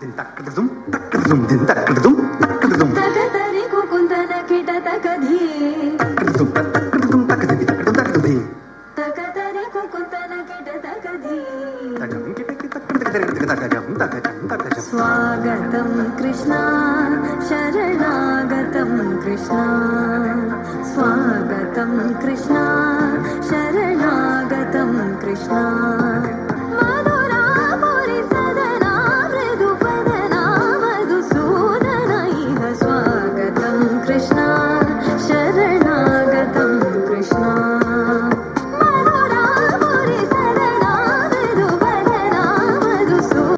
Din takadum takadum din takadum takadum takadari kukundana kita takadhi takadum takadum takadum takadum takadum takadari kukundana kita takadhi takadum kita takadum takadum takadum swagatam krishna sharanagatam krishna swagatam krishna sharanagatam krishna Krishna, Sharanagatam Krishna. Madhura Puri Sadana Vidu Vadana Madhusu.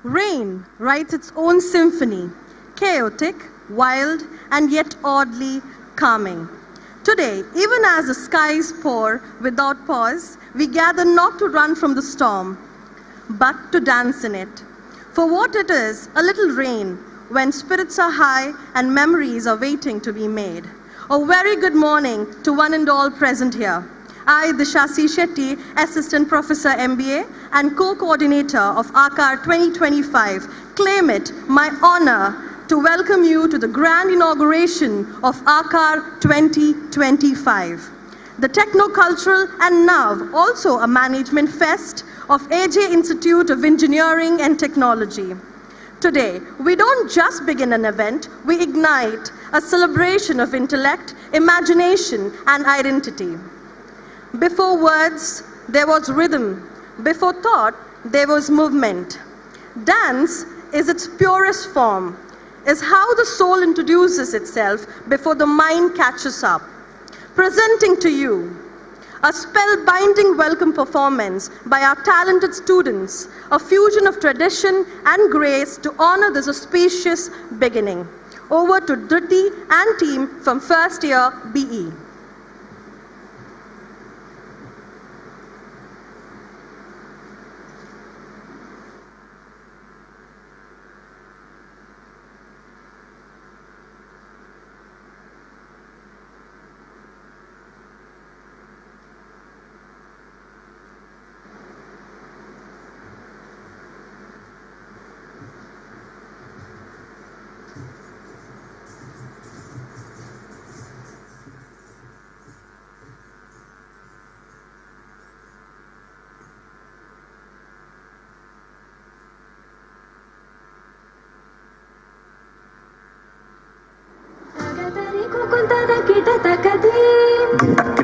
Rain writes its own symphony, chaotic, wild, and yet oddly calming. Today, even as the skies pour without pause, we gather not to run from the storm, but to dance in it. For what it is, a little rain, when spirits are high and memories are waiting to be made. A very good morning to one and all present here. I, Dishasi Shetty, Assistant Professor MBA and Co-Coordinator of Aakar 2025, claim it my honor to welcome you to the grand inauguration of Aakar 2025. The techno-cultural and now also a management fest of AJ Institute of Engineering and Technology. Today, we don't just begin an event, we ignite a celebration of intellect, imagination, and identity. Before words, there was rhythm. Before thought, there was movement. Dance is its purest form, is how the soul introduces itself before the mind catches up. Presenting to you a spellbinding welcome performance by our talented students, a fusion of tradition and grace to honor this auspicious beginning. Over to Dhriti and team from first year BE. Tagatari kukuntada kita takadi.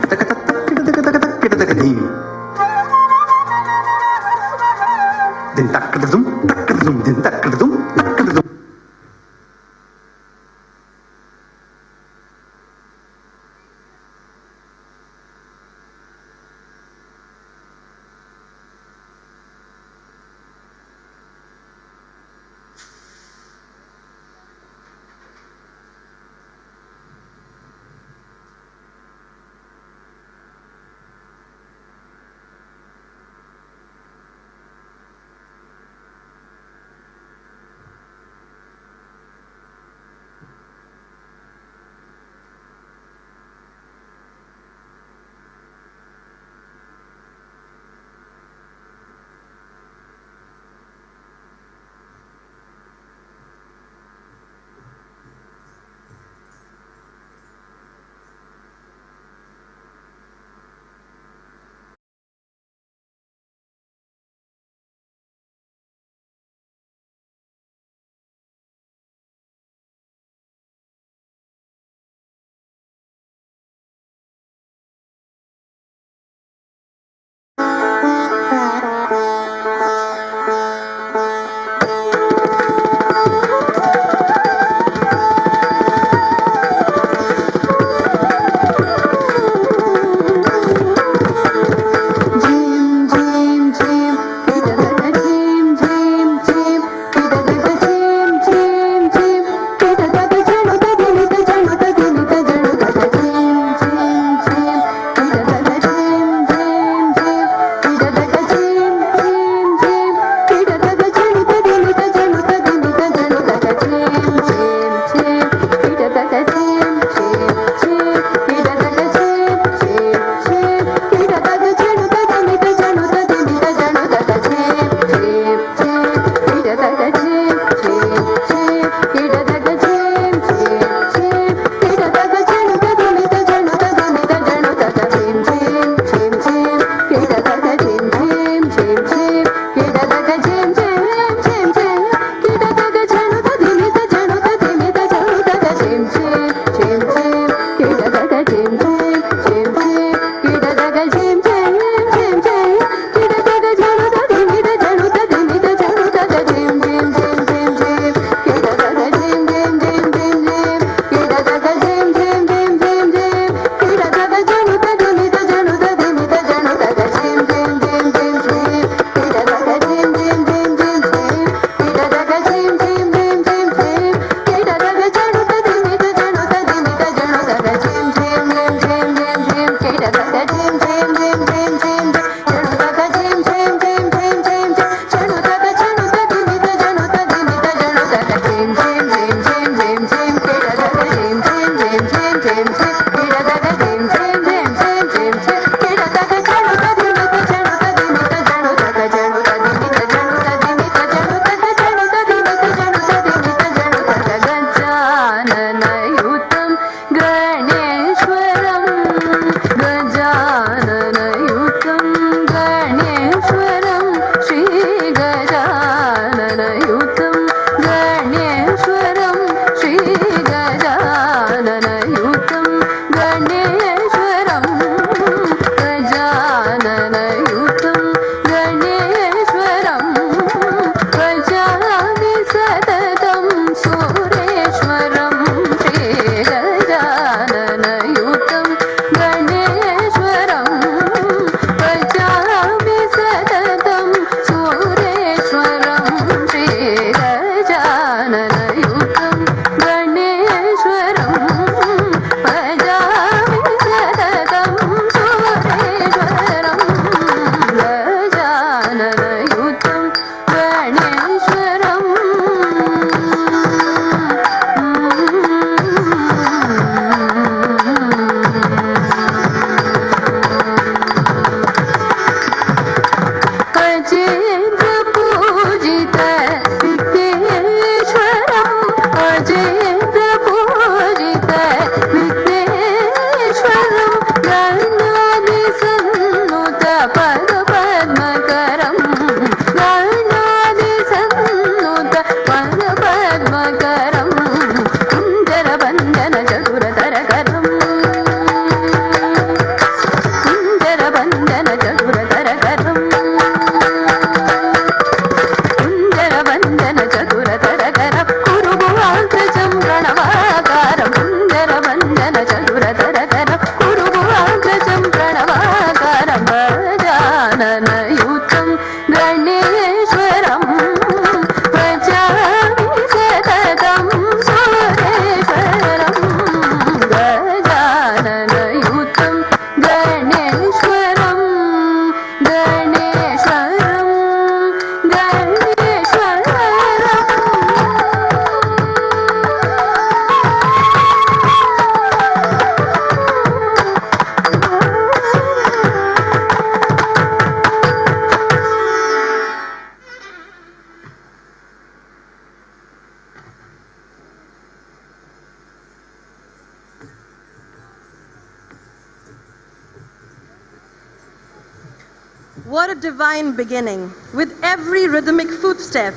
What a divine beginning. With every rhythmic footstep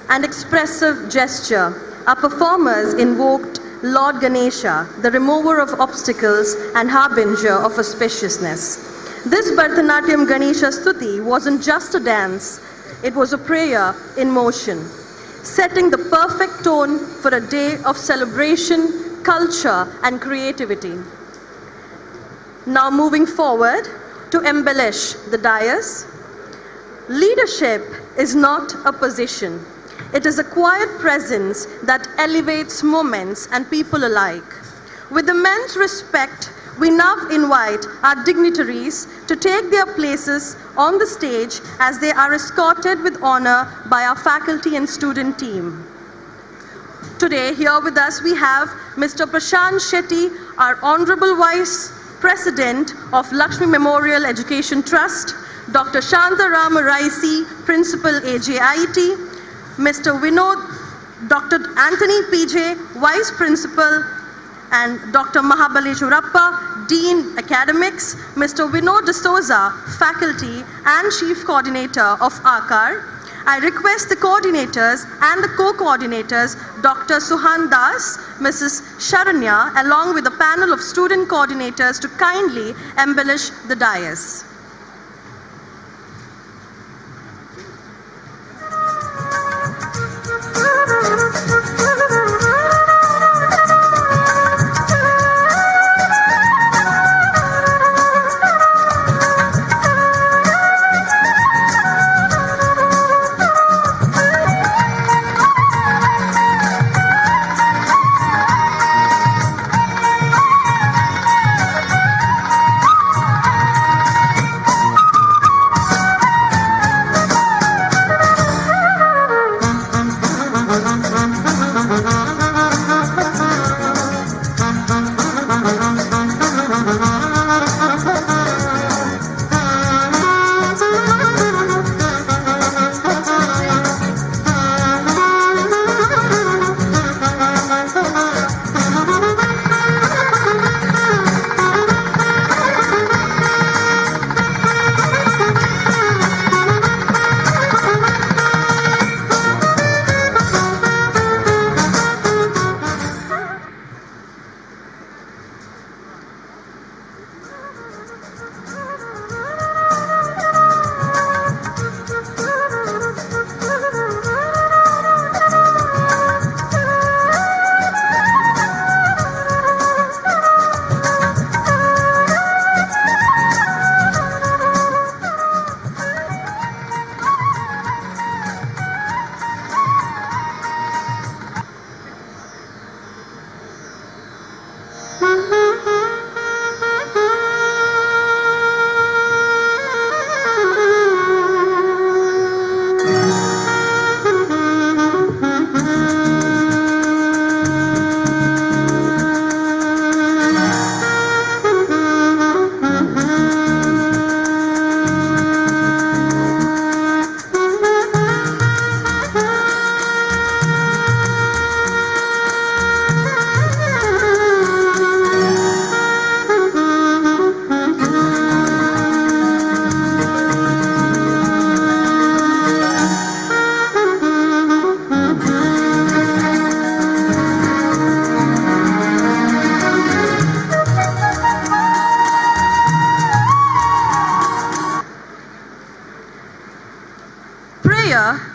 and expressive gesture, our performers invoked Lord Ganesha, the remover of obstacles and harbinger of auspiciousness. This Bharatanatyam Ganesha Stuti wasn't just a dance, it was a prayer in motion, setting the perfect tone for a day of celebration, culture, and creativity. Now moving forward to embellish the dais. Leadership is not a position. It is a quiet presence that elevates moments and people alike. With immense respect, we now invite our dignitaries to take their places on the stage as they are escorted with honor by our faculty and student team. Today, here with us, we have Mr. Prashant Shetty, our Honorable Vice President of Lakshmi Memorial Education Trust, Dr. Shantaram Raisi, Principal AJIT, Mr. Vinod, Dr. Anthony PJ, Vice Principal, and Dr. Mahabaleshwarappa, Dean Academics, Mr. Vinod D'Souza, Faculty and Chief Coordinator of Aakar. I request the coordinators and the co-coordinators, Dr. Suhan Das, Mrs. Sharanya, along with a panel of student coordinators to kindly embellish the dais.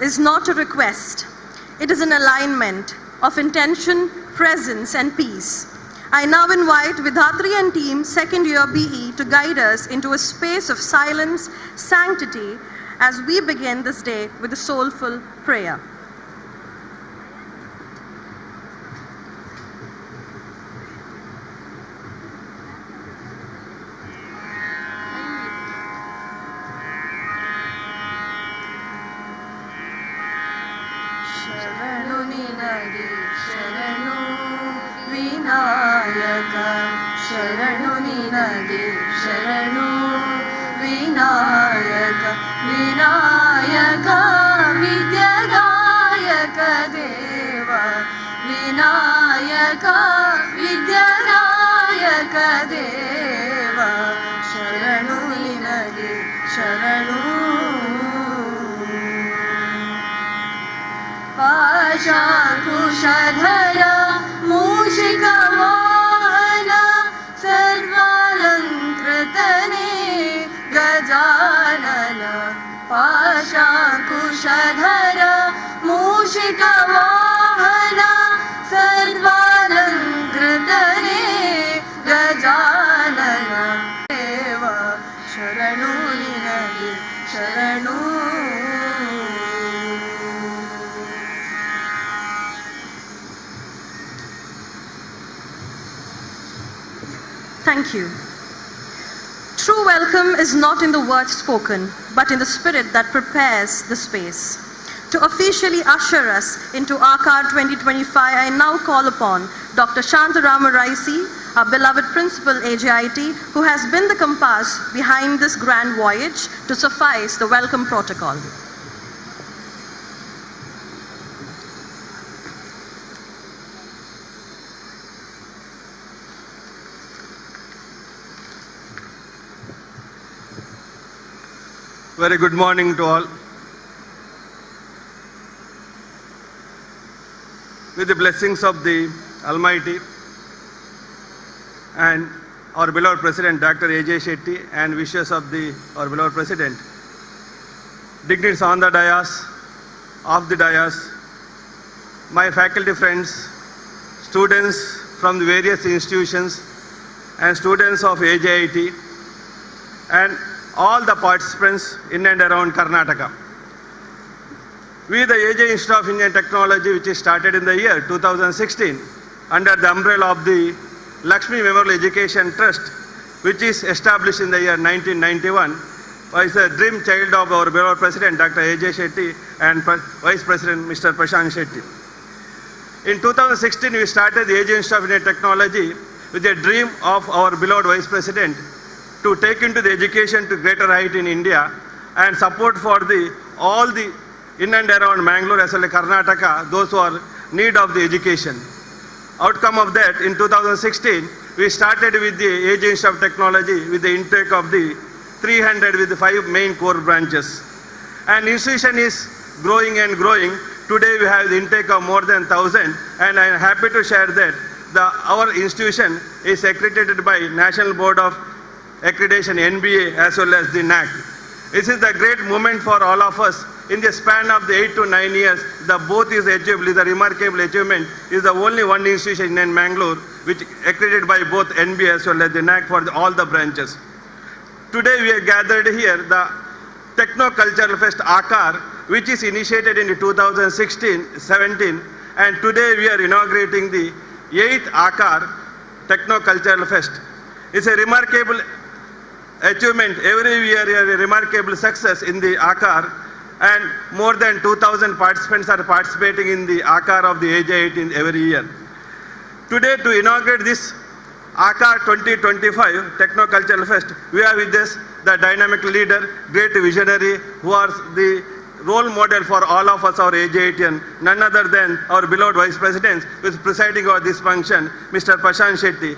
Is not a request. It is an alignment of intention, presence, and peace. I now invite Vidhatri and team, second year BE, to guide us into a space of silence, sanctity, as we begin this day with a soulful prayer. ಶರಣು ನಿನಗೆ ಶರಣು ವಿನಾಯಕ ವಿನಾಯಕ ವಿದ್ಯಾದಾಯಕ ದೇವ ವಿನಾಯಕ ವಿದ್ಯಾದಾಯಕ ದೇವ ಶರಣು ನಿನಗೆ शरणु पाशाकुशधर मूषिकवाहन सर्वालङ्कृतने गजानन पाशाकुशधर मूषिकवाहन सर्वालङ्कृतने गजानन देव शरणु निनगे शरणु Thank you. True welcome is not in the words spoken, but in the spirit that prepares the space. To officially usher us into Aakar 2025, I now call upon Dr. Shantarama Raisi, our beloved principal AJIT, who has been the compass behind this grand voyage, to suffice the welcome protocol. Very good morning to all. With the blessings of the Almighty and our beloved President Dr. A.J. Shetty and wishes of our beloved President, dignitaries on the dais, off the dais, my faculty friends, students from the various institutions and students of AJIT and all the participants in and around Karnataka. We, the AJ Institute of Indian Technology, which is started in the year 2016 under the umbrella of the Lakshmi Memorial Education Trust, which is established in the year 1991, was the dream child of our beloved President Dr. A.J. Shetty and Vice President Mr. Prashant Shetty. In 2016, we started the AJ Institute of Indian Technology with a dream of our beloved Vice President to take into the education to greater height in India and support for all the in and around Mangalore as well as Karnataka, those who are in need of the education. Outcome of that, in 2016, we started with the AJ Institute of Technology with the intake of the 300 with the 5 main core branches. And institution is growing and growing. Today we have the intake of more than 1,000, and I am happy to share that our institution is accredited by National Board of Accreditation, NBA, as well as the NAC. This is a great moment for all of us. In the span of the 8 to 9 years, the both is achievable, is a remarkable achievement. Is the only one institution in Mangalore which accredited by both NBA as well as the NAC for all the branches. Today we are gathered here, the Techno-Cultural Fest Aakar, which is initiated in 2016-17, and today we are inaugurating the 8th Aakar Techno-Cultural Fest. It's a remarkable achievement. Every year a remarkable success in the Aakar, and more than 2,000 participants are participating in the Aakar of the AJ8 in every year. Today, to inaugurate this Aakar 2025 Techno-Cultural Fest, we have with us the dynamic leader, great visionary, who are the role model for all of us, our AJ8, none other than our beloved Vice President, who is presiding over this function, Mr. Prashant Shetty.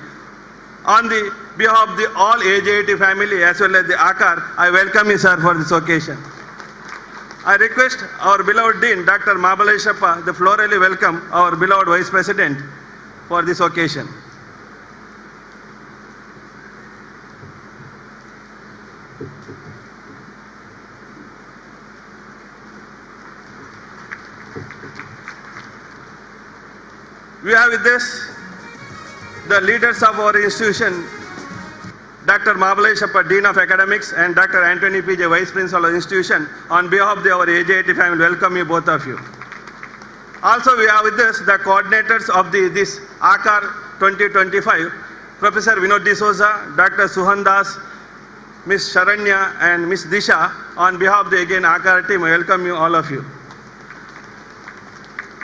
On the behalf of the all AJ8 family as well as the Aakar, I welcome you, sir, for this occasion. I request our beloved Dean, Dr. Mabaleshappa, the florally welcome our beloved Vice President for this occasion. We have with us the leaders of our institution, Dr. Mabaleshappa, Dean of Academics, and Dr. Anthony P.J., Vice Principal of the institution. On behalf of our AJIT family, welcome you, both of you. Also, we have with us the coordinators of this Aakar 2025, Professor Vinod D'Souza, Dr. Suhan Das, Ms. Sharanya, and Ms. Disha. On behalf of the Aakar team, I welcome you, all of you.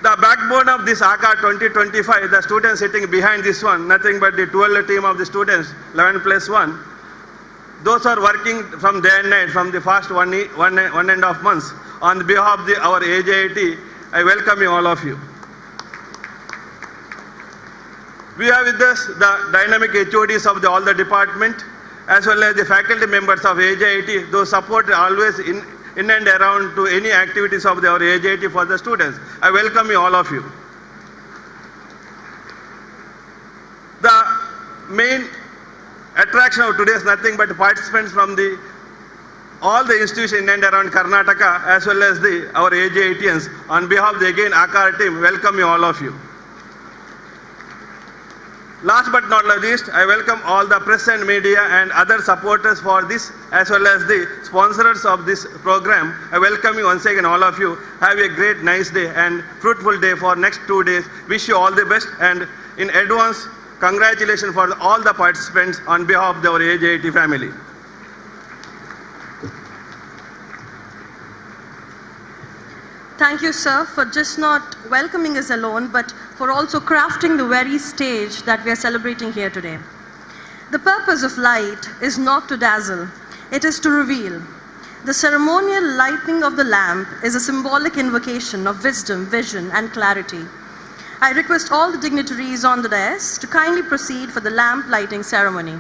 The backbone of this Aakar 2025, the students sitting behind this one, nothing but the 12 team of the students, 11+1. Those are working from day and night, from the past one and a half months. On behalf of our AJIT, I welcome you, all of you. We have with us the dynamic HODs of all the department, as well as the faculty members of AJIT, those support always in and around to any activities of our AJIT for the students. I welcome you, all of you. The main attraction of today is nothing but participants from all the institutions in and around Karnataka, as well as our AJITians. On behalf of the Aakar team, welcome you, all of you. Last but not least, I welcome all the press and media and other supporters for this, as well as the sponsors of this program. I welcome you once again, all of you. Have a great, nice day and fruitful day for next 2 days. Wish you all the best, and in advance, congratulations for all the participants on behalf of our AJIT family. Thank you, sir, for just not welcoming us alone, but for also crafting the very stage that we are celebrating here today. The purpose of light is not to dazzle, it is to reveal. The ceremonial lighting of the lamp is a symbolic invocation of wisdom, vision, and clarity. I request all the dignitaries on the dais to kindly proceed for the lamp lighting ceremony.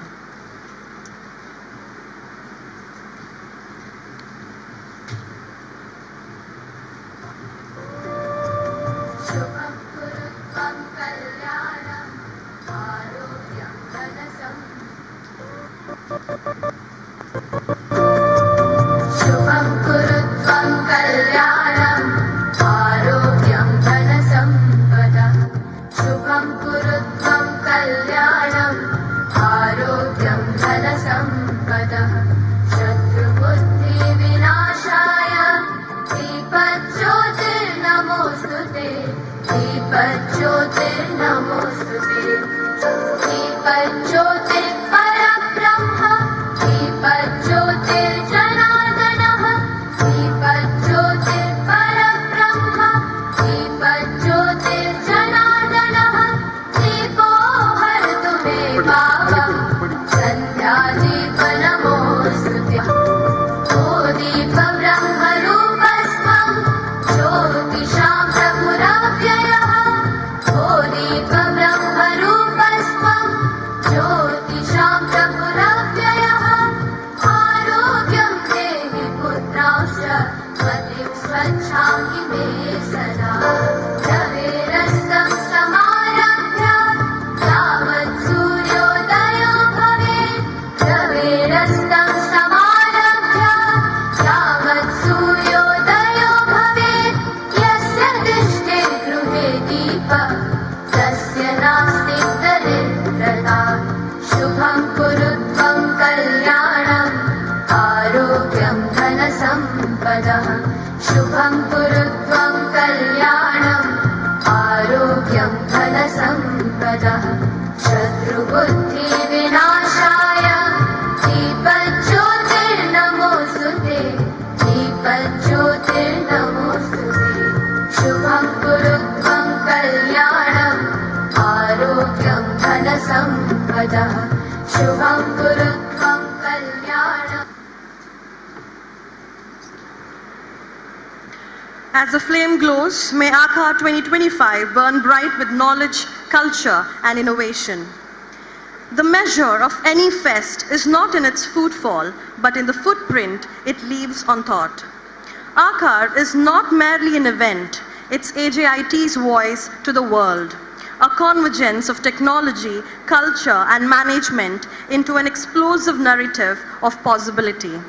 As the flame glows, may Aakar 2025 burn bright with knowledge, culture, and innovation. The measure of any fest is not in its footfall, but in the footprint it leaves on thought. Aakar is not merely an event, it's AJIT's voice to the world, a convergence of technology, culture, and management into an explosive narrative of possibility.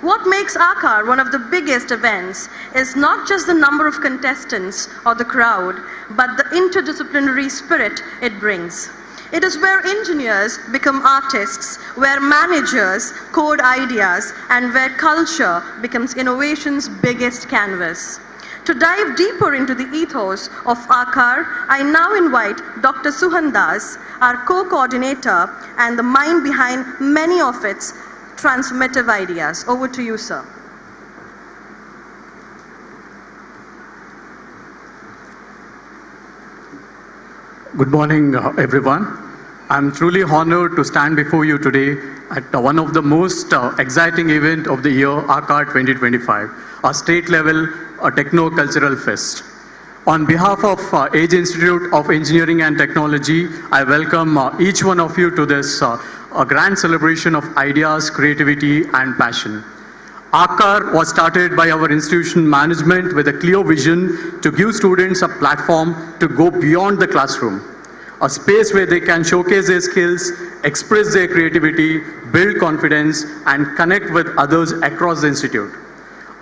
What makes Aakar one of the biggest events is not just the number of contestants or the crowd, but the interdisciplinary spirit it brings. It is where engineers become artists, where managers code ideas, and where culture becomes innovation's biggest canvas. To dive deeper into the ethos of Aakar, I now invite Dr. Suhan Das, our co-coordinator and the mind behind many of its transformative ideas. Over to you, sir. Good morning, everyone. I'm truly honored to stand before you today at one of the most exciting events of the year, Aakar 2025, a state-level techno-cultural fest. On behalf of Age Institute of Engineering and Technology, I welcome each one of you to this a grand celebration of ideas, creativity, and passion. Aakar was started by our institution management with a clear vision to give students a platform to go beyond the classroom, a space where they can showcase their skills, express their creativity, build confidence, and connect with others across the institute.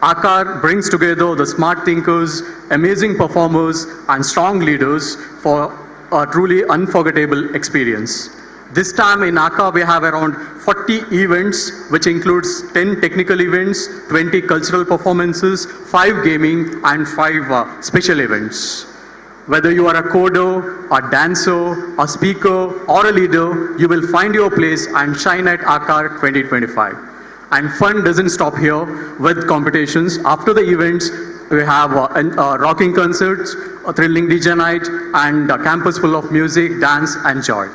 Aakar brings together the smart thinkers, amazing performers, and strong leaders for a truly unforgettable experience. This time in Aakar, we have around 40 events, which includes 10 technical events, 20 cultural performances, 5 gaming, and 5 special events. Whether you are a coder, a dancer, a speaker, or a leader, you will find your place and shine at Aakar 2025. And fun doesn't stop here with competitions. After the events, we have rocking concerts, a thrilling DJ night, and a campus full of music, dance, and joy.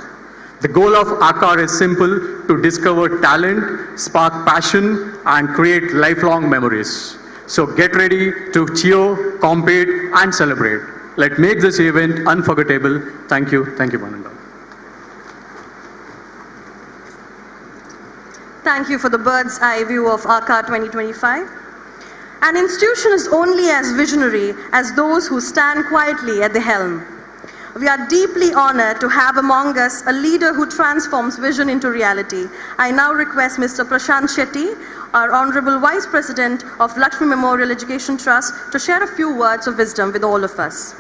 The goal of Aakar is simple: to discover talent, spark passion, and create lifelong memories. So get ready to cheer, compete, and celebrate. Let's make this event unforgettable. Thank you, Vananda. Thank you for the bird's eye view of Aakar 2025. An institution is only as visionary as those who stand quietly at the helm. We are deeply honored to have among us a leader who transforms vision into reality. I now request Mr. Prashant Shetty, our Honorable Vice President of Lakshmi Memorial Education Trust, to share a few words of wisdom with all of us.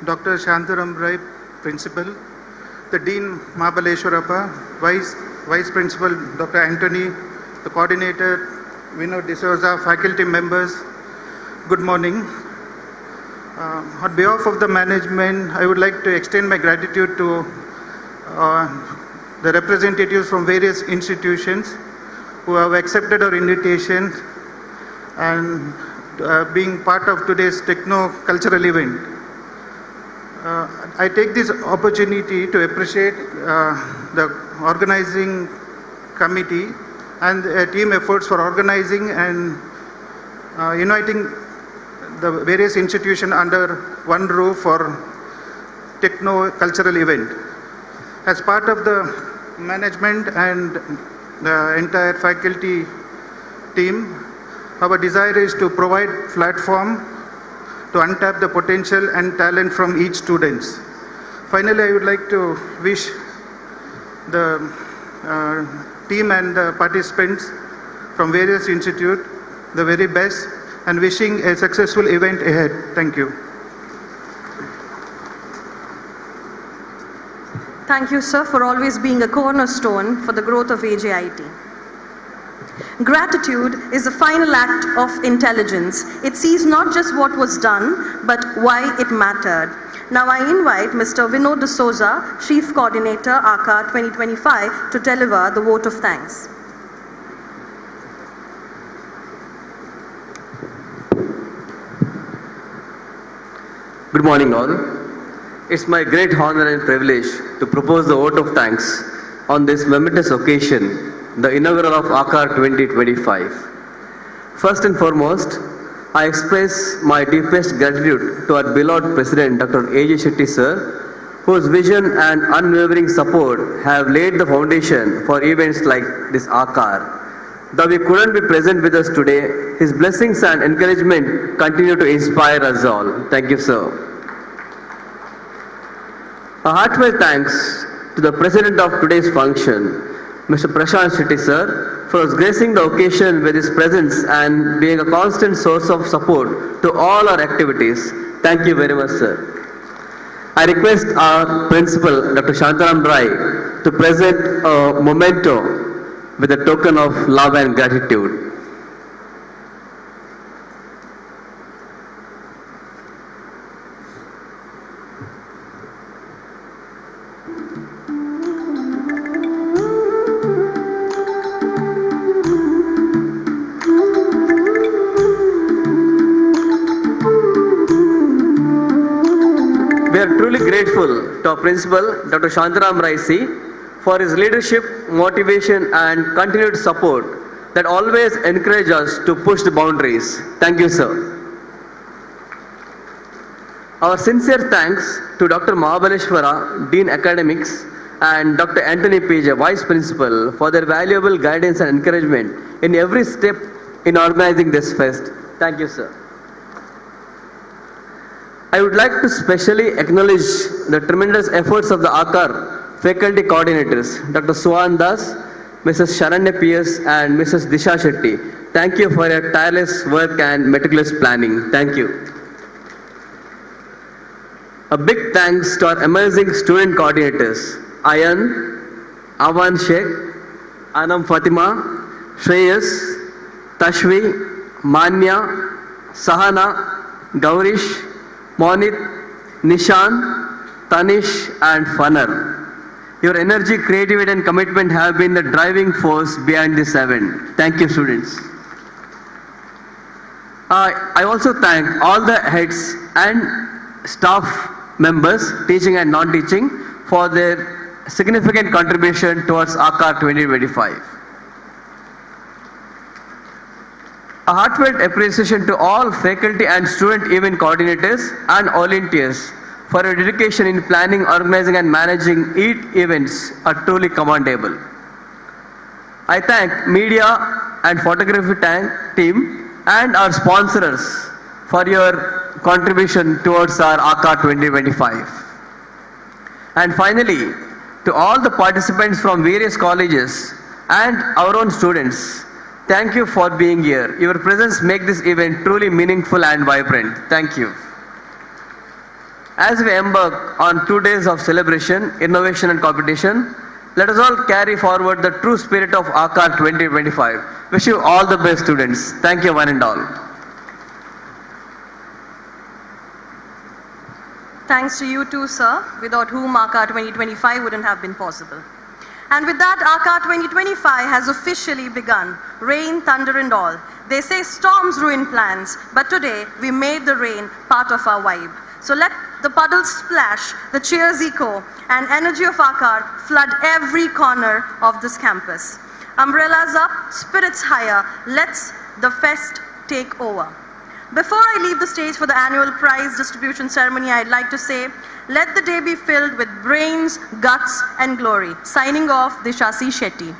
Dr. Shantaram Rai, Principal, the Dean Mahabaleshwarappa, Vice Principal Dr. Anthony, the Coordinator Vinod D'Souza, faculty members, good morning. On behalf of the management, I would like to extend my gratitude to the representatives from various institutions who have accepted our invitation and being part of today's techno-cultural event. I take this opportunity to appreciate the organizing committee and team efforts for organizing and uniting the various institutions under one roof for techno-cultural event. As part of the management and the entire faculty team, our desire is to provide platform to untap the potential and talent from each student. Finally, I would like to wish the team and the participants from various institutes the very best and wishing a successful event ahead. Thank you. Thank you, sir, for always being a cornerstone for the growth of AJIT. Gratitude is the final act of intelligence. It sees not just what was done, but why it mattered. Now I invite Mr. Vinod D'Souza, Chief Coordinator, Aakar 2025, to deliver the vote of thanks. Good morning all. It's my great honor and privilege to propose the vote of thanks on this momentous occasion, the inaugural of Aakar 2025. First and foremost, I express my deepest gratitude to our beloved President Dr. A.J. Shetty sir, whose vision and unwavering support have laid the foundation for events like this Aakar. Though we couldn't be present with us today, his blessings and encouragement continue to inspire us all. Thank you, sir. A heartfelt thanks to the President of today's function, Mr. Prashant Shetty sir, for gracing the occasion with his presence and being a constant source of support to all our activities. Thank you very much, sir. I request our Principal, Dr. Shantaram Rai, to present a memento with a token of love and gratitude. We are truly grateful to our Principal, Dr. Shantaram Rai C, for his leadership, motivation and continued support that always encourage us to push the boundaries. Thank you, sir. Our sincere thanks to Dr. Mahabaleshwara, Dean Academics, and Dr. Anthony Page, Vice Principal, for their valuable guidance and encouragement in every step in organizing this fest. Thank you, sir. I would like to specially acknowledge the tremendous efforts of the Aakar faculty coordinators, Dr. Suhan Das, Mrs. Sharanya P.S. and Mrs. Disha Shetty. Thank you for your tireless work and meticulous planning. Thank you. A big thanks to our amazing student coordinators, Ayan, Awan Sheikh, Anam Fatima, Shreyas, Tashvi, Manya, Sahana, Gaurish, Monit, Nishan, Tanish and Fanar. Your energy, creativity and commitment have been the driving force behind this event. Thank you, students. I also thank all the heads and staff members, teaching and non-teaching, for their significant contribution towards Aakar 2025. A heartfelt appreciation to all faculty and student event coordinators and volunteers for your dedication in planning, organizing and managing each events are truly commendable. I thank media and photography team and our sponsors for your contribution towards our Aakar 2025. And finally, to all the participants from various colleges and our own students, thank you for being here. Your presence makes this event truly meaningful and vibrant. Thank you. As we embark on 2 days of celebration, innovation and competition, let us all carry forward the true spirit of Aakar 2025. Wish you all the best, students. Thank you one and all. Thanks to you too, sir, without whom Aakar 2025 wouldn't have been possible. And with that, Aakar 2025 has officially begun. Rain, thunder and all. They say storms ruin plans, but today we made the rain part of our vibe. So let the puddles splash, the cheers echo, and energy of Aakar flood every corner of this campus. Umbrellas up, spirits higher, let's the fest take over. Before I leave the stage for the annual prize distribution ceremony, I'd like to say, let the day be filled with brains, guts and glory. Signing off, Disha Shetty.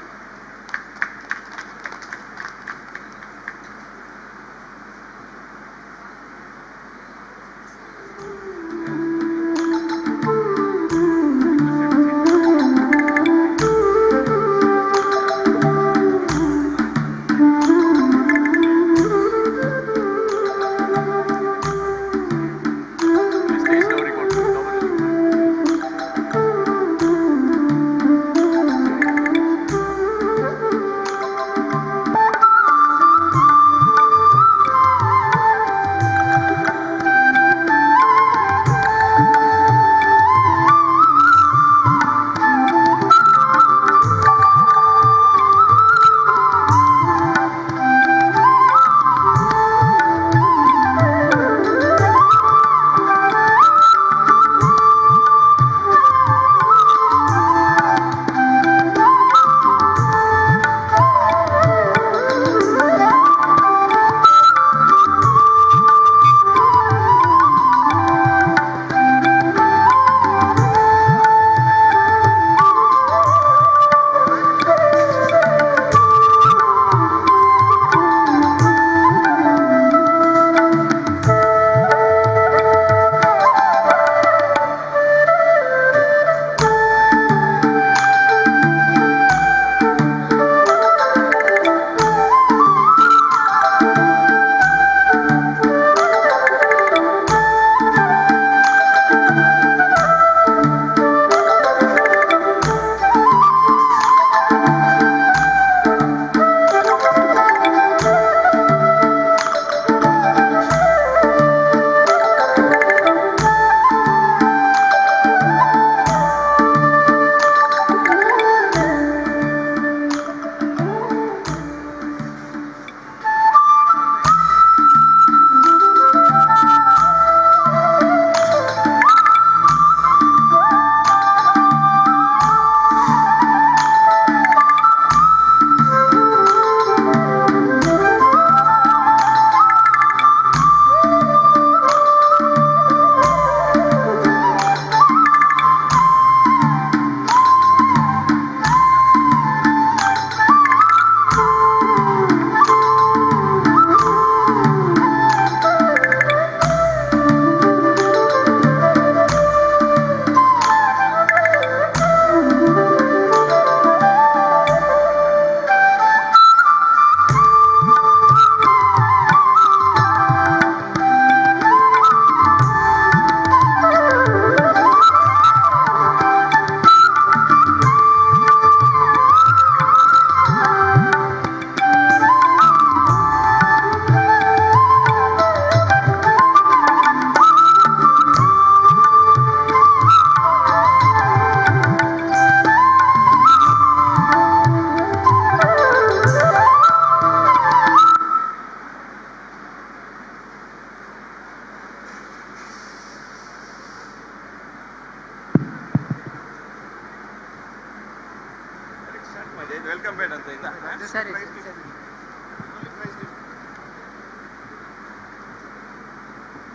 Welcome ಬೇಡ ಅಂತ ಆಯ್ತಾ? ಸರಿ.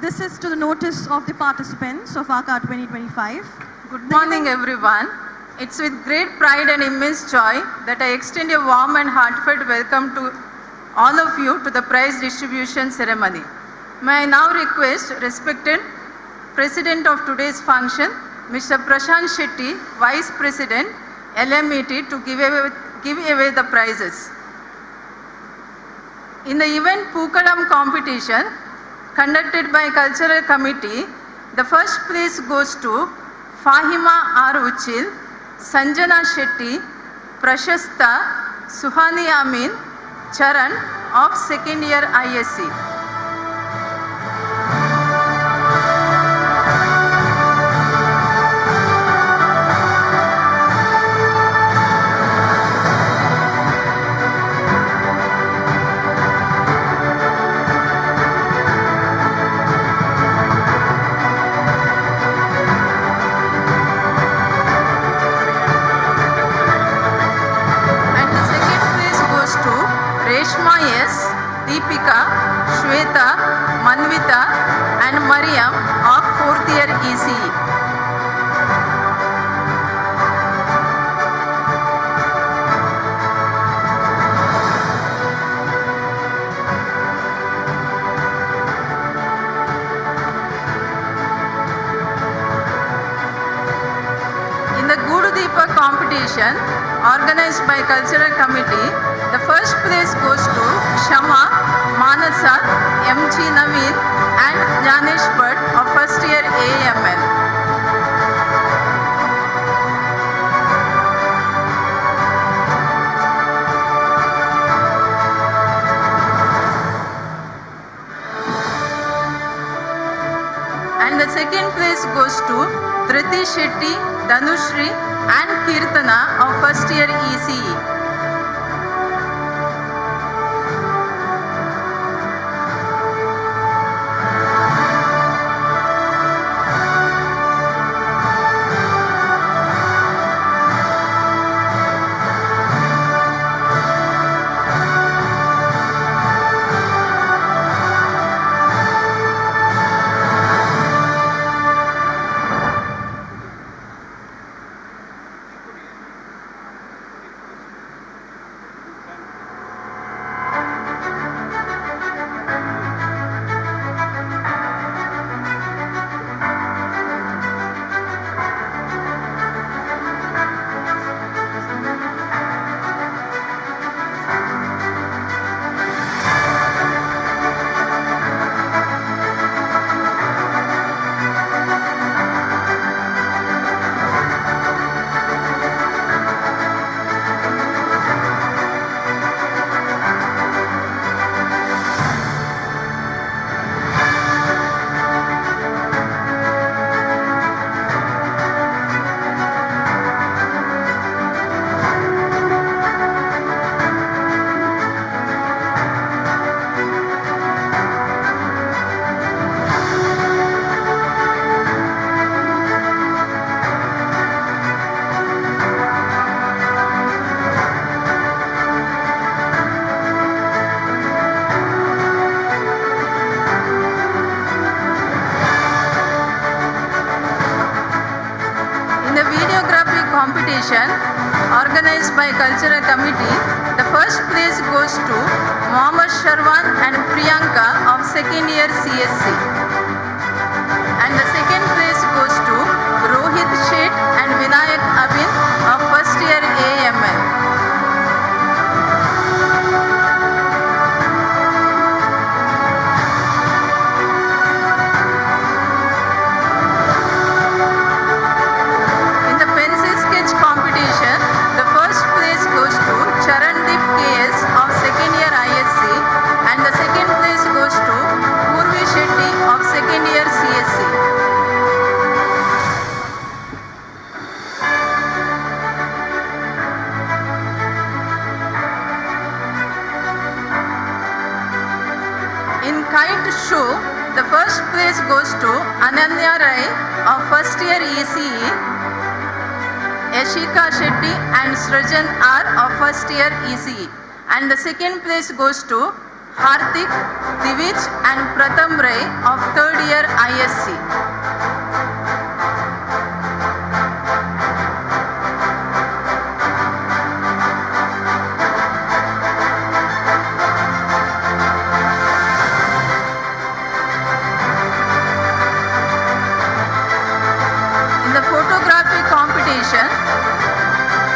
This is to the notice of the participants of Aakar 2025. Good morning, everyone. It's with great pride and immense joy that I extend a warm and heartfelt welcome to all of you to the prize distribution ceremony. May I now request respected President of today's function, Mr. Prashant Shetty, Vice President, LMET, to give away the prizes. In the event Pookalam competition conducted by Cultural Committee, the first place goes to Fahima R. Uchil, Sanjana Shetty, Prashasta, Suhani Amin, Charan of second year ISC. Reshma S, Deepika, Shweta, Manvita and Mariam of 4th year ECE. In the Gudu Deepa competition organized by Cultural Committee, the first place goes to Shama, Manasa, MG Naveen and Janesh Bhatt of first year AML. And the second place goes to Dhriti Shetty, Dhanushri and Kirtana of first year ECE. competition organized by Cultural Committee, the first place goes to Mohammad Sharwan and Priyanka of second year CSC. And the second place goes to Rohit Sheth and Vinayak Abin of first year AML. In the pencil sketch competition, the first place goes to Charandeep KS of second year ISC and the second place goes to Purvi Shetty of second year CSC. In kite show, the first place goes to Ananya Rai of first year ECE. Yashika Shetty and Srajan R of first year ECE. And the second place goes to Hardik, Divij and Pratham Ray of third year ISC. In the photography competition,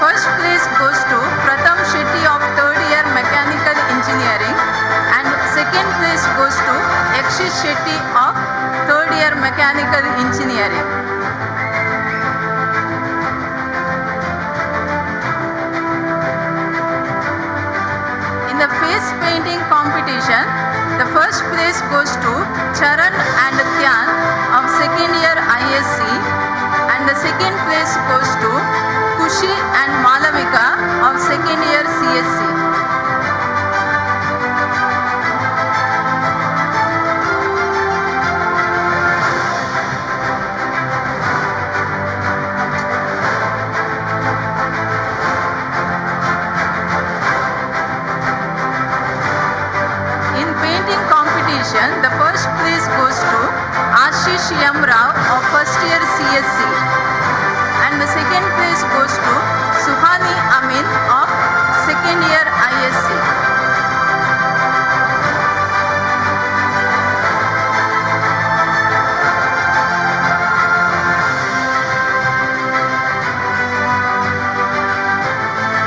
first place goes to Pratham Shetty of third year mechanical engineering and second place goes to Yakshit Shetty of third year mechanical engineering. In the face painting competition, the first place goes to Charan and Dhyan of second year ISC and the second place goes to Kushi and Malavika of second year CSC. In painting competition, the first place goes to Ashish M. Rao of first year CSC and the second place goes to Suhani Amin of second year ISC.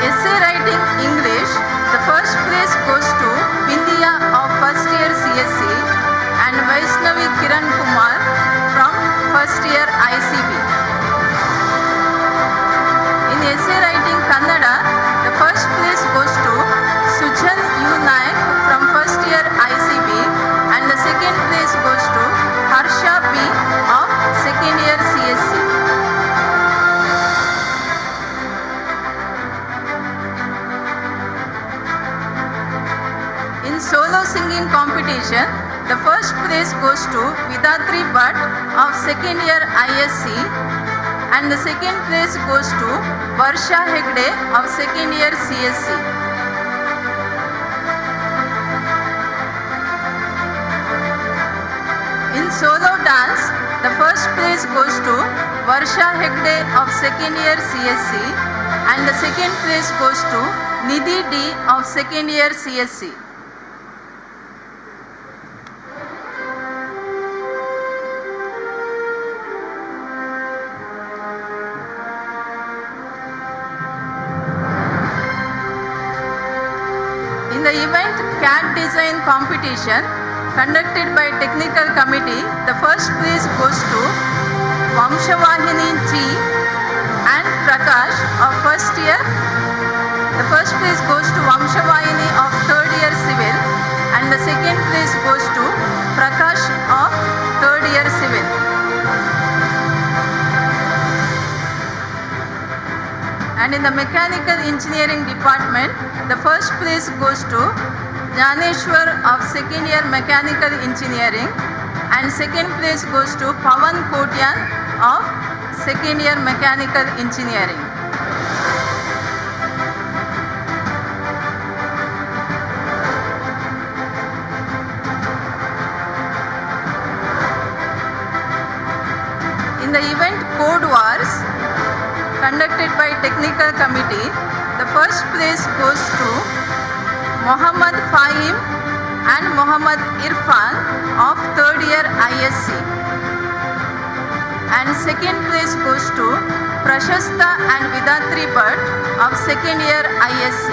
Essay writing English, the first place goes to Bindiya of first year CSC and Vaishnavi Kiran Kumar from first year ICB. In essay writing Kannada, the first place goes to Sujal U. Naik from first year ICB and the second place goes to Harsha B. of second year CSC. In solo singing competition, the first place goes to Vidatri Bhatt of second year ISC and the second place goes to Varsha Hegde of second year CSC. In solo dance, the first place goes to Varsha Hegde of second year CSC and the second place goes to Nidhi D of second year CSC. In the event CAD design competition conducted by technical committee, the first place goes to Vamshavahini G and Prakash of first year. The first place goes to Vamshavahini of third year civil and the second place goes to Prakash of third year civil. And in the mechanical engineering department, the first place goes to Jnaneshwar of second year mechanical engineering and second place goes to Pawan Kotyan of second year mechanical engineering. In the event Code Wars conducted by technical committee, the first place goes to Mohammad Fahim and Mohammad Irfan of third year ISC and second place goes to Prashasta and Vidatri Bhatt of second year ISC.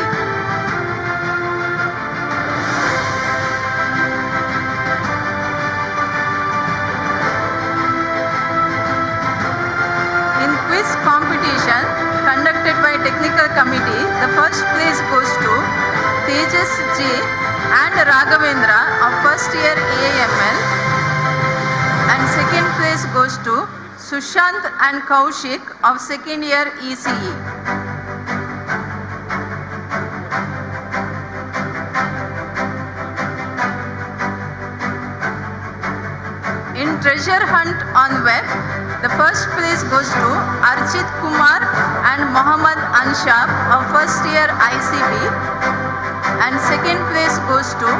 In quiz competition conducted by technical committee, the first place goes to Tejas J and Raghavendra of first year AAML and second place goes to Sushant and Kaushik of second year ECE. In treasure hunt on web, the first place goes to Archit Kumar and Mohammad Anshab of first year ICB, and second place goes to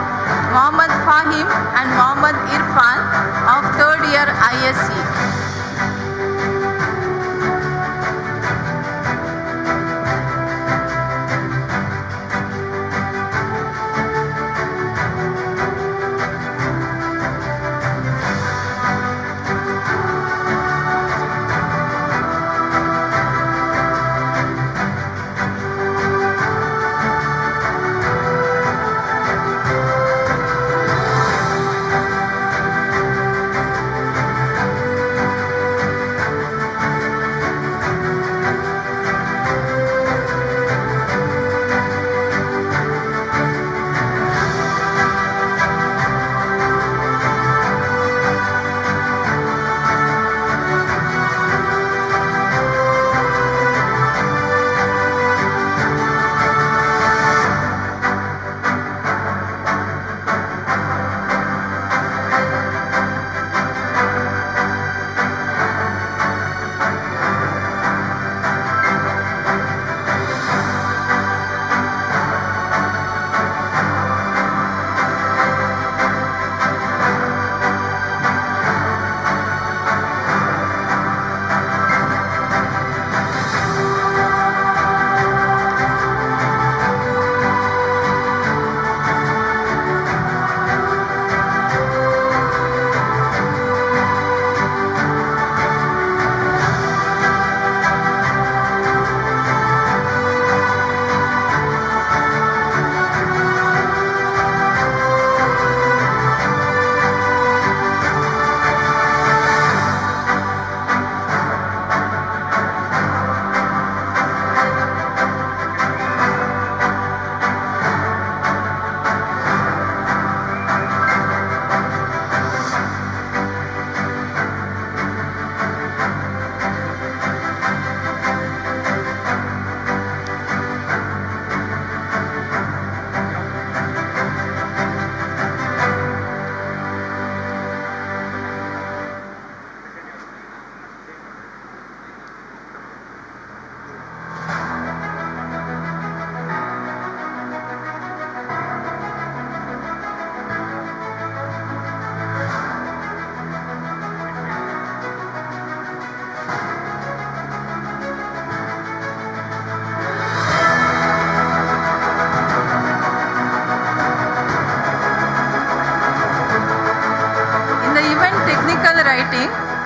Mohammad Fahim and Mohammad Irfan of third year ISC.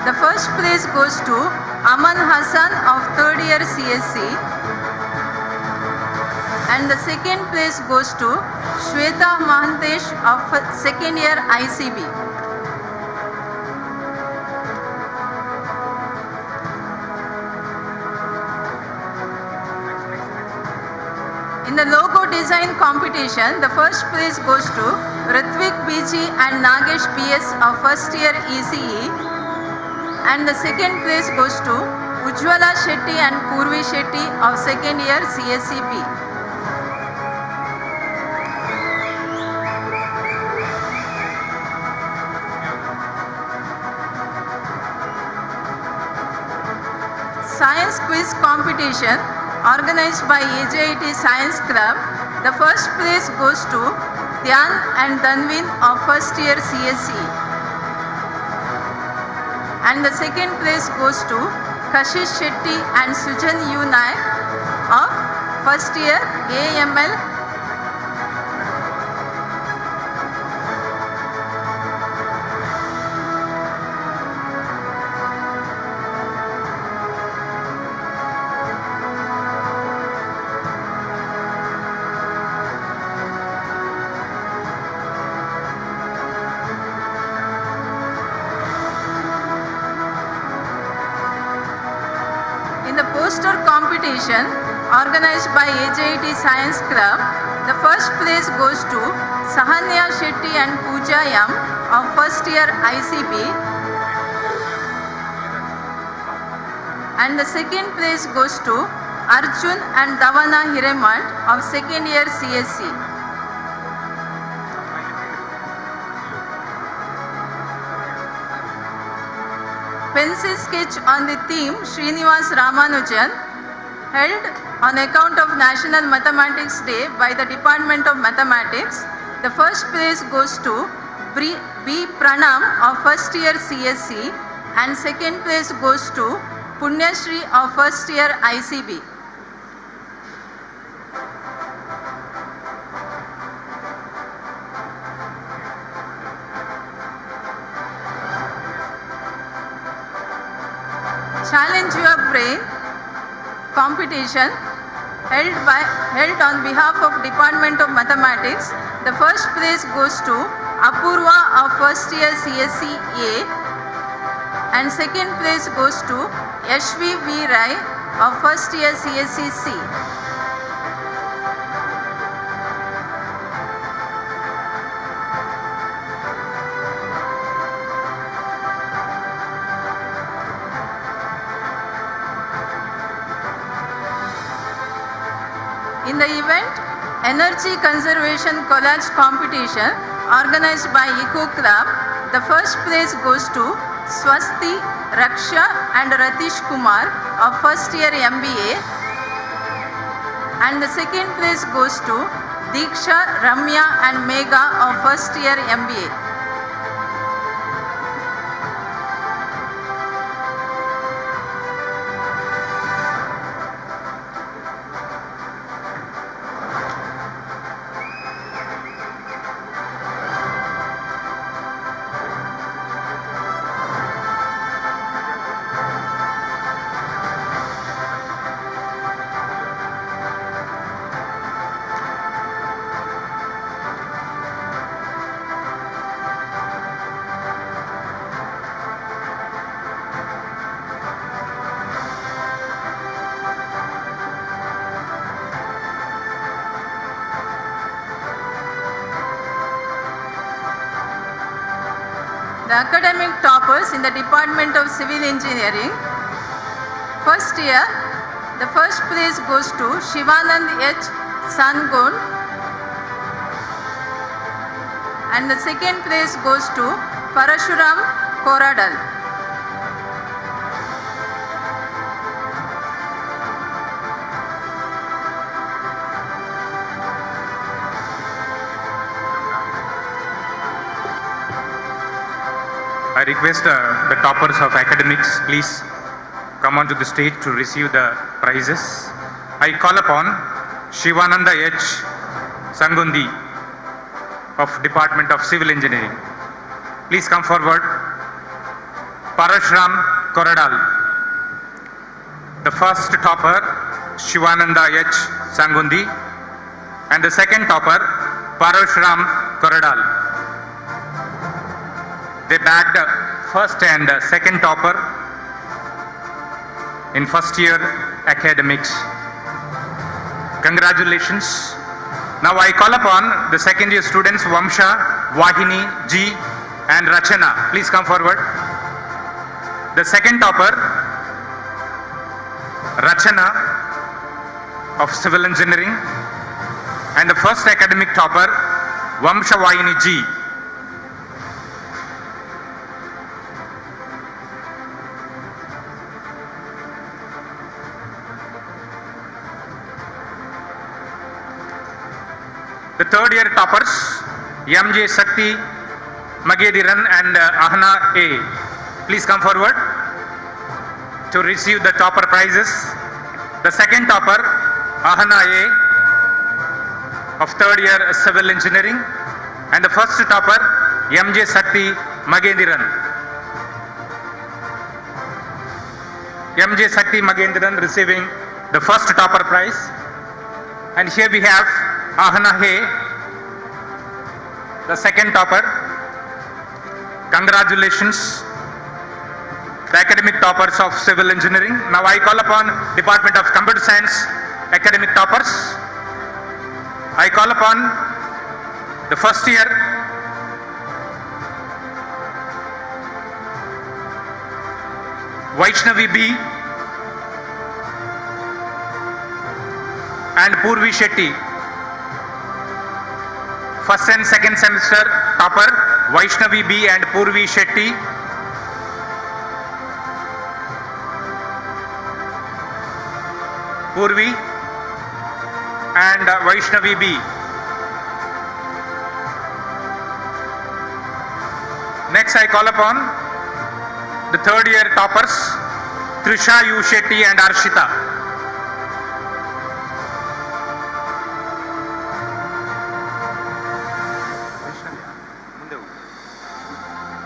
The first place goes to Aman Hassan of third year CSC, and the second place goes to Shweta Mahantesh of second year ICB. In the logo design competition, the first place goes to Ritvik BG and Nagesh PS of first year ECE, and the second place goes to Ujjwala Shetty and Purvi Shetty of second year CSCB. Science quiz competition organized by AJIT Science Club. The first place goes to Dhyan and Danvin of first year CSC. And the second place goes to Kashish Shetty and Sujan U. Naik of first year AML. In the poster competition organized by AJIT Science Club, the first place goes to Sahanya Shetty and Pooja Yam of first year ICB, and the second place goes to Arjun and Davana Hiremat of second year CSC. Pencil sketch on the theme Srinivas Ramanujan held on account of National Mathematics Day by the Department of Mathematics. The first place goes to B. Pranam of first year CSC and second place goes to Punyashri of first year ICB. Challenge Your Brain competition held on behalf of Department of Mathematics. The first place goes to Apurva of first year CSC A and second place goes to Yashvi V. Rai of first year CSC C. In the event, Energy Conservation Collage Competition organized by Eco Club, the first place goes to Swasti, Raksha and Ratish Kumar of first year MBA and the second place goes to Diksha, Ramya and Megha of first year MBA. The academic toppers in the Department of Civil Engineering. First year, the first place goes to Shivanand H. Sangon and the second place goes to Parashuram Koradal. I request the toppers of academics, please come onto the stage to receive the prizes. I call upon Shivananda H. Sangundi of Department of Civil Engineering. Please come forward. Parashram Koradal. The first topper, Shivananda H. Sangundi, and the second topper, Parashram Koradal. They bagged first and second topper in first year academics. Congratulations. Now I call upon the second year students Vamsha, Vahini, G and Rachana. Please come forward. The second topper, Rachana of Civil Engineering, and the first academic topper, Vamsha Vahini G. The third year toppers, MJ Sakti, Magediran and Ahna A. Please come forward to receive the topper prizes. The second topper, Ahna A of third year Civil Engineering, and the first topper, MJ Sakti, Magediran. MJ Sakti Magediran receiving the first topper prize. And here we have Ahana Hay, the second topper. Congratulations, the academic toppers of Civil Engineering. Now I call upon Department of Computer Science academic toppers. I call upon the first year Vaishnavi B and Purvi Shetty. First and second semester topper Vaishnavi B and Purvi Shetty. Purvi, and Vaishnavi B. Next, I call upon the third year toppers, Trisha U. Shetty and Arshita.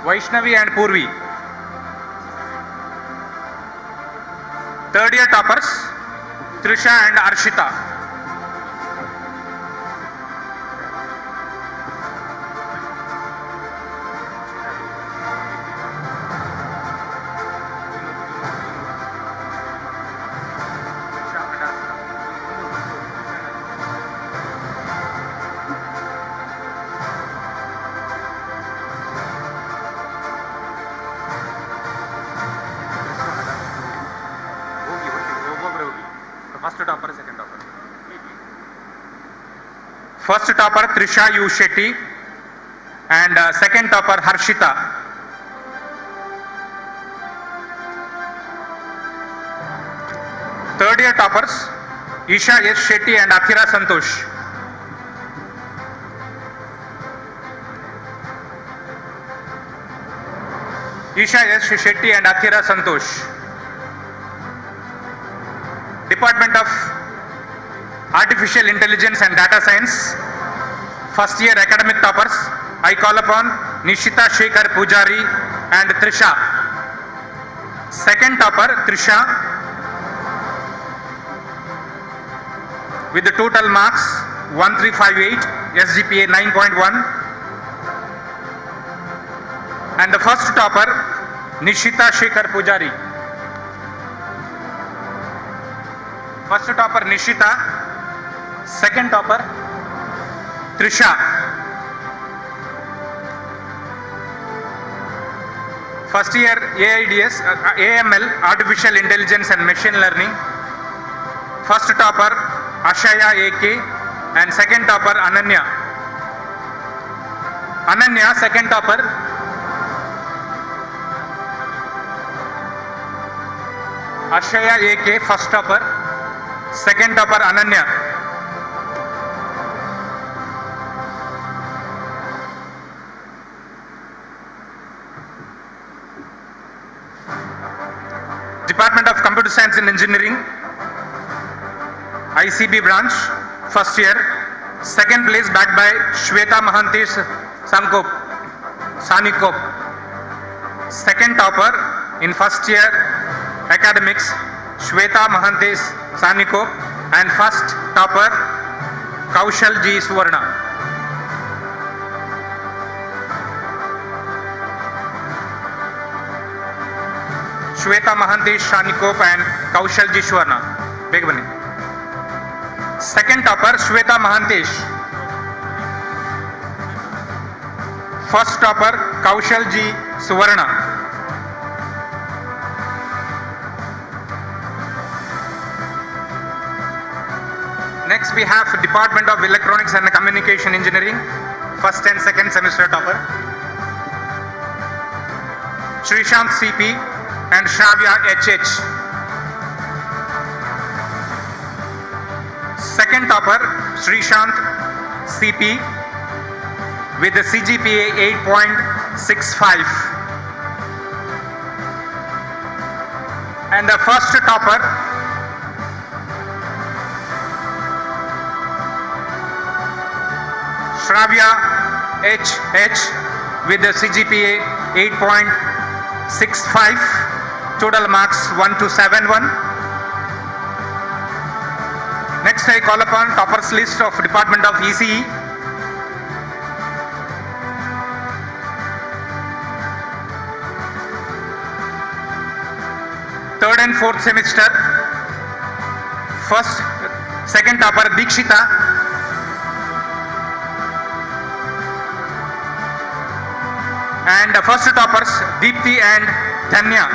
Vaishnavi and Purvi. Third year toppers, Trisha and Arshita. First topper Trisha U. Shetty and second topper Harshita. Third year toppers Isha S. Shetty and Athira Santosh. Isha S. Shetty and Athira Santosh. Department of Artificial Intelligence and Data Science, first year academic toppers, I call upon Nishita Shekhar Pujari and Trisha. Second topper Trisha with the total marks 1358, SGPA 9.1, and the first topper Nishita Shekhar Pujari. First topper Nishita, second topper Trisha. First year AIDS, AML, Artificial Intelligence and Machine Learning. First topper Ashaya AK and second topper Ananya. Ananya, second topper. Ashaya AK, first topper. Second topper Ananya. Department of Computer Science and Engineering, ICB branch, first year. Second place backed by Shweta Mahanti Sanikop. Second topper in first year academics, Shweta Mahanti Sanikop, and first topper Kaushal G. Suvarna. Shweta Mahanti Shanikop and Kaushal G. Suvarna. Beg bani. Second topper Shweta Mahantesh. First topper Kaushal G. Suvarna. Next we have Department of Electronics and Communication Engineering, first and second semester topper, Shrishant CP and Shravya HH. Second topper Shrishant CP with the CGPA 8.65. And the first topper Shravya HH with the CGPA 8.65, total marks 1271. Next I call upon toppers list of Department of ECE. Third and fourth semester, second topper Dikshita. And the first toppers Deepthi and Dhanya.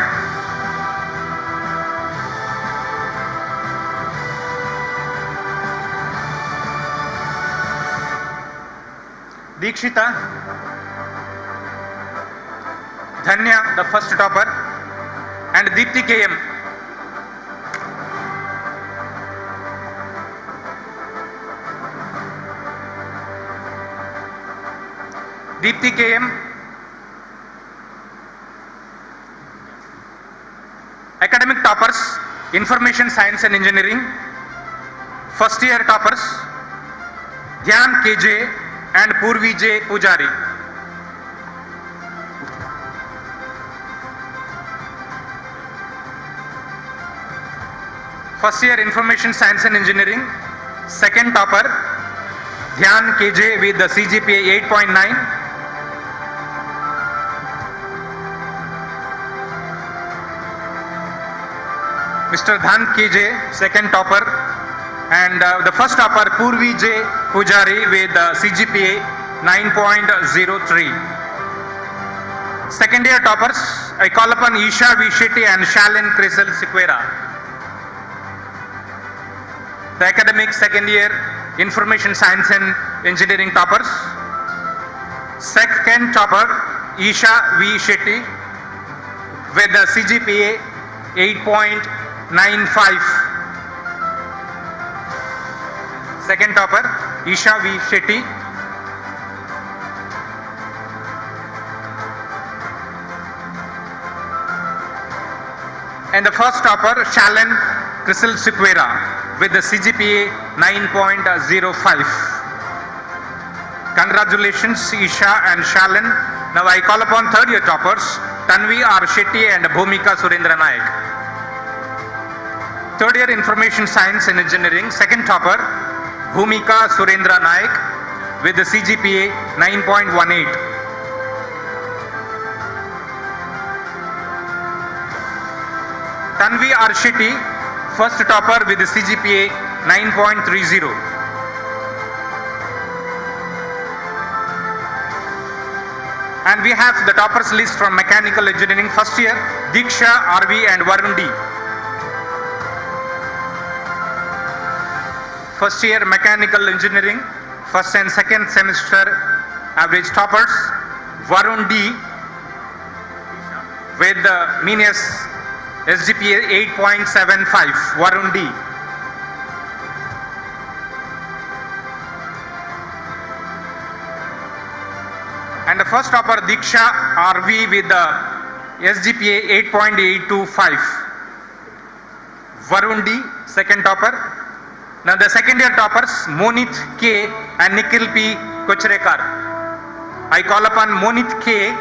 Dikshita, Dhanya, the first topper, and Deepthi KM. Deepthi KM. Academic toppers, Information Science and Engineering. First year toppers, Dhyan KJ and Purvi J Pujari. First year Information Science and Engineering, second topper, Dhyan KJ with the CGPA 8.9. Mr. Dhan KJ, second topper, and the first topper, Purvi J Pujari with CGPA 9.03. Second year toppers, I call upon Isha V. Shetty and Shalin Crisel Sequeira. The academic second year Information Science and Engineering toppers. Second topper, Isha V. Shetty with the CGPA 8.95. Second topper, Isha V. Shetty. And the first topper, Shalin Crisel Sequeira with the CGPA 9.05. Congratulations, Isha and Shalin. Now I call upon third year toppers, Tanvi R. Shetty and Bhumika Surendra Naik. Third year Information Science and Engineering, second topper, Bhumika Surendra Naik with the CGPA 9.18. Tanvi R. Shetty, first topper with the CGPA 9.30. And we have the toppers list from Mechanical Engineering, first year, Diksha, RV and Varun D. First year Mechanical Engineering, first and second semester average toppers, Varun D with the meanest SGPA 8.75, Varun D. And the first topper, Diksha RV with the SGPA 8.825, Varun D, second topper. Now the second year toppers, Monit K and Nikhil P. Kochrekar. I call upon Monit K,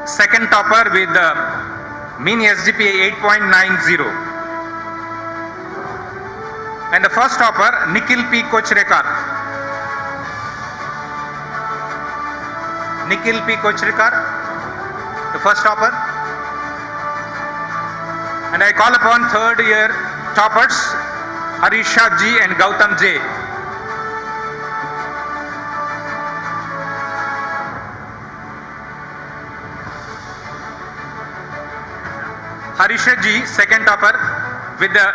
second topper with the mean SGPA 8.90. And the first topper, Nikhil P. Kochrekar. Nikhil P. Kochrekar, the first topper. And I call upon third year toppers, Harisha G and Gautam J. Harisha G, second topper with the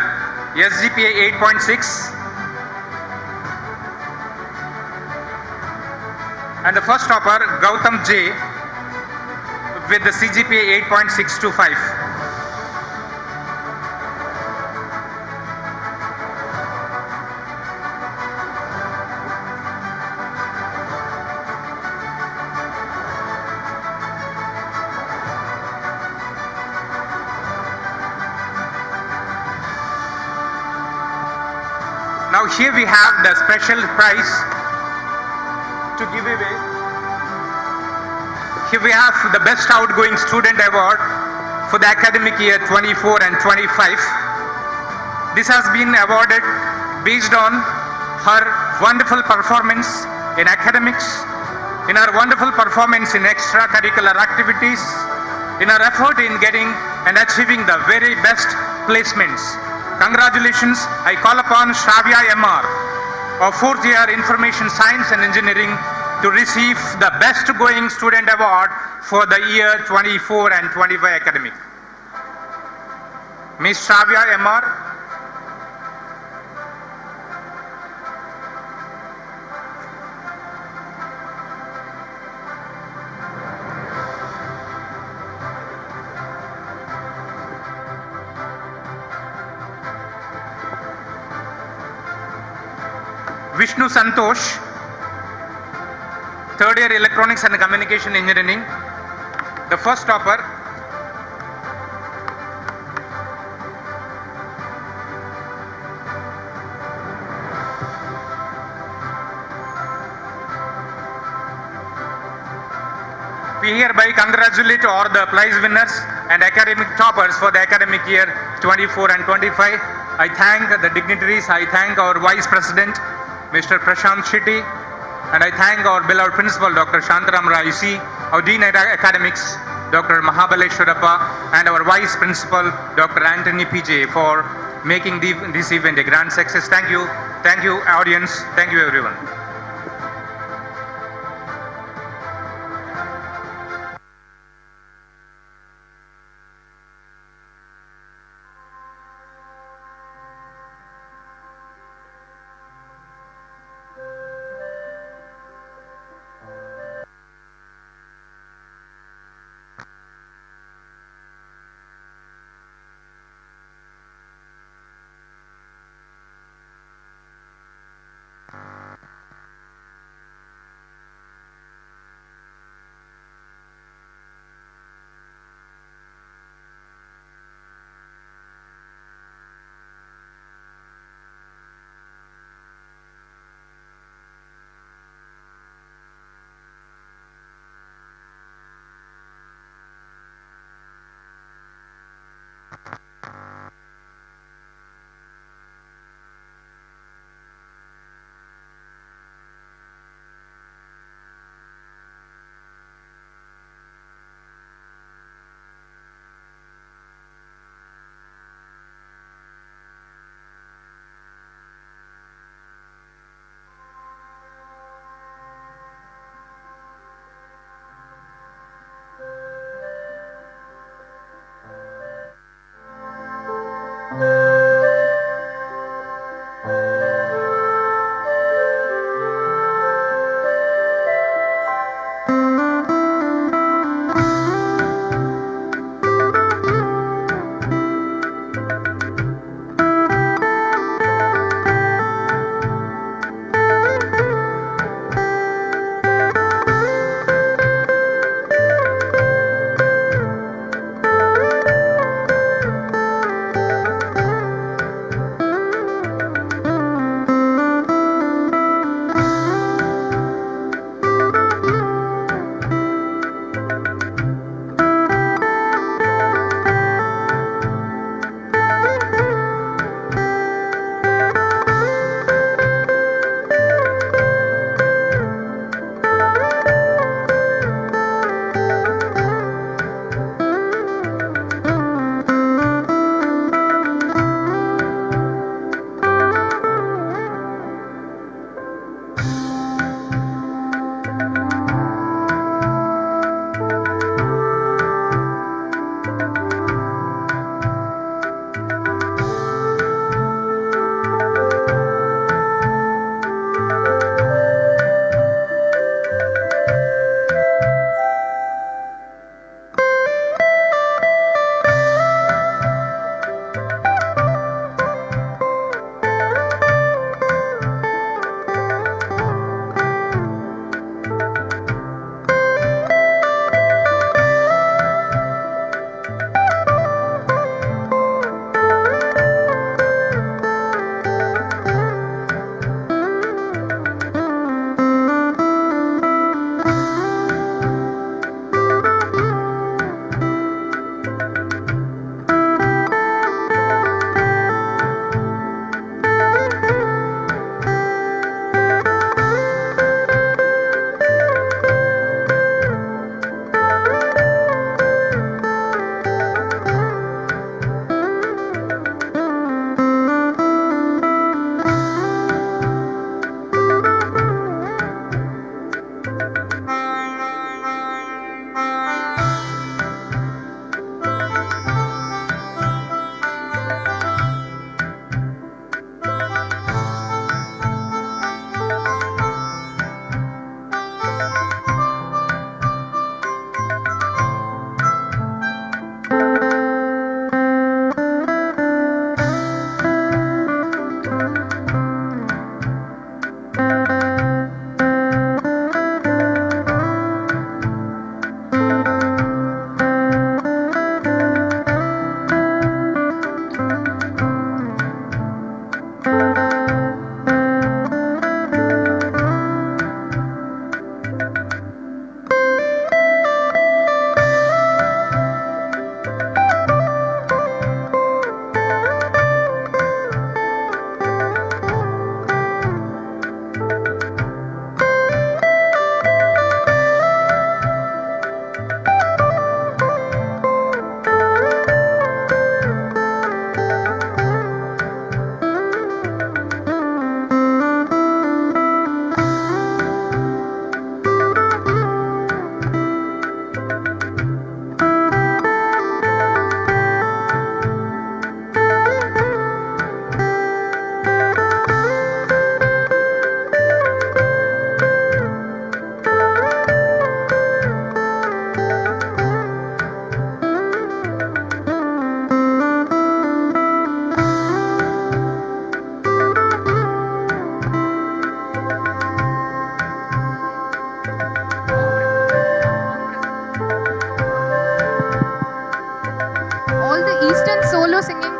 SGPA 8.6. And the first topper, Gautam J with the CGPA 8.625. Now here we have the special prize to give away. Here we have the Best Outgoing Student Award for the academic year 24 and 25. This has been awarded based on her wonderful performance in academics, in her wonderful performance in extracurricular activities, in her effort in getting and achieving the very best placements. Congratulations. I call upon Shravya MR of fourth year Information Science and Engineering to receive the Best Going Student Award for the year 24 and 25 academic. Ms. Shravya MR. Vishnu Santosh, third year Electronics and Communication Engineering. The first topper, we hereby congratulate all the prize winners and academic toppers for the academic year 24 and 25. I thank the dignitaries, I thank our Vice President, Mr. Prashant Shetty, and I thank our beloved Principal, Dr. Shantaram Raisi, our Dean of Academics, Dr. Mahabaleshwarappa, and our Vice Principal, Dr. Anthony PJ, for making this event a grand success. Thank you, audience, thank you everyone.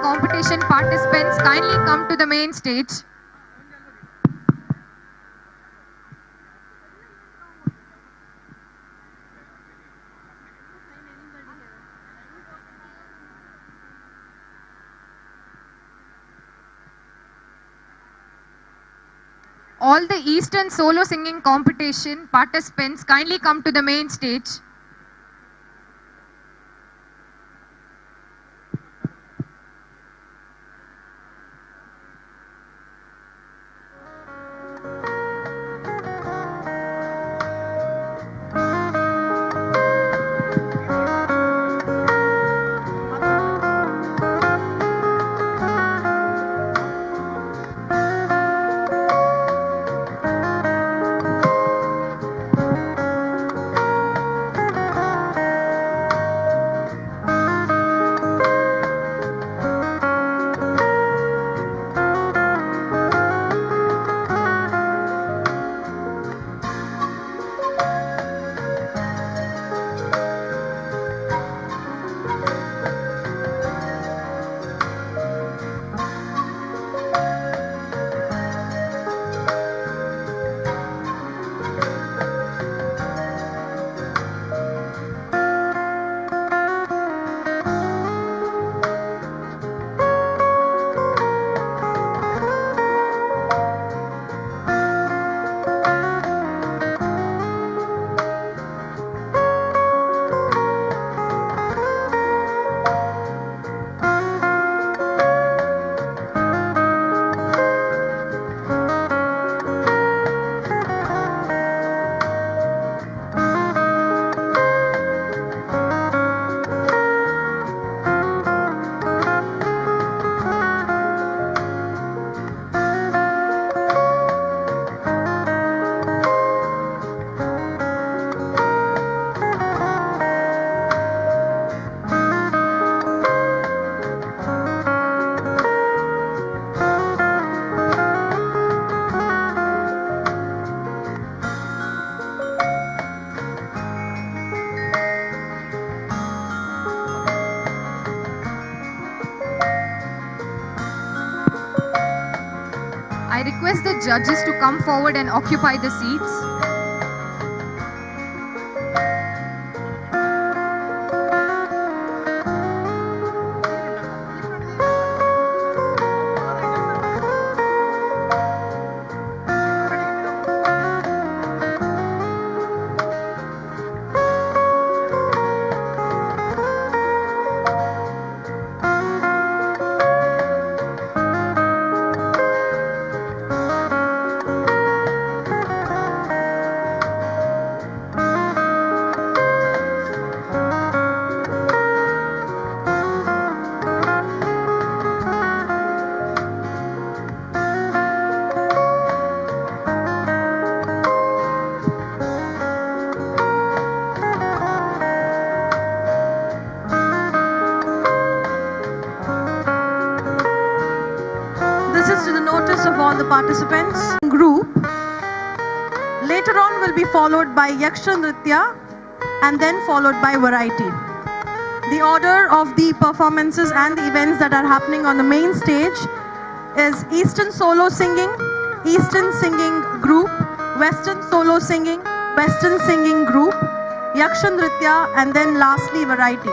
competition participants kindly come to the main stage. All the Eastern solo singing competition participants kindly come to the main stage. I request the judges to come forward and occupy the seats. This is to the notice of all the participants. Group. Later on will be followed by Yakshagana and then followed by variety. The order of the performances and the events that are happening on the main stage is Eastern Solo Singing, Eastern Singing Group, Western Solo Singing, Western Singing Group, Yakshagana, and then lastly Variety.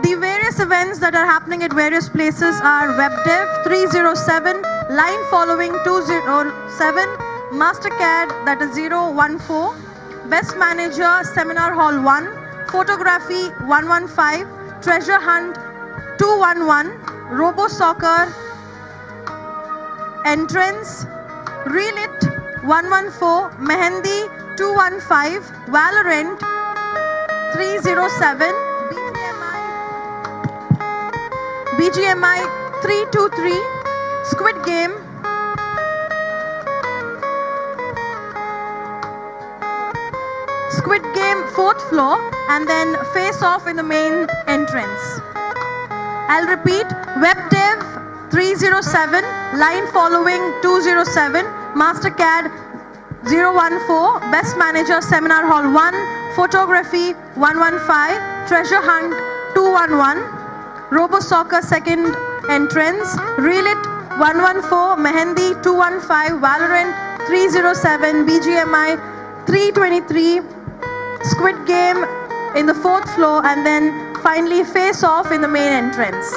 The various events that are happening at various places are WebDev 307, line following 207, MasterCAD that is 014, Best Manager Seminar Hall 1, Photography 115, Treasure Hunt 211, Robo Soccer Entrance, Relit 114, Mehendi 215, Valorant 307, BGMI 323, Squid Game, Squid Game 4th floor, and then Face Off in the main entrance. I'll repeat, WebDev 307, line following 207, MasterCAD 014, Best Manager Seminar Hall 1, Photography 115, Treasure Hunt 211, Robo Soccer second entrance, Relit 114, Mehendi 215, Valorant 307, BGMI 323, Squid Game in the 4th floor, and then finally Face Off in the main entrance.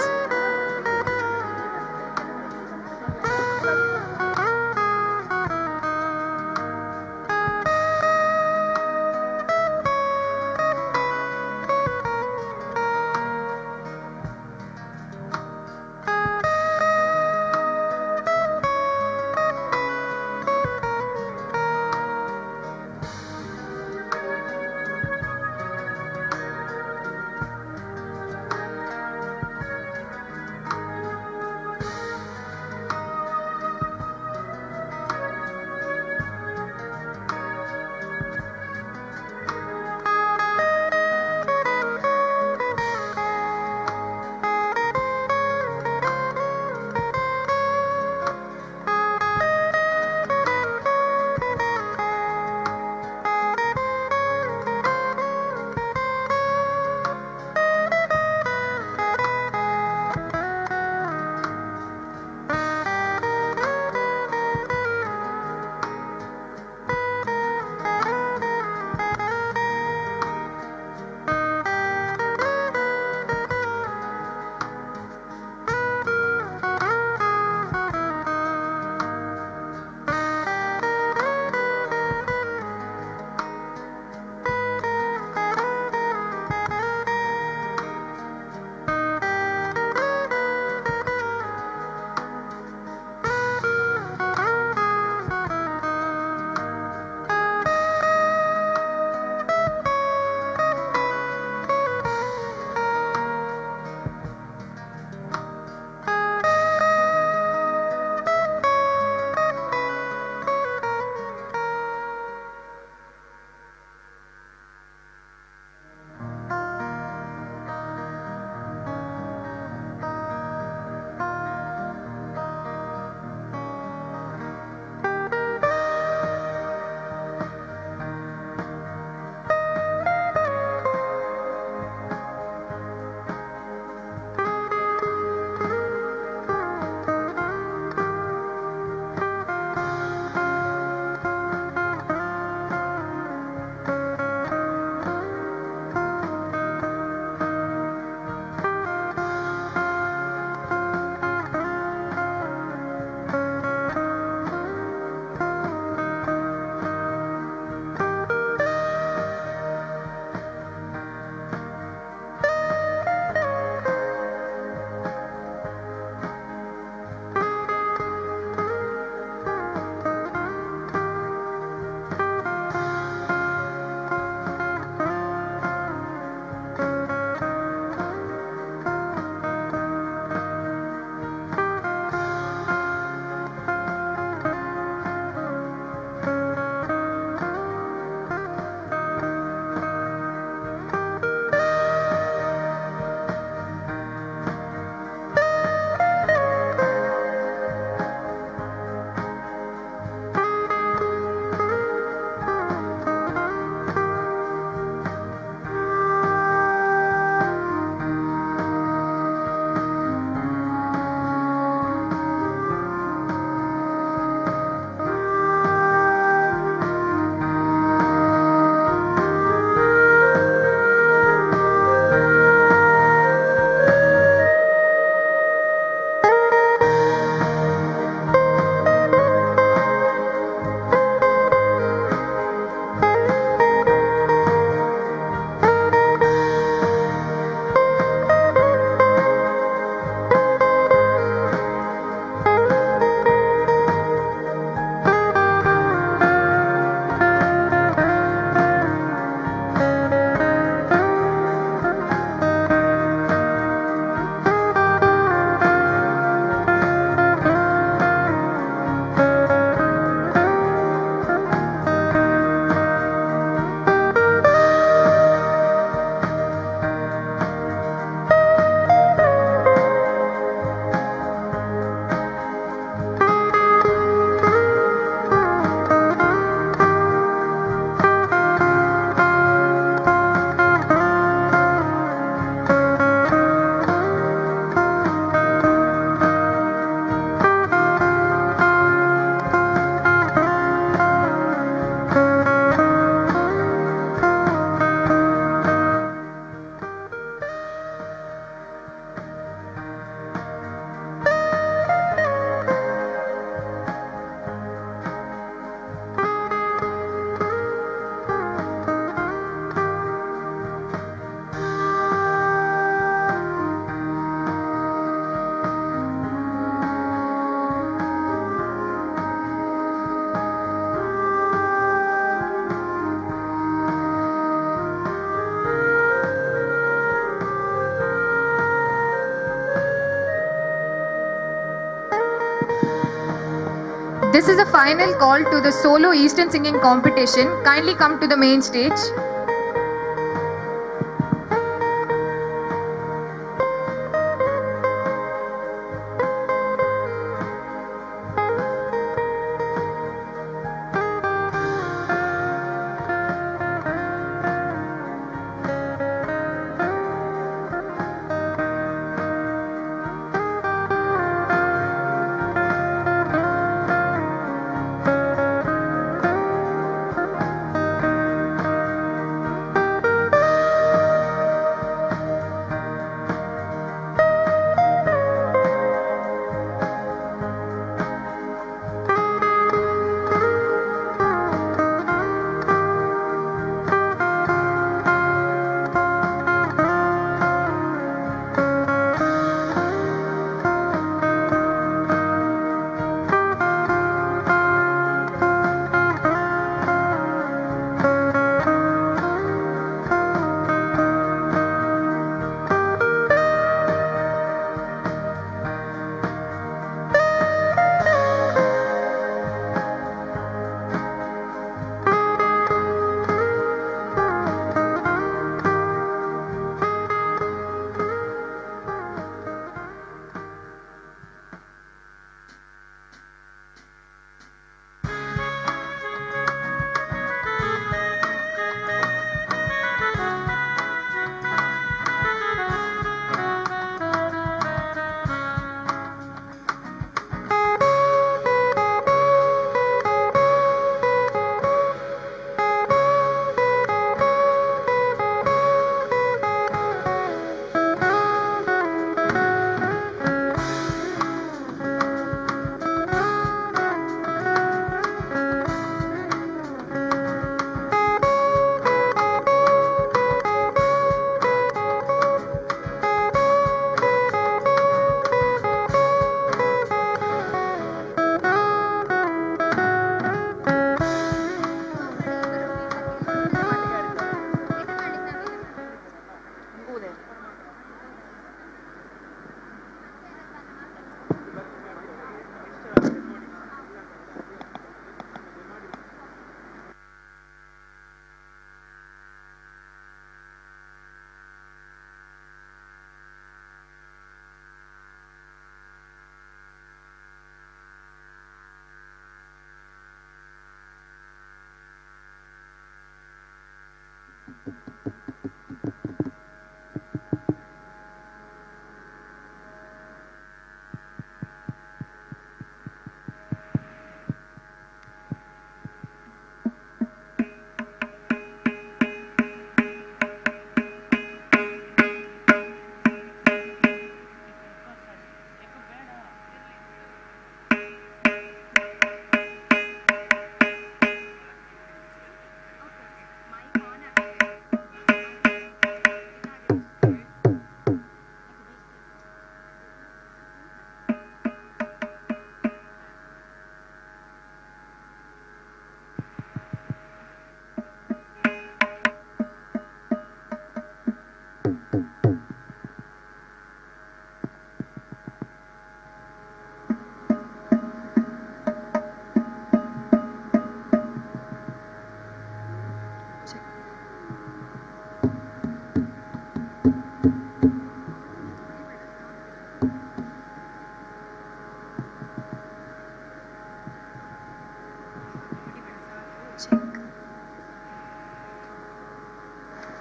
This is a final call to the solo Eastern singing competition. Kindly come to the main stage.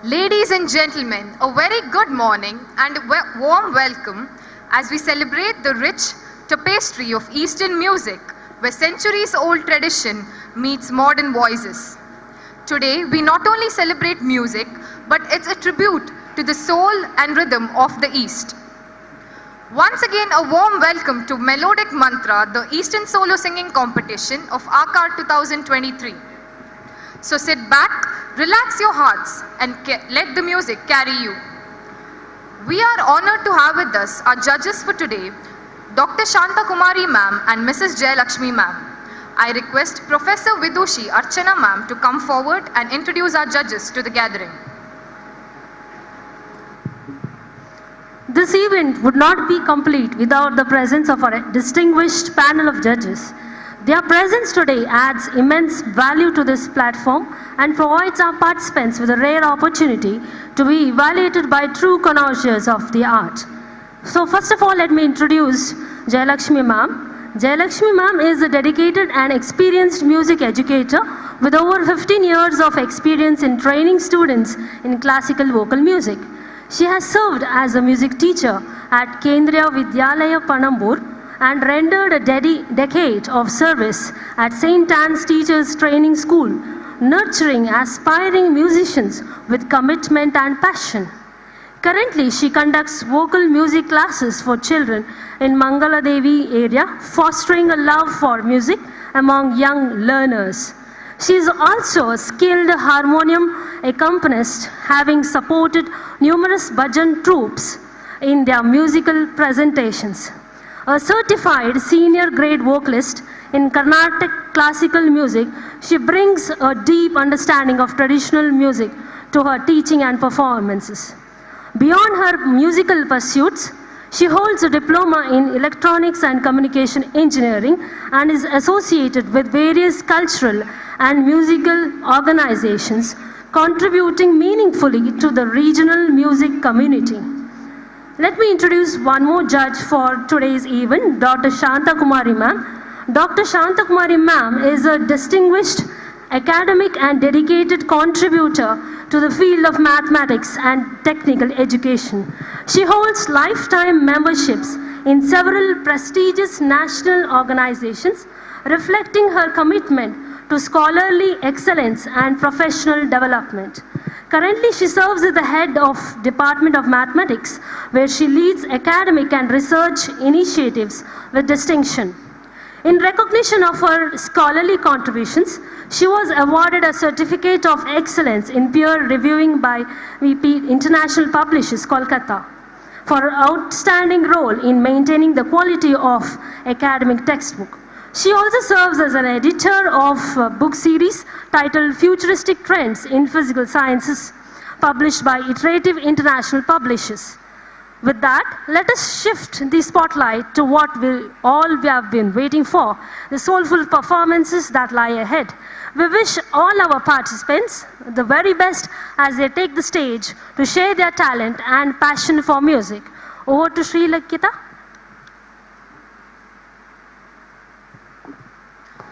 Ladies and gentlemen, a very good morning and a warm welcome as we celebrate the rich tapestry of Eastern music where centuries-old tradition meets modern voices. Today, we not only celebrate music, but it's a tribute to the soul and rhythm of the East. Once again, a warm welcome to Melodic Mantra, the Eastern Solo Singing Competition of Aakar 2023. So sit back, relax your hearts and let the music carry you. We are honored to have with us our judges for today, Dr. Shanta Kumari ma'am and Mrs. Jayalakshmi ma'am. I request Professor Vidushi Archana ma'am to come forward and introduce our judges to the gathering. This event would not be complete without the presence of our distinguished panel of judges. Their presence today adds immense value to this platform and provides our participants with a rare opportunity to be evaluated by true connoisseurs of the art. So first of all, let me introduce Jayalakshmi ma'am. Jayalakshmi ma'am is a dedicated and experienced music educator with over 15 years of experience in training students in classical vocal music. She has served as a music teacher at Kendriya Vidyalaya Panambur and rendered a decade of service at St. Anne's Teachers Training School, nurturing aspiring musicians with commitment and passion. Currently, she conducts vocal music classes for children in Mangala Devi area, fostering a love for music among young learners. She is also a skilled harmonium accompanist, having supported numerous bhajan troupes in their musical presentations. A certified senior grade vocalist in Carnatic classical music, she brings a deep understanding of traditional music to her teaching and performances. Beyond her musical pursuits, she holds a diploma in electronics and communication engineering and is associated with various cultural and musical organizations, contributing meaningfully to the regional music community. Let me introduce one more judge for today's event, Dr. Shanta Kumari ma'am. Dr. Shanta Kumari ma'am is a distinguished academic and dedicated contributor to the field of mathematics and technical education. She holds lifetime memberships in several prestigious national organizations, reflecting her commitment to scholarly excellence and professional development. Currently, she serves as the head of Department of Mathematics, where she leads academic and research initiatives with distinction. In recognition of her scholarly contributions, she was awarded a Certificate of Excellence in Peer Reviewing by VP International Publishers, Kolkata, for her outstanding role in maintaining the quality of academic textbook. She also serves as an editor of a book series titled Futuristic Trends in Physical Sciences, published by Iterative International Publishers. With that, let us shift the spotlight to what we have been waiting for, the soulful performances that lie ahead. We wish all our participants the very best as they take the stage to share their talent and passion for music. Over to Sri Lakita.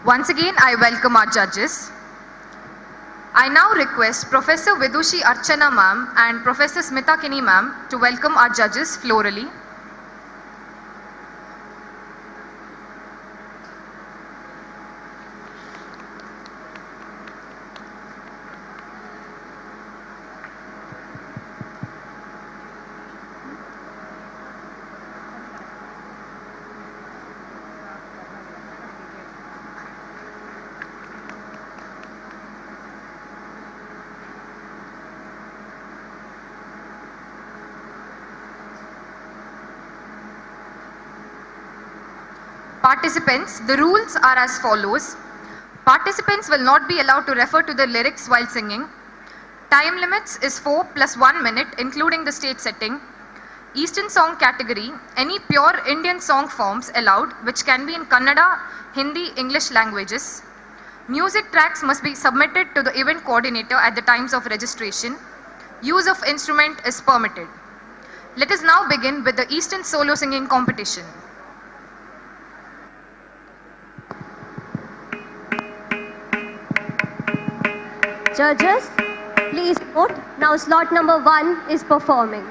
Once again, I welcome our judges. I now request Professor Vidushi Archana ma'am and Professor Smita Kini ma'am to welcome our judges florally. Participants, the rules are as follows. Participants will not be allowed to refer to the lyrics while singing. Time limits is 4 plus 1 minute, including the stage setting. Eastern song category, any pure Indian song forms allowed, which can be in Kannada, Hindi, English languages. Music tracks must be submitted to the event coordinator at the times of registration. Use of instrument is permitted. Let us now begin with the Eastern solo singing competition. Judges, please note, now slot number 1 is performing.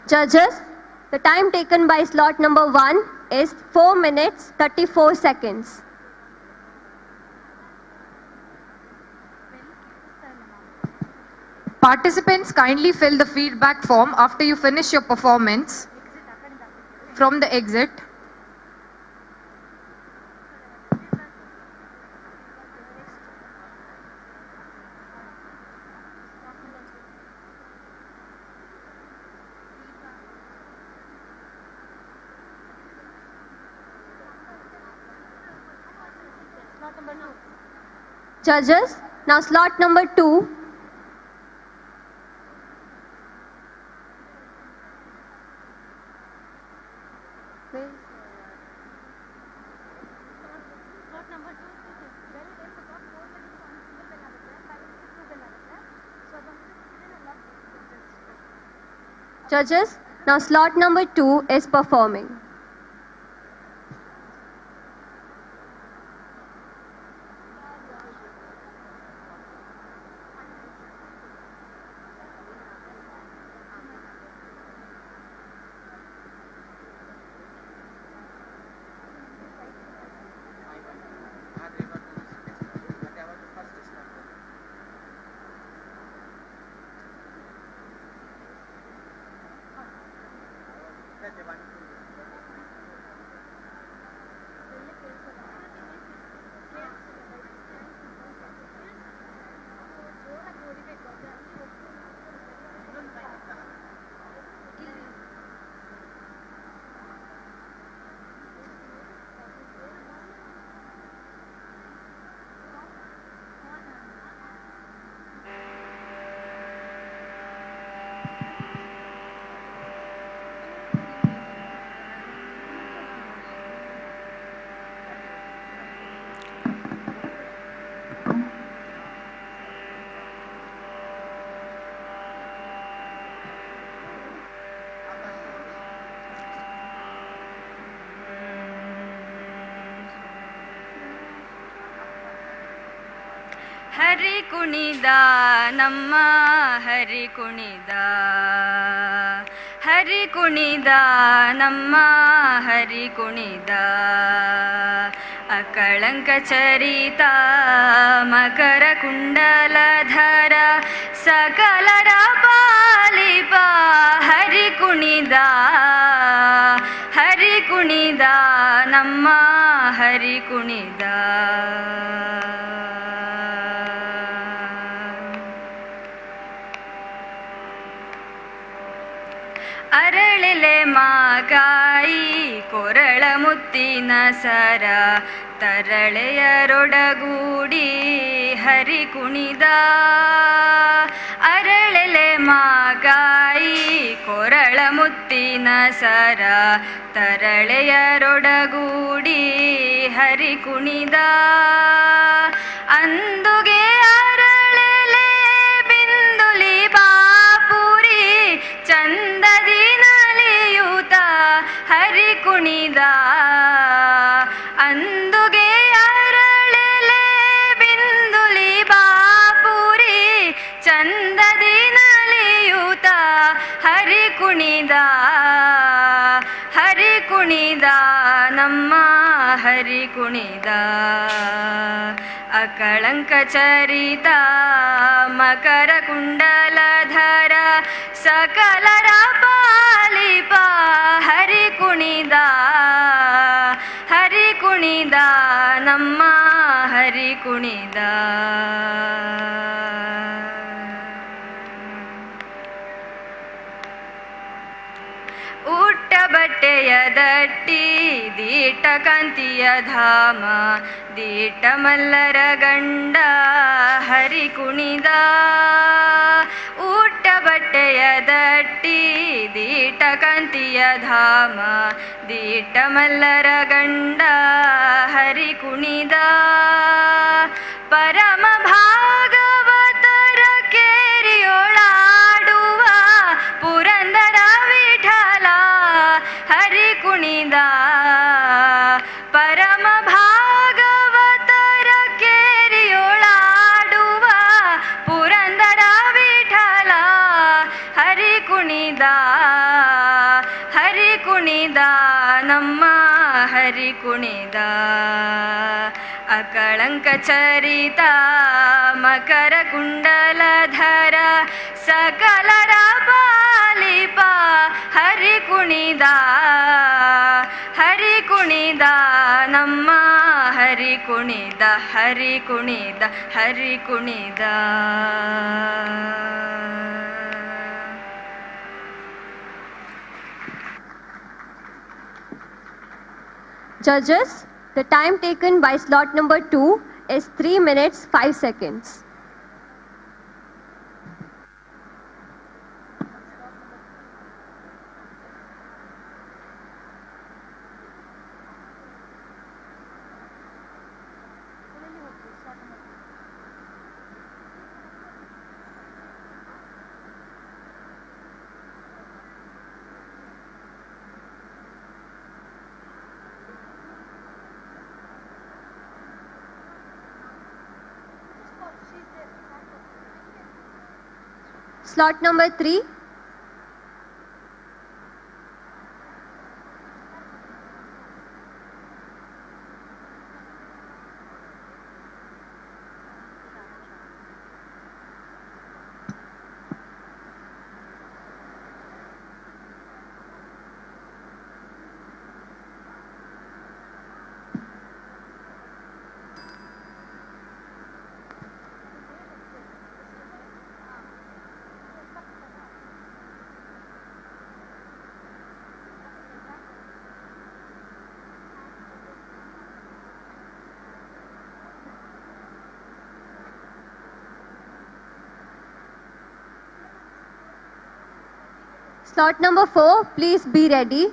Judges, the time taken by slot number 1 is 4 minutes 34 seconds. Participants, kindly fill the feedback form after you finish your performance from the exit. Judges, now slot number 2. Judges, now slot number 2 is performing. ಹರಿ ಕುಣಿದ ನಮ್ಮ ಹರಿ ಕುಣಿದ ಹರಿ ಕುಣಿದ ನಮ್ಮ ಹರಿ ಕುಣಿದ ಅಕಳಂಕ ಚರಿತ ಮಕರ ಕುಂಡಲಧರ ಸಕಲರ ಪಾಲಿಪ ಹರಿ ಕುಣಿದ ನಮ್ಮ ಹರಿ ಕುಣಿದ ಅರಳೆಲೆ ಮಾಗಾಯಿ ಕೊರಳ ಮುತ್ತಿನ ಸರ ತರಳೆಯರೊಡಗೂಡಿ ಹರಿ ಕುಣಿದ ಅರಳೆಲೆ ಮಾಗಾಯಿ ಕೊರಳ ಮುತ್ತಿನ ಸರ ತರಳೆಯರೊಡಗೂಡಿ ಹರಿ ಕುಣಿದ ಅಂದುಗೆ ಅರಳೆಲೆ ಬಿಂದುಲಿ ಬಾಪುರಿ ಚಂದದಿ ನಲಿಯೂತ ಹರಿ ಕುಣಿದ ಅಂದುಗೆ ಅರಳೆಲೆ ಬಿಂದುಲಿ ಬಾಪುರಿ ಚಂದದಿ ನಲಿಯೂತ ಹರಿ ಕುಣಿದ ನಮ್ಮ ಹರಿ ಕುಣಿದ ಅಕಳಂಕ ಚರಿತ ಮಕರ ಕುಂಡಲಧರ ಸಕಲರ ಪಾಲಿಪ ಹರಿ ಕುಣಿದ ನಮ್ಮ ಹರಿ ಕುಣಿದ ಉಟ್ಟ ಬಟ್ಟೆಯ ದಟ್ಟಿ ದೀಟ ಕಾಂತಿಯ ಧಾಮ ದೀಟ ಮಲ್ಲರ ಗಂಡ ಹರಿ ಕುಣಿದ ಉಟ್ಟ ಬಟ್ಟೆಯ ದಟ್ಟಿ ದೀಟ ಕಾಂತಿಯ ಧಾಮ ದೀಟ ಮಲ್ಲರ ಗಂಡ ಹರಿ ಕುಣಿದ ಪರಮ ಭಾಗವತರ ಕೇರಿಯೊಳಾಡುವ ಪುರಂದರ ವಿಠಲ ಹರಿ ಕುಣಿದ ಪರಮ ಭಾಗವತರ ಕೇರಿಯೊಳಾಡುವ ಪುರಂದರ ವಿಠಲ ಹರಿ ಕುಣಿದ ನಮ್ಮ ಹರಿ ಕುಣಿದ ಅಕಳಂಕ ಚರಿತ ಮಕರ ಕುಂಡಲಧರ ಸಕಲರ ಪಾಲಿಪ ಹರಿ ಕುಣಿದ ನಮ್ಮ ಹರಿ ಕುಣಿದ ಹರಿ ಕುಣಿದ Judges, the time taken by slot number 2 is 3 minutes 5 seconds. slot number 3. Slot number 4, please be ready.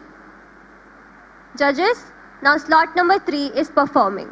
Judges, now slot number 3 is performing.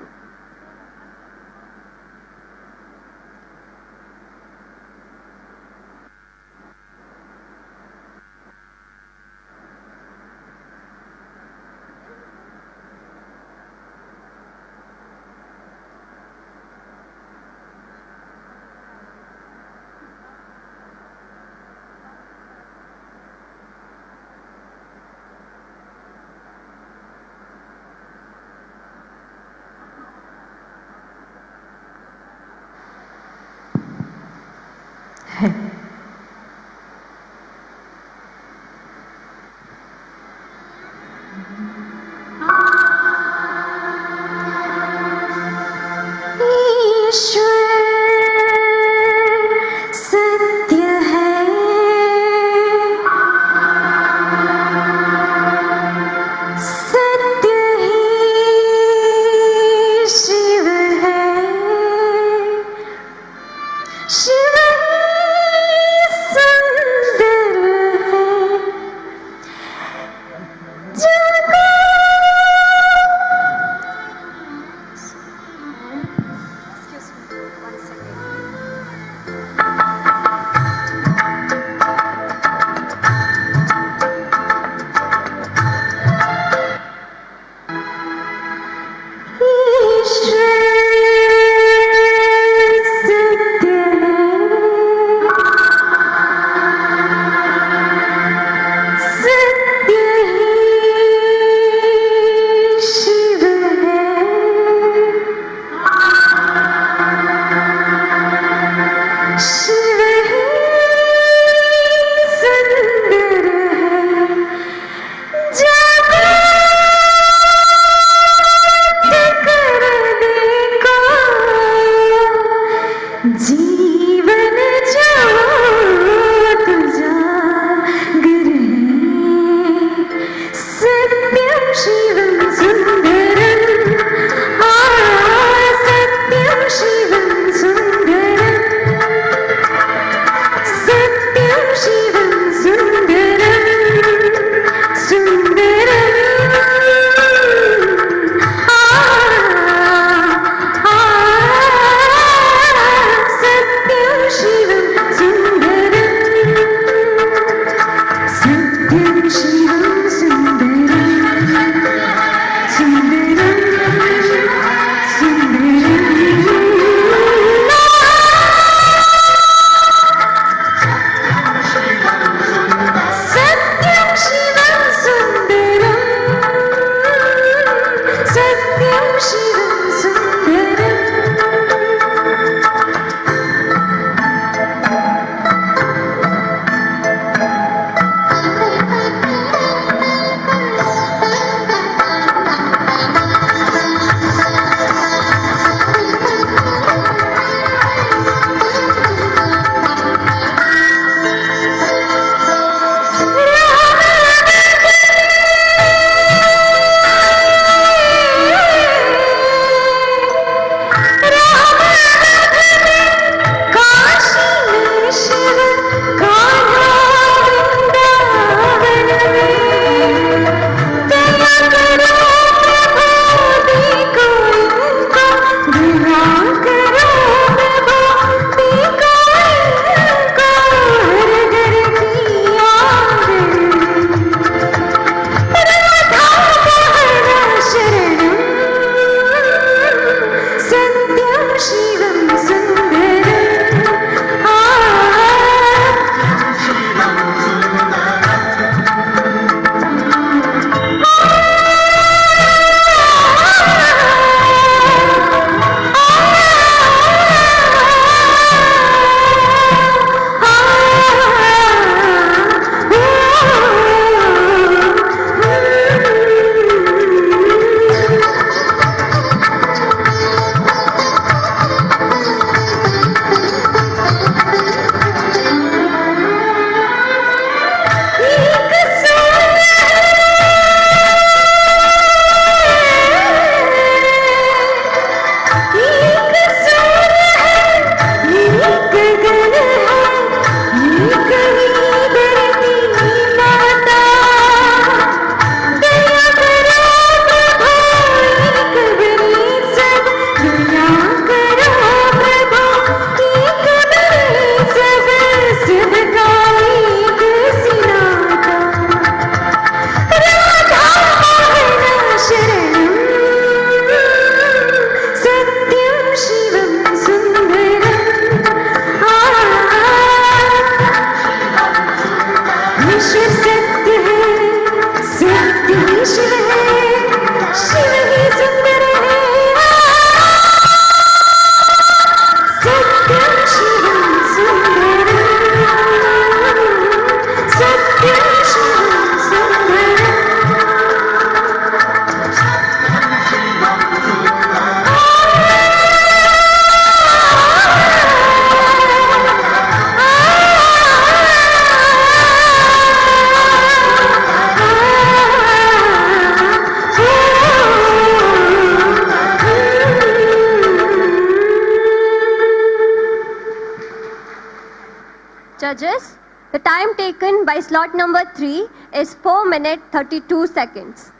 Judges, the time taken by slot number 3 is 4 minutes 32 seconds.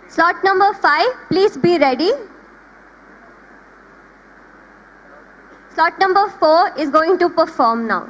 Slot number 5, please be ready. Slot number 4 is going to perform now.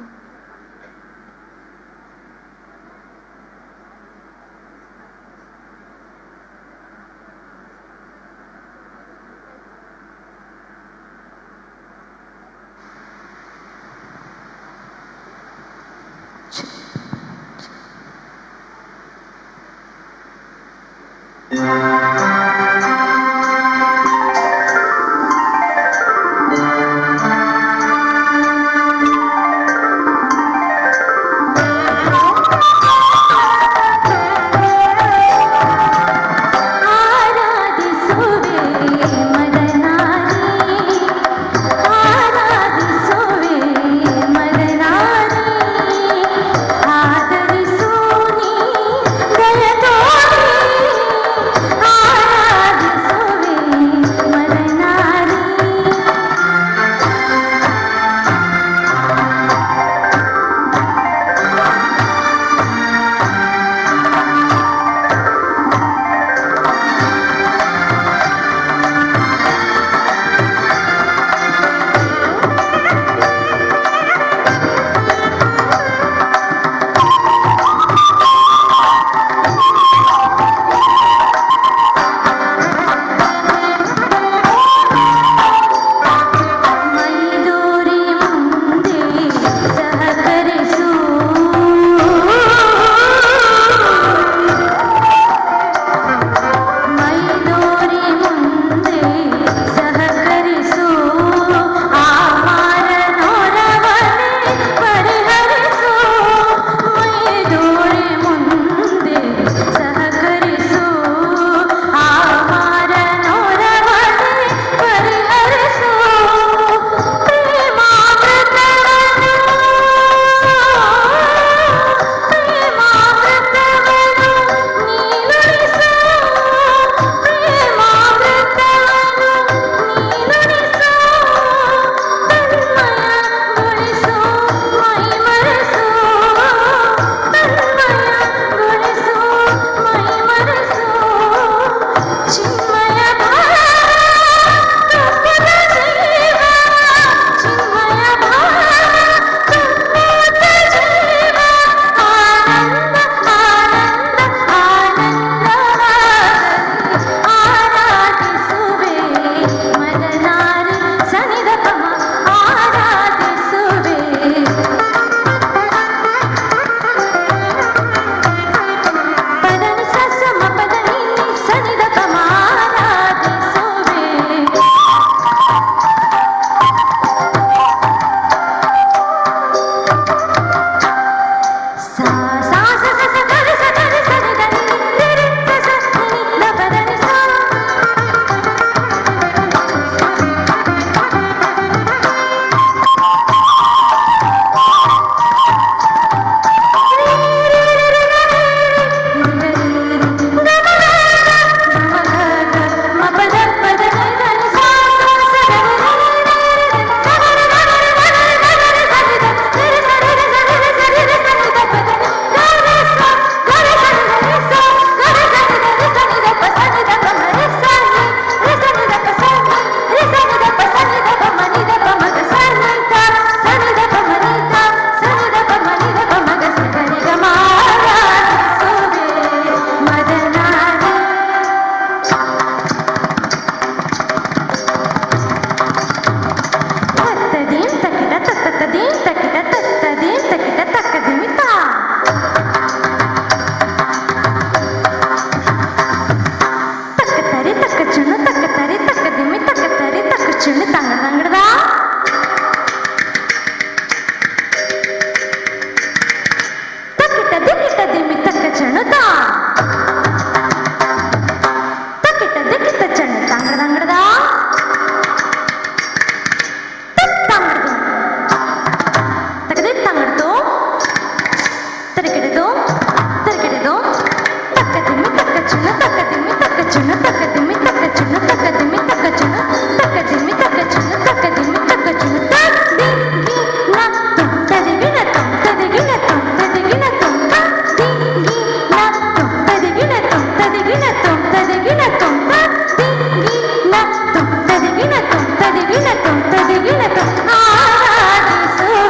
ತದಿಗಿಣತಂ ಆರಾಧಿಸುವೆ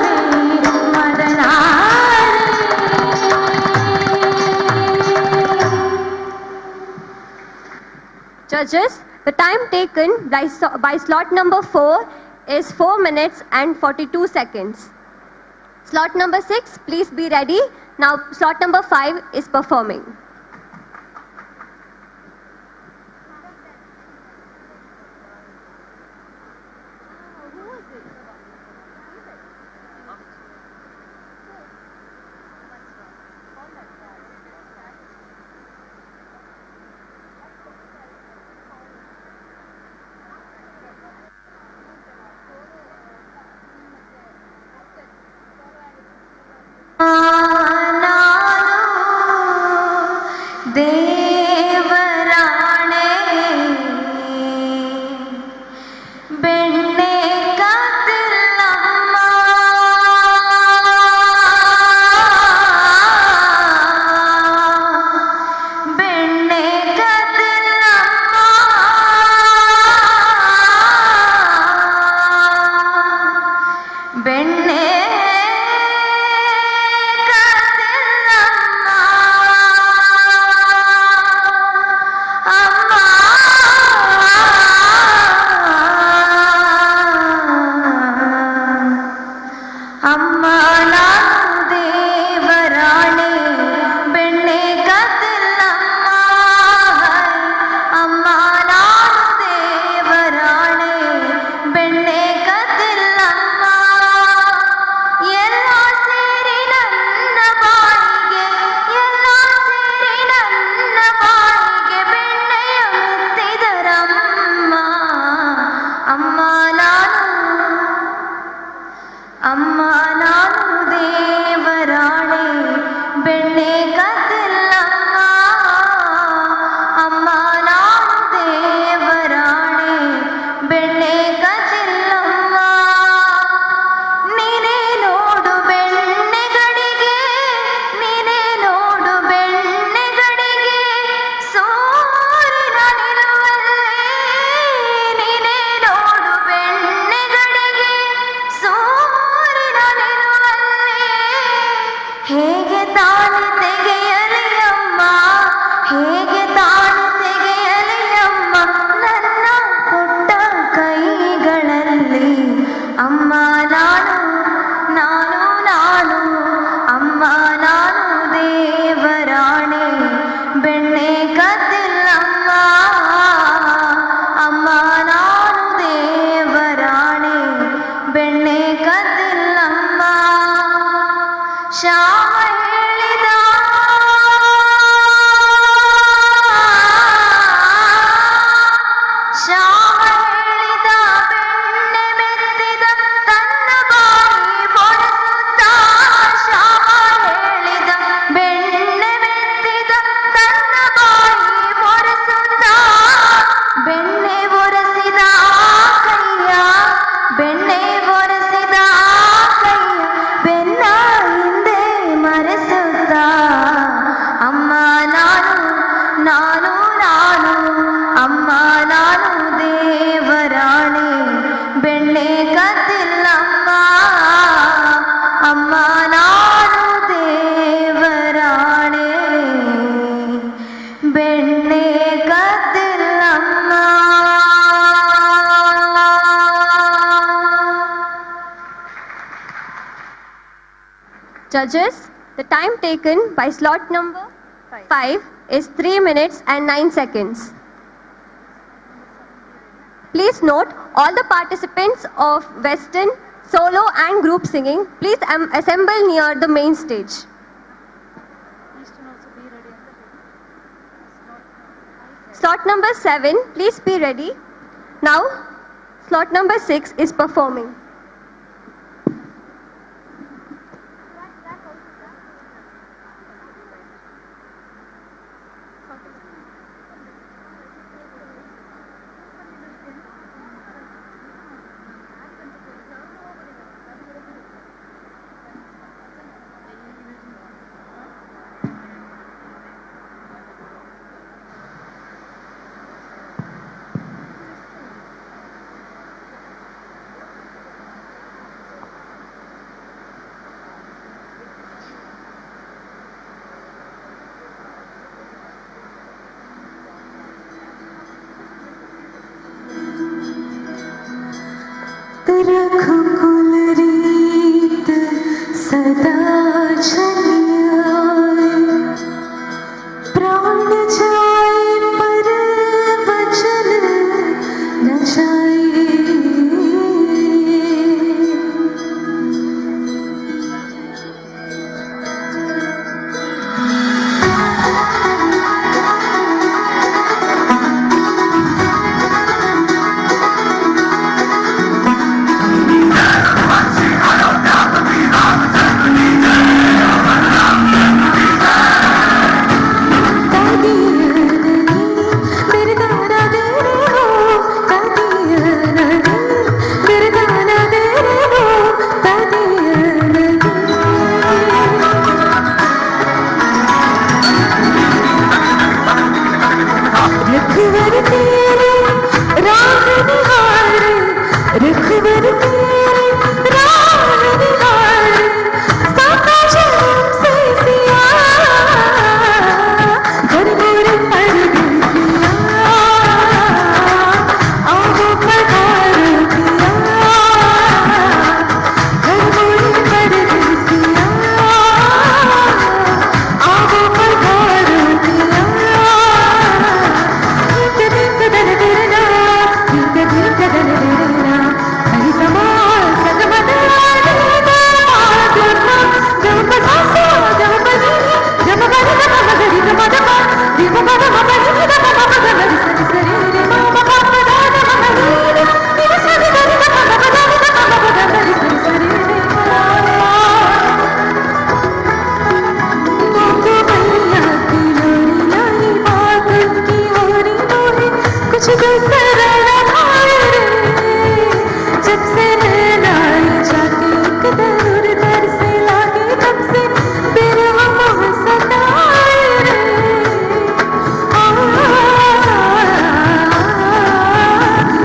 ಮದನಾರಿ. Judges, the time taken by slot number 4 is 4 minutes and 42 seconds. Slot number 6, please be ready. Now slot number 5 is performing. ದೇವರಾಣೆ ಬೆಣ್ಣೆ ಕತ್ತಿಲ್ಲಮ್ಮ ಬೆಣ್ಣೆ ಕತ್ತಿಲ್ಲಮ್ಮ ಬೆಣ್ಣೆ ಅಮ್ಮ ನಾನು ದೇವರಾಣೆ ಬೆಣ್ಣೆ ಕತ್ತಿಲ್ಲಮ್ಮ ಅಮ್ಮ ನಾನು ದೇವರಾಣೆ ಬೆಣ್ಣೆ ಕತ್ತಿಲ್ಲಮ್ಮ ಎಲ್ಲ ಸೇರಿ ನನ್ನ ಬಾಯಿಗೆ ಎಲ್ಲ ಸೇರಿ ನನ್ನ ಬಾಯಿಗೆ ಬೆಣ್ಣೆಯ ಮುತ್ತಿದರಮ್ಮ ಅಮ್ಮ ನಾನು ದೇವರಾಣೆ ಬೆಣ್ಣೆ ಕತ್ತಿಲ್ಲಮ್ಮ ಅಮ್ಮ ನಾನು ದೇವರಾಣೆ ಬೆಣ್ಣೆ ಕತ್ತಿಲ್ಲಮ್ಮ ನೀನೇ ನೋಡು ಬೆಣ್ಣೆಗಡಿಗೆ ನೀನೇ ನೋಡು ಬೆಣ್ಣೆಗಡಿಗೆ ಸೂರ್ಯನ ನಿಲುವಲ್ಲೇ ನೀನೇ ನೋಡು ಬೆಣ್ಣೆಗಡಿಗೆ ಸೂರ್ಯನ ನಿಲುವಲ್ಲೇ ಹೇಗೆ ತಾಳಿ ತೆಗೆಯಲಿ ಅಮ್ಮ ಹೇಗೆ ತಾಳಿ ತೆಗೆಯಲಿ ಅಮ್ಮ ನನ್ನ ಪುಟ್ಟ ಕೈಗಳಲ್ಲಿ ಅಮ್ಮ ನಾನು ಅಮ್ಮ ನಾನು ದೇವರಾಣೆ ಬೆಣ್ಣೆ ಕತ್ತಿಲ್ಲಮ್ಮ ಅಮ್ಮ ನಾನು ದೇವರಾಣೆ ಬೆಣ್ಣೆ ಕತ್ತಿಲ್ಲಮ್ಮ ಶ್ಯಾಮ ಹೇಳಿದ ಶ್ಯಾಮ ಹೇಳಿದ ಬೆಣ್ಣೆ ಮೆತ್ತಿದ ತನ್ನ ಬಾಯಿ ಒರೆಸುತ್ತ ಶ್ಯಾಮ ಹೇಳಿದ ಬೆಣ್ಣೆ ಮೆತ್ತಿದ ತನ್ನ ಬಾಯಿ ಒರೆಸುತ್ತ ಬೆಣ್ಣೆ ಒರೆಸಿದ ಕೈಯ ಬೆಣ್ಣೆ ಒರೆಸಿದ ಕೈಯ ಬೆನ್ನ ಹಿಂದೆ ಮರೆಸುತ್ತ ಅಮ್ಮ ನಾನು ಅಮ್ಮ ನಾನು ದೇವರಾಣೆ ಬೆಣ್ಣೆ ಕತ್ತಿಲ್ಲಮ್ಮ ಅಮ್ಮ ನಾನು ದೇವರಾಣೆ ಬೆಣ್ಣೆ ಕತ್ತಿಲ್ಲಮ್ಮ. Judges, the time taken by slot number 5 is 3 minutes and 9 seconds. Please note, all the participants of Western, solo and group singing, please assemble near the main stage. Slot number 7, please be ready. Now, slot number 6 is performing. रघुकुल रीत सदा चलिए, प्राण जाए पर वचन न जाए। रखवर तेरे राह निहारे, रखवर तेरे राह निहारे, साका जन्म से सिया, घर मोरे परदेसिया, आओ पधारो पिया, घर मोरे परदेसिया, आओ पधारो पिया। कुछ दूसरा भाई रे, जब से नैना जाके एक दर दर से लागे, तब से बिरह मोह सताए रे।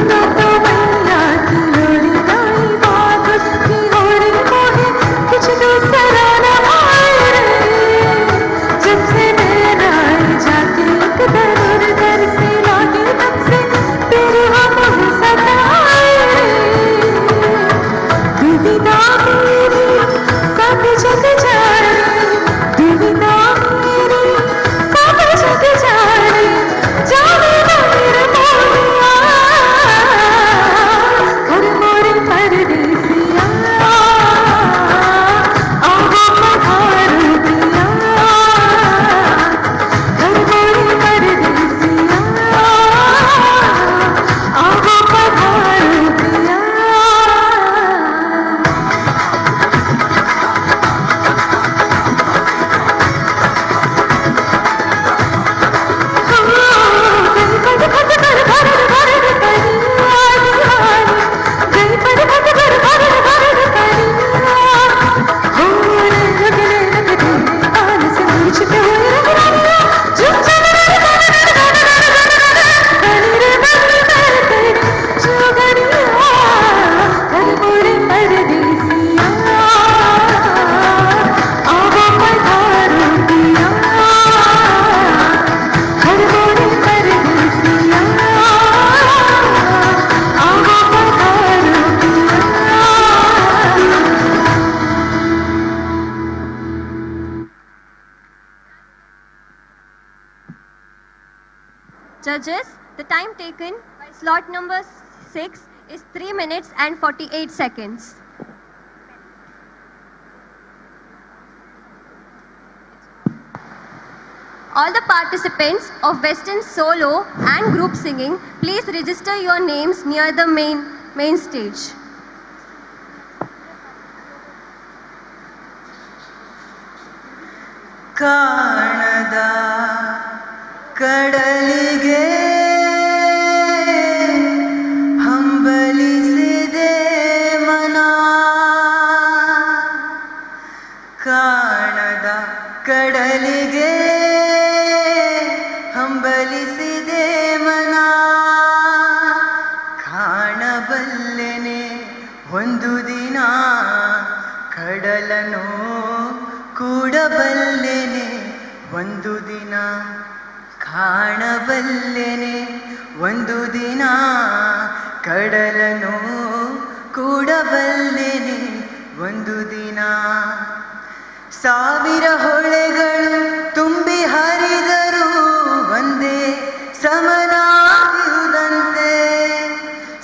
ना तो मैया की लोरी नाई बाग की होरी मोहे, कुछ दूसरा न भाई रे, जब से नैना जाके एक दर दर से लागे, तब से बिरह मोह सताए रे। दुविधा मेरी सब जग जाने, दुविधा मेरी सब जग जाने, जाने ना मेरे मोहिया, घर मोरे परदेसिया, आओ पधारो पिया, घर मोरे परदेसिया, आओ पधारो पिया। Judges, the time taken by slot number 6 is 3 minutes and 48 seconds. All the participants of Western solo and group singing, please register your names near the main stage. ಕಾಣದ ಕಡಲಿಗೆ ಹಂಬಲಿಸಿದೆ ಮನ, ಕಾಣದ ಕಡಲಿಗೆ ಹಂಬಲಿಸಿದೆ ಮನ, ಕಾಣಬಲ್ಲೆನೆ ಒಂದು ದಿನ ಕಡಲನು, ಕೂಡಬಲ್ಲೆನೆ ಒಂದು ದಿನ, ಕಾಣಬಲ್ಲೆನೆ ಒಂದು ದಿನ ಕಡಲನು, ಕೂಡ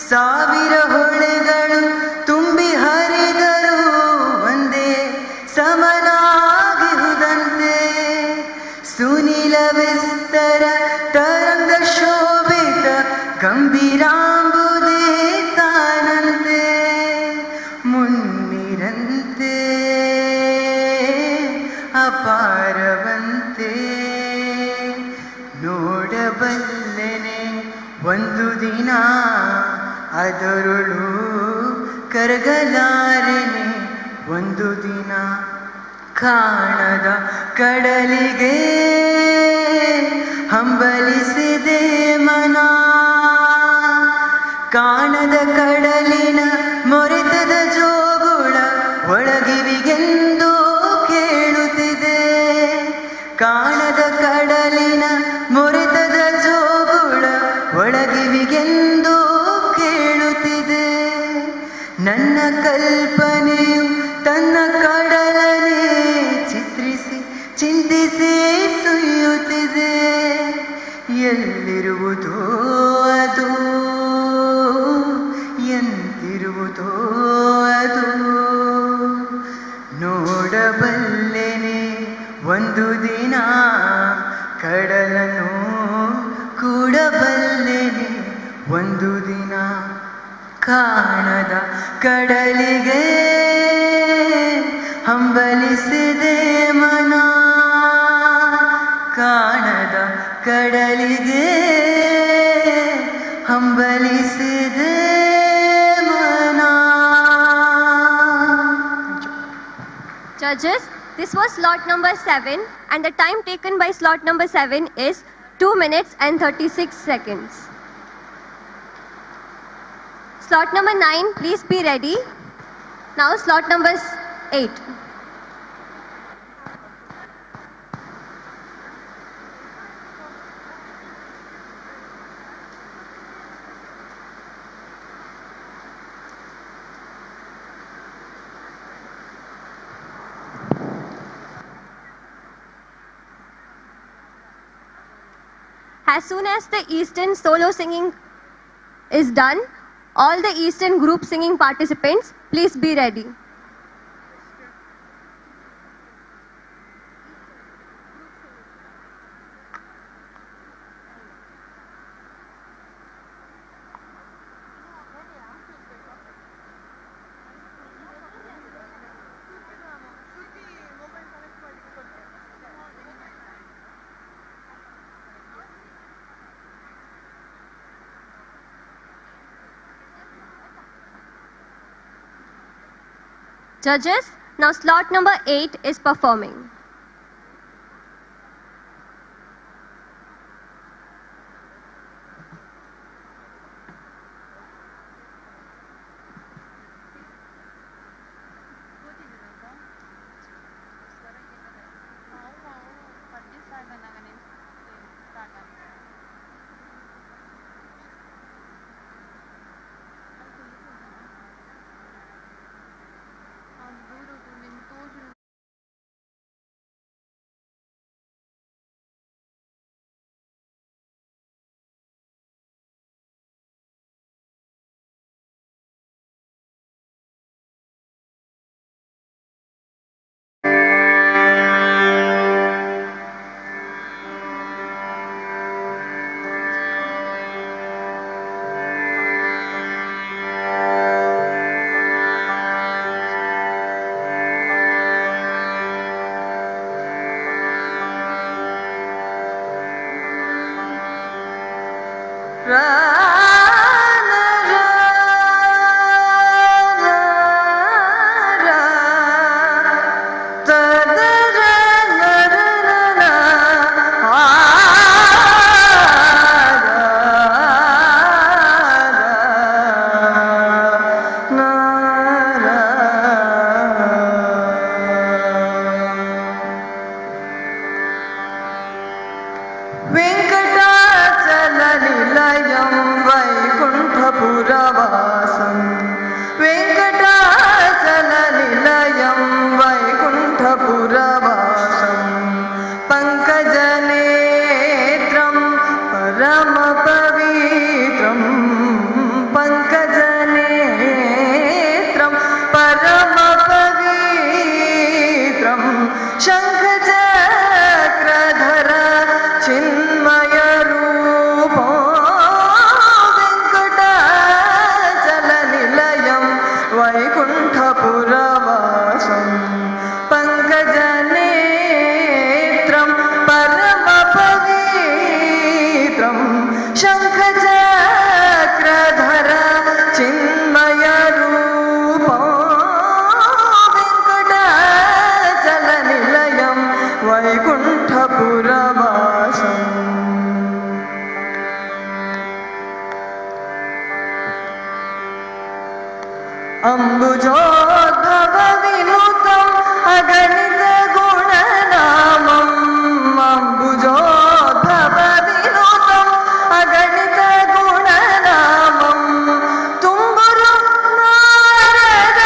ಸಾವಿರ ಹೊಳೆಗಳು ತುಂಬಿ ಹರಿದರು ಒಂದೇ ಸಮನಾಗಿರುವುದಂತೆ ಸುನಿಲ ವಿಸ್ತರ ತರಂಗ ಶೋಭಿತ ಗಂಭೀರಾಂಬುದೇ ತಾನಂತೆ ಮುನ್ನಿರಂತೆ ಅಪಾರವಂತೆ ನೋಡಬಲ್ಲೆನೆ ಒಂದು ದಿನ ಅದರೊಳು ಕರಗಲಾರೆನೆ ಒಂದು ದಿನ ಕಾಣದ ಕಡಲಿಗೆ ಹಂಬಲಿಸಿದೆ ಮನ ಕಾಣದ ಕಡಲಿನ ಮೊರೆತದ ಜೋಗುಳ ಒಳಗಿವಿಗೆಂದು ಕೇಳುತ್ತಿದೆ ಕಾಣದ ಕಡಲಿನ ಮೊರೆತದ ಜೋಗುಳ ಒಳಗಿವಿಗೆಂದು ಕೇಳುತ್ತಿದೆ ನನ್ನ ಕಲ್ಪನೆಯು ತನ್ನ ಕಡಲನೆ ಚಿತ್ರಿಸಿ ಚಿಂತಿಸಿ ಸುಯ್ಯುತ್ತಿದೆ ಎಲ್ಲಿರುವುದೋ ಅದು ಎಂತಿರುವುದೋ ಅದು ನೋಡಬಲ್ಲೆನೆ ಒಂದು ದಿನ ಕಡಲನ್ನು ಕೂಡಬಲ್ಲೆನೆ ಒಂದು ದಿನ ಕಾಣದ ಕಡಲಿಗೆ ಹಂಬಲಿಸಿದೆ ಮನ ಕಾಣದ ಕಡಲಿಗೆ ಹಂಬಲಿಸಿದೆ ಮನ. Judges, this was slot number 7 and the time taken by slot number 7 is 2 minutes and 36 seconds. Slot number 9, please be ready. Now slot number 8. As soon as the Eastern solo singing is done, all the Eastern group singing participants, please be ready. Judges, now slot number 8 is performing. अम्बुजोद्भव विनुतम् अगणित गुणनामम् अम्बुजोद्भव विनुतम् अगणित गुणनामम् तुम्बुरु नारद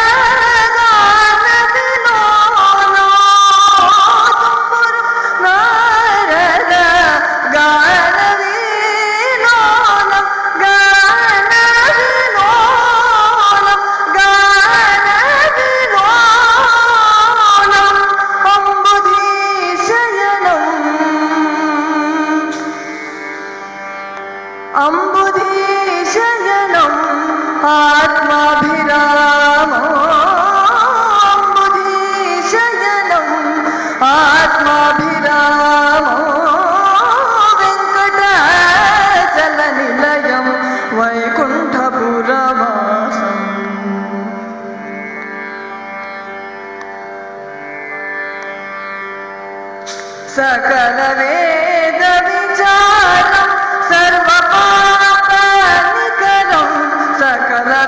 गान विलोलो तुम्बुरु नारद गान विलोलम् गान विलोलम् गान विलोलम् अम्बुधीशयनम् आत्माभिरामो अम्बुधीशयनम् आत्माभिरामो वेङ्कटाचलनिलयं वैकुण्ठपुरवासम् सकलवेदविचारं सर्वपापनिकरं सकलवेदविचारं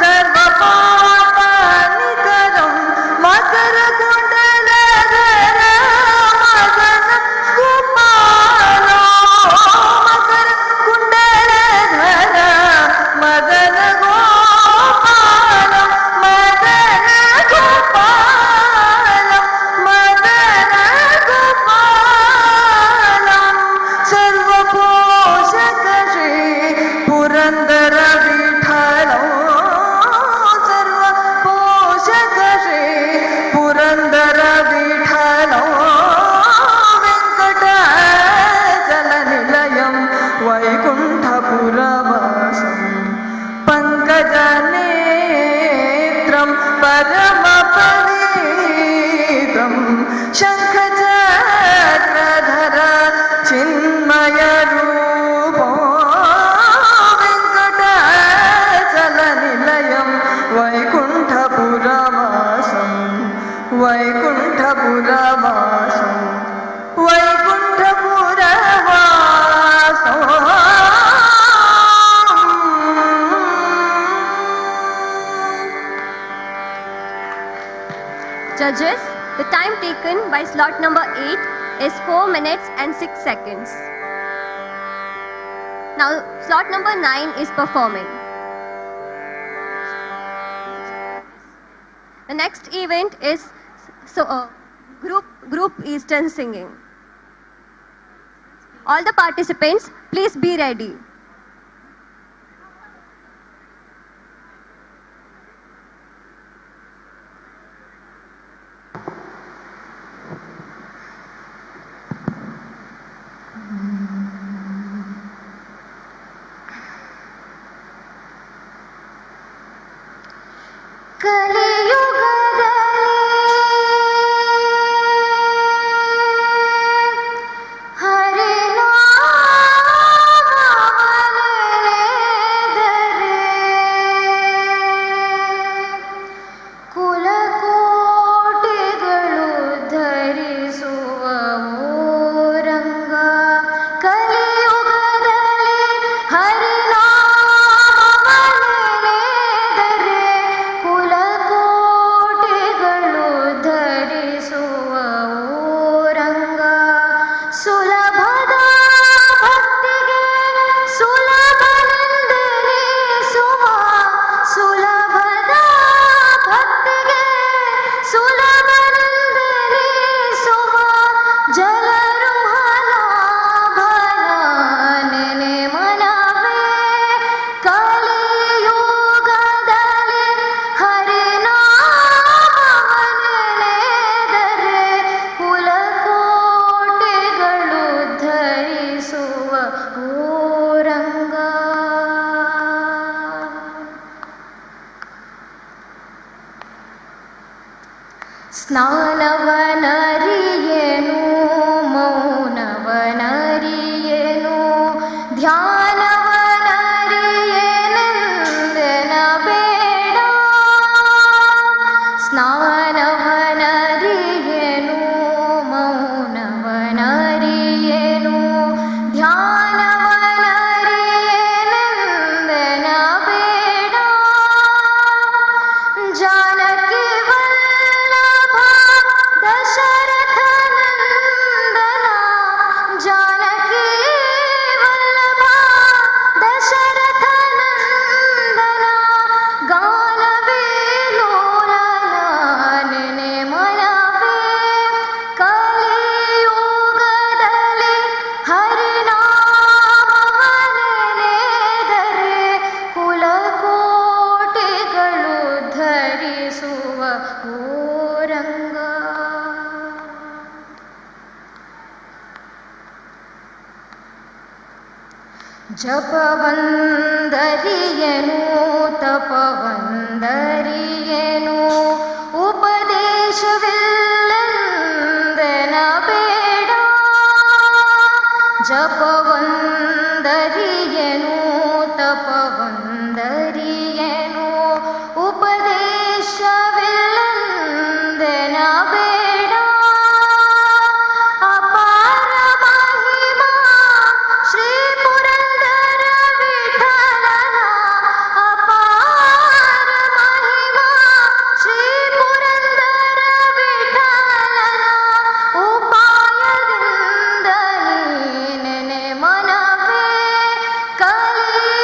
सर्वपापनिकरं मकरकुण्डलधर Madan गोपालो मकरकुण्डलधर Madan गोपालो Madan गोपालो Madan गोपालं सर्वपोषक Shri Purandar विठलो सर्वपोषक Shri Purandar विठलो वेङ्कटाचलनिलयं वैकुण्ठपुरवासम् पङ्कजनेत्रं परमपवित्रं शङ्खचक्रधर चिन्मयरूपो वेङ्कटाचलनिलयं वैकुण्ठपुरवासं वैकुण्ठपुरवासं वैकुण्ठपुरवासम् Judges, the time taken by slot number 8 is 4 minutes and 6 seconds. Now, slot number 9 is performing. The next event is group Eastern singing. All the participants, please be ready. ಸ್ನಾನವನರಿಯೇನು ಮೌನವನರಿಯೇನು ಧ್ಯಾನವನರಿಯೇನೆಂದೆನ ಬೇಡ ಸ್ನಾನವನರಿಯೇನು ಮೌನವನರಿಯೇನು ಧ್ಯಾನವನರಿಯೇನೆಂದೆನ ಬೇಡ ಜಪವಂದರಿಯೇನು ತಪವಂದರಿಯೇನು ಉಪದೇಶವಿಲ್ಲೆಂದೆನ ಬೇಡ ಜಪವಂದರಿಯೇನು ತಪವಂದರಿಯೇನು ಉಪದೇಶವಿಲ್ಲೆಂದೆನ ಬೇಡ ಅಪಾರ ಮಹಿಮಾ ಶ್ರೀ ಪುರಂದರ ವಿಠಲನ ಅಪಾರ ಮಹಿಮಾ ಶ್ರೀ ಪುರಂದರ ವಿಠಲನ ಉಪಾಯದಿಂದ ನೀನೆ ಮನವೇ ಕಲಿಯುಗದಲ್ಲಿ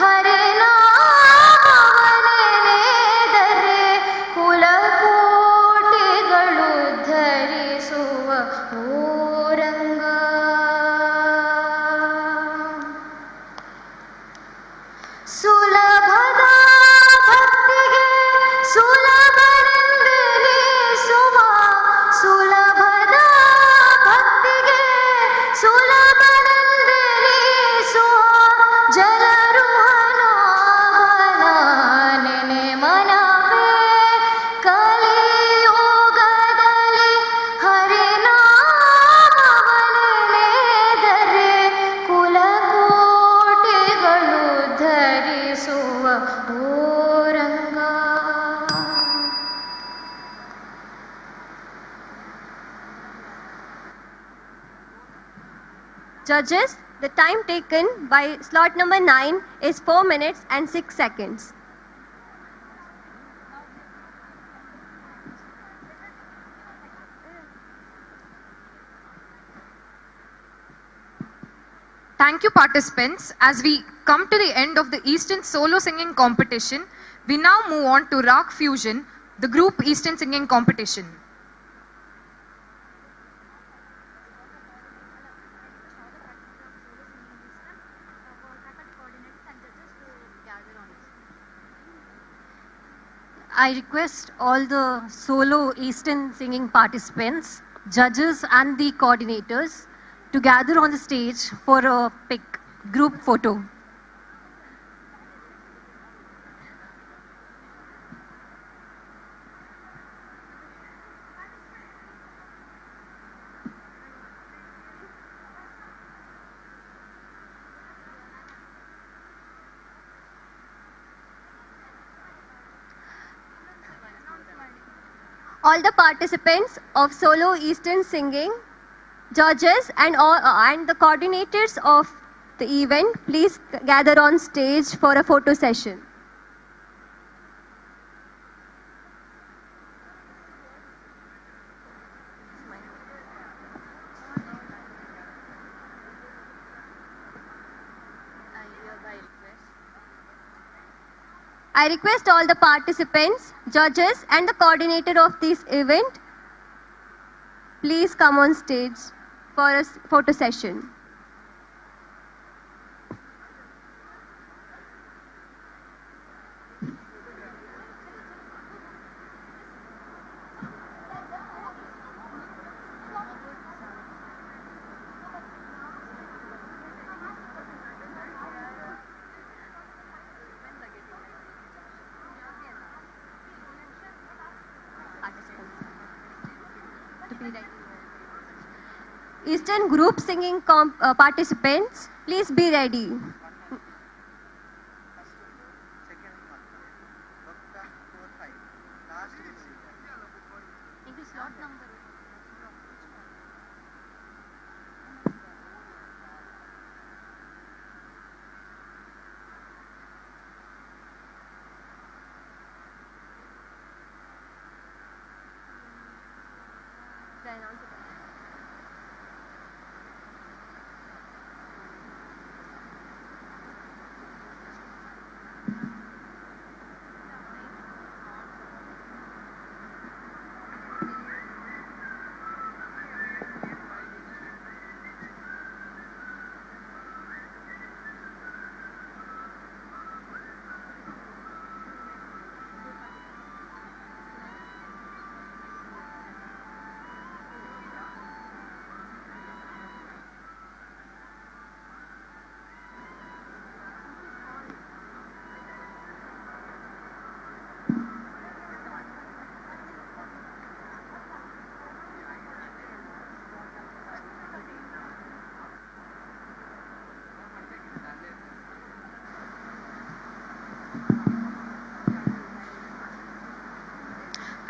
ಹರಿನಾಮವನೆನೆದರೆ ಕುಲಕೋಟಿಗಳು ಧರಿಸುವ ಓರಂಗ ಸುಲಭದ ಭಕ್ತಿಗೆ ಸುಲಭನೆಂದೆನಿಸುವ ಸುಲಭದ ಭಕ್ತಿಗೆ ಸುಲಭನೆಂದೆನಿಸುವ ಜನರುಹನಾಭನ ಮನವೇ ಕಲಿಯುಗದಲ್ಲಿ ಹರಿನಾಮವನೆನೆದರೆ ಕುಲಕೋಟಿಗಳು ಧರಿಸುವ ಓರಂಗ Judges, the time taken by slot number 9 is 4 minutes and 6 seconds. Thank you, participants. As we come to the end of the Eastern Solo Singing Competition, we now move on to Rock Fusion, the group Eastern Singing Competition. I request all the solo Eastern singing participants, judges and the coordinators to gather on the stage for a group photo. All the participants of solo Eastern singing, judges and the coordinators of the event, please gather on stage for a photo session. I request all the participants, judges and the coordinator of this event, please come on stage for a photo session. Eastern group singing participants, please be ready.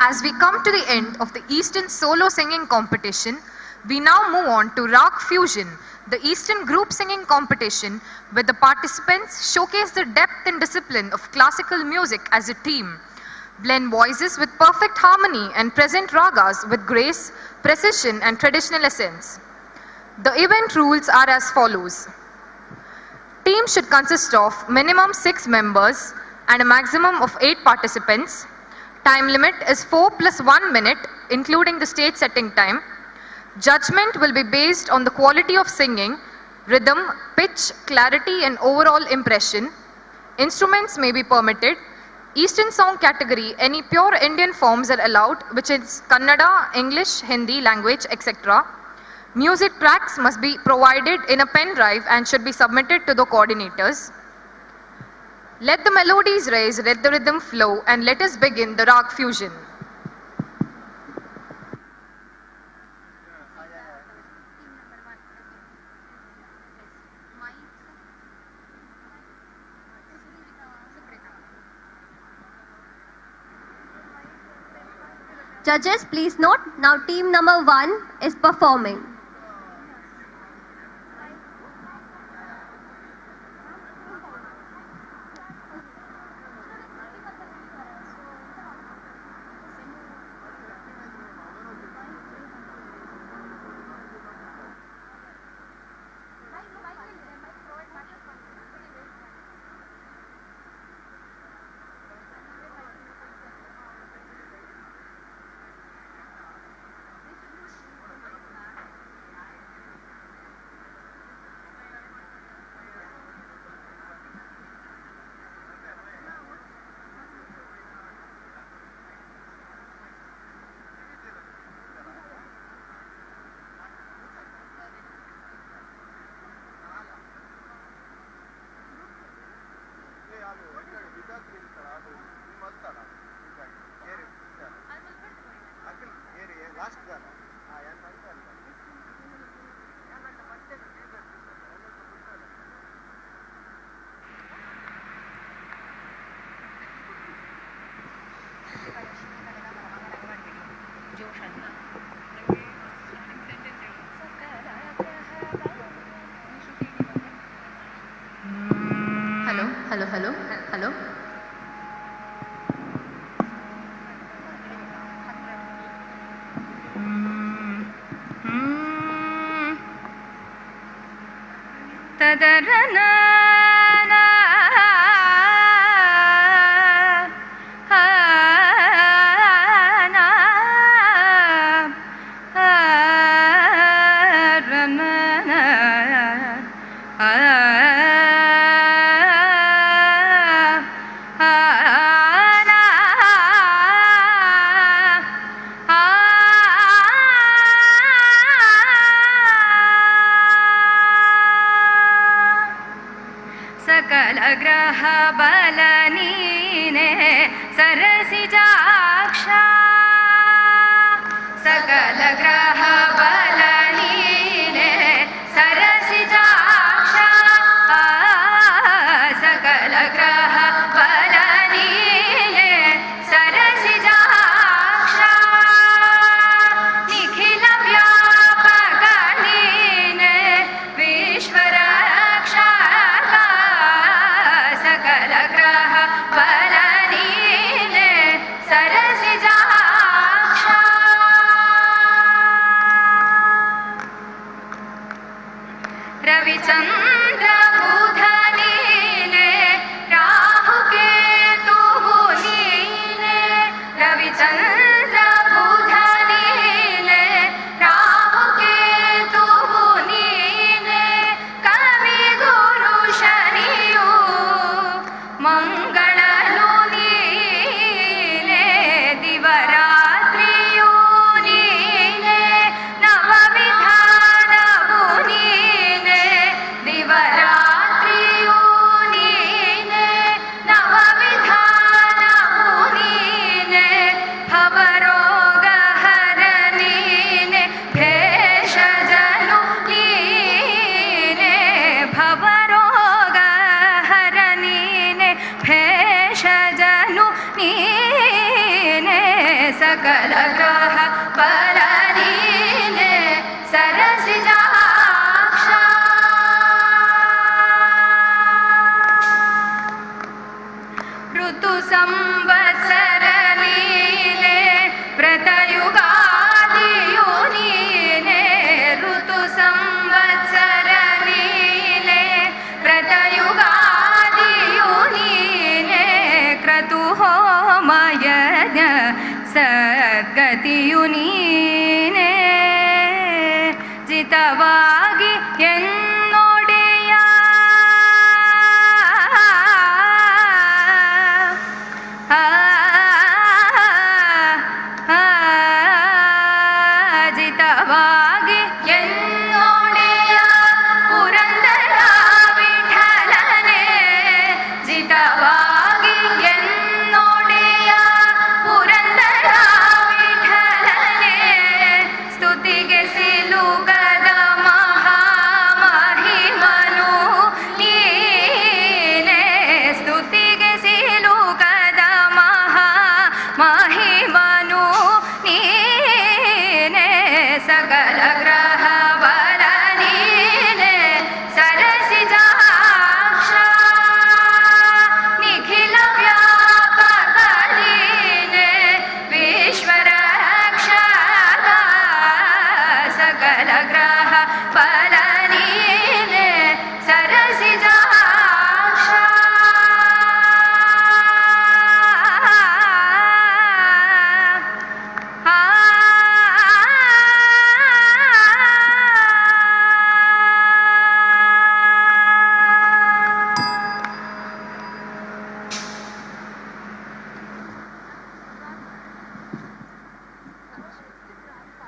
As we come to the end of the Eastern Solo Singing Competition, we now move on to Rag Fusion, the Eastern Group Singing Competition, where the participants showcase the depth and discipline of classical music as a team, blend voices with perfect harmony, and present ragas with grace, precision, and traditional essence. The event rules are as follows. Teams should consist of minimum 6 members and a maximum of 8 participants. Time limit is 4 plus 1 minute, including the stage setting time. Judgment will be based on the quality of singing, rhythm, pitch, clarity, and overall impression. Instruments may be permitted. Eastern song category, any pure Indian forms are allowed, which is Kannada, English, Hindi language, etc. Music tracks must be provided in a pen drive and should be submitted to the coordinators. Let the melodies rise, let the rhythm flow, and let us begin the Rag Fusion. Judges, please note, now team number 1 is performing. Hello.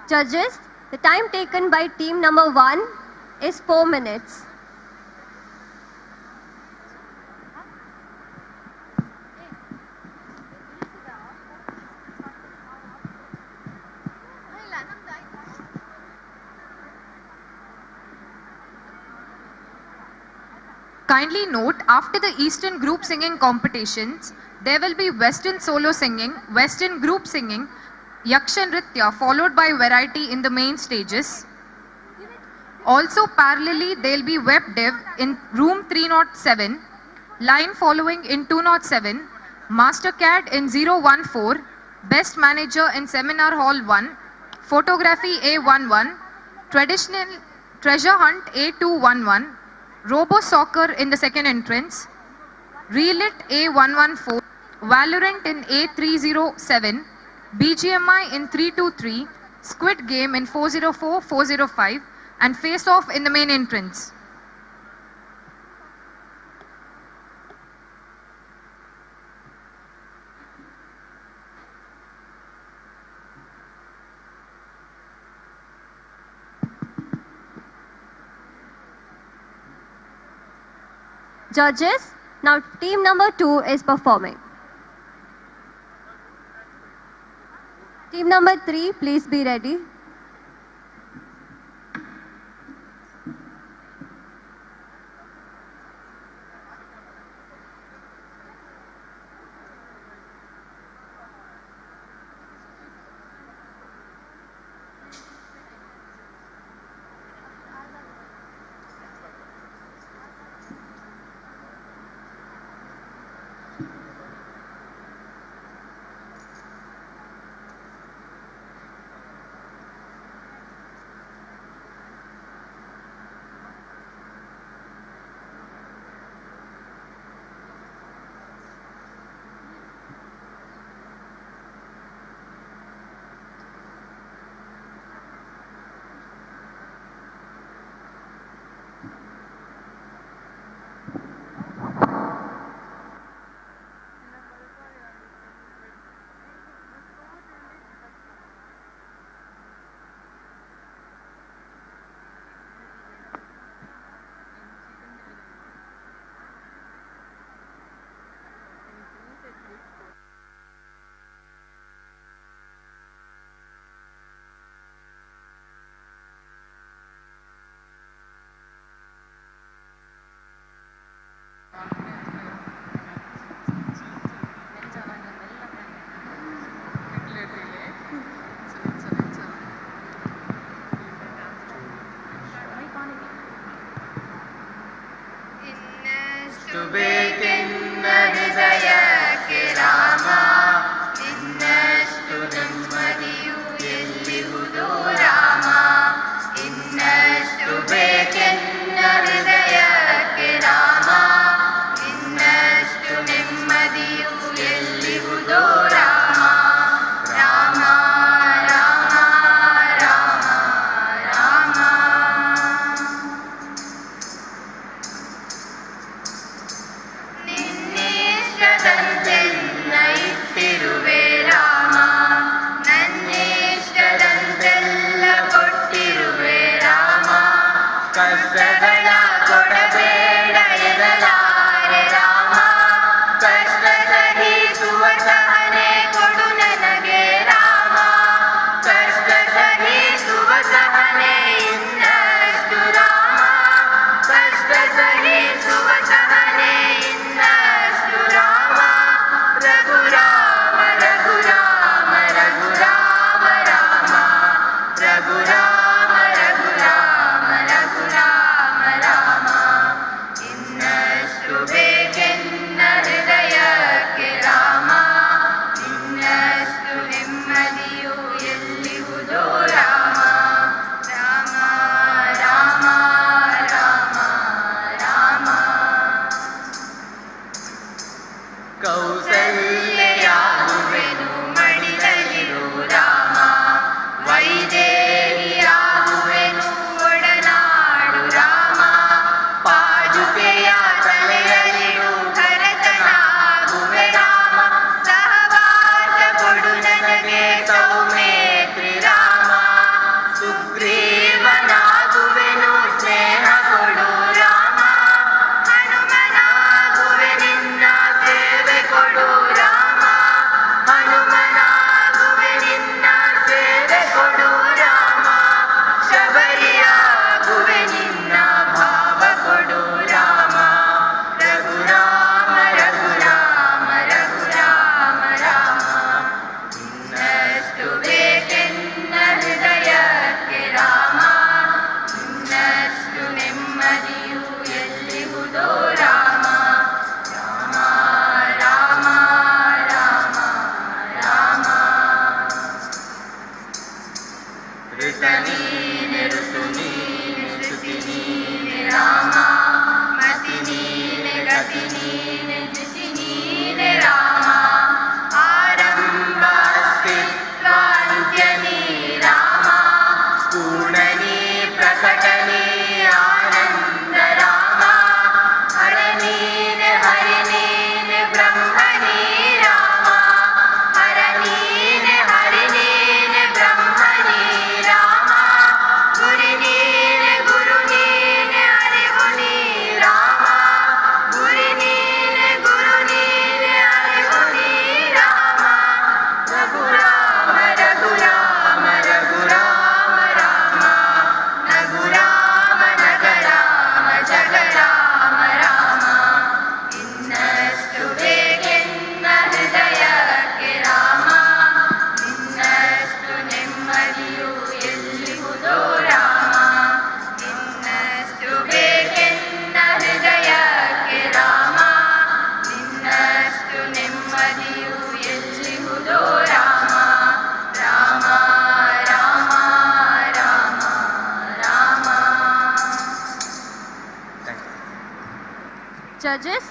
Judges, the time taken by team number 1 is 4 minutes. Kindly note, after the Eastern group singing competitions, there will be Western solo singing, Western group singing, Yakshagana, followed by variety in the main stages. Also parallelly, there will be web dev in room 307, line following in 207, Master CAD in 014, Best Manager in Seminar Hall 1, Photography A11, Traditional Treasure Hunt A211, Robo Soccer in the second entrance, Relit A114, Valorant in A307, BGMI in 323, Squid Game in 404, 405, and Face Off in the main entrance. Judges, now team number 2 is performing. Team number 3, please be ready. गति नीने धृति नीने रामा आरंभ अस्तित्व अंत्यनी रामा पूर्णनी प्रकटनी आनंद रामा हरनीने हरिनीने ब्रह्मणी रामा हरनीने हरिनीने ब्रह्मणी रामा गुरुनीने गुरुनीने हरिगुणी रामा गुरुनीने गुरुनीने हरिगुणी रामा रघुराम रघुराम रघुराम रामा नगुराम नगराम जगराम रामा ಇನ್ನಷ್ಟು ಬೇಕೆನ್ನ ಹೃದಯಕ್ಕೆ ರಾಮ ಇನ್ನಷ್ಟು ನೆಮ್ಮದಿಯು ಎಲ್ಲಿಹುದೋ ರಾಮ ಇನ್ನಷ್ಟು ಬೇಕೆನ್ನ ಹೃದಯಕ್ಕೆ ರಾಮ ಇನ್ನಷ್ಟು ನೆಮ್ಮದಿಯು ಎಲ್ಲಿಹುದೋ Rama Rama Rama Rama Rama. Judges,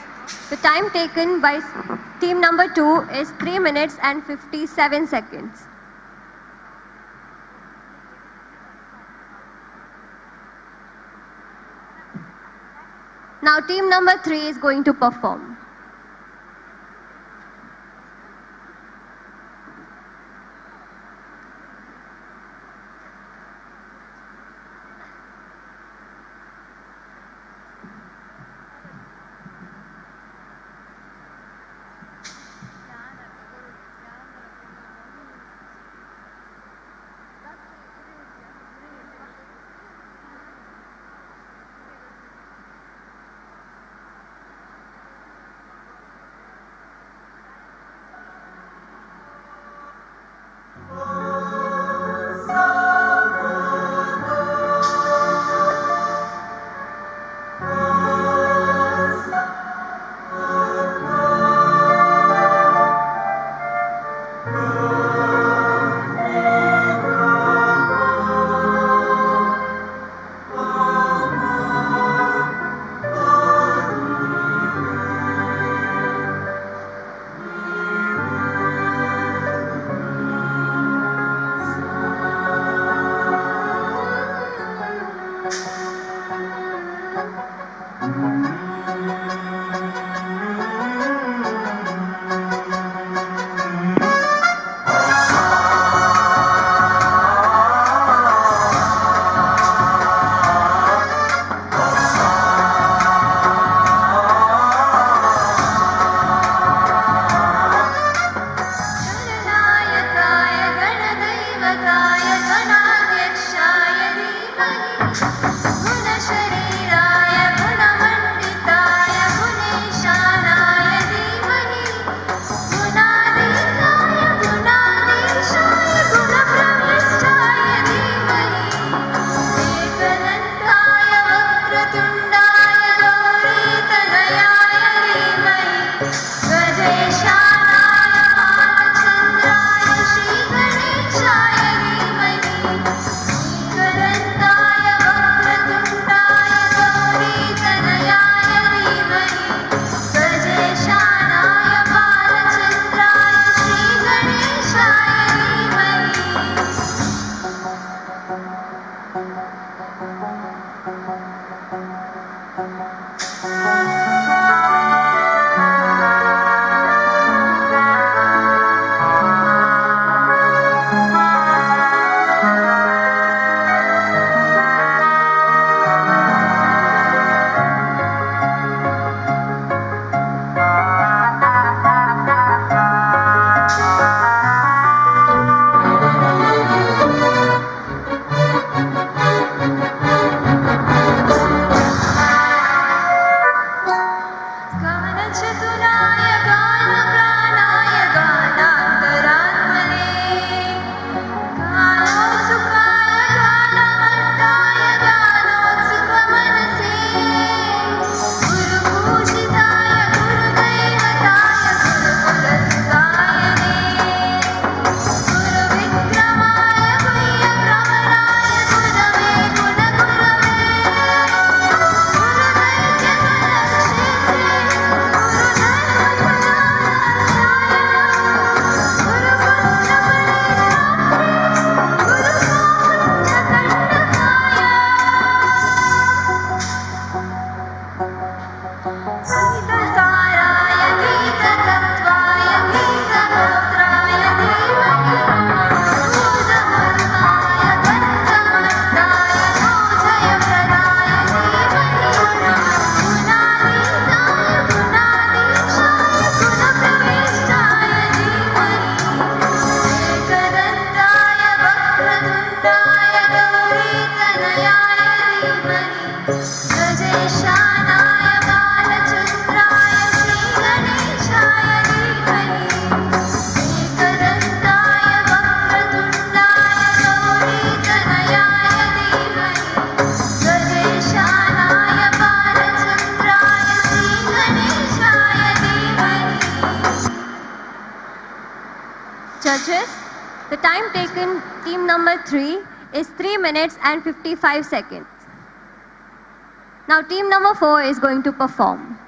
the time taken by team number 2 is 3 minutes and 57 seconds. Now team number 3 is going to perform. Judges, the time taken team number 3 is 3 minutes and 55 seconds. Now team number 4 is going to perform.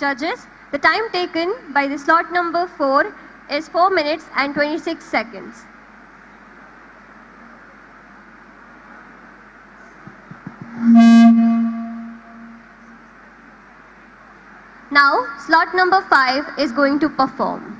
Judges, the time taken by the slot number 4 is 4 minutes and 26 seconds. Now, slot number 5 is going to perform.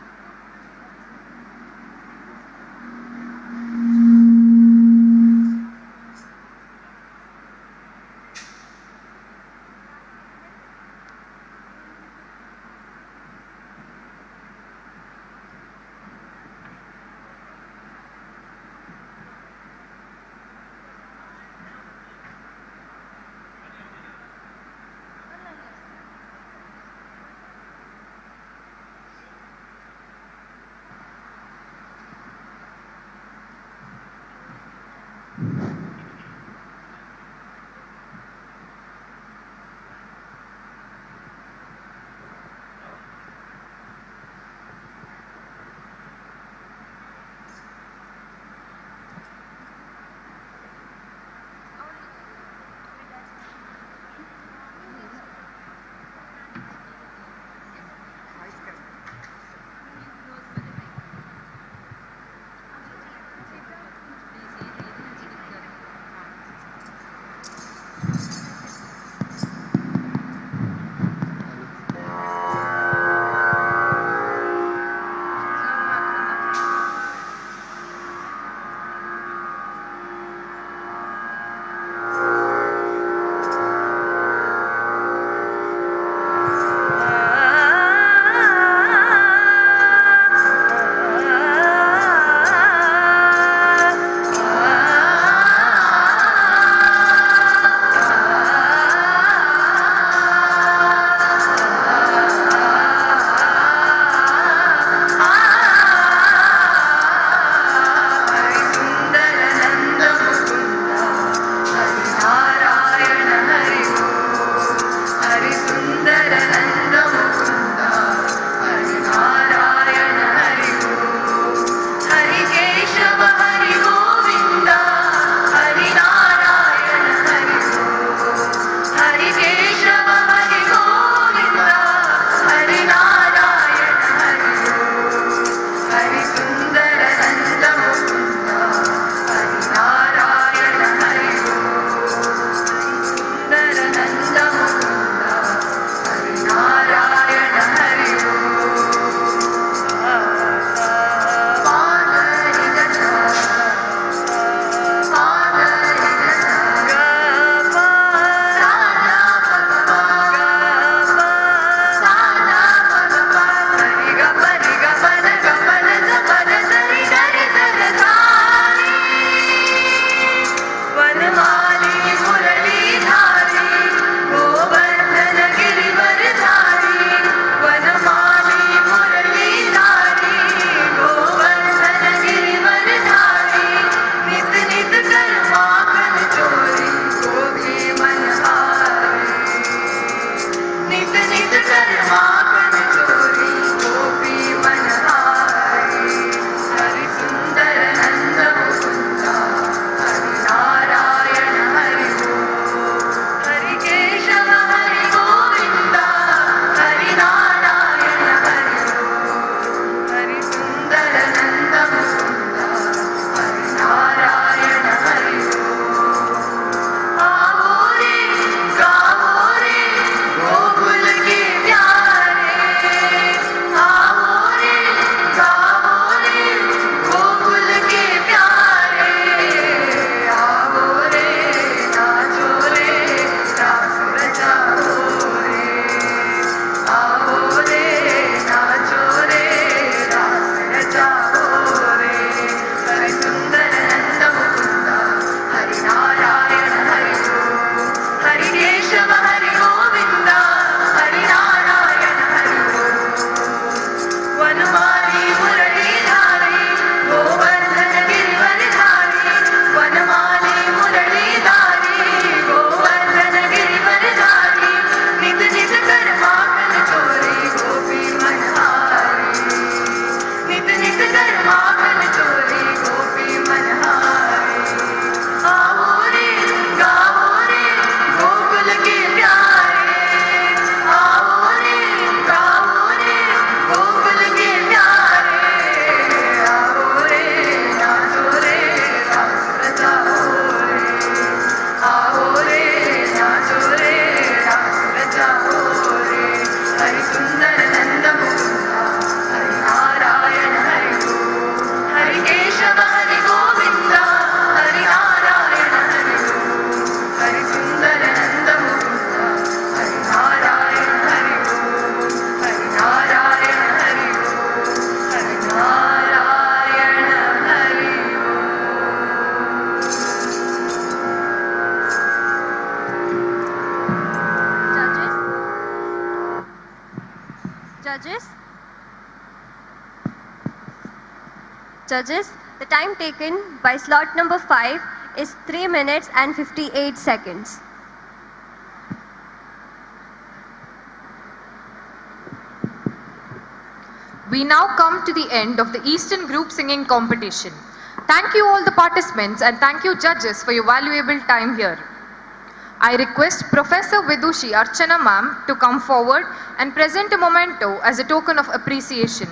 Judges? Judges, the time taken by slot number 5 is 3 minutes and 58 seconds. We now come to the end of the Eastern Group Singing Competition. Thank you all the participants and thank you judges for your valuable time here. I request Professor Vidushi Archana ma'am to come forward and present a memento as a token of appreciation.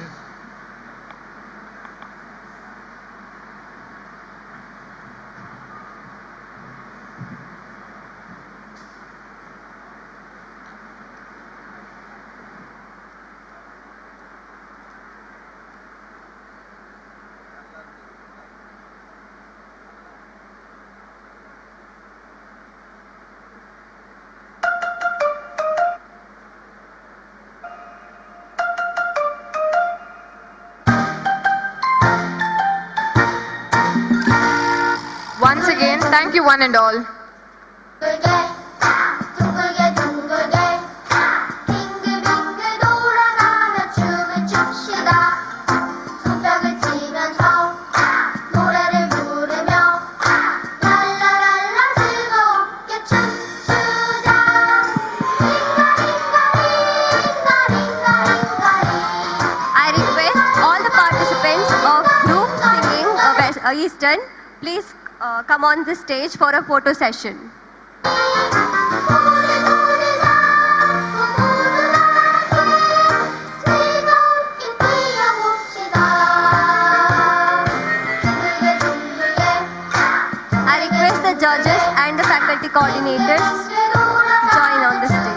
Once again, thank you one and all. I request all the participants of group singing Eastern, please come on the stage for a photo session. I request the judges and the faculty coordinators join on the stage.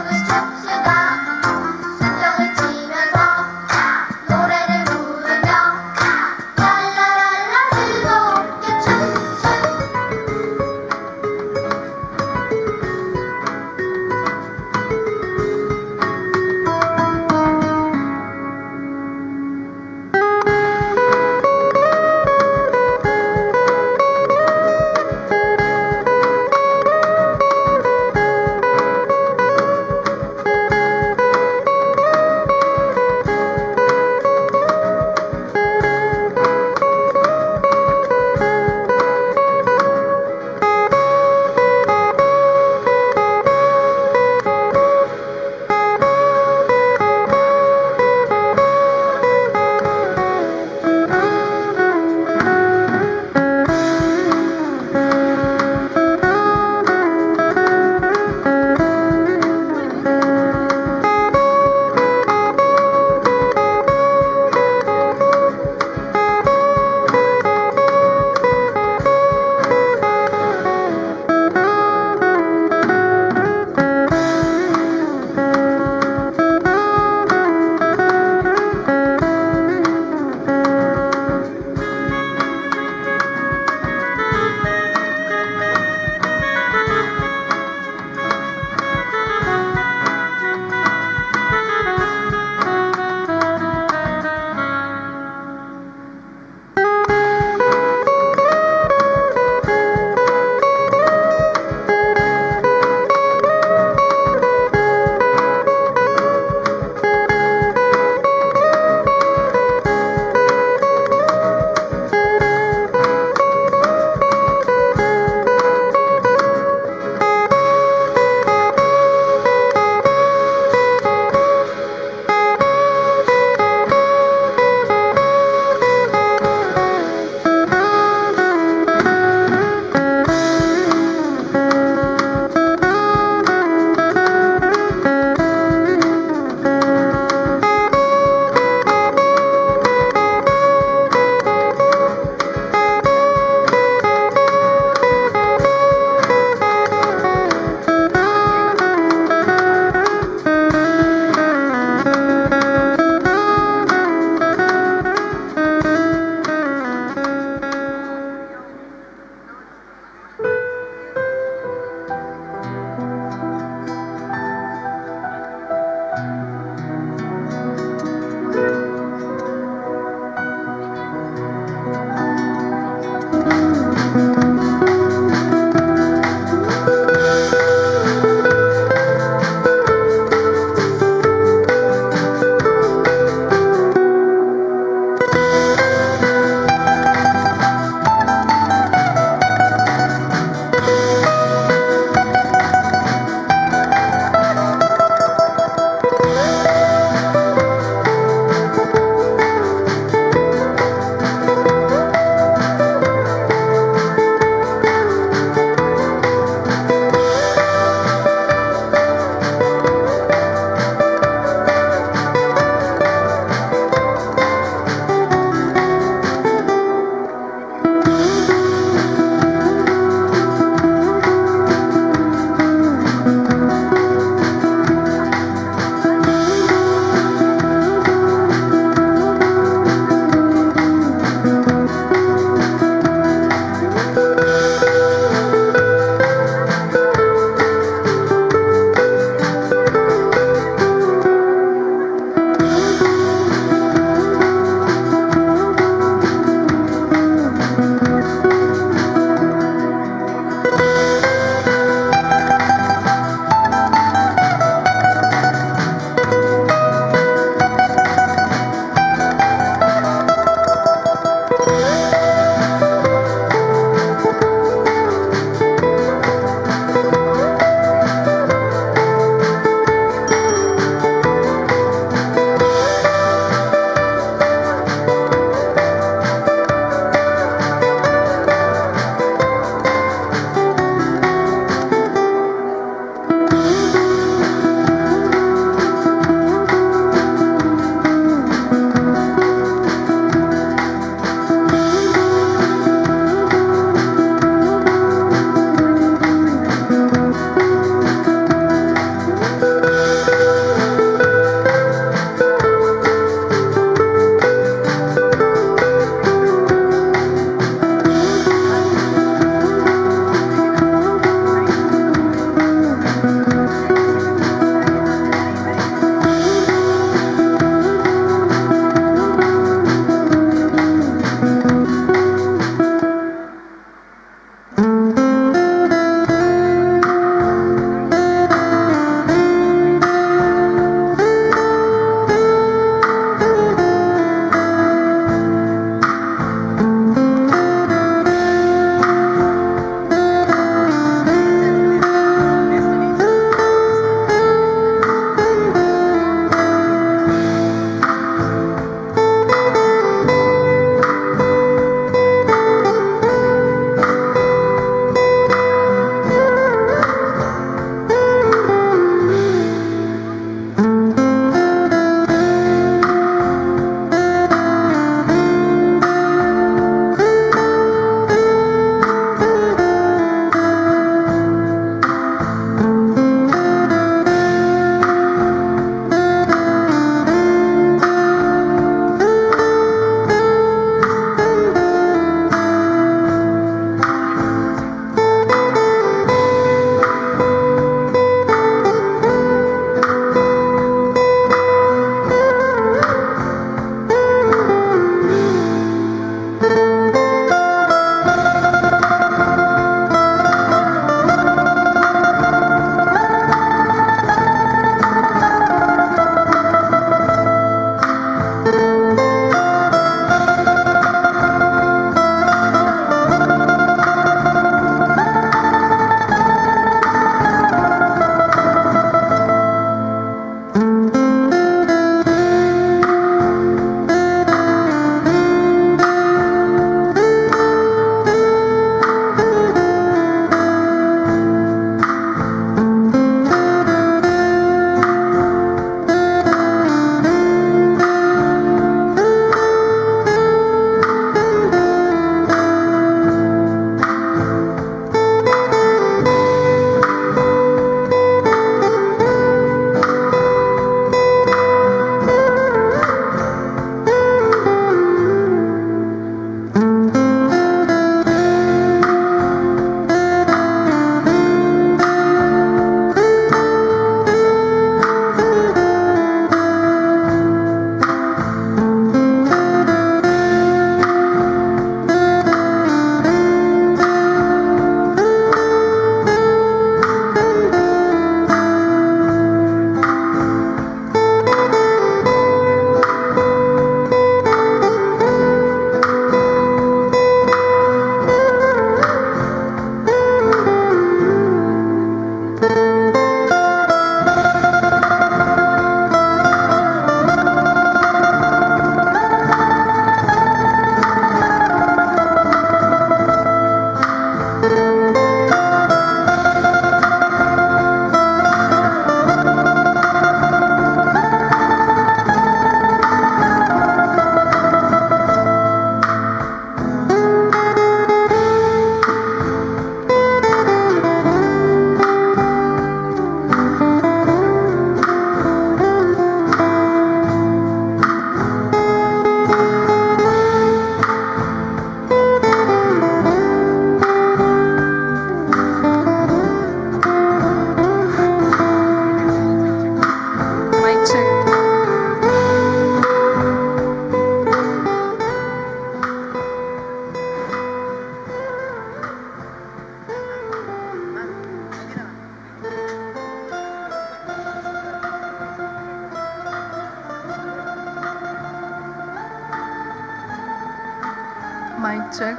Check.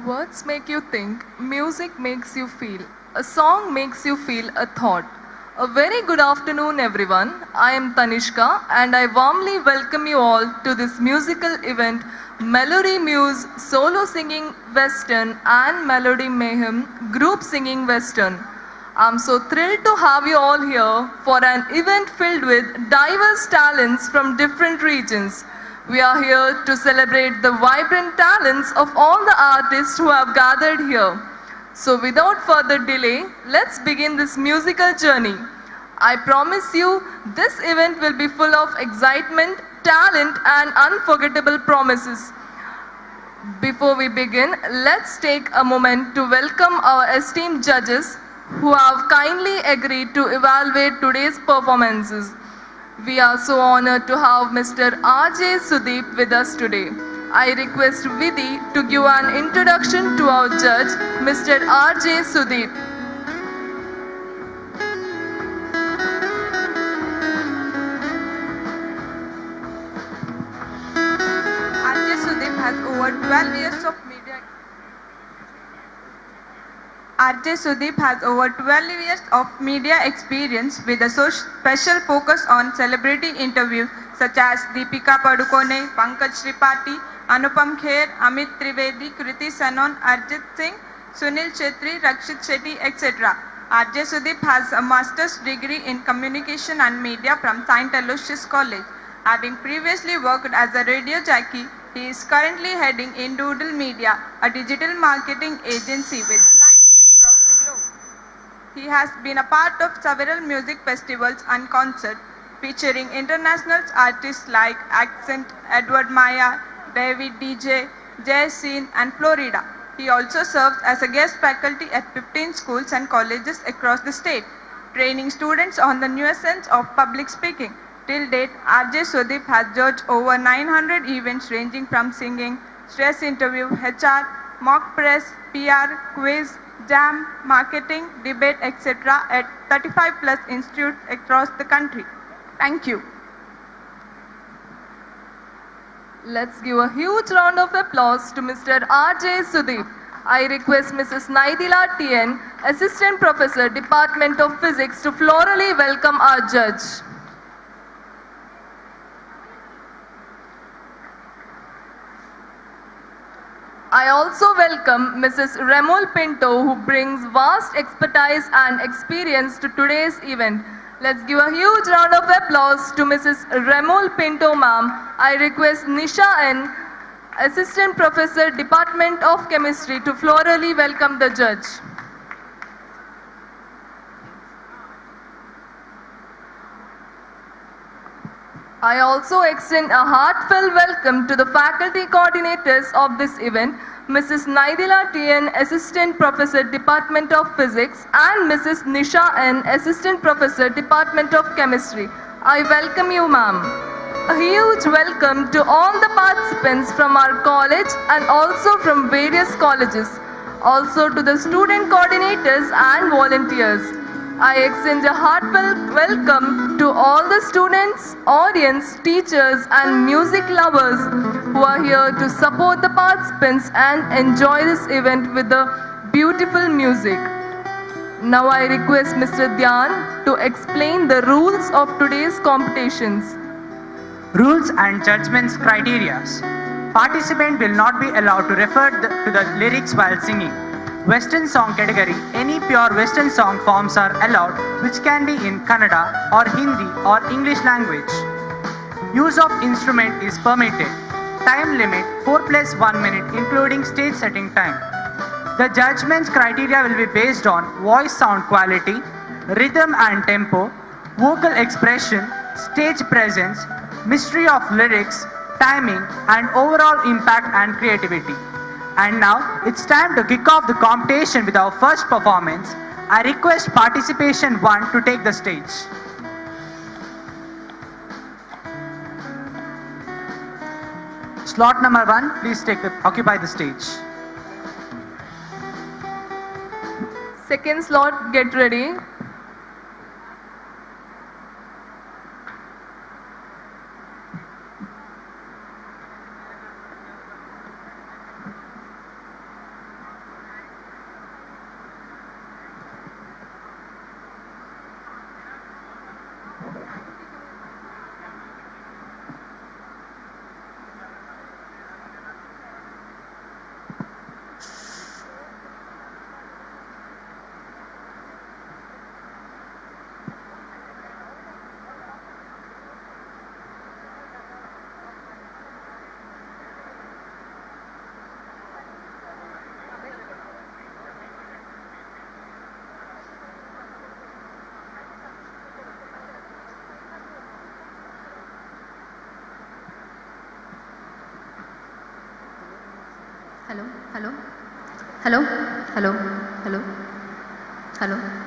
Words make you think, music makes you feel, a song makes you feel a thought. A very good afternoon, everyone. I am Tanishka, and I warmly welcome you all to this musical event, Melody Muse Solo Singing Western and Melody Mayhem Group Singing Western. I'm so thrilled to have you all here for an event filled with diverse talents from different regions. We are here to celebrate the vibrant talents of all the artists who have gathered here. So without further delay, let's begin this musical journey. I promise you, this event will be full of excitement, talent and unforgettable promises. Before we begin, let's take a moment to welcome our esteemed judges who have kindly agreed to evaluate today's performances. We are so honored to have Mr. R.J. Sudeep with us today. I request Vidhi to give an introduction to our judge, Mr. R.J. Sudeep. R.J. Sudeep has over 12 years of media. R.J. Sudeep has over 12 years of media experience with a special focus on celebrity interviews such as Deepika Padukone, Pankaj Tripathi, Anupam Kher, Amit Trivedi, Kriti Sanon, Arjit Singh, Sunil Chetri, Rakshit Shetty, etc. R.J. Sudeep has a master's degree in communication and media from St. Aloysius College. Having previously worked as a radio jockey, he is currently heading Indoodle Media, a digital marketing agency with clients across the globe. He has been a part of several music festivals and concerts featuring international artists like Accent, Edward Maya, David DJ, Jay Seen, and Florida. He also serves as a guest faculty at 15 schools and colleges across the state, training students on the nuisance of public speaking. Till date, R.J. Sudeep has judged over 900 events ranging from singing, stress interview, HR, mock press, PR, quiz, jam, marketing, debate, etc. at 35 plus institutes across the country. Thank you. Let's give a huge round of applause to Mr. R.J. Sudeep. I request Mrs. Naidila T.N., Assistant Professor, Department of Physics, to florally welcome our judge. I also welcome Mrs. Remol Pinto, who brings vast expertise and experience to today's event. Let's give a huge round of applause to Mrs. Remol Pinto, ma'am. I request Nisha N., Assistant Professor, Department of Chemistry, to florally welcome the judge. I also extend a heartfelt welcome to the faculty coordinators of this event, Mrs. Naidila T.N., Assistant Professor, Department of Physics, and Mrs. Nisha N., Assistant Professor, Department of Chemistry. I welcome you, ma'am. A huge welcome to all the participants from our college and also from various colleges. Also to the student coordinators and volunteers. I extend a heartfelt welcome to all the students, audience, teachers and music lovers who are here to support the participants and enjoy this event with the beautiful music. Now I request Mr. Dhyan to explain the rules of today's competitions. Rules and judgments criteria. Participant will not be allowed to refer to the lyrics while singing. Western song category, any pure Western song forms are allowed which can be in Kannada or Hindi or English language. Use of instrument is permitted. Time limit 4 plus 1 minute including stage setting time. The judgments criteria will be based on voice sound quality, rhythm and tempo, vocal expression, stage presence, mystery of lyrics, timing and overall impact and creativity. And now it's time to kick off the competition with our first performance. I request participation 1 to take the stage. Slot number 1, please occupy the stage. Second slot, get ready. Hello, hello, hello, hello, hello, hello.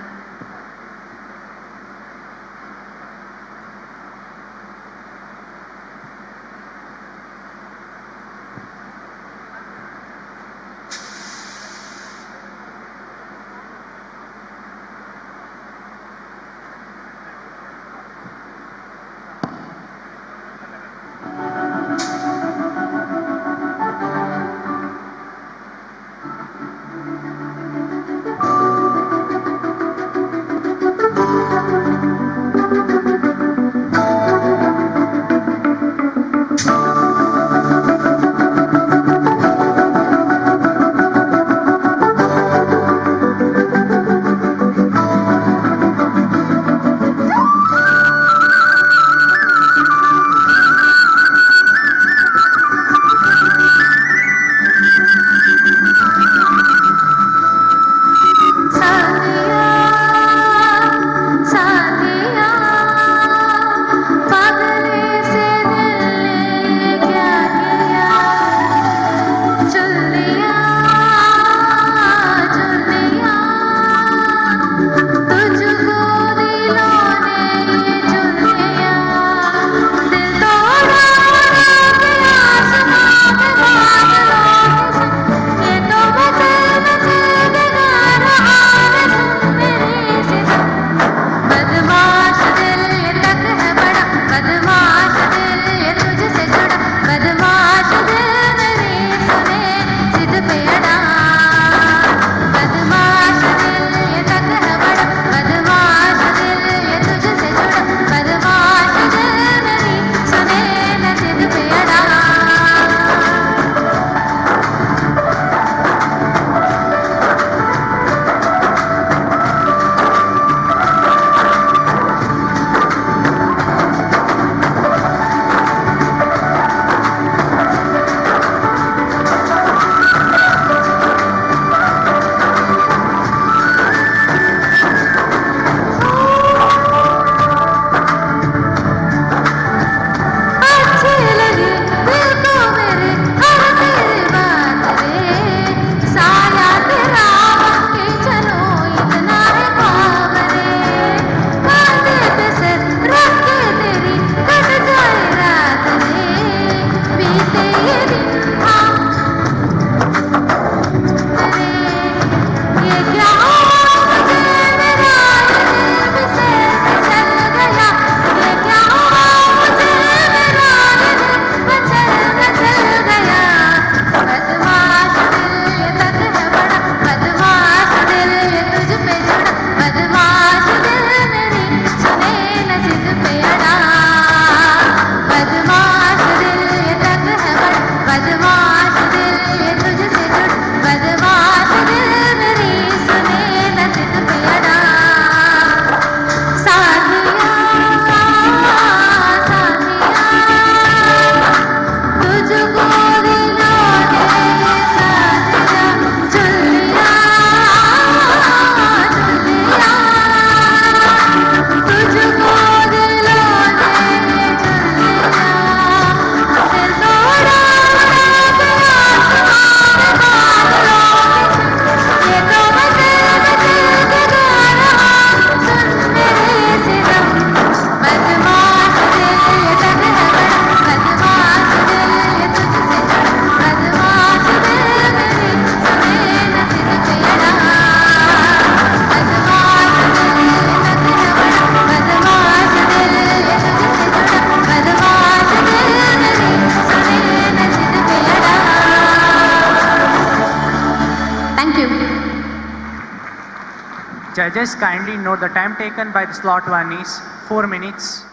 Judges kindly note the time taken by the slot 1 is 4 minutes,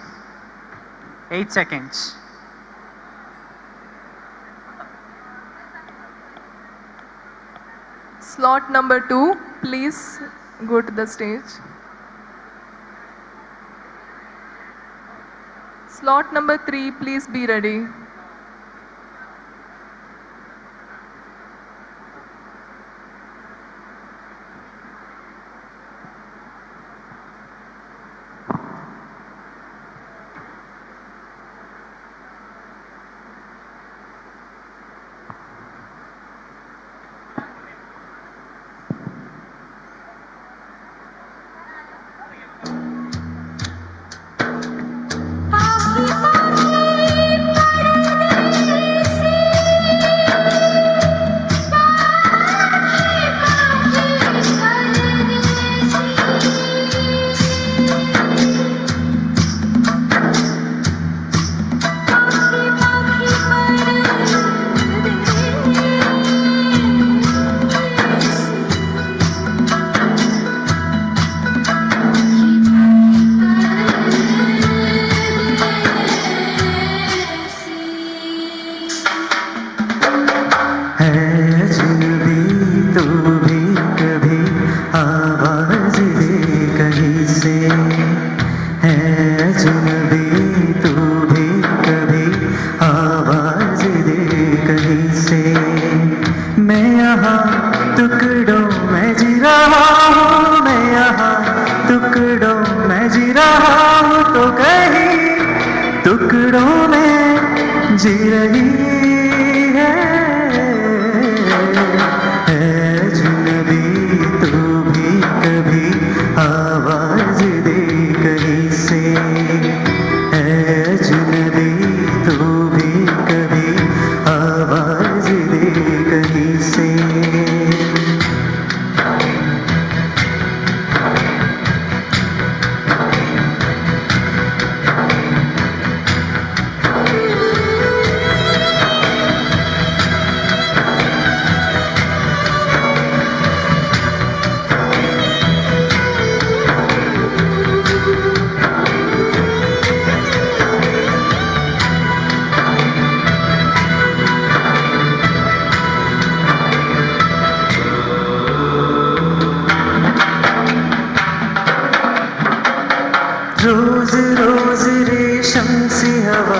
8 seconds. Slot number 2, please go to the stage. Slot number 3, please be ready. रोज रोज रेशम सी हवा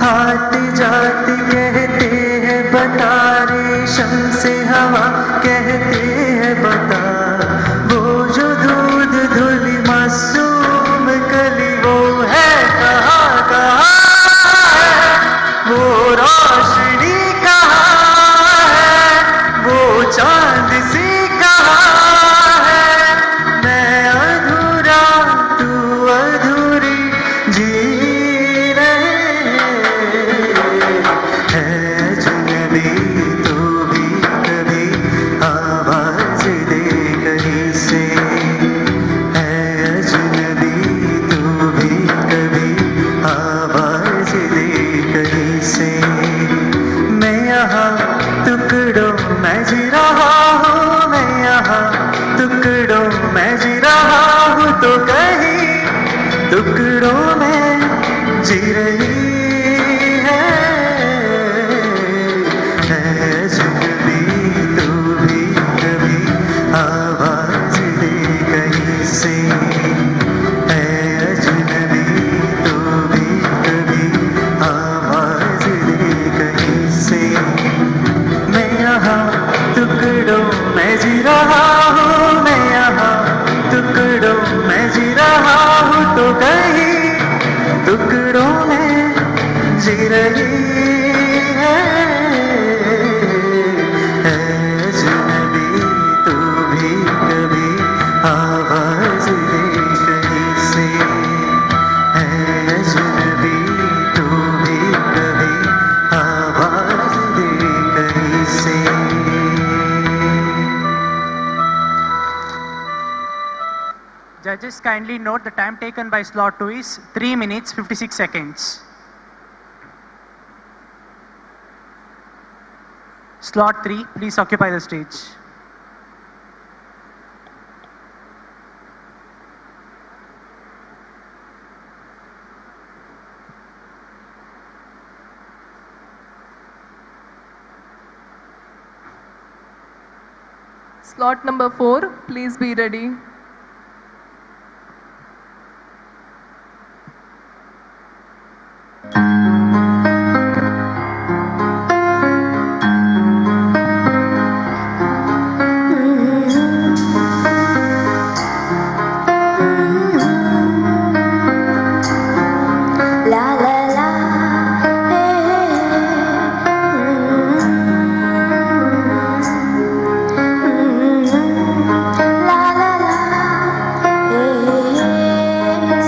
आते जाते कहते हैं बता, रेशम से हवा कहते हैं बता, वो जो दूध धुली मासूम कली वो है कहाँ कहाँ है, वो रोशनी कहाँ है, वो चांद सी कहाँ है, मैं अधूरा तू अधूरी जी रहे है जुनबी, तू भी कभी आवाज दे कहीं से, है जुनबी तू भी कभी आवाज दे कहीं से, मैं यहाँ टुकड़ों में जी रहा हूँ, मैं यहाँ टुकड़ों में जी रहा हूँ, तो कहीं टुकड़ों में जी रही है जुनबी तू भी कभी आवाज दे कहीं से, है जुनबी तू भी कभी आवाज दे कहीं से, मैं यहाँ टुकड़ों में जी रहा हूँ, मैं यहाँ टुकड़ों में जी रहा हूँ, तो कहीं टुकड़ों में जी रही है जुनबी तू भी कभी आवाज दे कहीं से, है जुनबी तू भी कभी आवाज दे कहीं से। Judges kindly note the time taken by slot 2 is 3 minutes 56 seconds. Slot 3, please occupy the stage. Slot number 4, please be ready. La la la, la la la,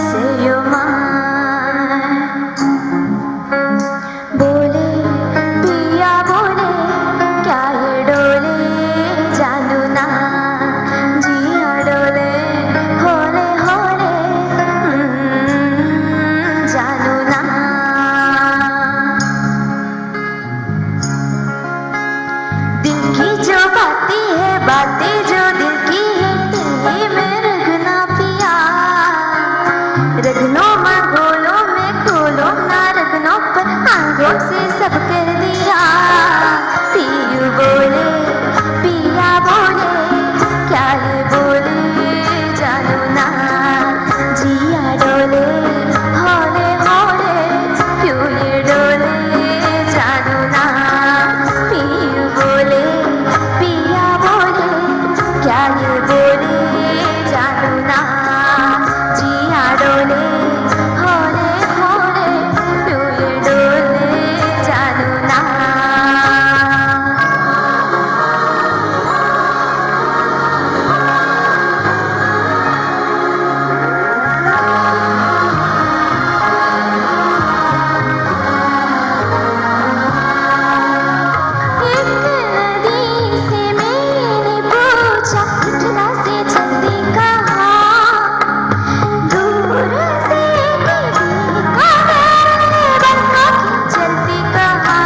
say you're mine. बोले पिया बोले क्या ये डोले जानू ना जिया डोले होले होले जानू ना दिल की जो बातें जो दिल की है तेरे में रखना पिया रगनों में खोलो ना रगनों पर आंखों से सब कर दिया पीयू बोले पिया बोले क्या ये बोले जानू ना जिया डोले होले होले क्यों ये डोले जानू ना पीयू बोले पिया बोले क्या ये बोले जानू ना जिया डोले होले होले क्यों ये डोले जानू ना एक नदी से मैंने पूछा इतना से जल्दी कहा दूर से दीदी का बंदा जल्दी कहा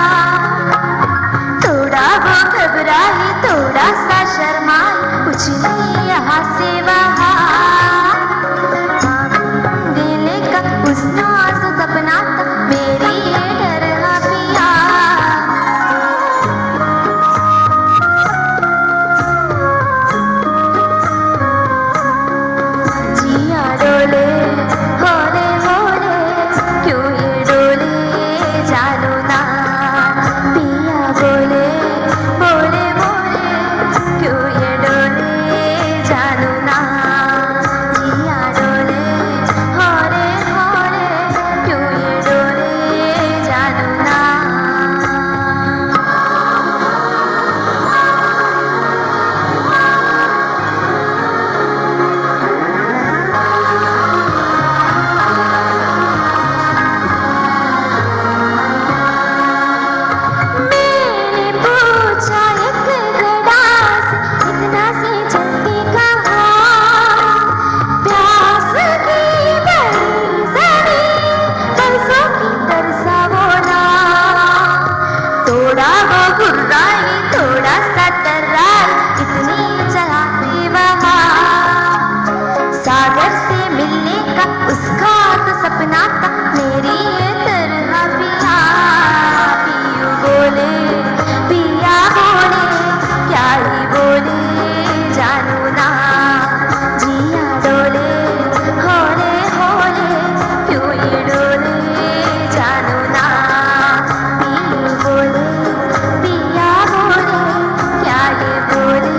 थोड़ा वो घबराई थोड़ा सा शर्माई कुछ नहीं यहाँ से वहाँ दिल का उसने आंसू सपना था मेरी ये डर हा पिया जिया डोले होले होले क्यों ये डोले जानू ना पिया बोले बोले बोले क्यों ये डोले जानू ना जिया डोले होले होले क्यों ये डोले जानू ना मैंने पूछा एक घड़ा से इतना से जल्दी कहा प्यास की बड़ी जमीन बरसों की तरसा बोला थोड़ा वो घुर्राई थोड़ा सा तर्राई इतनी चलाती वहाँ सागर से मिलने का उसका तो सपना था मेरी ये तरह पिया पीयू बोले पिया बोले क्या ही बोले जानू ना जिया डोले होले होले क्यों ये डोले जानू ना पीयू बोले पिया बोले क्या ये बोले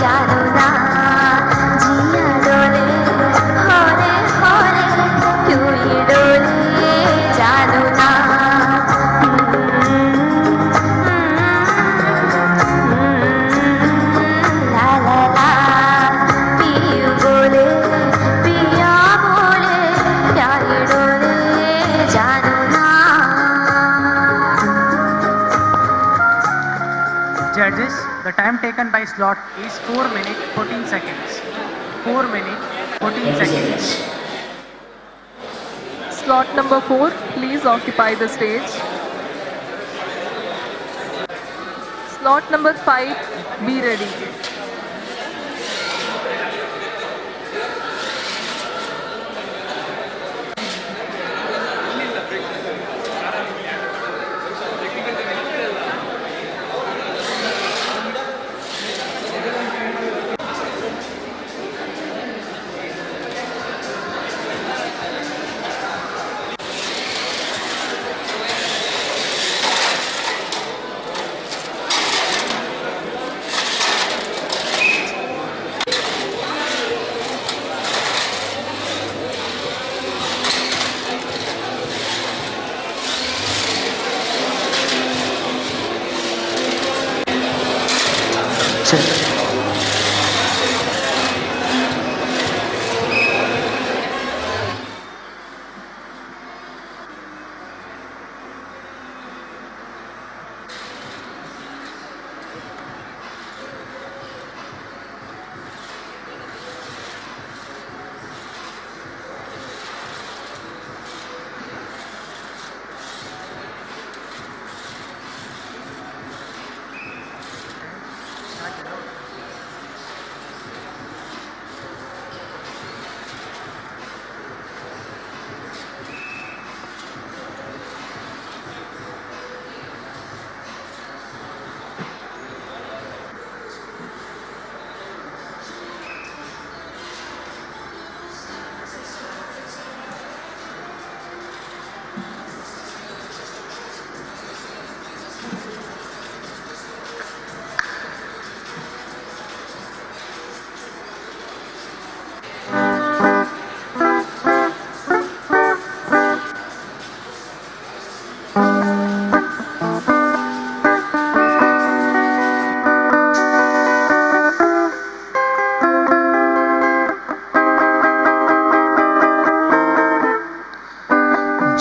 जानू ना जिया डोले होले होले क्यों ये डोले जानू ना ला ला ला पीयू बोले पिया बोले क्या ये डोले जानू ना Judges, the time taken by slot is 4 minutes 14 seconds. 4 minutes 14 seconds. Slot number 4, please occupy the stage. Slot number 5, be ready.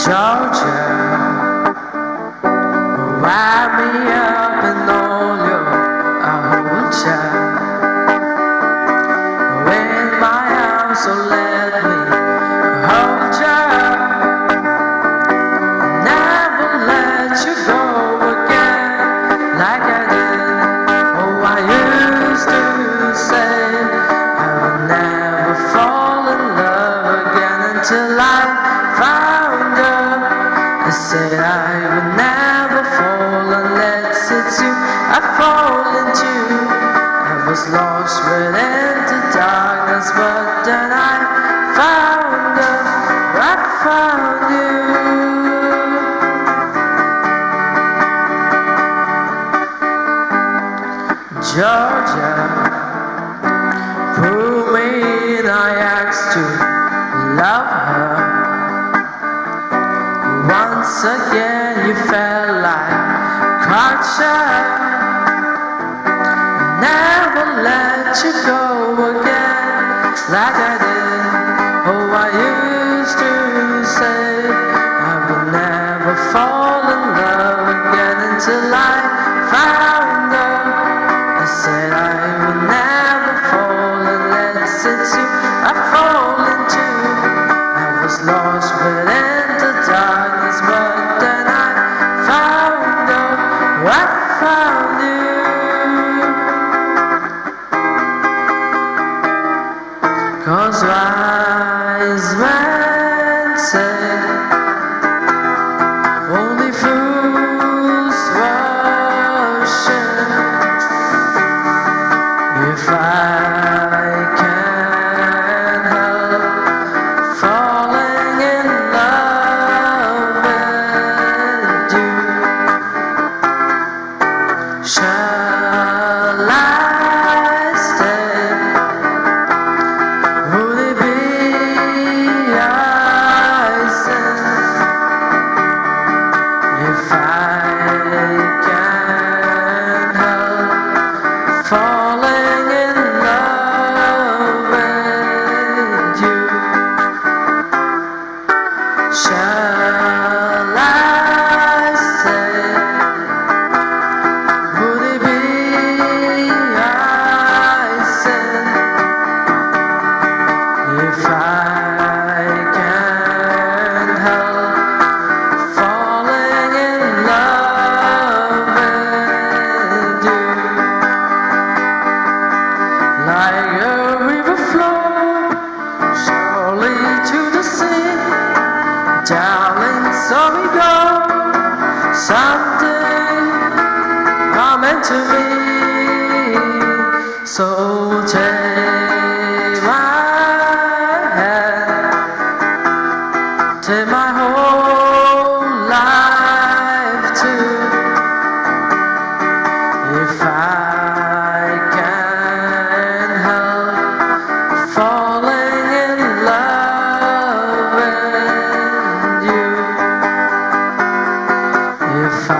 Georgia, wrap me up in all your culture. In my arms, so let me hold you. Never let you go again, like I did. Oh, I used to say I would never fall in love again until I found her. I said I would never fall unless it's you I fall into. I was lost within the darkness, but then I found her. I found you. Georgia, prove me I asked to love her. Once again you felt like culture. Never let you go again, like I did. Oh, I used to say I would never fall in love again until I found her. I said I would never fall unless it's you I fall into. I was lost within the darkness, but then I found her. I found you. Cause wise men say only fools worship. If I can help falling in love with you, shall I stay? Would it be I sin if I can help falling in love with you? Shall I say? Would it be I sin if I can help falling in love with you? Like a river flow surely to the sea, darling, so we go. Someday I'm meant to be. So take my hand, take my whole life too. If I can help falling in love with you, if I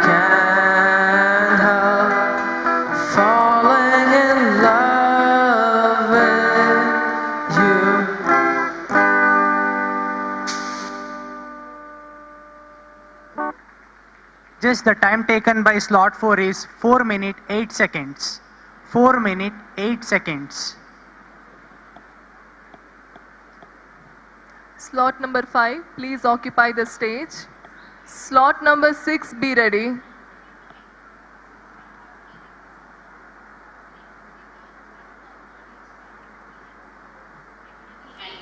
can help falling in love with you. Just the time taken by slot 4 is 4 minutes 8 seconds. 4 minutes 8 seconds. Slot number 5, please occupy the stage. Slot number 6, be ready. And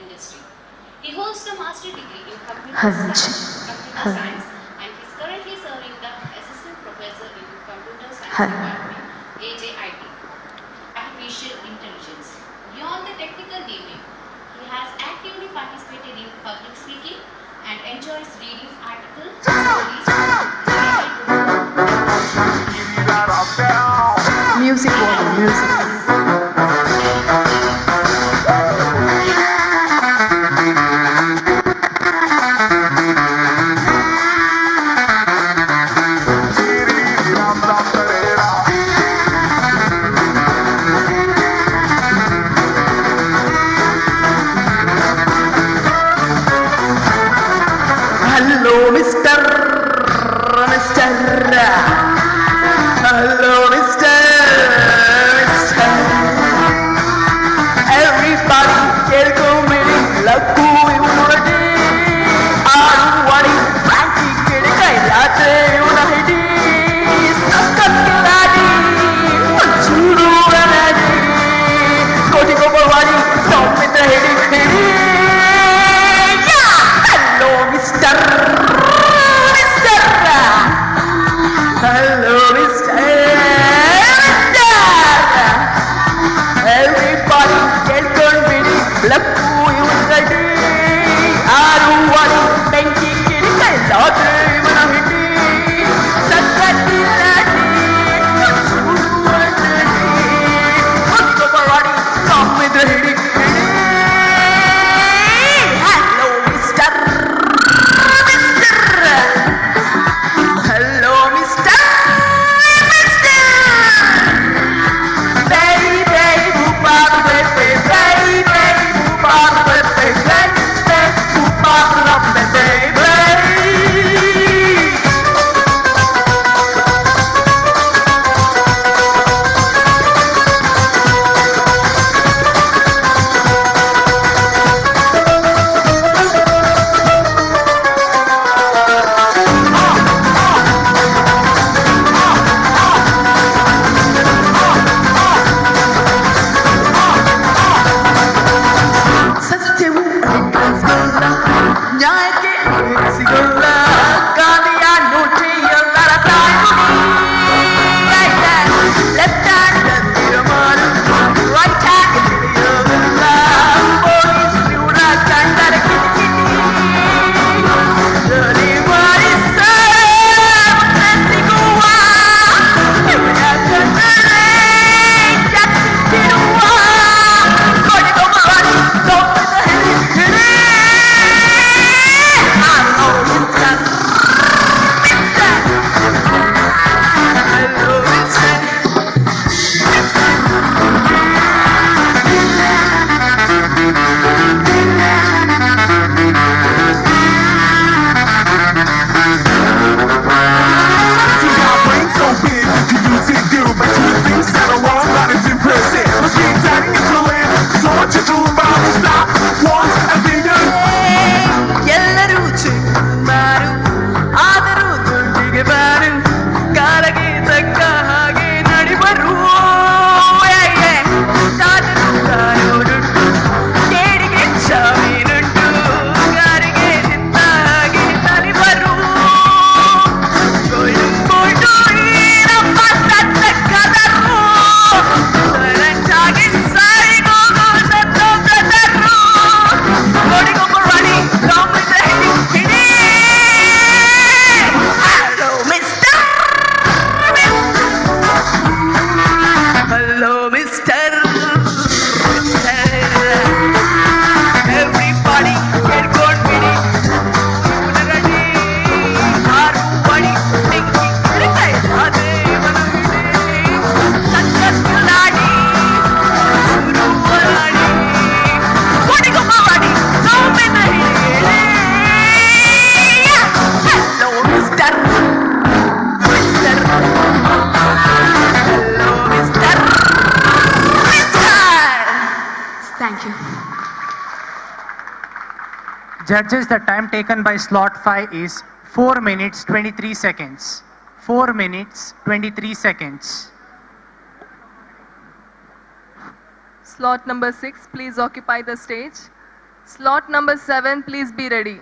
industry. He holds the master degree in computer science and is currently serving the assistant professor in computer science department, AJIT, artificial intelligence. Beyond the technical debate, he has actively participated in public speaking and enjoys reading articles, stories, Music volume, music. ಬೆಳಕು ಇವನೊಳಗೆ ಆಡುವಳಿ Frankie ಕೆಳಗೈ ರಾತ್ರಿ ಇವನ ಹಿಡಿ ಸಕ್ಕತ್ತಾಗಿ ಚೂರು ಅನಡಿ ಕೋಟಿಗೊಬ್ಬವಾಡಿ ತಮ್ಮಿಂದ ಹಿಡಿ ಹಿಡಿ hello mister hello Everybody ಕೇಳ್ಕೊಂಡ್ಬಿಡಿ ಬೆಳಕು ಇವನಡಿ ಆಡುವಳಿ ಬೆಂಕಿ ಕಿಡಿಕೈ ರಾತ್ರಿ ಇವನ ಹಿಡಿ ಸಕ್ಕತ್ತಿಲ್ಲಡಿ ಕೋಟಿಗೊಬ್ಬವಾಡಿ ತಮ್ಮಿಂದ ಹಿಡಿ ಹಿಡಿ hello mister Hello, Mr. Baby, boop, baby, baby, boop, baby, baby, baby. ಸತ್ಯವು ಸಿಗೋಲ್ಲ ನ್ಯಾಯಕ್ಕೆ ಸಿಗೋಲ್ಲ ಗಾಂಧಿಯ ನೋಟೆಯಲ್ಲರ ಲೆಫ್ಟ್ ಹ್ಯಾಂಡ್ ತಿರುಮಾರು ರೈಟ್ ಹ್ಯಾಂಡ್ ತಿಳಿಯೋದಿಲ್ಲ ಪೊಲೀಸ್ ಇವರ ಕಂಡರ ಕಿಟಕಿಟಿ ಸಿಗುವ ಇವರ ಕಣ್ಣಲ್ಲೇ ಕೆತ್ತಿರುವ ಕೋಟಿಗೊಬ್ಬವಾಡಿ ತಮ್ಮಿಂದ ಹಿಡಿ ಹಿಡಿ ಹಲೋ ಮಿಸ್ಟರ್ ಹಲೋ ಮಿಸ್ಟರ್ ಎಲ್ಲರೂ ಚುಮ್ಮಾರು ಆದರೂ ದುಡ್ಡಿಗೆ ಬಾರು ಕಾಲಗೆ ತಕ್ಕ ಹಾಗೆ ನಡಿಬರು ಕಾನೂನುಂಟು ಕೇಡಿಗೆ ಜಾಮೀನುಂಟು ಕಾರಿಗೆ ನಿಂತ ಹಾಗೆ ನಲಿಬರು ಕೊಯ್ದುಕೊಂಡು ನಮ್ಮ ತನ್ನ ಕದರು ಸೈಲೆಂಟಾಗಿ ಸಾಯಿಗೋಗು ನನ್ನ ಬ್ರದರು ಕೋಟಿಗೊಬ್ಬವಾಡಿ ತಮ್ಮಿಂದ ಹಿಡಿ ಹಿಡಿ hello mister hello mister everybody ಕೇಳ್ಕೊಂಡ್ಬಿಡಿ ಇವನರಡಿ ಆಡುವಳಿ ಬೆಂಕಿ ಕಿಡಿಕೈ ರಾತ್ರಿ ಇವನ ಹಿಡಿ ಸಕ್ಕತ್ತಿಲ್ಲಾಡಿ ಶುರುವಲಾಡಿ ಕೋಟಿಗೊಬ್ಬವಾಡಿ ತಮ್ಮಿಂದ ಹಿಡಿ hello mister hello mister Thank you. Judges, the time taken by slot 5 is 4 minutes 23 seconds. 4 minutes 23 seconds. Slot number 6, please occupy the stage. Slot number 7, please be ready.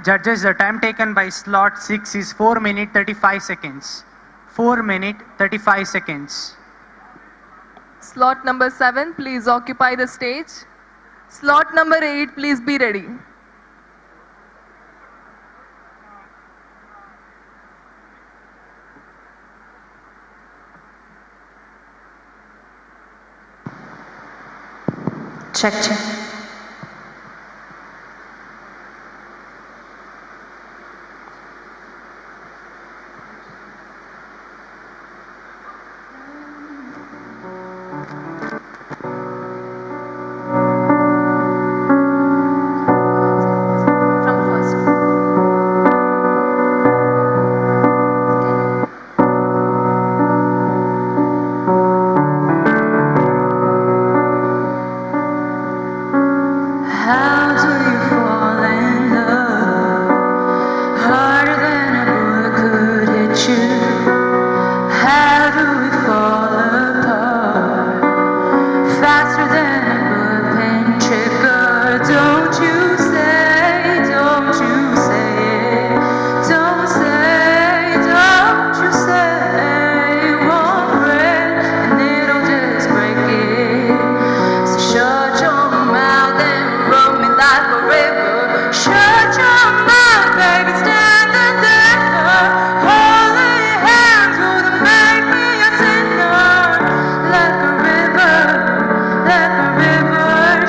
Judges, the time taken by slot 6 is 4 minutes 35 seconds. 4 minutes 35 seconds. Slot number 7, please occupy the stage. Slot number 8, please be ready. Check, check. How do you fall in love? Harder than a bullet could hit you. How do we fall apart? Faster than a bullet pin trigger. Don't you say it. Don't you say, won't break and it'll just break it. So shut your mouth and run me like a river. Shut your mouth, baby, stand and deliver. Holy hands will make me a sinner. Like a river,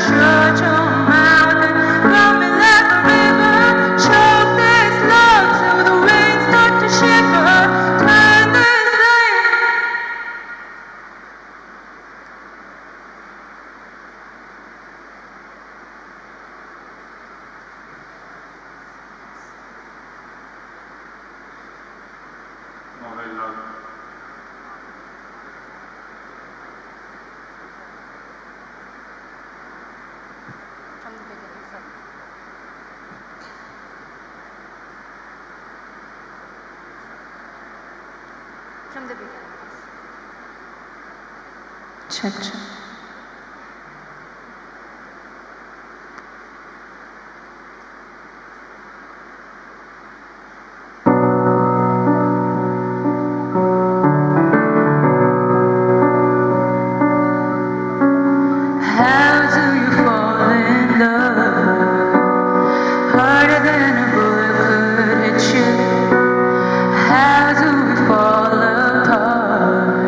shut your mouth and run me like a river. Choke this love till the wings start to shiver. Turn this thing. From the beginning. Check, check. How do you fall in love? Harder than a bullet could hit you. How do we fall apart?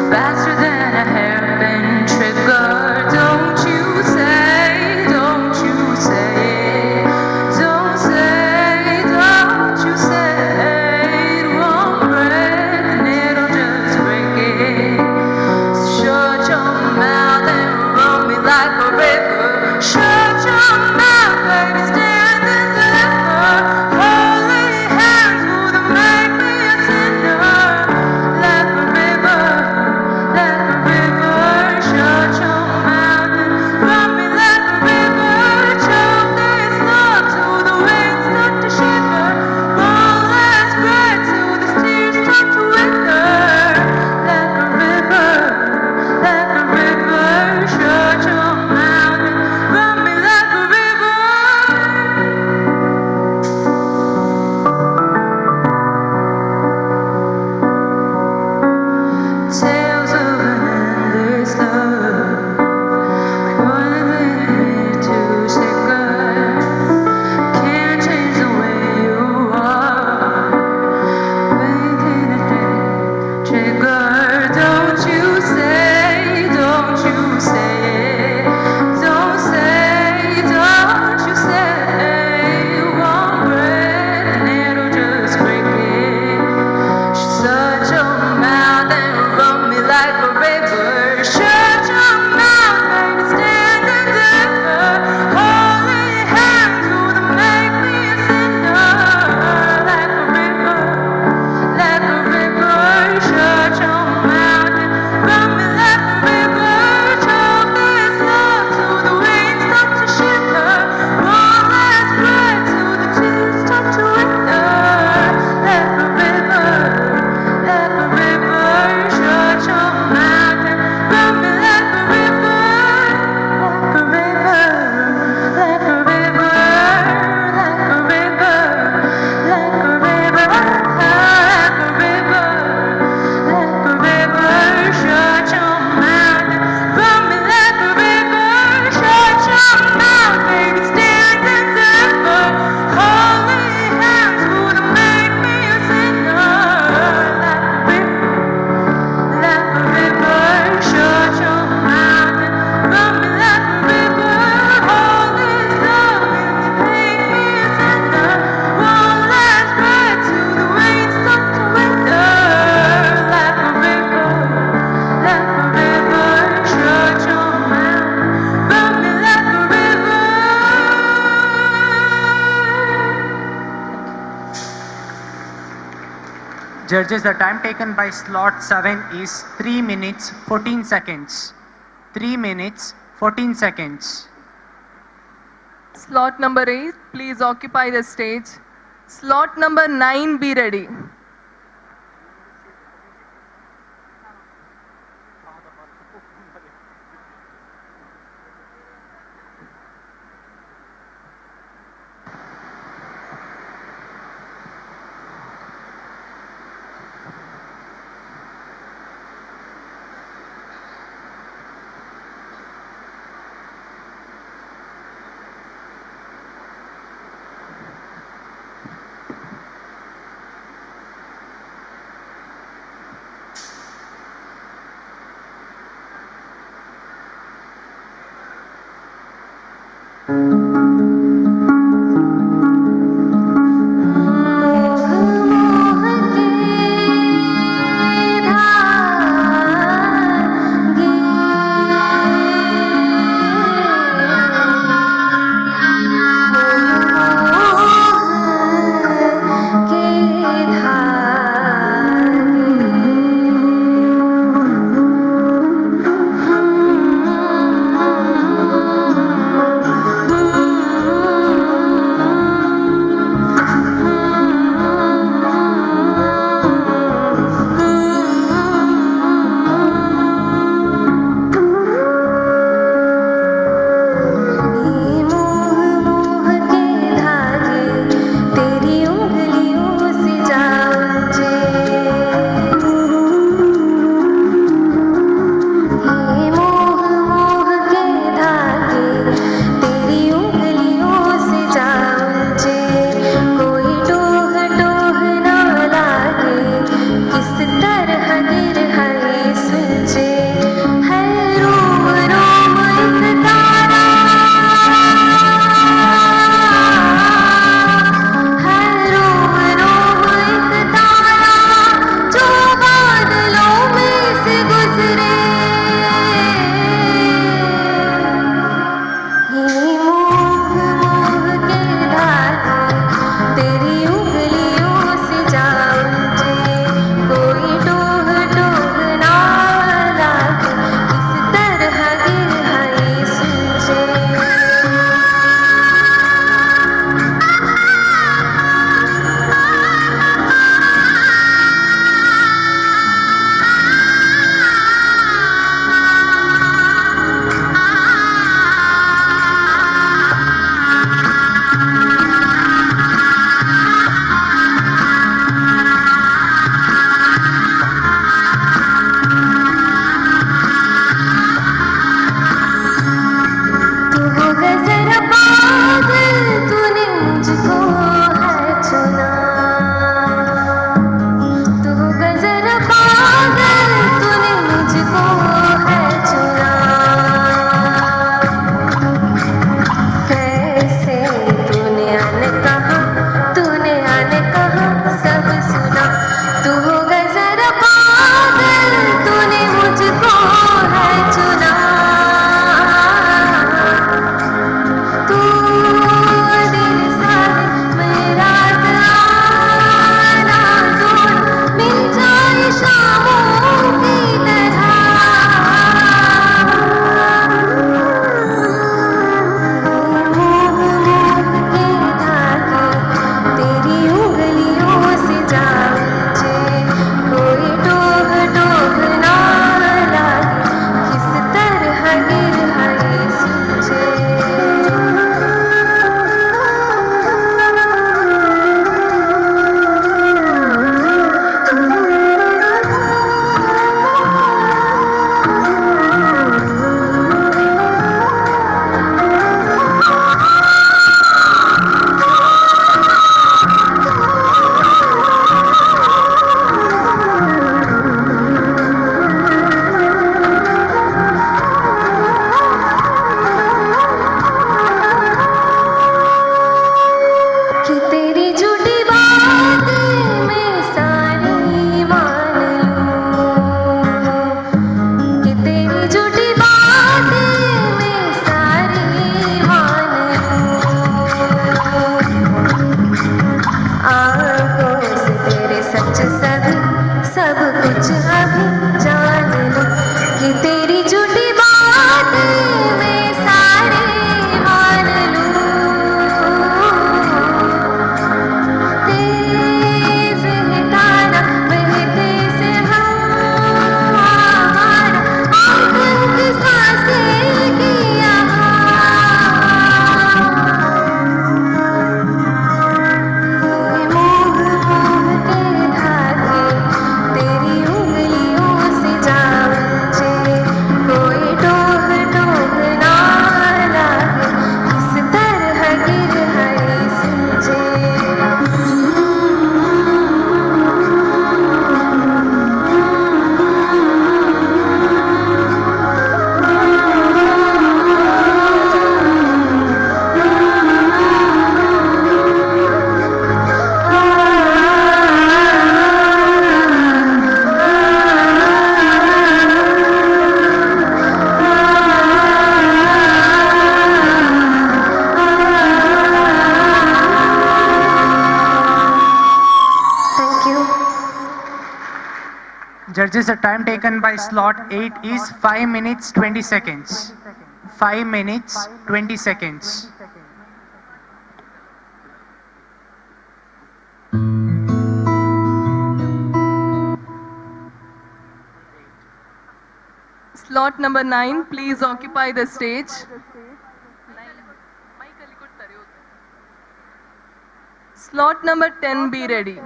Faster than a hairpin trigger. Don't you say, don't you say, don't you say, it won't break and it'll just break it. So shut your mouth and roll me Judges, the time taken by slot 7 is 3 minutes 14 seconds. 3 minutes 14 seconds. Slot number 8, please occupy the stage. Slot number 9, be ready. Judges, the time taken by slot 8 is 5 minutes 20 seconds. 5 minutes 20 seconds. Slot number 9, please occupy the stage. Slot number 10, be ready.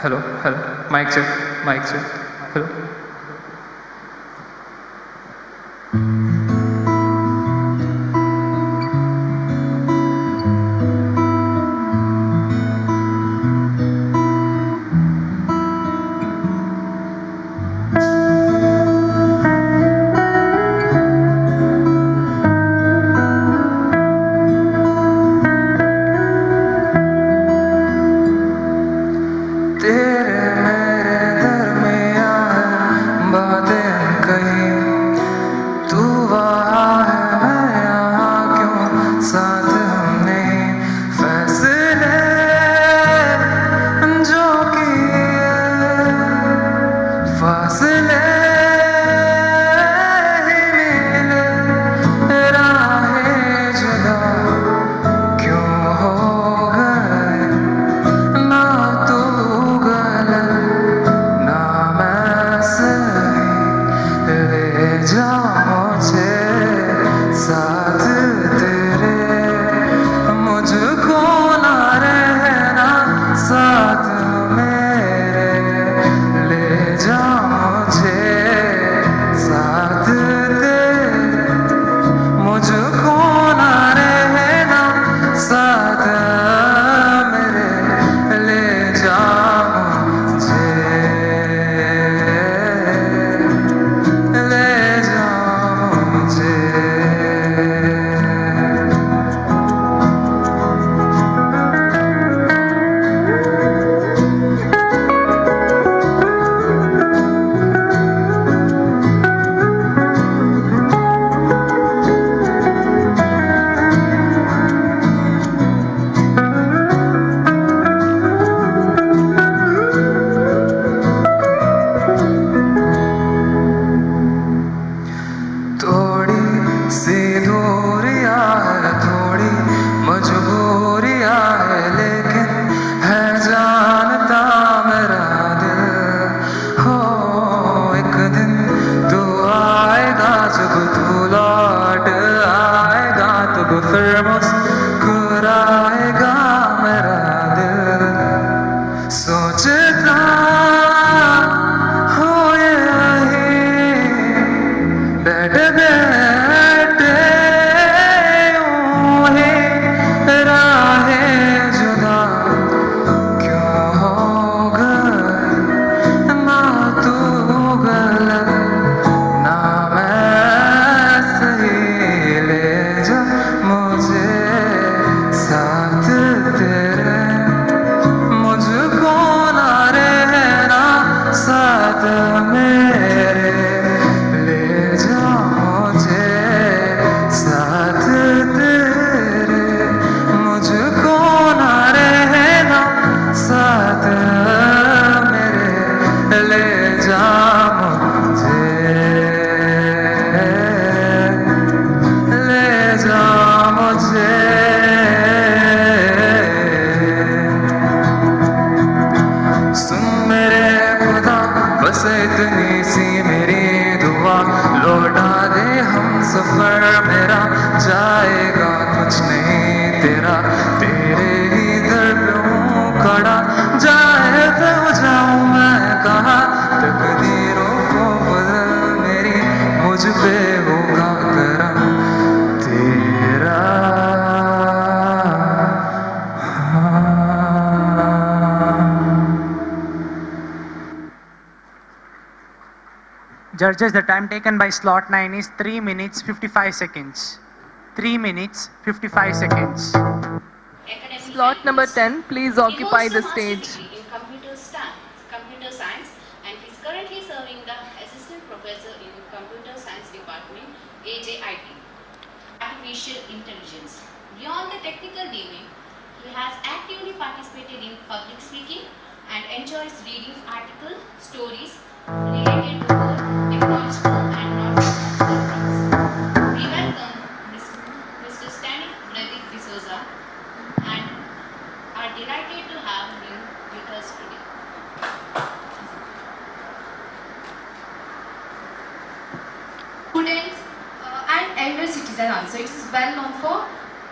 Hello, hello. Mic check, mic check. Hello. तेरे मेरे दरमियाँ बातें कहीं, तू वहाँ है मैं यहाँ क्यों, साथ हम नहीं, फैसले जो किए, फासले ही मिले, राहें जुदा क्यों हो गए, ना तू गलत ना मैं सही, ले जा मुझे साथ तेरे, मुझको ना रहना साथ मेरे, ले जा मुझे साथ तेरे, मुझको ना रहना साथ मेरे, ले जा मुझे, ले जा मुझे। थोड़ी सी दूरियां है, थोड़ी मजबूरियां है, लेकिन है जानता मेरा दिल, हो एक दिन तू आएगा, जब तू लौट आएगा, तब फिर मुस्कुराएगा मेरा दिल, सोचता हो यही बैठे बैठे यूं ही, राहें जुदा क्यों हो गए, ना तू गलत ना मैं सही, ले जा मुझे साथ तेरे, मुझको ना रहना साथ मेरे, ले जा मुझे साथ तेरे, मुझको ना रहना साथ मेरे, ले जा मुझे, ले जा मुझे। सुन मेरे खुदा बस इतनी सी मेरी दुआ, लौटा दे हम सफर मेरा, जाएगा कुछ नहीं तेरा, तेरे ही दर पे हूँ खड़ा, जाए तो जाऊँ मैं कहाँ, तकदीरों को बदल मेरी, मुझ पे होगा करम तेरा। Judges, the time taken by slot 9 is 3 minutes 55 seconds. 3 minutes 55 seconds. Slot number 10, please occupy the stage. In computer science, and he's currently serving the assistant professor in computer science department. technical degree. He has actively participated in public speaking and enjoys reading articles, stories related to both technological and non-technical things. We welcome Mr. Stanik Bredik D'Souza and are delighted to have him with us today. Students and elder citizens also. It is well known for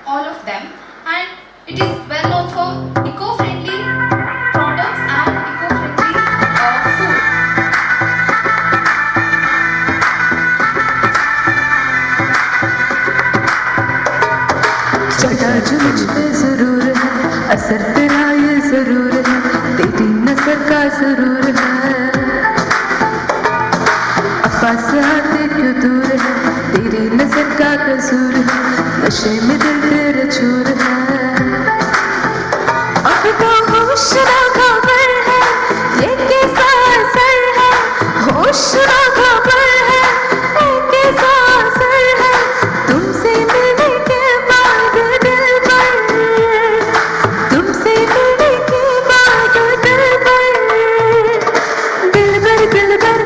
all of them, and it is well known for eco-friendly products and eco-friendly food. चटाचू मुझ पे जरूर है, असर तेरा ये जरूर है, तेरी नजर का जरूर है। पास आते क्यों दूर है, तेरी नजर का कसूर है, नशे में दिल तेरा चूर है। अब तो होश ना खबर है, ये कैसा असर है, होश ना खबर है, ये कैसा असर है, तुमसे मिलने के बाद दिल भर, तुमसे मिलने के बाद दिल भर, दिल भर दिल भर,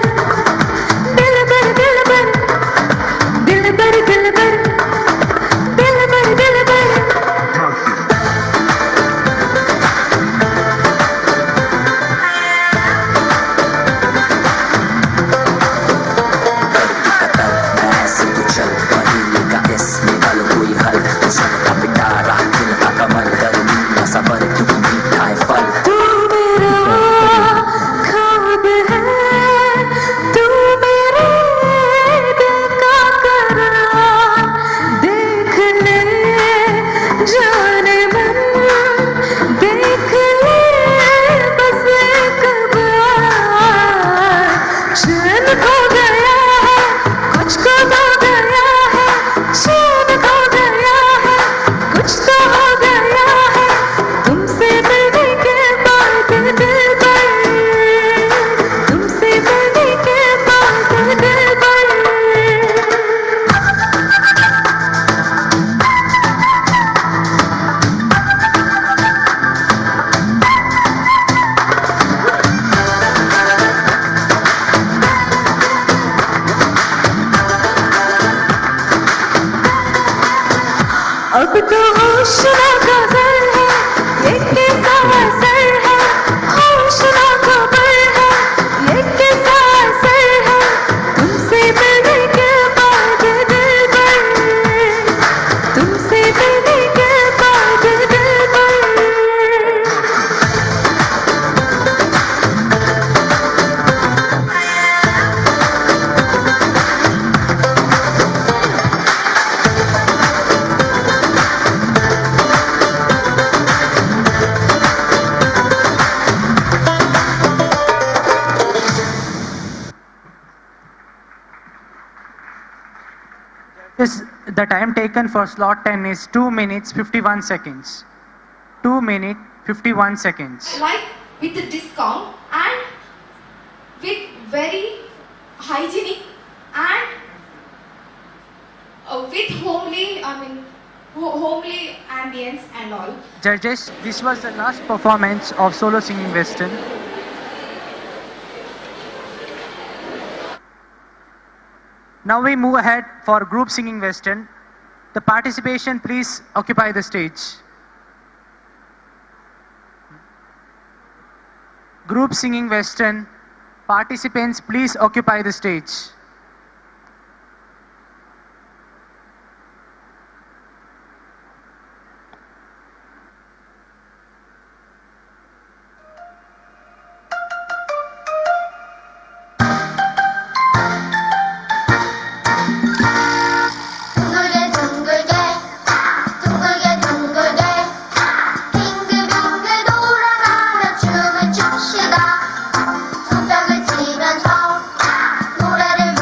दिल भर दिल भर, दिल भर दिल भर, दिल भर दिल भर। तू मेरा ख्वाब है, तू मेरे दिल का करार, देख ले जाने मन, देख ले बस एक बार। चैन खो गया है, कुछ तो हो गया है, चैन खो गया है, कुछ तो हो गया है, तुमसे मिलने के बाद दिल भर, तुमसे मिलने के बाद दिल भर। अब तो होश ना खबर है, ये कैसा असर है, होश ना खबर है, ये कैसा असर है, तुमसे मिलने के बाद दिल भर, तुमसे मिलने के बाद दिल भर। The time taken for slot 10 is 2 minutes 51 seconds. 2 minutes 51 seconds. Like with a discount and with very hygienic and with homely ambience and all. Judges, this was the last performance of solo singing Western. Now we move ahead for group singing Western. The participation, please occupy the stage. Group singing Western. Participants, please occupy the stage. 돌아가며 춤을 춥시다. 손뼉을 치면서 노래를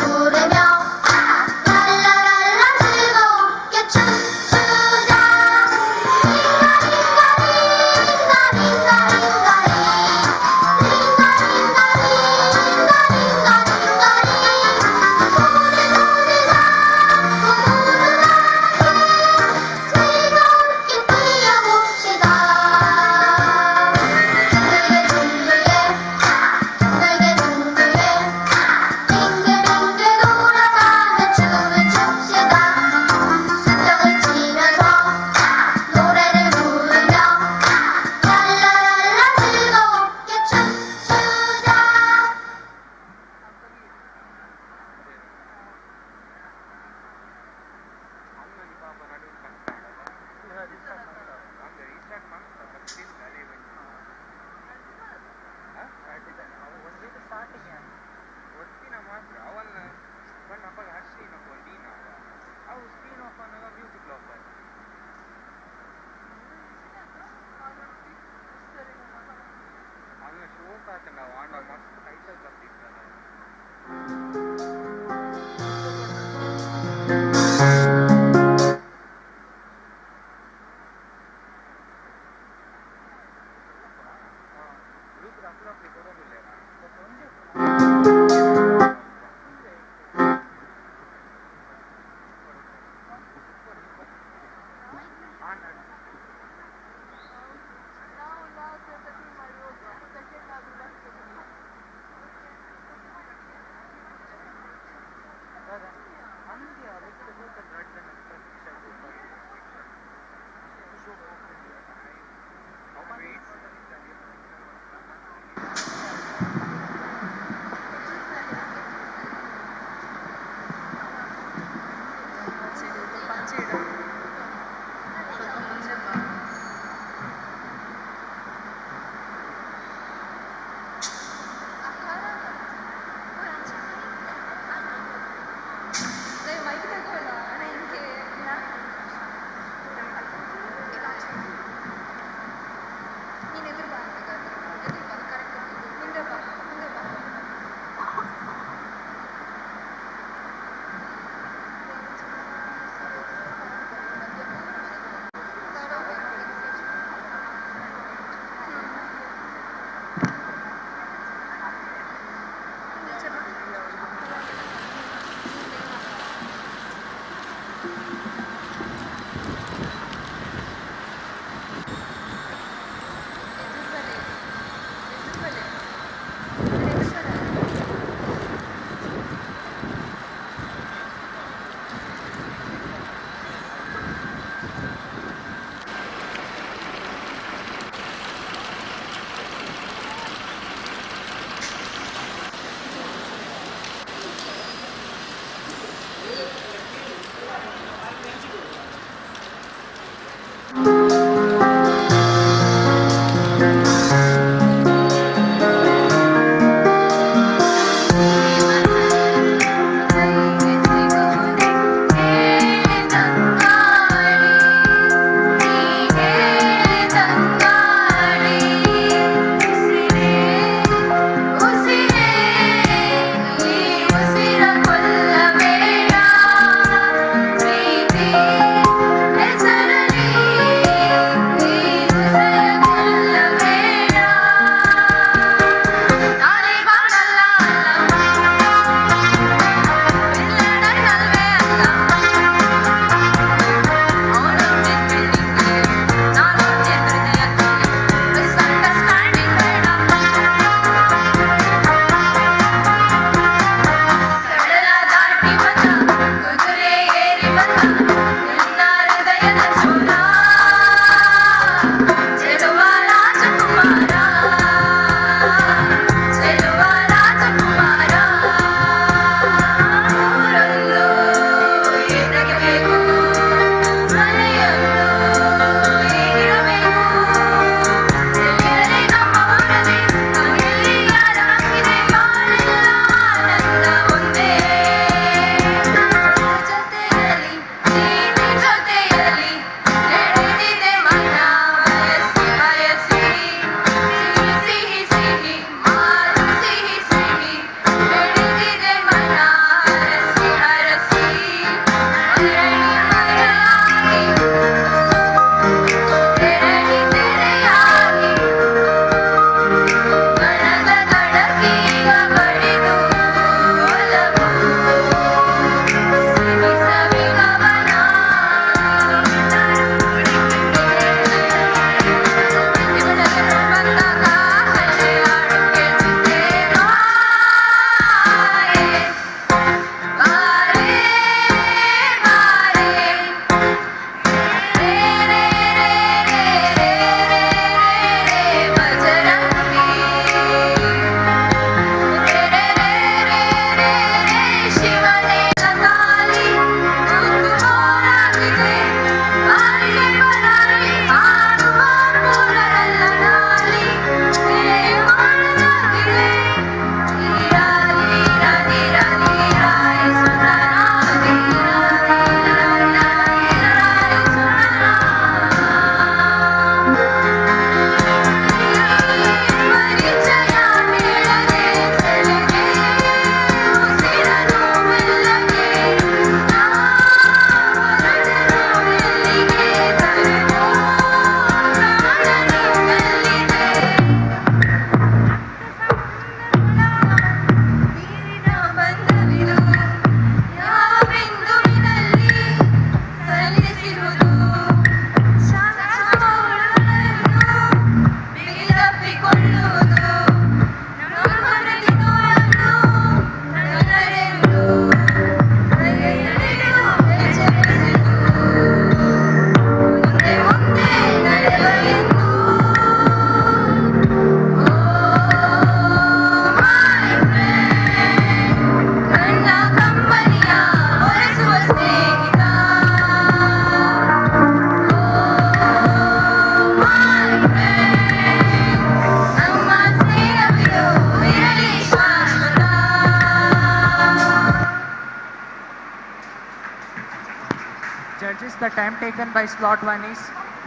taken by slot 1 is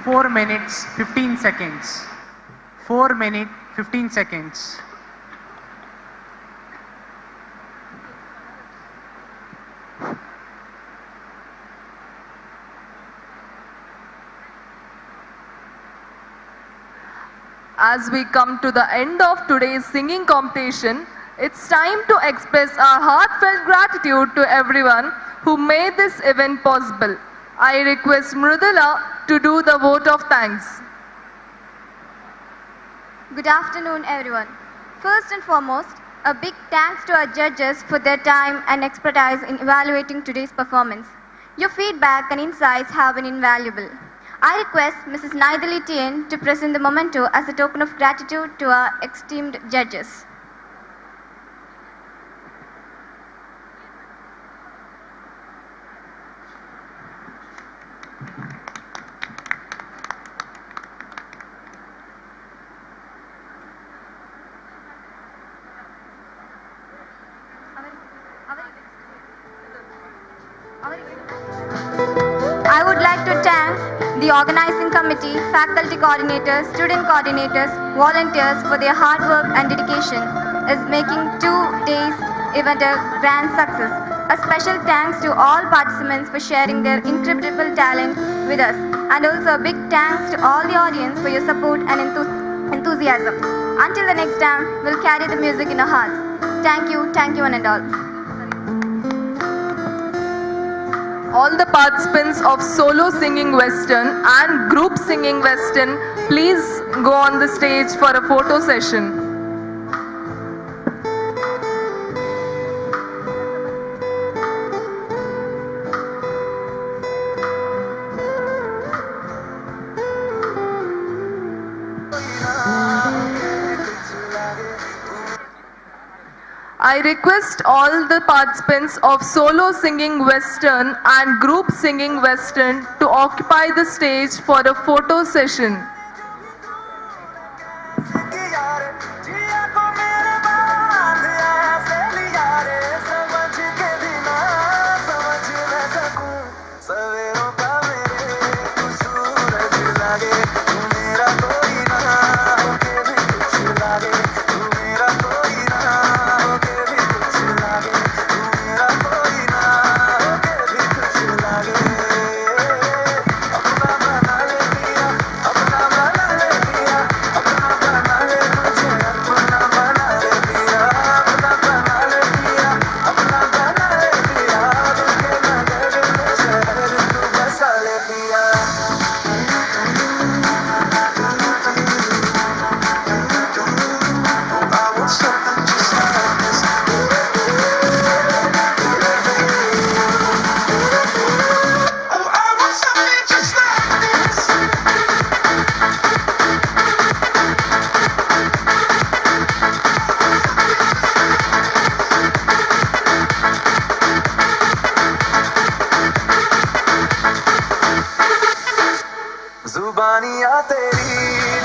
4 minutes 15 seconds. 4 minutes 15 seconds. As we come to the end of today's singing competition, it's time to express our heartfelt gratitude to everyone who made this event possible. I request Mrudula to do the vote of thanks. Good afternoon, everyone. First and foremost, a big thanks to our judges for their time and expertise in evaluating today's performance. Your feedback and insights have been invaluable. I request Mrs. Naidali Tien to present the memento as a token of gratitude to our esteemed judges. I would like to thank the organizing committee, faculty coordinators, student coordinators, volunteers for their hard work and dedication is making 2 days event a grand success. A special thanks to all participants for sharing their incredible talent with us, and also a big thanks to all the audience for your support and enthusiasm. Until the next time, we'll carry the music in our hearts. Thank you one and all. All the participants of solo singing Western and group singing Western, please go on the stage for a photo session. I request all the participants of solo singing Western and group singing Western to occupy the stage for a photo session. जुबानियां तेरी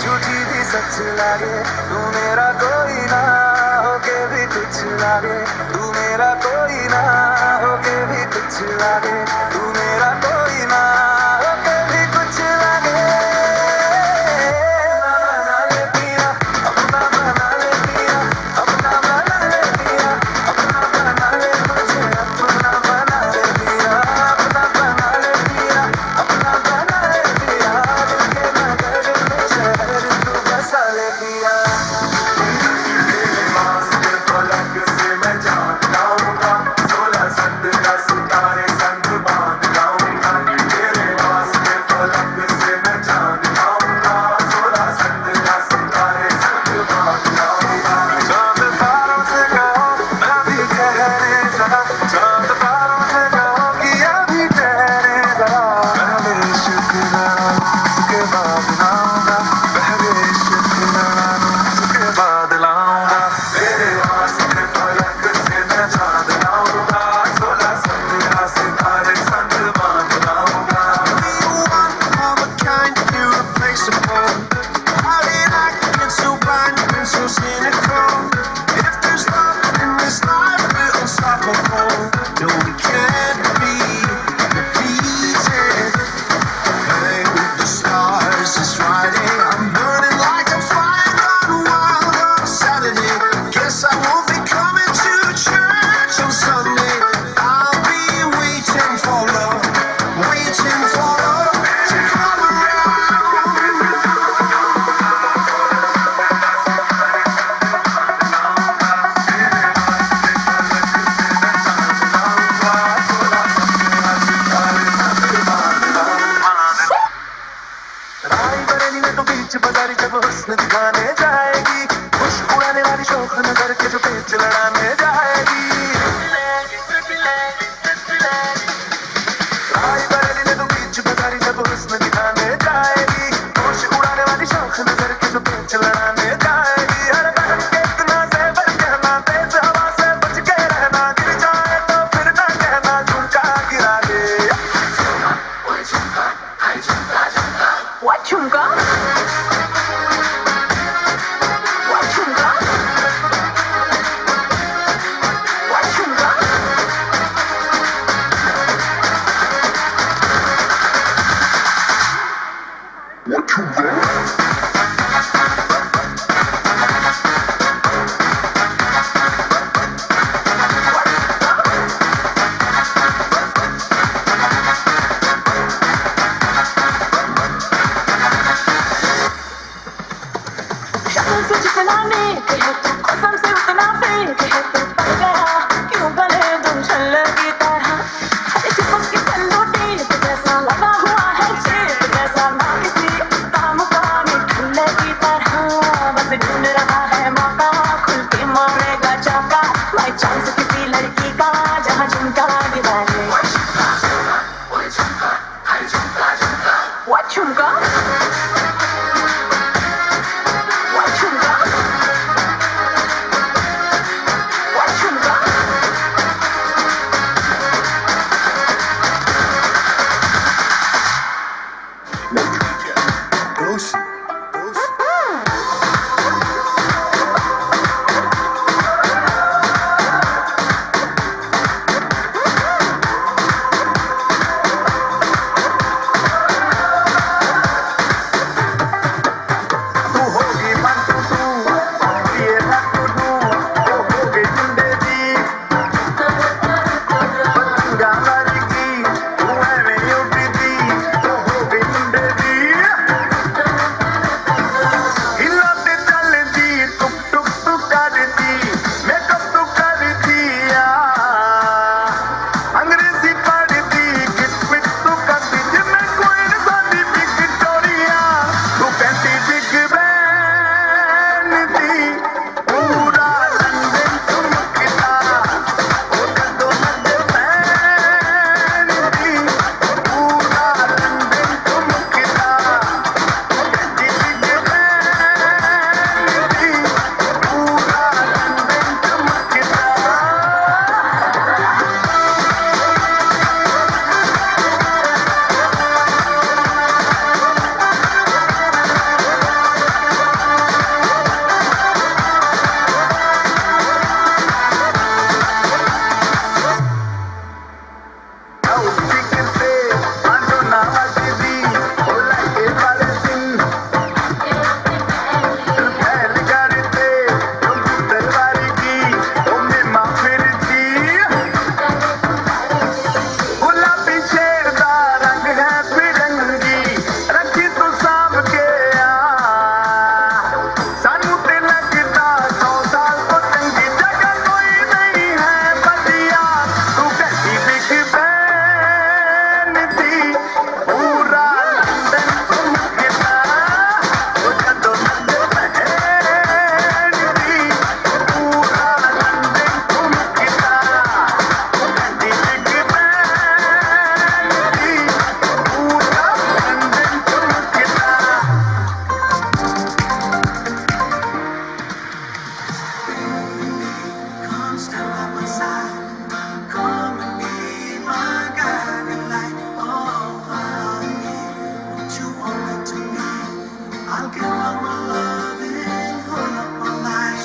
झूठी भी सच लागे तू मेरा कोई ना होके भी कुछ लागे तू मेरा कोई ना होके भी कुछ लागे तू मेरा कोई ना होके भी कुछ लागे बना ले पिया अपना बना ले पिया अपना बना ले पिया अपना बना ले मुझे अपना बना ले पिया अपना बना ले पिया अपना बना ले पिया दिल के नगर में शहर तू बसा ले पिया तेरे वास्ते फलक से मैं जान लाऊंगा 16 संग का सितारे संग बांध लाऊंगा बीच बाजारी जब हुस्न दिखाने जाएगी, खुश उड़ाने वाली शौक नजर के जो पेच लड़ाने जाएगी। आई बरेली में तो बीच बाजारी जब हुस्न दिखाने जाएगी, खुश उड़ाने वाली शौक नजर के जो पेच लड़ाने जाएगी। हर कदम के इतना से बढ़ कहना, तेज हवा से बच के रहना, गिर जाए तो फिर ना कहना झुमका गिरा दे। What झुमका? What झुमका? What झुमका? शक्ल से जितना नेक है तू, कसम से उतना फेक है तू, पड़ गया क्यों गले दुल्हन लगी तरह। अरे चिपक के चलो टेप जैसा लगा हुआ है चेप जैसा, ना किसी काम का मिठुल्ले की तरह। बस ढूंढ रहा है मौका, खुल के मारेगा चाका, बाई चांस किसी लड़की का जहाँ झुमका गिरा ले। What झुमका? What झुमका? What झुमका? तू होगी बंटू तू, ये रट्टू तू, वो होगी जिंदगी पतंगा मरेगी, तू है मेरी उड़ती, वो होगी जिंदगी। हिलती चलती टुक टुक तू करती, मेकअप तू करती अंग्रेजी पढ़ती, किट पिट तू करती, जिम्मे कोई न सादी विक्टोरिया, तू कहती बिग बैन थी, पूरा लंदन चमकता, वो कदो मद फैन थी, पूरा लंदन चमकता, कहती बिग बैन थी, पूरा लंदन चमकता।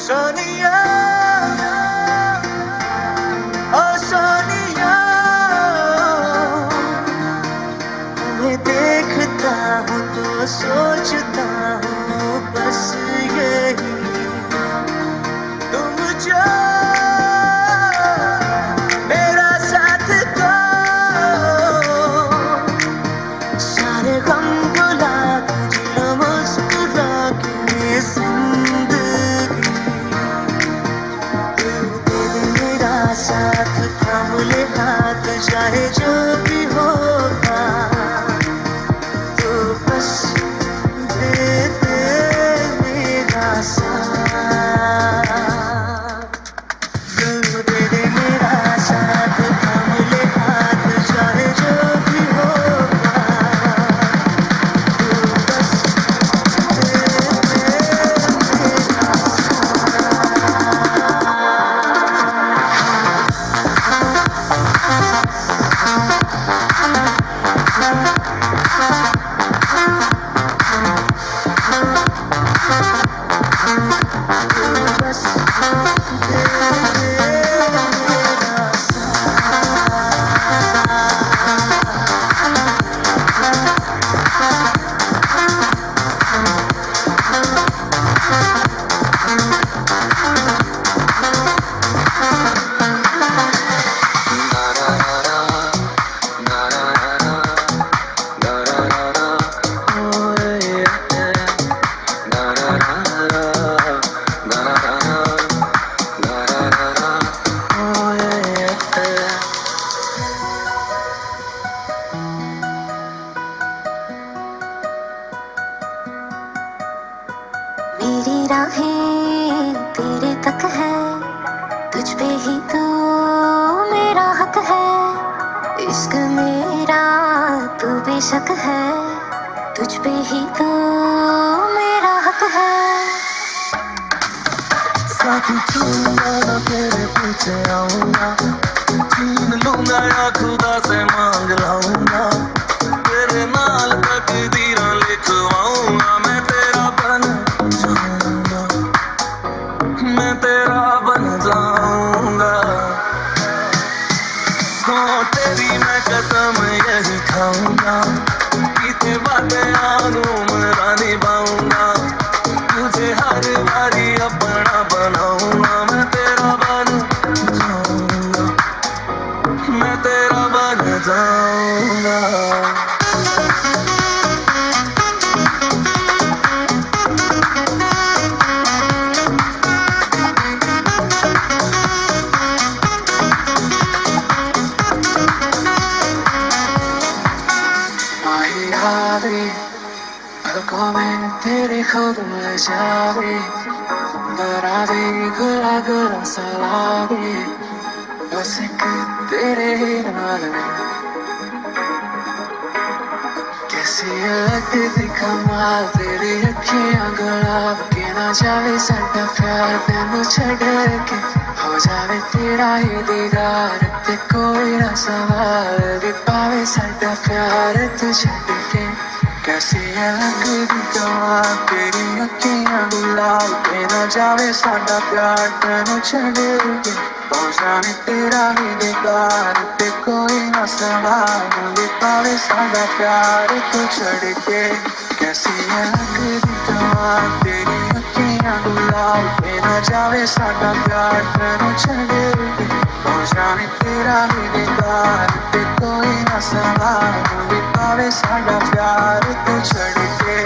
सोनिया, ओ सोनिया, तुम्हें देखता हूँ तो सोचता हूँ बस यही, तुम जो मेरा साथ दो, सारे गम भुला दो, मुस्कुरा के जिंदगी, तू दे मेरा साथ, थाम ले हाथ, चाहे जो भी होगा, तो बस दे दे। मेरी राहें तेरे तक है, तुझ पे ही तो मेरा हक है। इश्क मेरा तू बेशक है, तुझ पे ही तो मेरा हक है। साथी छूंगा ना तेरे पीछे आऊंगा, छीन लूंगा या खुदा से मांग लाऊंगा, तेरे नाल तकदीरां लिखवाऊंगा। मैं तेरा बन जाऊंगा, मैं तेरा बन जाऊंगा। सो तेरी मैं कसम यही खाऊंगा, किते बातें आनूमरा निभाऊंगा, तुझे हर बारी अपना बनाऊंगा। मैं तेरा बन जाऊंगा, मैं तेरा बन जाऊंगा। पलकों में तेरे खुद मिल जावे, बरावे गुला गुला सा लागे, बस एक तेरे ही नाल में। कैसी लगती कमाल तेरी अखियां गुलाब के, ना जावे साडा प्यार तेनू छड़ के, हो जावे तेरा ही दीदार ते कोई ना सवाल भी पावे साडा प्यार तू छड़ के। कैसी लगती कमाल तेरी अखियां गुलाब के, ना जावे साडा प्यार तेनू छड़ के, हो जावे तेरा ही दीदार ते कोई ना सवाल भी पावे साडा प्यार तू छड़ के। कैसी लगती कमाल तेरी अखियां गुलाब के, ना जावे साडा प्यार तेनू छड़ के, हो जावे तेरा ही दीदार ते कोई ना सवाल भी पावे साडा प्यार तू छड़ के।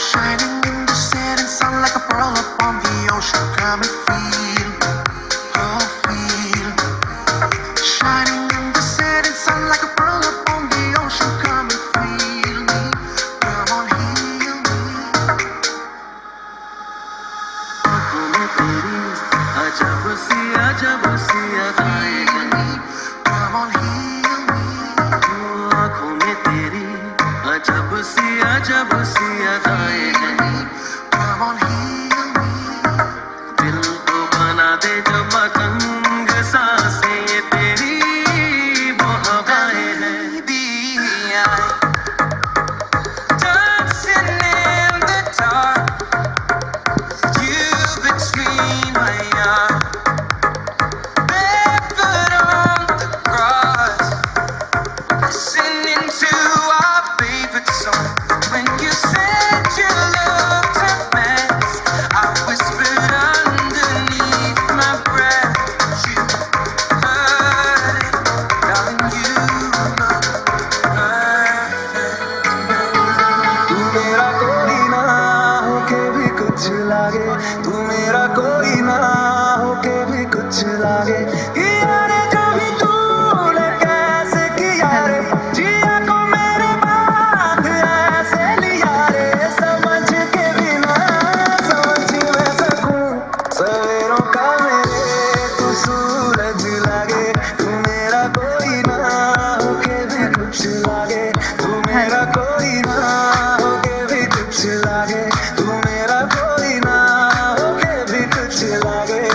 Shining in the setting sun like a pearl upon the ocean. Come and feel, oh feel. Shining in the setting sun like a pearl upon the ocean. Come and feel me, come on heal me. आँखों में तेरी अजब सी अदाएं हैं, come on heal me. आँखों में तेरी अजब सी अदाएं हैं, come on heal me. दिल को बना दे जो पतंग सांसें ये तेरी वो हवाएं हैं। Dancing in the dark, you between my arms, barefoot on the grass, listening to our favorite song. When you said you looked a mess, I whispered underneath my breath. You heard it, darling, you look perfect. तू मेरा कोई ना होके भी कुछ लागे, तू मेरा कोई ना होके भी कुछ लागे। किया रे जो भी तूने कैसे किया रे, जिया को मेरे बात ऐसे लिया रे, समझ के बिना समझ मैं सकूं सवेरों का मेरे तू सूरज लागे। तू मेरा कोई ना होके भी कुछ लागे, तू मेरा कोई ना होके भी कुछ लागे, तू मेरा कोई ना होके भी कुछ लागे।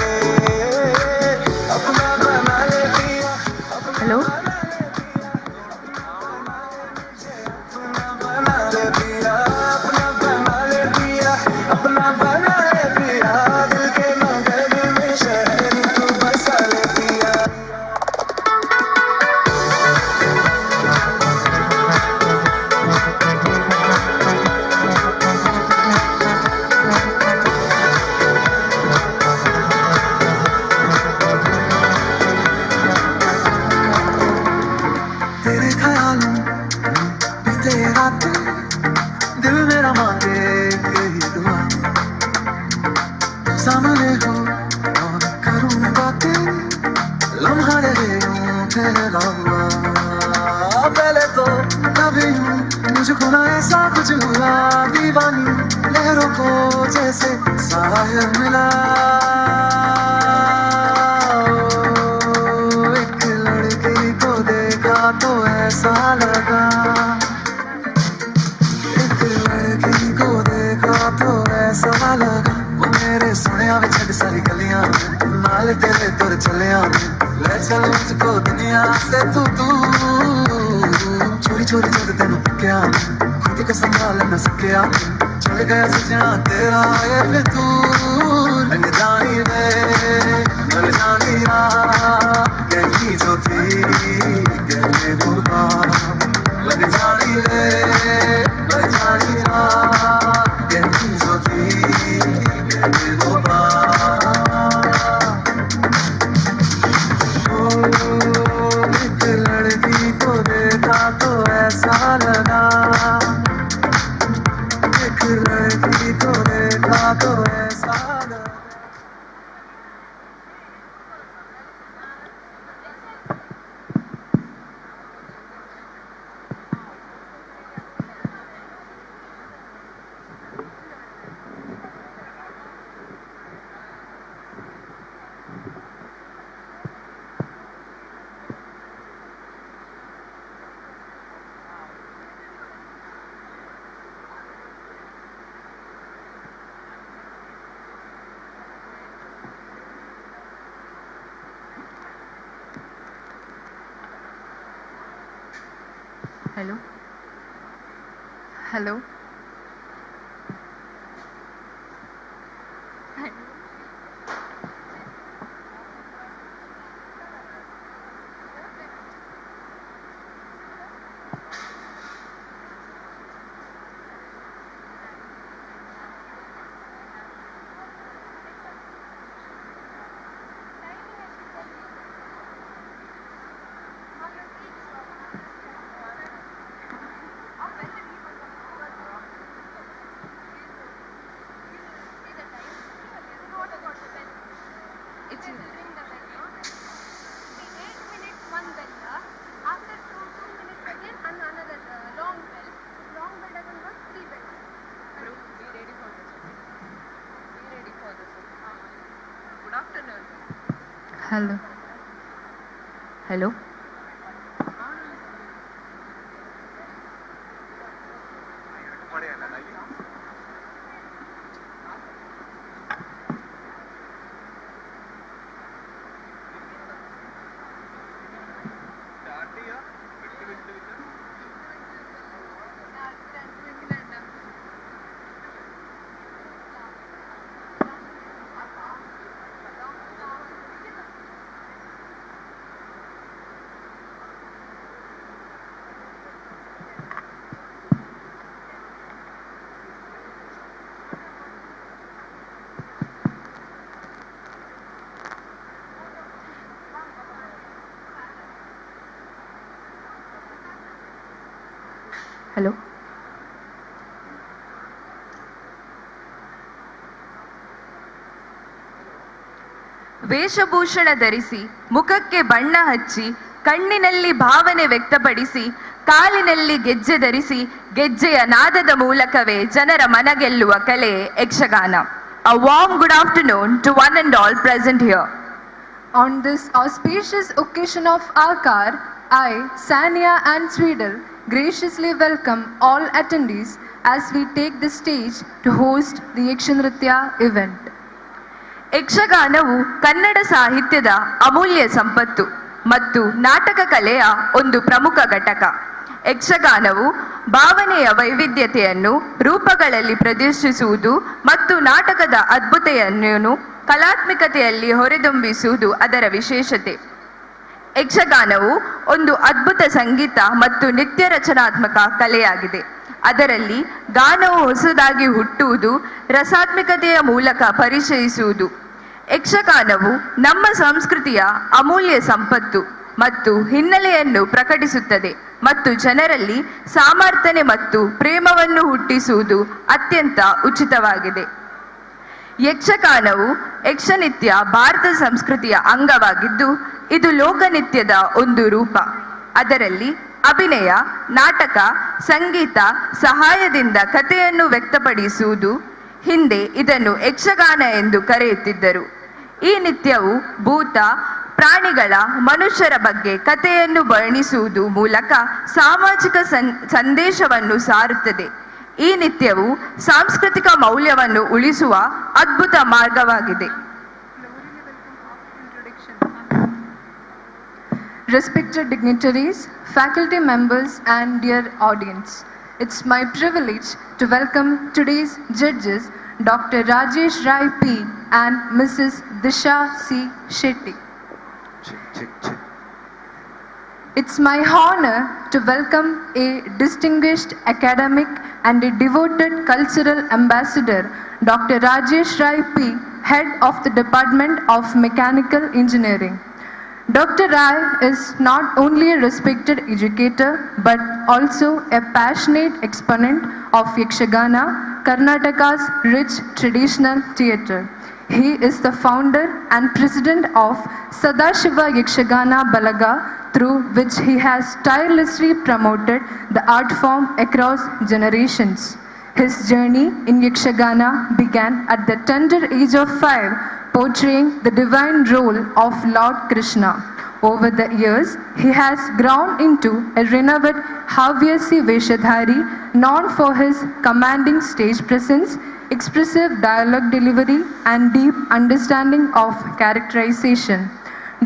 अपना दीवानी लहरों को जैसे साहिल मिला एक लड़की को देखा तो ऐसा लगा एक लड़की को देखा तो ऐसा लगा वो मेरे सुनिया में छड़ सारी गलियां नाल तेरे तुर चलिया ले चल मुझको दुनिया से तू चोरी चोरी जद तेन तकिया खुद को संभाल न सकिया चल गया सजना तेरा ये फितूर रंग जानी वे मर जानी कहती जो थी कहने भूला लग जानी वे मर जानी कहती जो थी कहने भूला एक लड़की को देखा तो ऐसा लगा एक लड़की को देखा तो ऐसा लगा Hello. Hello. Hello. Hello. Hello. ವೇಷಭೂಷಣ ಧರಿಸಿ ಮುಖಕ್ಕೆ ಬಣ್ಣ ಹಚ್ಚಿ ಕಣ್ಣಿನಲ್ಲಿ ಭಾವನೆ ವ್ಯಕ್ತಪಡಿಸಿ ಕಾಲಿನಲ್ಲಿ ಗೆಜ್ಜೆ ಧರಿಸಿ ಗೆಜ್ಜೆಯ ನಾದದ ಮೂಲಕವೇ ಜನರ ಮನಗೆಲ್ಲುವ ಕಲೆ Yakshagana. A warm good afternoon to one and all present here. On this auspicious occasion of Aakar, I, Sania and Sweden graciously welcome all attendees as we take the stage to host the Yakshagana event. ಯಕ್ಷಗಾನವು Kannada ಸಾಹಿತ್ಯದ ಅಮೂಲ್ಯ ಸಂಪತ್ತು ಮತ್ತು ನಾಟಕ ಕಲೆಯ ಒಂದು ಪ್ರಮುಖ ಘಟಕ. ಯಕ್ಷಗಾನವು ಭಾವನೆಯ ವೈವಿಧ್ಯತೆಯನ್ನು ರೂಪಗಳಲ್ಲಿ ಪ್ರದರ್ಶಿಸುವುದು ಮತ್ತು ನಾಟಕದ ಅದ್ಭುತೆಯನ್ನು ಕಲಾತ್ಮಕತೆಯಲ್ಲಿ ಹೊರದೊಂಬಿಸುವುದು ಅದರ ವಿಶೇಷತೆ. ಯಕ್ಷಗಾನವು ಒಂದು ಅದ್ಭುತ ಸಂಗೀತ ಮತ್ತು ನಿತ್ಯ ರಚನಾತ್ಮಕ ಕಲೆಯಾಗಿದೆ. ಅದರಲ್ಲಿ ಗಾನವು ಹೊಸದಾಗಿ ಹುಟ್ಟುವುದು, ರಸಾತ್ಮಕತೆಯ ಮೂಲಕ ಪರಿಚಯಿಸುವುದು. ಯಕ್ಷಗಾನವು ನಮ್ಮ ಸಂಸ್ಕೃತಿಯ ಅಮೂಲ್ಯ ಸಂಪತ್ತು ಮತ್ತು ಹಿನ್ನೆಲೆಯನ್ನು ಪ್ರಕಟಿಸುತ್ತದೆ ಮತ್ತು ಜನರಲ್ಲಿ ಸಾಮರ್ಥ್ಯ ಮತ್ತು ಪ್ರೇಮವನ್ನು ಹುಟ್ಟಿಸುವುದು ಅತ್ಯಂತ ಉಚಿತವಾಗಿದೆ. ಯಕ್ಷಗಾನವು ಯಕ್ಷನಿತ್ಯ ಭಾರತ ಸಂಸ್ಕೃತಿಯ ಅಂಗವಾಗಿದ್ದು ಇದು ಲೋಕನಿತ್ಯದ ಒಂದು ರೂಪ. ಅದರಲ್ಲಿ ಅಭಿನಯ, ನಾಟಕ, ಸಂಗೀತ ಸಹಾಯದಿಂದ ಕಥೆಯನ್ನು ವ್ಯಕ್ತಪಡಿಸುವುದು. ಹಿಂದೆ ಇದನ್ನು ಯಕ್ಷಗಾನ ಎಂದು ಕರೆಯುತ್ತಿದ್ದರು. ಈ ನೃತ್ಯವು ಭೂತ, ಪ್ರಾಣಿಗಳ, ಮನುಷ್ಯರ ಬಗ್ಗೆ ಕಥೆಯನ್ನು ವರ್ಣಿಸುವುದು ಮೂಲಕ ಸಾಮಾಜಿಕ ಸಂದೇಶವನ್ನು ಸಾರುತ್ತದೆ. ಈ ನೃತ್ಯವು ಸಾಂಸ್ಕೃತಿಕ ಮೌಲ್ಯವನ್ನು ಉಳಿಸುವ ಅದ್ಭುತ ಮಾರ್ಗವಾಗಿದೆ. Respected dignitaries, faculty members and dear audience, it's my privilege to welcome today's judges Dr. Rajesh Rai P and Mrs. Disha C. Shetty. It's my honor to welcome a distinguished academic and a devoted cultural ambassador, Dr. Rajesh Rai P, Head of the Department of Mechanical Engineering. Dr. Rai is not only a respected educator but also a passionate exponent of Yakshagana, Karnataka's rich traditional theatre. He is the founder and president of Sadashiva Yakshagana Balaga, through which he has tirelessly promoted the art form across generations. His journey in Yakshagana began at the tender age of 5, portraying the divine role of Lord Krishna. Over the years, he has grown into a renowned Havyasi Veshadhari, known for his commanding stage presence, expressive dialogue delivery, and deep understanding of characterization.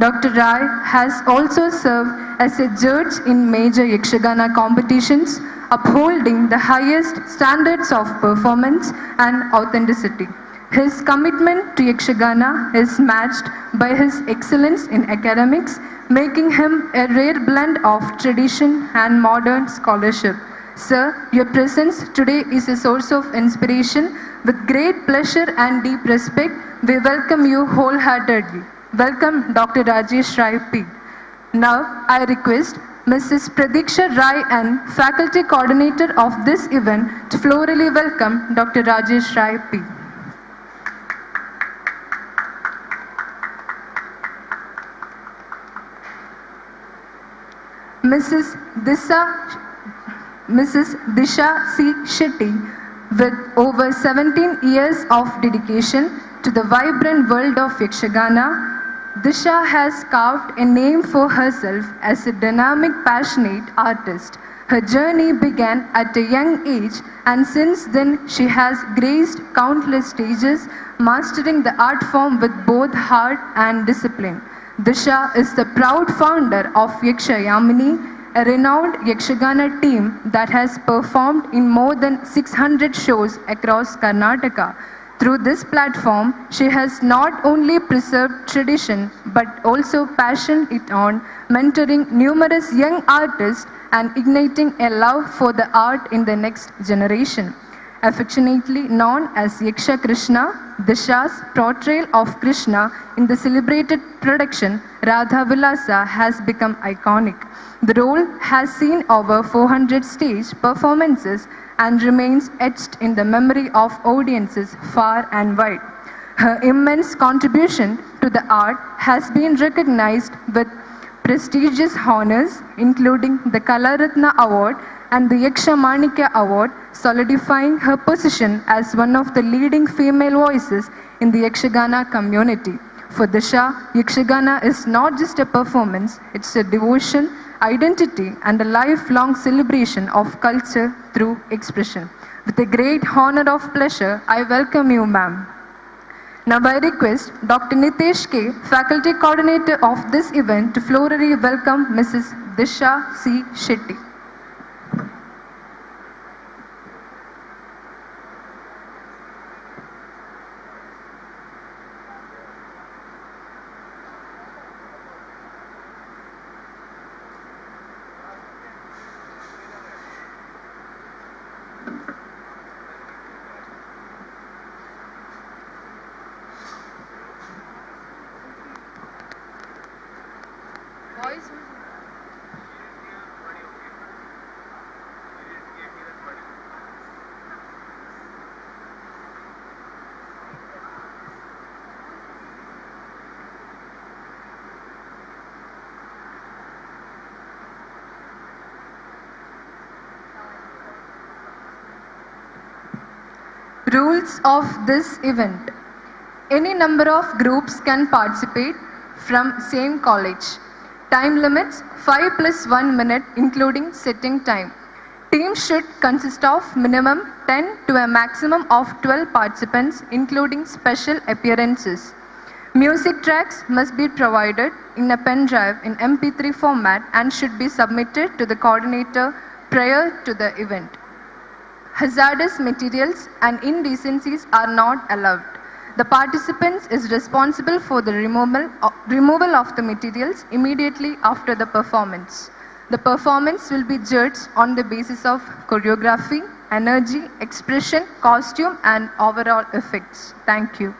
Dr. Rai has also served as a judge in major Yakshagana competitions, upholding the highest standards of performance and authenticity. His commitment to Yakshagana is matched by his excellence in academics, making him a rare blend of tradition and modern scholarship. Sir, your presence today is a source of inspiration. With great pleasure and deep respect, we welcome you wholeheartedly. Welcome, Dr. Rajesh Rai P. Now, I request Mrs. Pradiksha Rai and Faculty Coordinator of this event to florally welcome Dr. Rajesh Rai P. Mrs. Disha C. Shetty, with over 17 years of dedication to the vibrant world of Yakshagana, Disha has carved a name for herself as a dynamic, passionate artist. Her journey began at a young age, and since then she has graced countless stages, mastering the art form with both heart and discipline. Disha is the proud founder of Yakshayamini, a renowned Yakshagana team that has performed in more than 600 shows across Karnataka. Through this platform, she has not only preserved tradition but also passioned it on, mentoring numerous young artists and igniting a love for the art in the next generation. Affectionately known as Yaksha Krishna, Disha's portrayal of Krishna in the celebrated production Radha Vilasa has become iconic. The role has seen over 400 stage performances and remains etched in the memory of audiences far and wide. Her immense contribution to the art has been recognized with prestigious honors, including the Kalaratna Award and the Yakshamanikya Award, solidifying her position as one of the leading female voices in the Yakshagana community. For Disha, Yakshagana is not just a performance, it's a devotion, identity, and a lifelong celebration of culture through expression. With a great honor of pleasure, I welcome you, ma'am. Now I request Dr. Nitesh K, Faculty Coordinator of this event, to florally welcome Mrs. Disha C. Shetty. Rules of this event. Any number of groups can participate from same college. Time limits 5 plus 1 minute including sitting time. Teams should consist of minimum 10 to a maximum of 12 participants including special appearances. Music tracks must be provided in a pen drive in MP3 format and should be submitted to the coordinator prior to the event. Hazardous materials and indecencies are not allowed. The participants is responsible for the removal of the materials immediately after the performance. The performance will be judged on the basis of choreography, energy, expression, costume and overall effects. Thank you.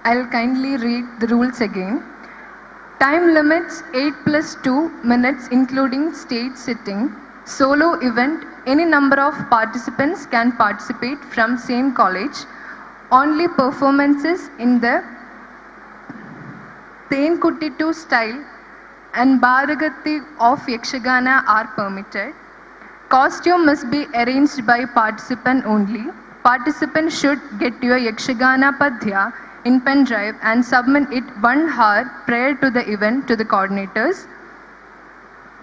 I'll kindly read the rules again. Time limits 8 plus 2 minutes including stage sitting. Solo event, any number of participants can participate from same college. Only performances in the Tenkuttitu style and Bharagati of Yakshagana are permitted. Costume must be arranged by participant only. Participant should get your Yakshagana Padya in pen drive and submit it 1 hour prior to the event to the coordinators.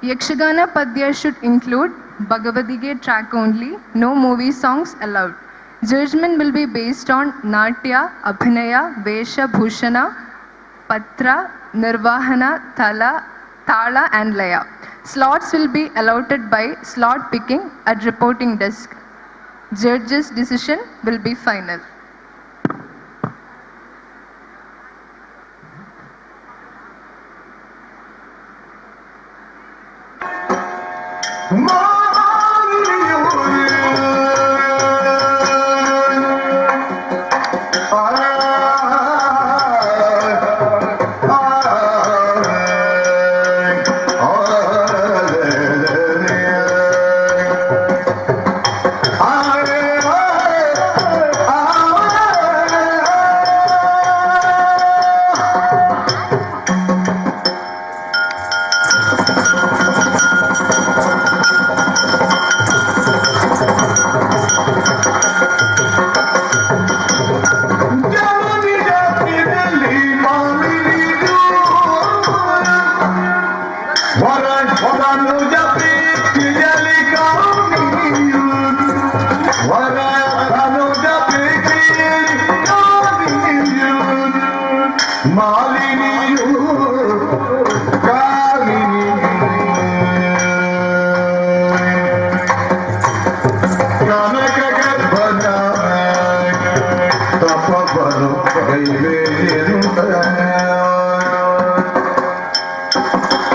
Yakshagana Padya should include Bhagavadige track only, no movie songs allowed. Judgment will be based on Natya, Abhinaya, Vesha, Bhushana, Patra, Nirvahana, Thala and Laya. Slots will be allotted by slot picking at reporting desk. Judge's decision will be final.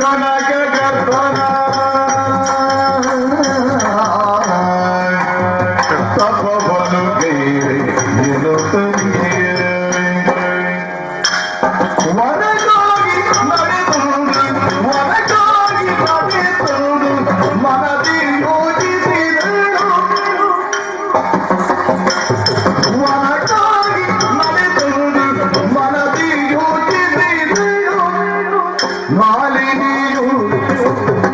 Kanaka ಮಾಲಿನಿಯು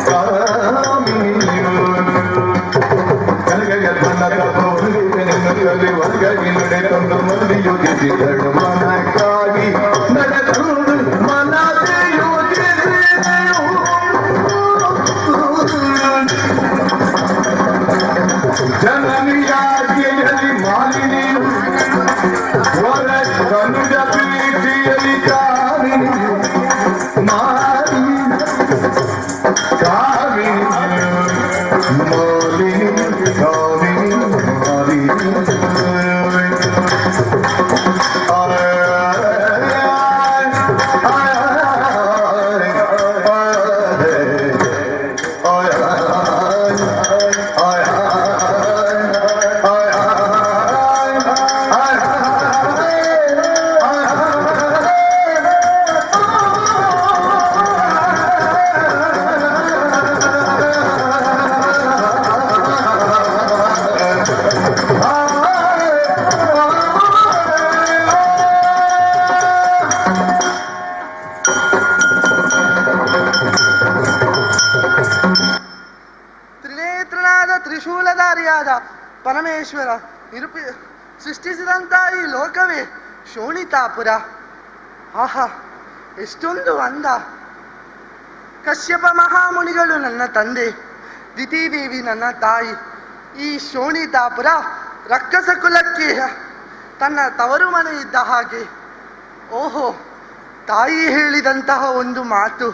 ಕಾಮಿನಿಯು ಕನಗಯ ಕನಕ ಬೋಲಿನಲ್ಲಿ ಒಳಗಾಗಿ ನಡೆಕೊಂಡು ಮಲ್ಲಿಯುಗಿಸಿದಳು ಮನಕ್ಕಾಗಿ ನಡೆದುದು ಮನತೆಯುಗಿಸಿದಳು ಜನನಿಯಾಗಿಯಲ್ಲಿ ಮಾಲಿನಿಯು ಹೊರ ಕನುಜ ಪ್ರೀತಿಯಲ್ಲಿ ಕಾಮಿನಿಯು ತ್ರಿನೇತ್ರನಾದ ತ್ರಿಶೂಲಧಾರಿಯಾದ ಪರಮೇಶ್ವರ ಸೃಷ್ಟಿಸಿದಂಥ ಈ ಲೋಕವೇ ಶೋಣಿತಾಪುರ. ಆಹಾ, ಎಷ್ಟೊಂದು ಅಂದ. ಕಶ್ಯಪ ಮಹಾಮುನಿಗಳು ನನ್ನ ತಂದೆ, ದಿತಿದೇವಿ ನನ್ನ ತಾಯಿ. ಈ ಶೋಣಿತಾಪುರ ರಕ್ಕಸ ಕುಲಕ್ಕೆ ತನ್ನ ತವರು ಮನೆ ಇದ್ದ ಹಾಗೆ. ಓಹೋ, ತಾಯಿ ಹೇಳಿದಂತಹ ಒಂದು ಮಾತು.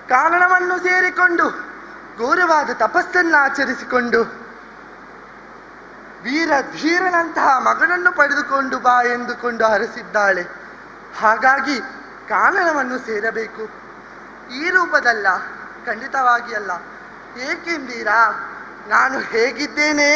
ಕಾರಣವನ್ನು ಸೇರಿಕೊಂಡು ಘೋರವಾದ ತಪಸ್ಸನ್ನು ಆಚರಿಸಿಕೊಂಡು ಧೀರನಂತಹ ಮಗನನ್ನು ಪಡೆದುಕೊಂಡು ಬಾ ಎಂದುಕೊಂಡು ಹರಸಿದ್ದಾಳೆ. ಹಾಗಾಗಿ ಕಾನನವನ್ನು ಸೇರಬೇಕು. ಈ ರೂಪದಲ್ಲ, ಖಂಡಿತವಾಗಿ ಅಲ್ಲ. ಏಕೆಂದೀರಾ, ನಾನು ಹೇಗಿದ್ದೇನೆ?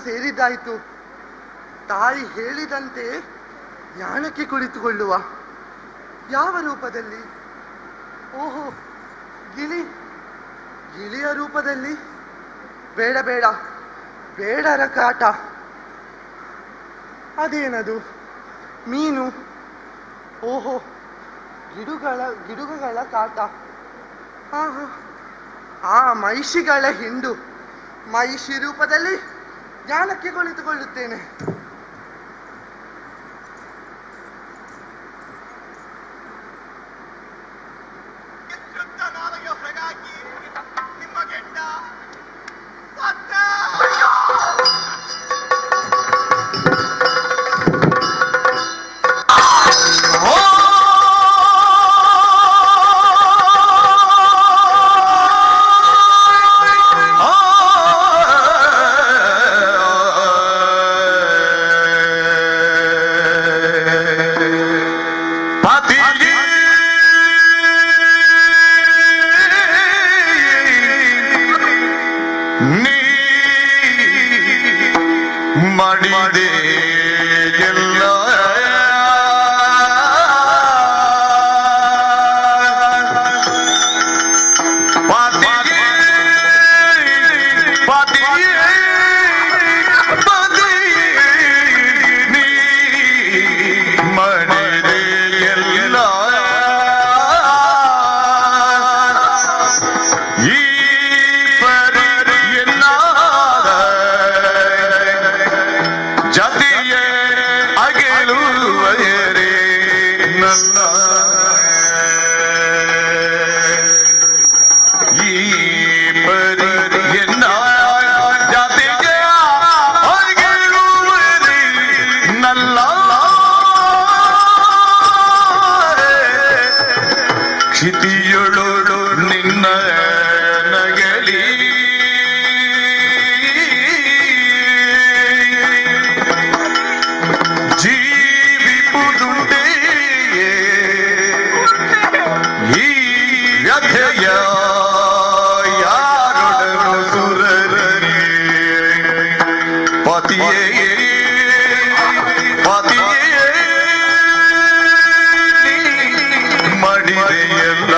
ಸೇರಿದ್ದಾಯಿತು. ತಾಯಿ ಹೇಳಿದಂತೆ ಯಾಣಕ್ಕೆ ಕುಳಿತುಕೊಳ್ಳುವ. ಯಾವ ರೂಪದಲ್ಲಿ? ಓಹೋ, ಗಿಳಿಯ ರೂಪದಲ್ಲಿ? ಬೇಡ ಬೇಡ, ಬೇಡರ ಕಾಟ. ಅದೇನದು? ಮೀನು? ಓಹೋ, ಗಿಡುಗಗಳ ಕಾಟ. ಮಹಿಷಿಗಳ ಹಿಂಡು. ಮಹಿಷಿ ರೂಪದಲ್ಲಿ ಜ್ಞಾನಕ್ಕೆ ಕುಳಿತುಕೊಳ್ಳುತ್ತೇನೆ. ಚಿತಿಯೊಳು ನಿನ್ನ ನಗಲಿ ಜೀವಿಪುದುಂಡೆ ಈ ವ್ಯಥೆಯ ಯಾರೊಡನು ಸುರರೇ ಪತಿಯೇ ಪತಿಯೇ ಮಡಿದೆಯಲ್ಲ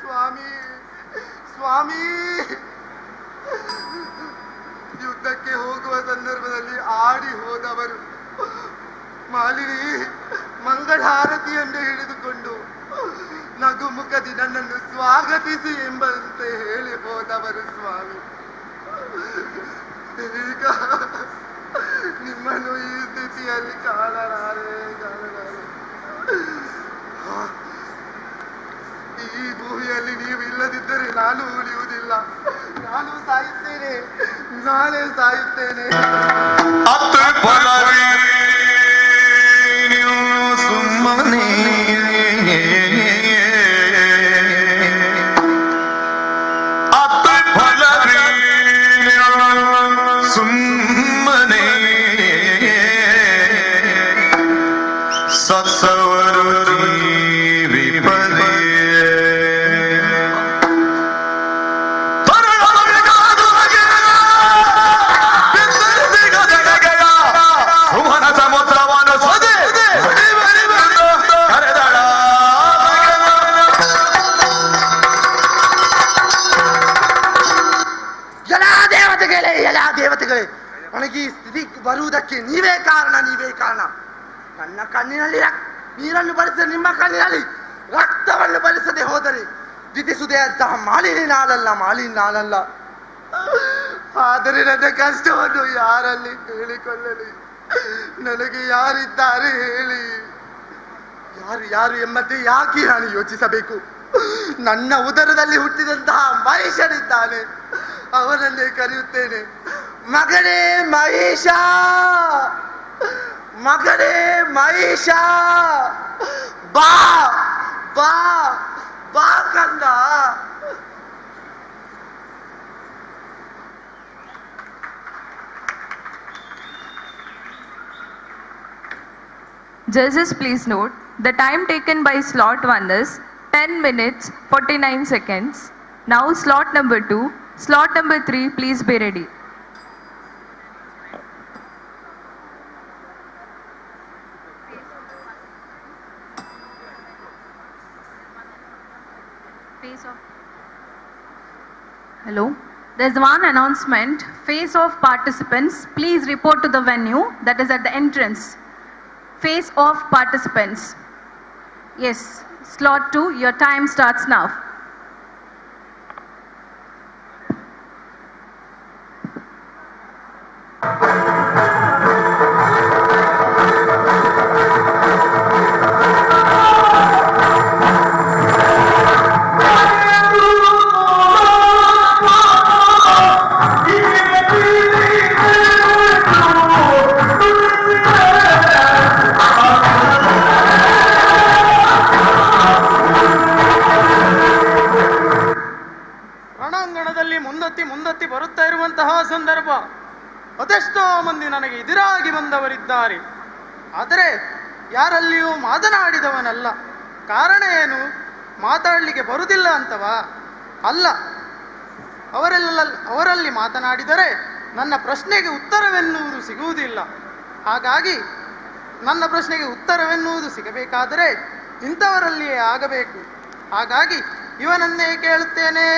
ಸ್ವಾಮಿ ಸ್ವಾಮಿ ಯುದ್ಧಕ್ಕೆ ಹೋಗುವ ಸಂದರ್ಭದಲ್ಲಿ ಆಡಿ ಹೋದವರು ಮಾಲಿನಿ ಮಂಗಳಾರತಿಯನ್ನು ಹಿಡಿದುಕೊಂಡು ನಗುಮುಖದಿ ನನ್ನನ್ನು ಸ್ವಾಗತಿಸಿ ಎಂಬಂತೆ ಹೇಳಿ ಹೋದವರು ಸ್ವಾಮಿ. ಈಗ ನಿಮ್ಮನ್ನು ಈ ಸ್ಥಿತಿಯಲ್ಲಿ ಕಾಣಲಾರೆ. ಈ ಭೂಮಿಯಲ್ಲಿ ನೀವು ಇಲ್ಲದಿದ್ದರೆ ನಾನು ಉಳಿಯುವುದಿಲ್ಲ. ನಾನು ಸಾಯುತ್ತೇನೆ, ನಾನೇ ಸಾಯುತ್ತೇನೆ. ಅತ್ತು ಫಲವೇ ನೀವು ಸುಮ್ಮನೆ ಅತ್ತು ಫಲವೇ ಸುಮ್ಮನೆ ಸತ್ಸವರು ಜೀವಿ ಪದೇ ಎಲ್ಲ ದೇವತೆಗಳೇ, ನನಗೆ ಈ ಸ್ಥಿತಿ ಬರುವುದಕ್ಕೆ ನೀವೇ ಕಾರಣ. ನನ್ನ ಕಣ್ಣಿನಲ್ಲಿ ನೀರನ್ನು ಬರಿಸಿದ ನಿಮ್ಮ ಕಣ್ಣಿನಲ್ಲಿ ರಕ್ತವನ್ನು ಬರಿಸದೆ ಹೋದರೆ ವಿಧಿಸುದೇ ಅಂತಹ ಮಾಲಿನಿ ನಾನಲ್ಲ. ಆದರೆ ನನ್ನ ಕಷ್ಟವನ್ನು ಯಾರಲ್ಲಿ ಹೇಳಿಕೊಳ್ಳಲಿ? ನನಗೆ ಯಾರಿದ್ದಾರೆ ಹೇಳಿ? ಯಾರು ಎಂಬಂತೆ ಯಾಕೆ ನಾನು ಯೋಚಿಸಬೇಕು? ನನ್ನ ಉದರದಲ್ಲಿ ಹುಟ್ಟಿದಂತಹ ಮಹೇಶನಿದ್ದಾನೆ, ಅವನನ್ನೇ ಕರೆಯುತ್ತೇನೆ. ಮಗನೇ ಮಹೇಶ, ಬಾ ಬಾ ಬಾ ಕಂದ. Judges, please note, the time taken by slot 1 is 10 minutes 49 seconds. Now slot number 2, slot number 3, please be ready. Hello. There's one announcement. Face off participants, please report to the venue that is at the entrance. Face off participants. Yes, slot 2, your time starts now. ರಣಾಂಗಣದಲ್ಲಿ ಮುಂದತ್ತಿ ಬರುತ್ತಾ ಇರುವಂತಹ ಸಂದರ್ಭ. ಅದೆಷ್ಟೋ ಮಂದಿ ನನಗೆ ಎದುರಾಗಿ ಬಂದವರಿದ್ದಾರೆ, ಆದರೆ ಯಾರಲ್ಲಿಯೂ ಮಾತನಾಡಿದವನಲ್ಲ. ಕಾರಣ ಏನು? ಮಾತಾಡಲಿಕ್ಕೆ ಬರುವುದಿಲ್ಲ ಅಂತವಾ? ಅಲ್ಲ, ಅವರಲ್ಲಿ ಮಾತನಾಡಿದರೆ ನನ್ನ ಪ್ರಶ್ನೆಗೆ ಉತ್ತರವೆನ್ನುವುದು ಸಿಗುವುದಿಲ್ಲ. ಹಾಗಾಗಿ ನನ್ನ ಪ್ರಶ್ನೆಗೆ ಉತ್ತರವೆನ್ನುವುದು ಸಿಗಬೇಕಾದರೆ ಇಂಥವರಲ್ಲಿಯೇ ಆಗಬೇಕು. ಹಾಗಾಗಿ ಇವನನ್ನೇ ಕೇಳುತ್ತೇನೆ.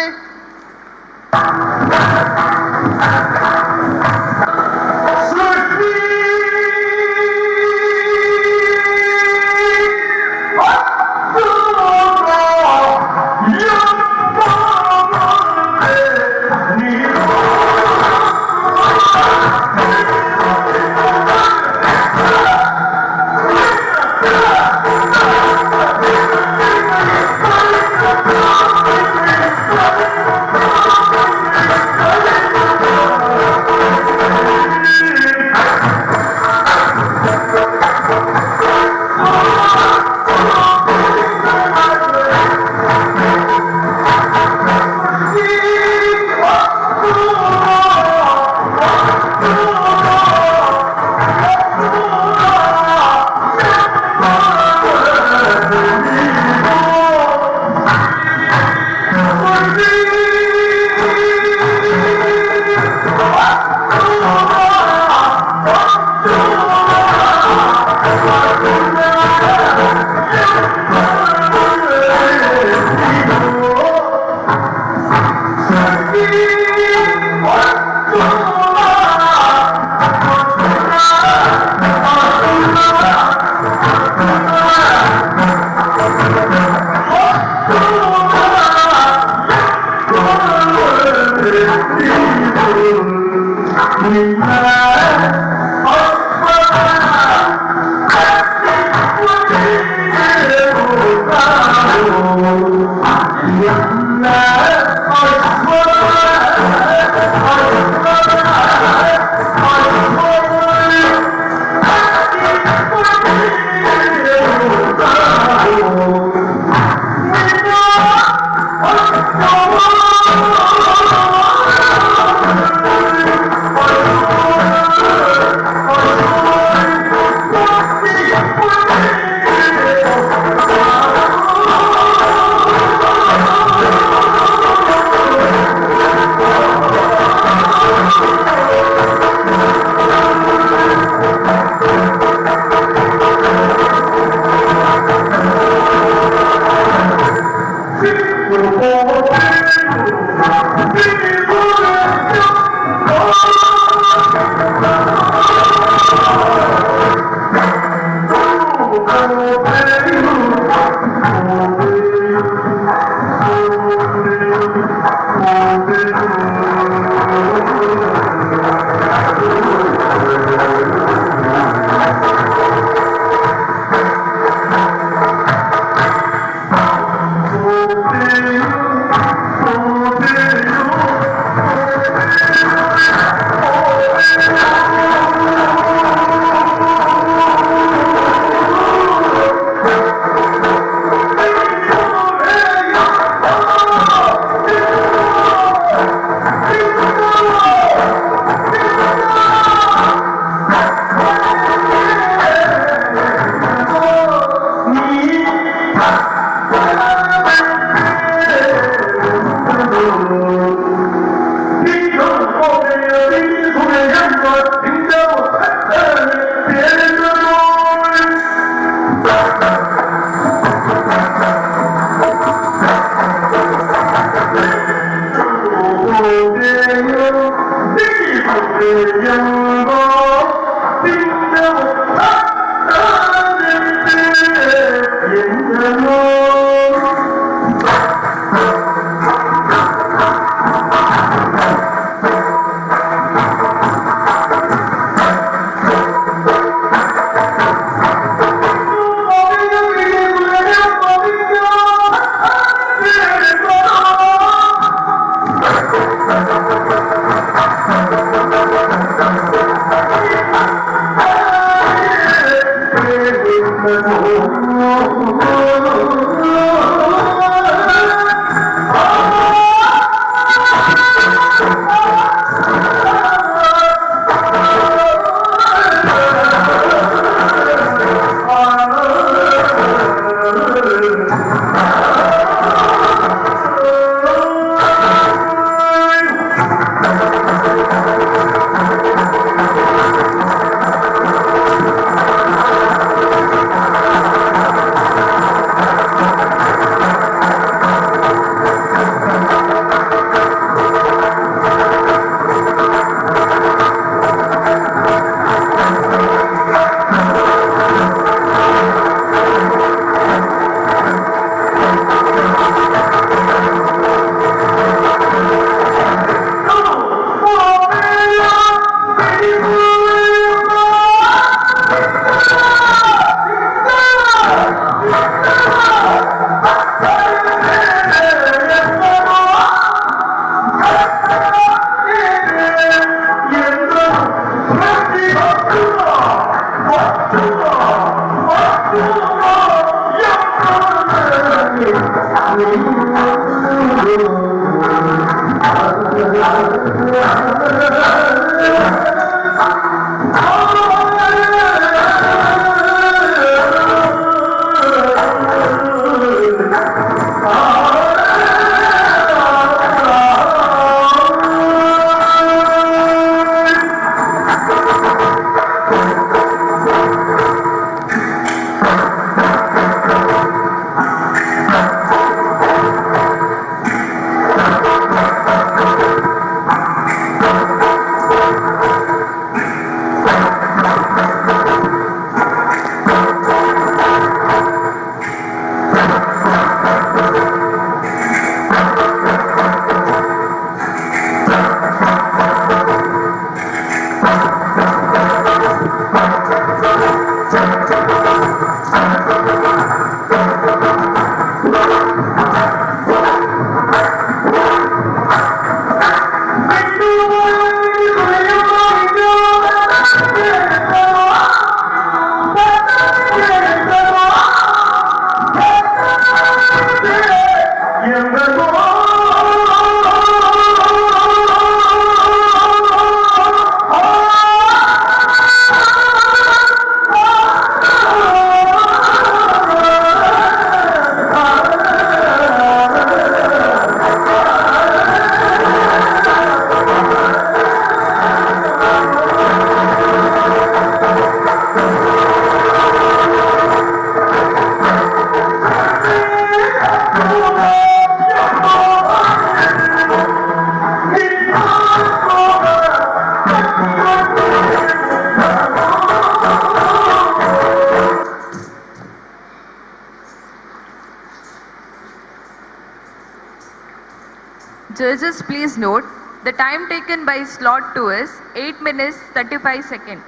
Judges, please note, the time taken by slot 2 is 8 minutes 35 seconds.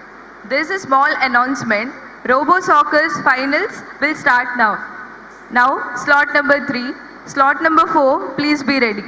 This is a small announcement. Robo Soccer's finals will start now. Now, slot number 3, slot number 4, please be ready.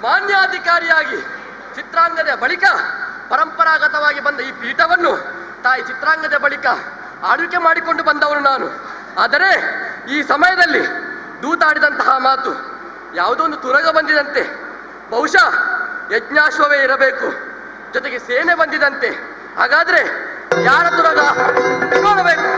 ಮಾನ್ಯಾಧಿಕಾರಿಯಾಗಿ Chitrangada ಬಳಿಕ ಪರಂಪರಾಗತವಾಗಿ ಬಂದ ಈ ಪೀಠವನ್ನು ತಾಯಿ ಚಿತ್ರಾಂಗದ ಬಳಿಕ ಆಳ್ವಿಕೆ ಮಾಡಿಕೊಂಡು ಬಂದವನು ನಾನು. ಆದರೆ ಈ ಸಮಯದಲ್ಲಿ ದೂತಾಡಿದಂತಹ ಮಾತು ಯಾವುದೋ ಒಂದು ತುರಗ ಬಂದಿದಂತೆ, ಬಹುಶಃ ಯಜ್ಞಾಶ್ವವೇ ಇರಬೇಕು, ಜೊತೆಗೆ ಸೇನೆ ಬಂದಿದಂತೆ. ಹಾಗಾದ್ರೆ ಯಾರ ತುರಗ ನೋಡಬೇಕು.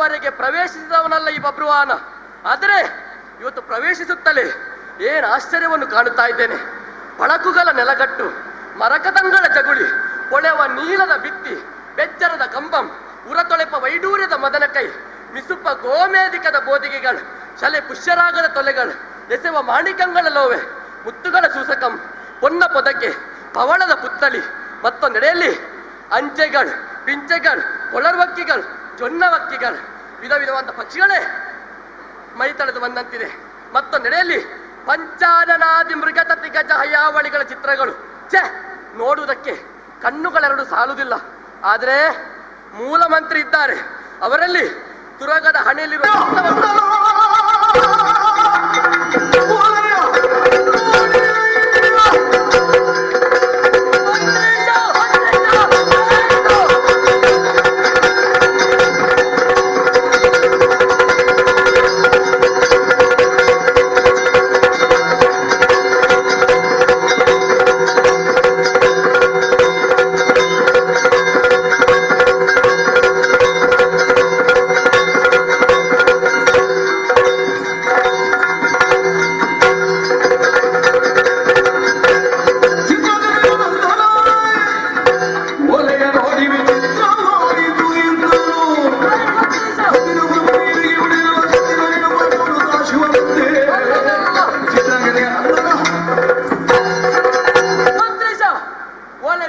ಇದುವರೆಗೆ ಪ್ರವೇಶಿಸಿದವನಲ್ಲ ಈ ಬಬ್ರುವಾನ. ಆದರೆ ಇವತ್ತು ಪ್ರವೇಶಿಸುತ್ತಲೇ ಏನು ಆಶ್ಚರ್ಯವನ್ನು ಕಾಣುತ್ತಾ ಇದ್ದೇನೆ. ಬಳಕುಗಳ ನೆಲಗಟ್ಟು, ಮರಕದಂಗಳ ಜಗುಳಿ, ಹೊಳೆವ ನೀಲದ ಭಿತ್ತಿ, ಬೆಜ್ಜರದ ಕಂಬಂ, ಉರತೊಳೆಪ ವೈಡೂರ್ಯದ ಮದನ ಕೈ, ಮಿಸುಪ ಗೋಮೇಧಿಕದ ಬೋದಿಗೆಗಳು, ಶಲೆ ಪುಷ್ಯರಾಗದ ತೊಲೆಗಳು, ಎಸೆವ ಮಾಣಿಕಂಗಳ ಲೋವೆ, ಮುತ್ತುಗಳ ಸೂಸಕಂ, ಪೊನ್ನ ಪೊದಕೆ, ಪವಳದ ಪುತ್ತಳಿ, ಮತ್ತೊಂದೆಡೆಯಲ್ಲಿ ಅಂಚೆಗಳು, ಪಿಂಚೆಗಳು, ಕೊಳರ್ವಕ್ಕಿಗಳು, ಜೊನ್ನವಕ್ಕಿಗಳು, ವಿಧ ವಿಧವಾದ ಪಕ್ಷಿಗಳೇ ಮೈ ತಳೆದು ಬಂದಂತಿದೆ. ಮತ್ತೊಂದೆಡೆಯಲ್ಲಿ ಪಂಚಾನನಾದಿ ಮೃಗತತಿ ಗಜ ಹಯಾವಳಿಗಳ ಚಿತ್ರಗಳು. ಛೆ, ನೋಡುವುದಕ್ಕೆ ಕಣ್ಣುಗಳೆರಡು ಸಾಲುವುದಿಲ್ಲ. ಆದರೆ ಮೂಲ ಮಂತ್ರಿ ಇದ್ದಾರೆ, ಅವರಲ್ಲಿ ತುರಗದ ಹಣೆಯಲ್ಲಿರುವ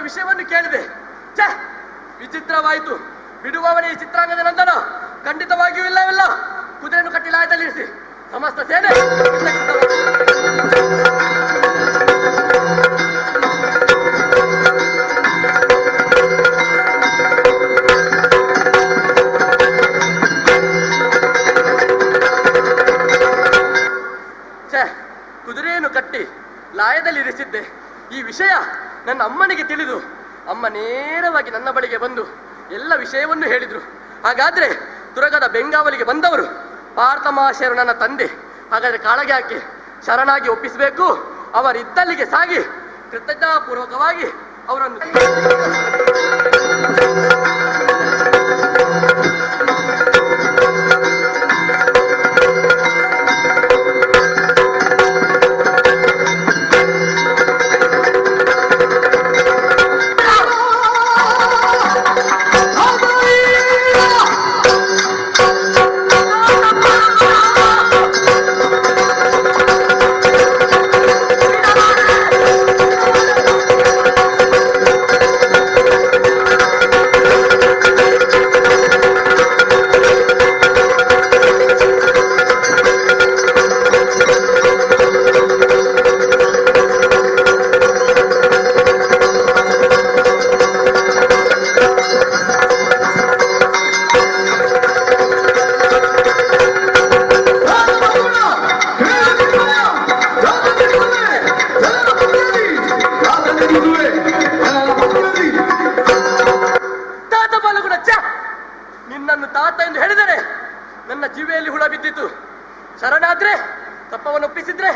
ವಿಷಯವನ್ನು ಕೇಳಿದೆ. ಛೆ, ವಿಚಿತ್ರವಾಯಿತು. ಬಿಡುವವನೇ ಈ ಚಿತ್ರಾಂಗದ ನಂದನ ಖಂಡಿತವಾಗಿಯೂ ಇಲ್ಲವಿಲ್ಲ. ಕುದುರೆಯನ್ನು ಕಟ್ಟಿ ಲಾಯದಲ್ಲಿರಿಸಿ ಸಮಸ್ತ ಸೇನೆ ಕುದುರೆಯನ್ನು ಕಟ್ಟಿ ಲಾಯದಲ್ಲಿರಿಸಿದ್ದೆ. ಈ ವಿಷಯ ನನ್ನ ಅಮ್ಮನಿಗೆ ತಿಳಿದು ಅಮ್ಮ ನೇರವಾಗಿ ನನ್ನ ಬಳಿಗೆ ಬಂದು ಎಲ್ಲ ವಿಷಯವನ್ನು ಹೇಳಿದ್ರು. ಹಾಗಾದ್ರೆ ತುರಗದ ಬೆಂಗಾವಲಿಗೆ ಬಂದವರು ಪಾರ್ಥಮಾಶಯರು ನನ್ನ ತಂದೆ. ಹಾಗಾದ್ರೆ ಕಾಳಗೆ ಹಾಕಿ ಶರಣಾಗಿ ಒಪ್ಪಿಸಬೇಕು. ಅವರಿದ್ದಲ್ಲಿಗೆ ಸಾಗಿ ಕೃತಜ್ಞತಾಪೂರ್ವಕವಾಗಿ ಅವರನ್ನು ನಿನ್ನನ್ನು ತಾತ ಎಂದು ಹೇಳಿದರೆ ನನ್ನ ಜೀವೆಯಲ್ಲಿ ಹುಳ ಬಿದ್ದಿತ್ತು. ಶರಣಾದ್ರೆ ತಪ್ಪವನ್ನು ಒಪ್ಪಿಸಿದ್ರೆ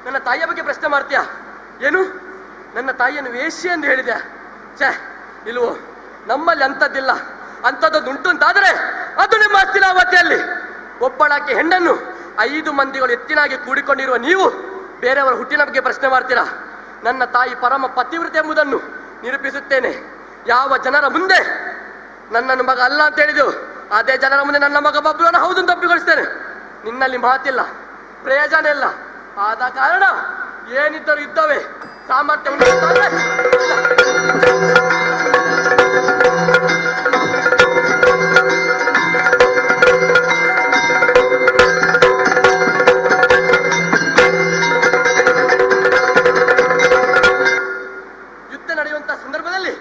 ನನ್ನ ತಾಯಿಯ ಬಗ್ಗೆ ಪ್ರಶ್ನೆ ಮಾಡ್ತೀಯ ಏನು? ನನ್ನ ತಾಯಿಯನ್ನು ವೇಶ್ಯೆ ಎಂದು ಹೇಳಿದೆ. ಛೇ, ಇಲ್ವೋ, ನಮ್ಮಲ್ಲಿ ಅಂಥದ್ದಿಲ್ಲ. ಅಂಥದ್ದೊಂದು ಉಂಟು ಅಂತಾದರೆ ಅದು ನಿಮ್ಮ ಅಸ್ಥಿಲಾವತಿಯಲ್ಲಿ. ಒಬ್ಬಳಾಕೆ ಹೆಣ್ಣನ್ನು 5 ಮಂದಿಗಳು ಎತ್ತಿನಾಗಿ ಕೂಡಿಕೊಂಡಿರುವ ನೀವು ಬೇರೆಯವರ ಹುಟ್ಟಿನ ಬಗ್ಗೆ ಪ್ರಶ್ನೆ ಮಾಡ್ತೀರಾ? ನನ್ನ ತಾಯಿ ಪರಮ ಪತಿವ್ರತೆ ಎಂಬುದನ್ನು ನಿರೂಪಿಸುತ್ತೇನೆ. ಯಾವ ಜನರ ಮುಂದೆ ನನ್ನನ್ನು ಮಗ ಅಲ್ಲ ಅಂತ ಹೇಳಿದೆವು, ಅದೇ ಜನರ ಮುಂದೆ ನನ್ನ ಮಗ ಬಬ್ರುವನ್ನು ಹೌದು ಅಂತ ಒಪ್ಪಿಗೊಳಿಸ್ತೇನೆ. ನಿನ್ನಲ್ಲಿ ಮಾತಿಲ್ಲ, ಪ್ರಯೋಜನ ಇಲ್ಲ. ಆದ ಕಾರಣ ಏನಿದ್ದರೂ ಇದ್ದವೇ ಸಾಮರ್ಥ್ಯ ಉಂಟು. ಯುದ್ಧ ನಡೆಯುವಂತಹ ಸಂದರ್ಭದಲ್ಲಿ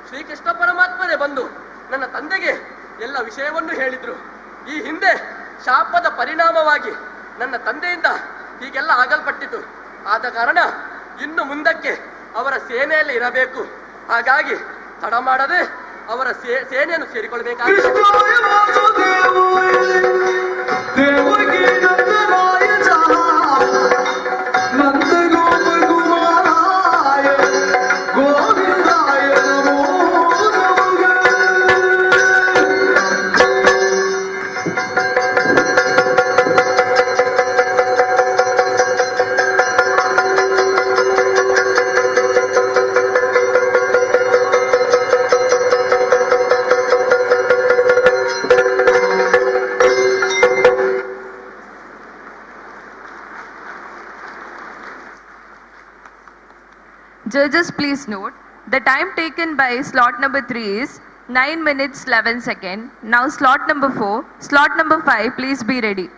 ಶ್ರೀಕೃಷ್ಣ ಪರಮಾತ್ಮನೇ ಬಂದು ನನ್ನ ತಂದೆಗೆ ಎಲ್ಲ ವಿಷಯವನ್ನು ಹೇಳಿದ್ರು. ಈ ಹಿಂದೆ ಶಾಪದ ಪರಿಣಾಮವಾಗಿ ನನ್ನ ತಂದೆಯಿಂದ ಹೀಗೆಲ್ಲ ಆಗಲ್ಪಟ್ಟಿತು. ಆದ ಕಾರಣ ಇನ್ನು ಮುಂದಕ್ಕೆ ಅವರ ಸೇನೆಯಲ್ಲಿ ಇರಬೇಕು. ಹಾಗಾಗಿ ತಡ ಮಾಡದೆ ಅವರ ಸೇನೆಯನ್ನು ಸೇರಿಕೊಳ್ಳಬೇಕಾಗಿದೆ. Judges, please note, the time taken by slot number 3 is 9 minutes 11 seconds. Now slot number 4. Slot number 5, please be ready.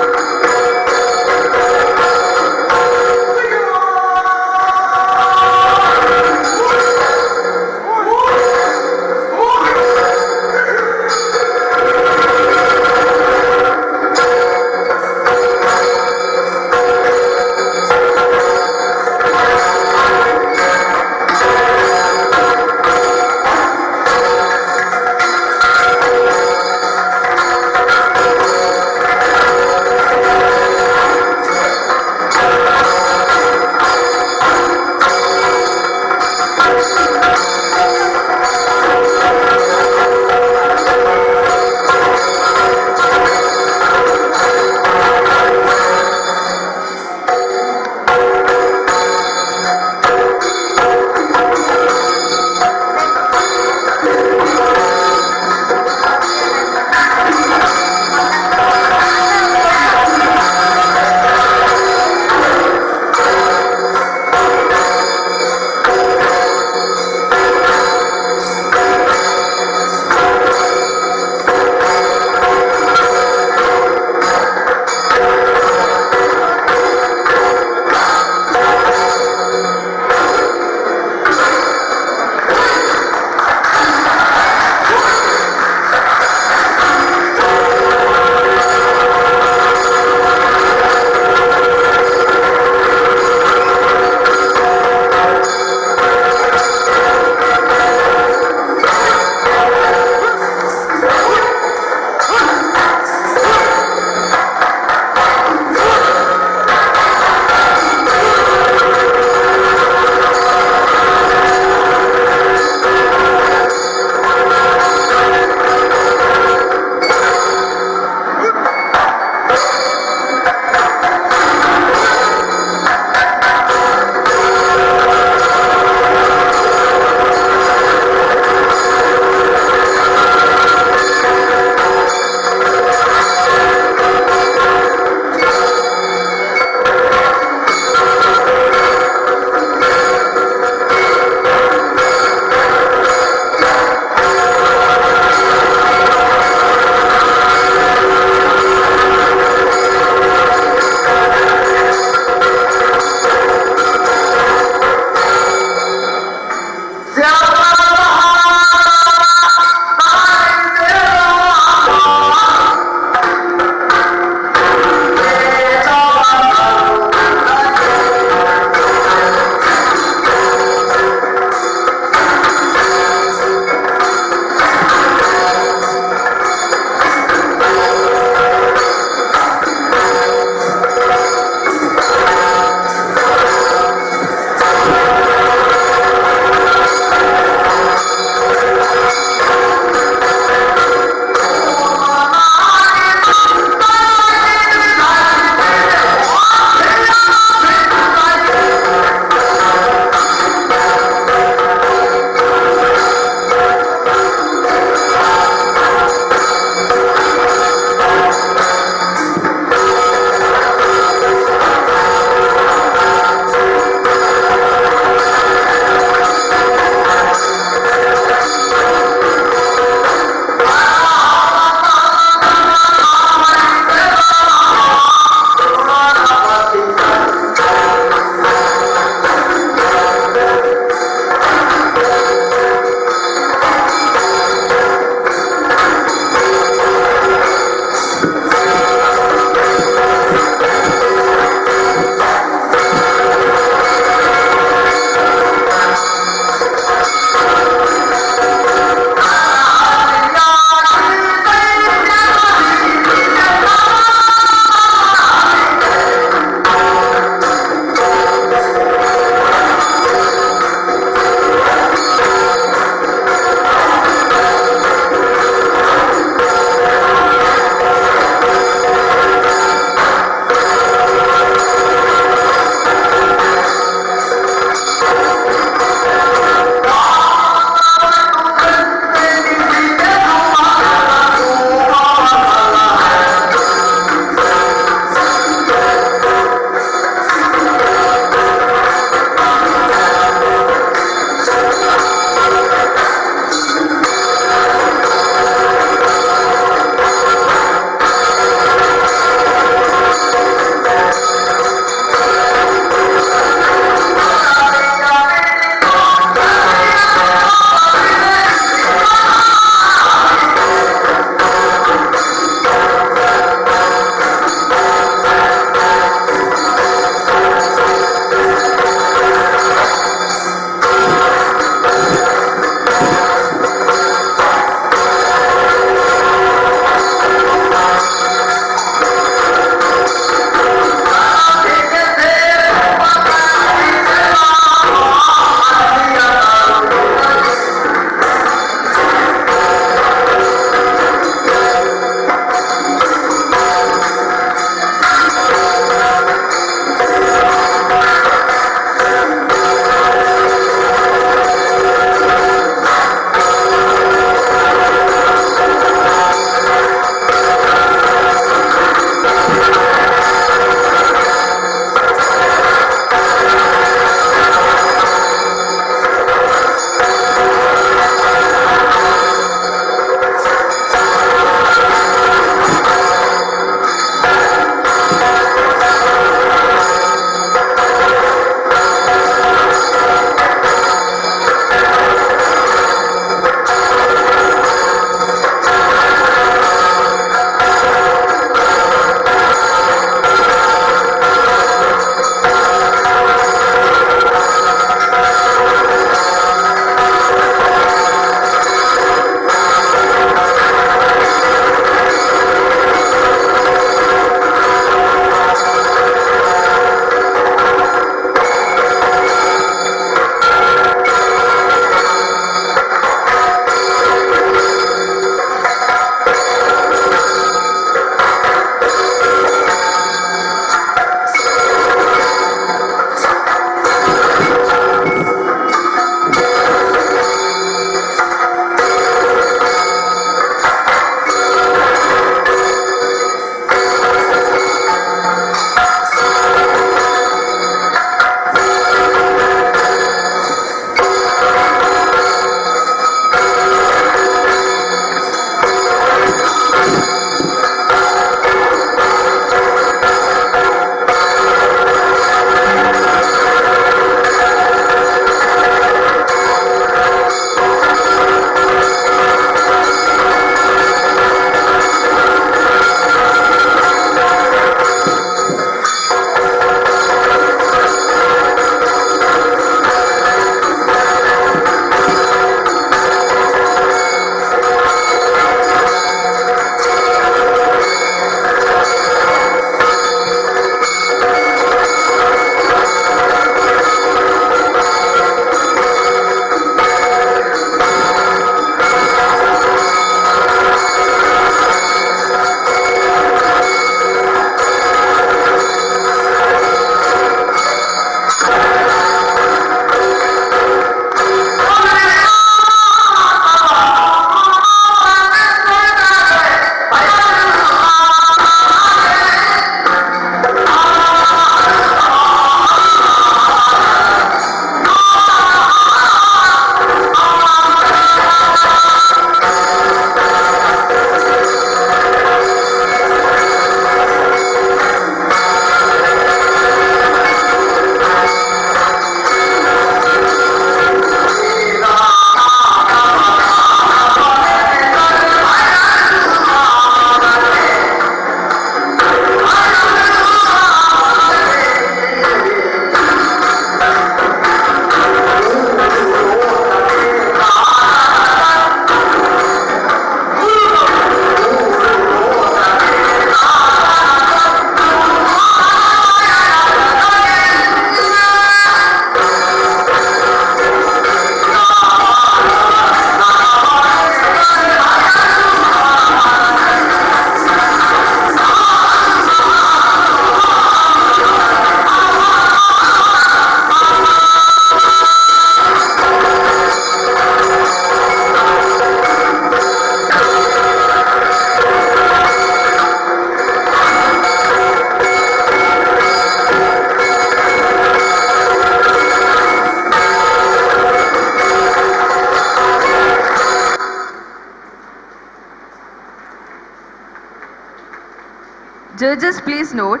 Judges, please note,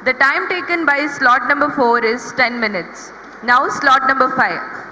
the time taken by slot number 4 is 10 minutes. Now slot number 5.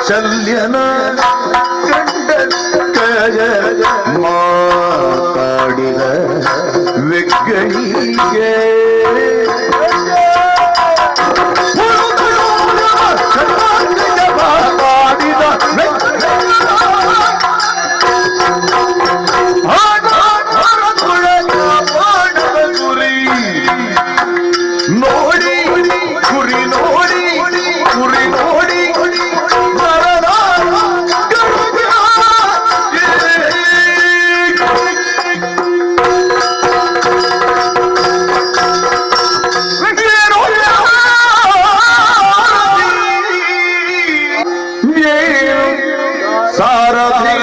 ಶಲ್ಯನ ಕಂಡಕ್ಕಯ ಮಾತಾಡಿದ ವ್ಯಕ್ಗಳಿಗೆ ನೋಡಿ ಗುರಿ ನೋಡಿ ಗುರಿ ನೋಡಿ ಸಾರಥಿ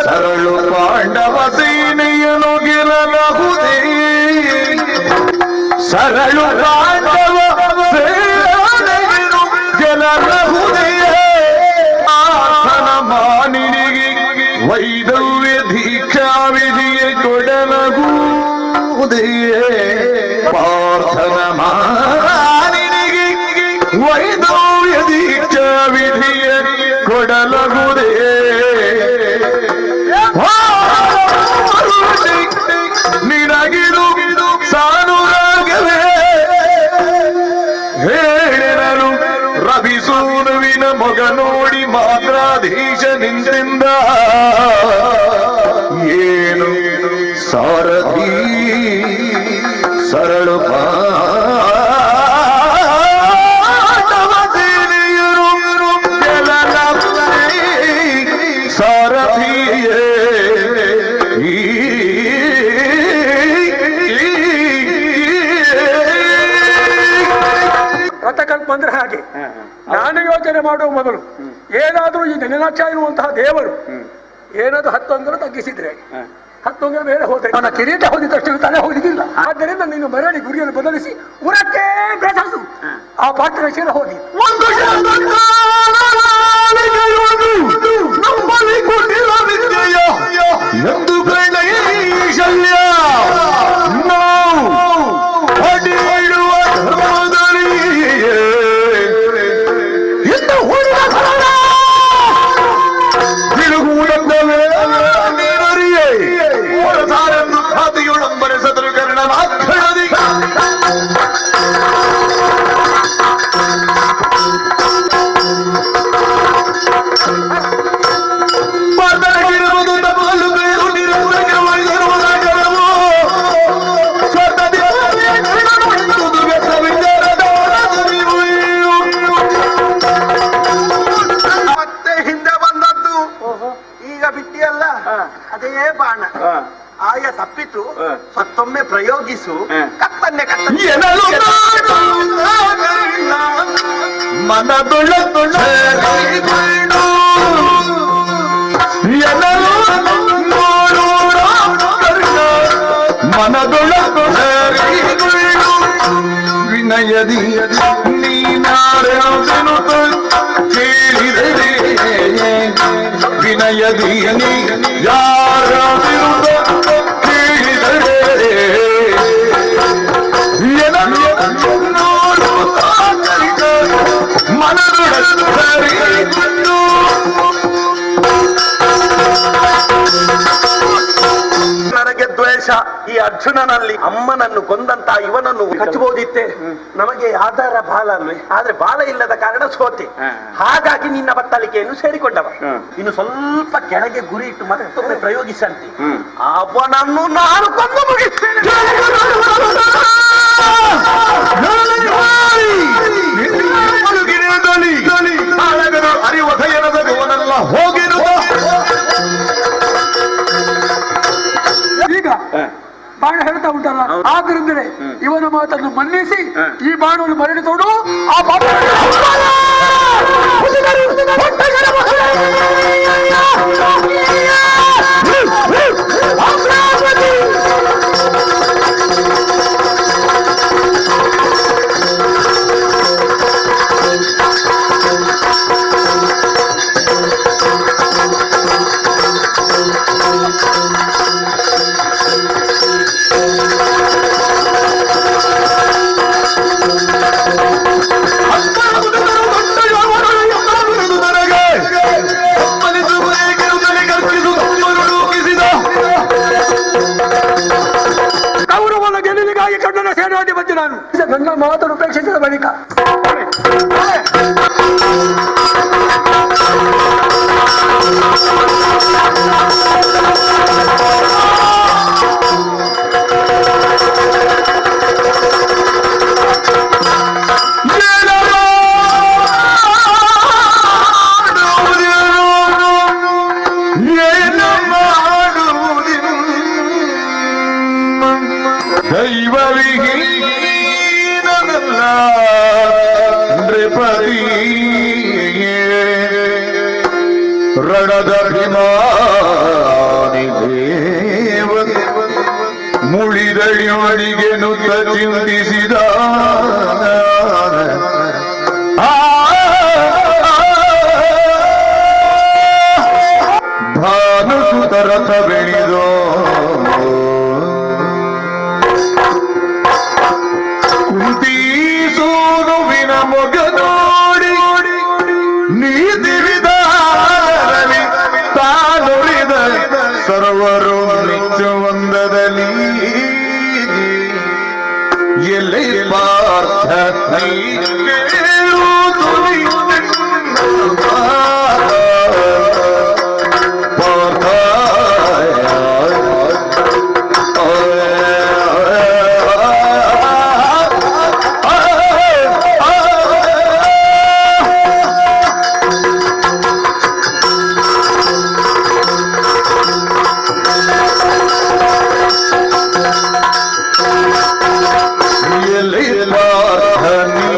ಸರಳು ಪಾಂಡವ ಸೇನೆಯನ್ನು ಗೆಲ್ಲಬಹುದೇ ಸರಳು ಪಾಂಡವ ಸೇನೆಯನ್ನು ಗೆಲ್ಲಬಹುದೇ ಆಸನ ಮಾನಿನಿಗೆ ವೈದವ್ಯ ದೀಕ್ಷಾ ವಿಧಿಯೇ ಕೊಡಲಗುವುದೇ ಪಾರ್ಥನ ಮಾನಿನಿಗೆ ವೈದವ್ಯ ದೀಕ್ಷಾ ವಿಧಿಯ ಕೊಡಲಗುವುದೇ ನಿನಗಿದು ಸಾನುರಾಗವೇ ಹೇಳಿರಲು ರವಿಸೂನುವಿನ ಮೊಗ ನೋಡಿ ಮಾತ್ರಾಧೀಶ ನಿಂತಿಂದ ಏನು ಸಾರಥಿ ಸರಳು ಪಾಂಡವ ಸೇನೆಯರು ಗೆಲ್ಲಲಬಹುದೇ ಸಾರಥಿಯೇ ಮಾಡುವ ಮೊದಲು ಏನಾದರೂ ಈ ಗಣನಾಕ್ಷ ಎನ್ನುವಂತಹ ದೇವರು ಏನಾದರೂ 10 ಅಂಗಲ ತಗ್ಗಿಸಿದ್ರೆ 10 ಅಂಗಲ ಮೇಲೆ ಹೋದ್ರೆ ಅವನ ಕಿರೀಟ ಹೋದಿದ್ದಷ್ಟು ತಲೆ ಹೋಗಿದ್ದಿಲ್ಲ. ಆದ್ದರಿಂದ ನೀನು ಮರಳಿ ಗುರಿಯನ್ನು ಬದಲಿಸಿ ಉರಕ್ಕೆ ಬೆಸಸು ಆ ಪಾತ್ರ ಶಿರ ಹೋದಿ ಆಯ ತಪ್ಪಿತು ಮತ್ತೊಮ್ಮೆ ಪ್ರಯೋಗಿಸು ಕತ್ತನ್ನೇ ಮನದೊಳ ಮನದೊಳ ವಿನಯದಿ ನೀನಾರೆನು ಕೇಳಿದರೆ ವಿನಯದಿ ಯಾರ ವಿರುದ್ಧ ಕೇಳಿದರೆ ಮನದೊಳ ನನಗೆ ದ್ವೇಷ ಈ ಅರ್ಜುನನಲ್ಲಿ ಅಮ್ಮನನ್ನು ಕೊಂದಂತ ಇವನನ್ನು ಹಚ್ಚಬಹುದಿತ್ತೆ. ನಮಗೆ ಆಧಾರ ಬಾಲ ಅಲ್ವೇ, ಆದ್ರೆ ಬಾಲ ಇಲ್ಲದ ಕಾರಣ ಸೋತೆ. ಹಾಗಾಗಿ ನಿನ್ನ ಬತ್ತಳಿಕೆಯನ್ನು ಸೇರಿಕೊಂಡವ. ಇನ್ನು ಸ್ವಲ್ಪ ಕೆಳಗೆ ಗುರಿ ಇಟ್ಟು ಮತ್ತೊಮ್ಮೆ ಪ್ರಯೋಗಿಸಂತೆ. ಅವನನ್ನು ನಾನು ಕೊಂದು ಮುಗಿಸ್ತೇನೆ. ಅರಿವಧಯನದವನಲ್ಲ ಹೋಗಿರುವ ಈಗ ಬಾಣ ಹೇಳ್ತಾ ಉಂಟಲ್ಲ, ಆದ್ರಿಂದಲೇ ಇವನ ಮಾತನ್ನು ಮನ್ನಿಸಿ ಈ ಬಾಣವನ್ನು ಮರಳಿ ತೊಡು. ಆ ಬಾಣ ಕೌರವನ ಗೆಲುವಿಗಾಗಿ ಕಣ್ಣನ ಸೇನಾಧಿಪತಿ ನಾನು. ನನ್ನ ಮಾತನ್ನು ಉಪೇಕ್ಷಿಸಿದ ಬಳಿಕ ದೈವವಿಹೀನನಲ್ಲ ನೃಪತಿ ರಣದ ಅಭಿಮಾನಿ ದೇವ ಮುಳಿದಳಿಯೊಳಗೆ ನುತ್ತ ಚಿಂತಿಸಿದ ಭಾನುಸುತರಥ ಬೆಳೆದೋ ಕುಂತೀಸೂನುವಿನ ಮೊಗ ನೋಡಿ ನೀತಿ ವಿಧಾನದಲ್ಲಿ ತಾನುಳಿದ ಸರ್ವರು ನಿತ್ಯವೊಂದದಲ್ಲಿ ಎಲ್ಲಿ ಪಾರ್ಥ ನೀ ಕೇಳುವುದು ಎಲ್ಲಿ ಪಾರ್ಥ ನೀ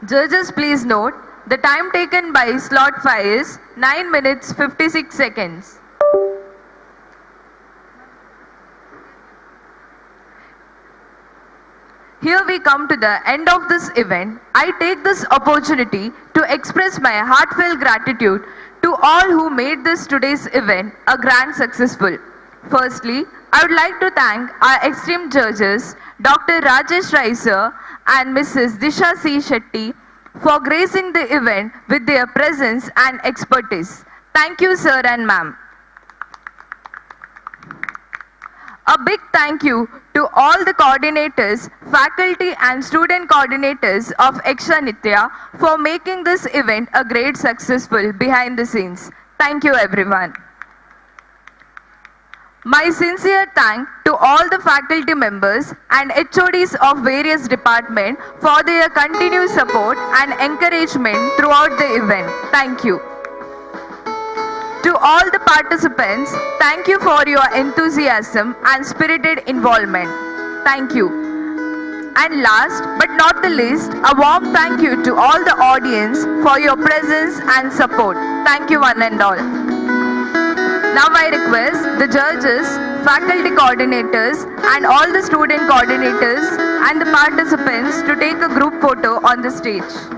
Judges, please note, the time taken by slot 5 is 9 minutes 56 seconds. Here we come to the end of this event. I take this opportunity to express my heartfelt gratitude to all who made this today's event a grand successful. Firstly, I would like to thank our esteemed judges, Dr. Rajesh Rai sir and Mrs. Disha C. Shetty, for gracing the event with their presence and expertise. Thank you, sir and ma'am. A big thank you to all the coordinators, faculty and student coordinators of Yakshagana for making this event a great successful behind the scenes. Thank you everyone. My sincere thanks to all the faculty members and HODs of various departments for their continued support and encouragement throughout the event. Thank you. To all the participants, thank you for your enthusiasm and spirited involvement. Thank you. And last but not the least, a warm thank you to all the audience for your presence and support. Thank you one and all. Now I request the judges, faculty coordinators and all the student coordinators and the participants to take a group photo on the stage.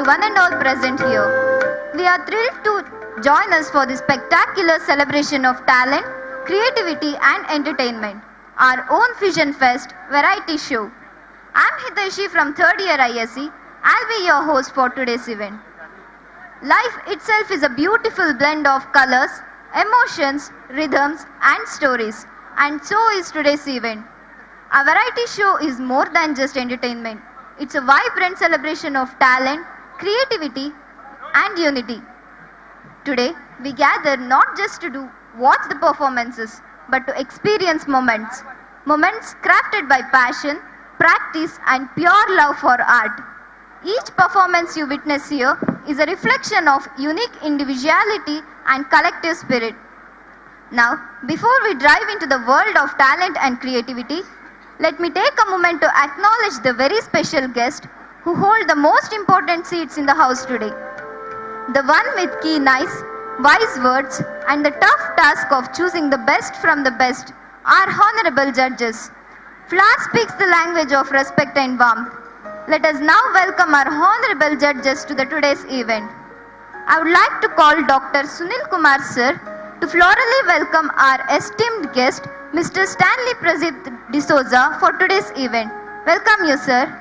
to one and all present here. We are thrilled to join us for this spectacular celebration of talent, creativity and entertainment, our own Fusion Fest variety show. I'm Hiteshi from 3rd year ISC. I'll be your host for today's event. Life itself is a beautiful blend of colors, emotions, rhythms and stories, and so is today's event. A variety show is more than just entertainment. It's a vibrant celebration of talent, creativity and unity. Today, we gather not just to watch the performances, but to experience moments. Moments crafted by passion, practice and pure love for art. Each performance you witness here is a reflection of unique individuality and collective spirit. Now, before we dive into the world of talent and creativity, let me take a moment to acknowledge the very special guests who hold the most important seats in the house today. The one with keen eyes, wise words, and the tough task of choosing the best from the best are honorable judges. Flower speaks the language of respect and warmth. Let us now welcome our honorable judges to today's event. I would like to call Dr. Sunil Kumar sir to florally welcome our esteemed guest, Mr. Stanley Pradeep D'Souza, for today's event. Welcome you, sir.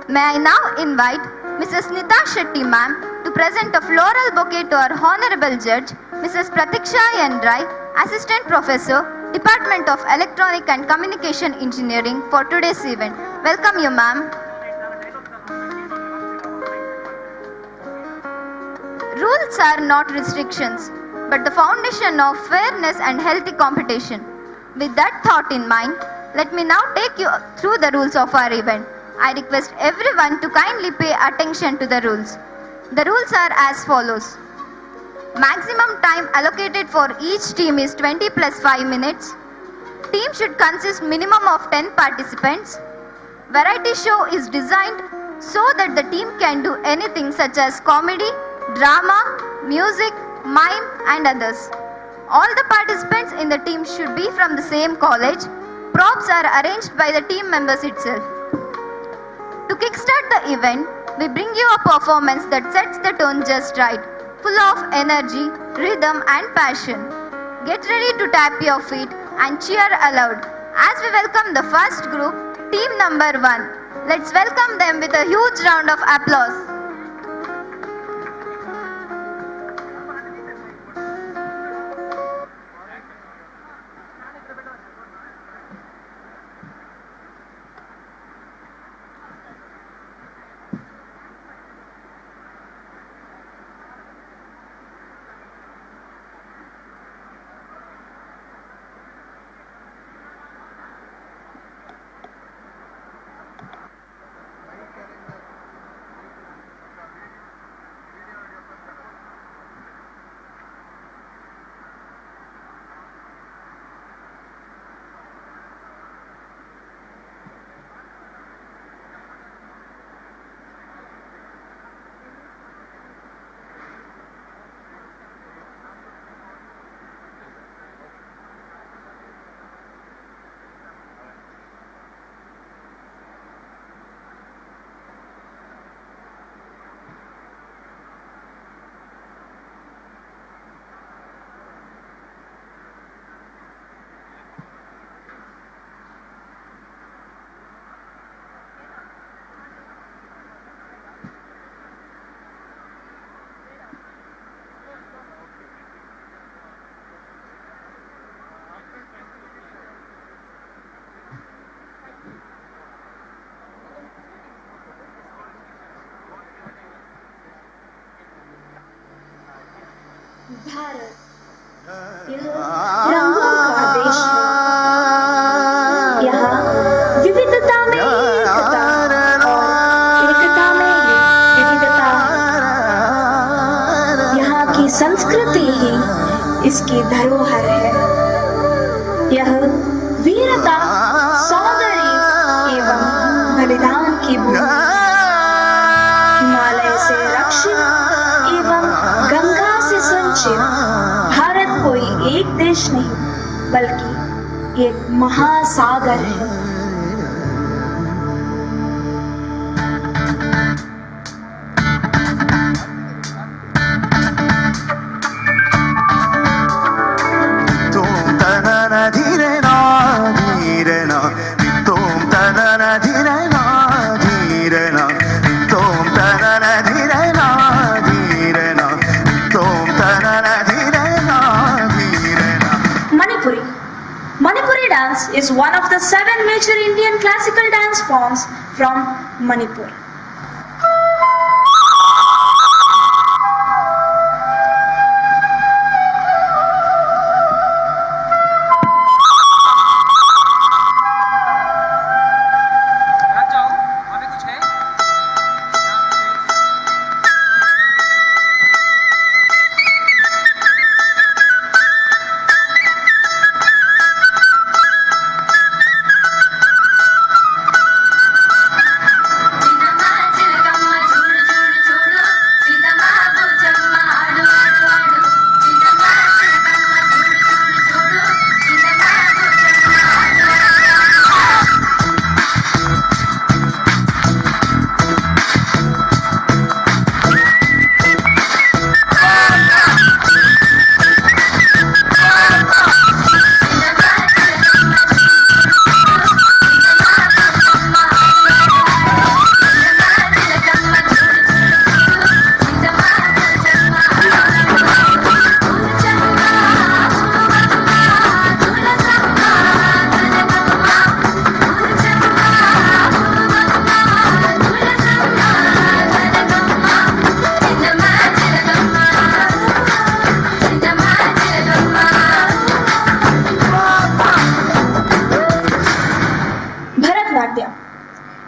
May I now invite Mrs. Nita Shetty ma'am to present a floral bouquet to our honorable judge, Mrs. Pratiksha Yandrai, Assistant Professor, Department of Electronic and Communication Engineering, for today's event. Welcome you, ma'am. Rules are not restrictions, but the foundation of fairness and healthy competition. With that thought in mind, let me now take you through the rules of our event. I request everyone to kindly pay attention to the rules. The rules are as follows. Maximum time allocated for each team is 20 plus 5 minutes. Team should consist minimum of 10 participants. Variety show is designed so that the team can do anything such as comedy, drama, music, mime and others. All the participants in the team should be from the same college. Props are arranged by the team members itself. To kickstart the event, we bring you a performance that sets the tone just right, full of energy, rhythm and passion. Get ready to tap your feet and cheer aloud as we welcome the first group, team number 1. Let's welcome them with a huge round of applause. Bharat यह रंगों का देश है। यहाँ विविधता में एकता और एकता में विविधता है। यहाँ की संस्कृति ही इसकी धरोहर है। यह वीरता, सौंदर्य एवं बलिदान की भूमि, हिमालय से रक्षित सेवा। भारत कोई एक देश नहीं बल्कि एक महासागर है। Manipuri dance is one of the 7 major Indian classical dance forms from Manipur.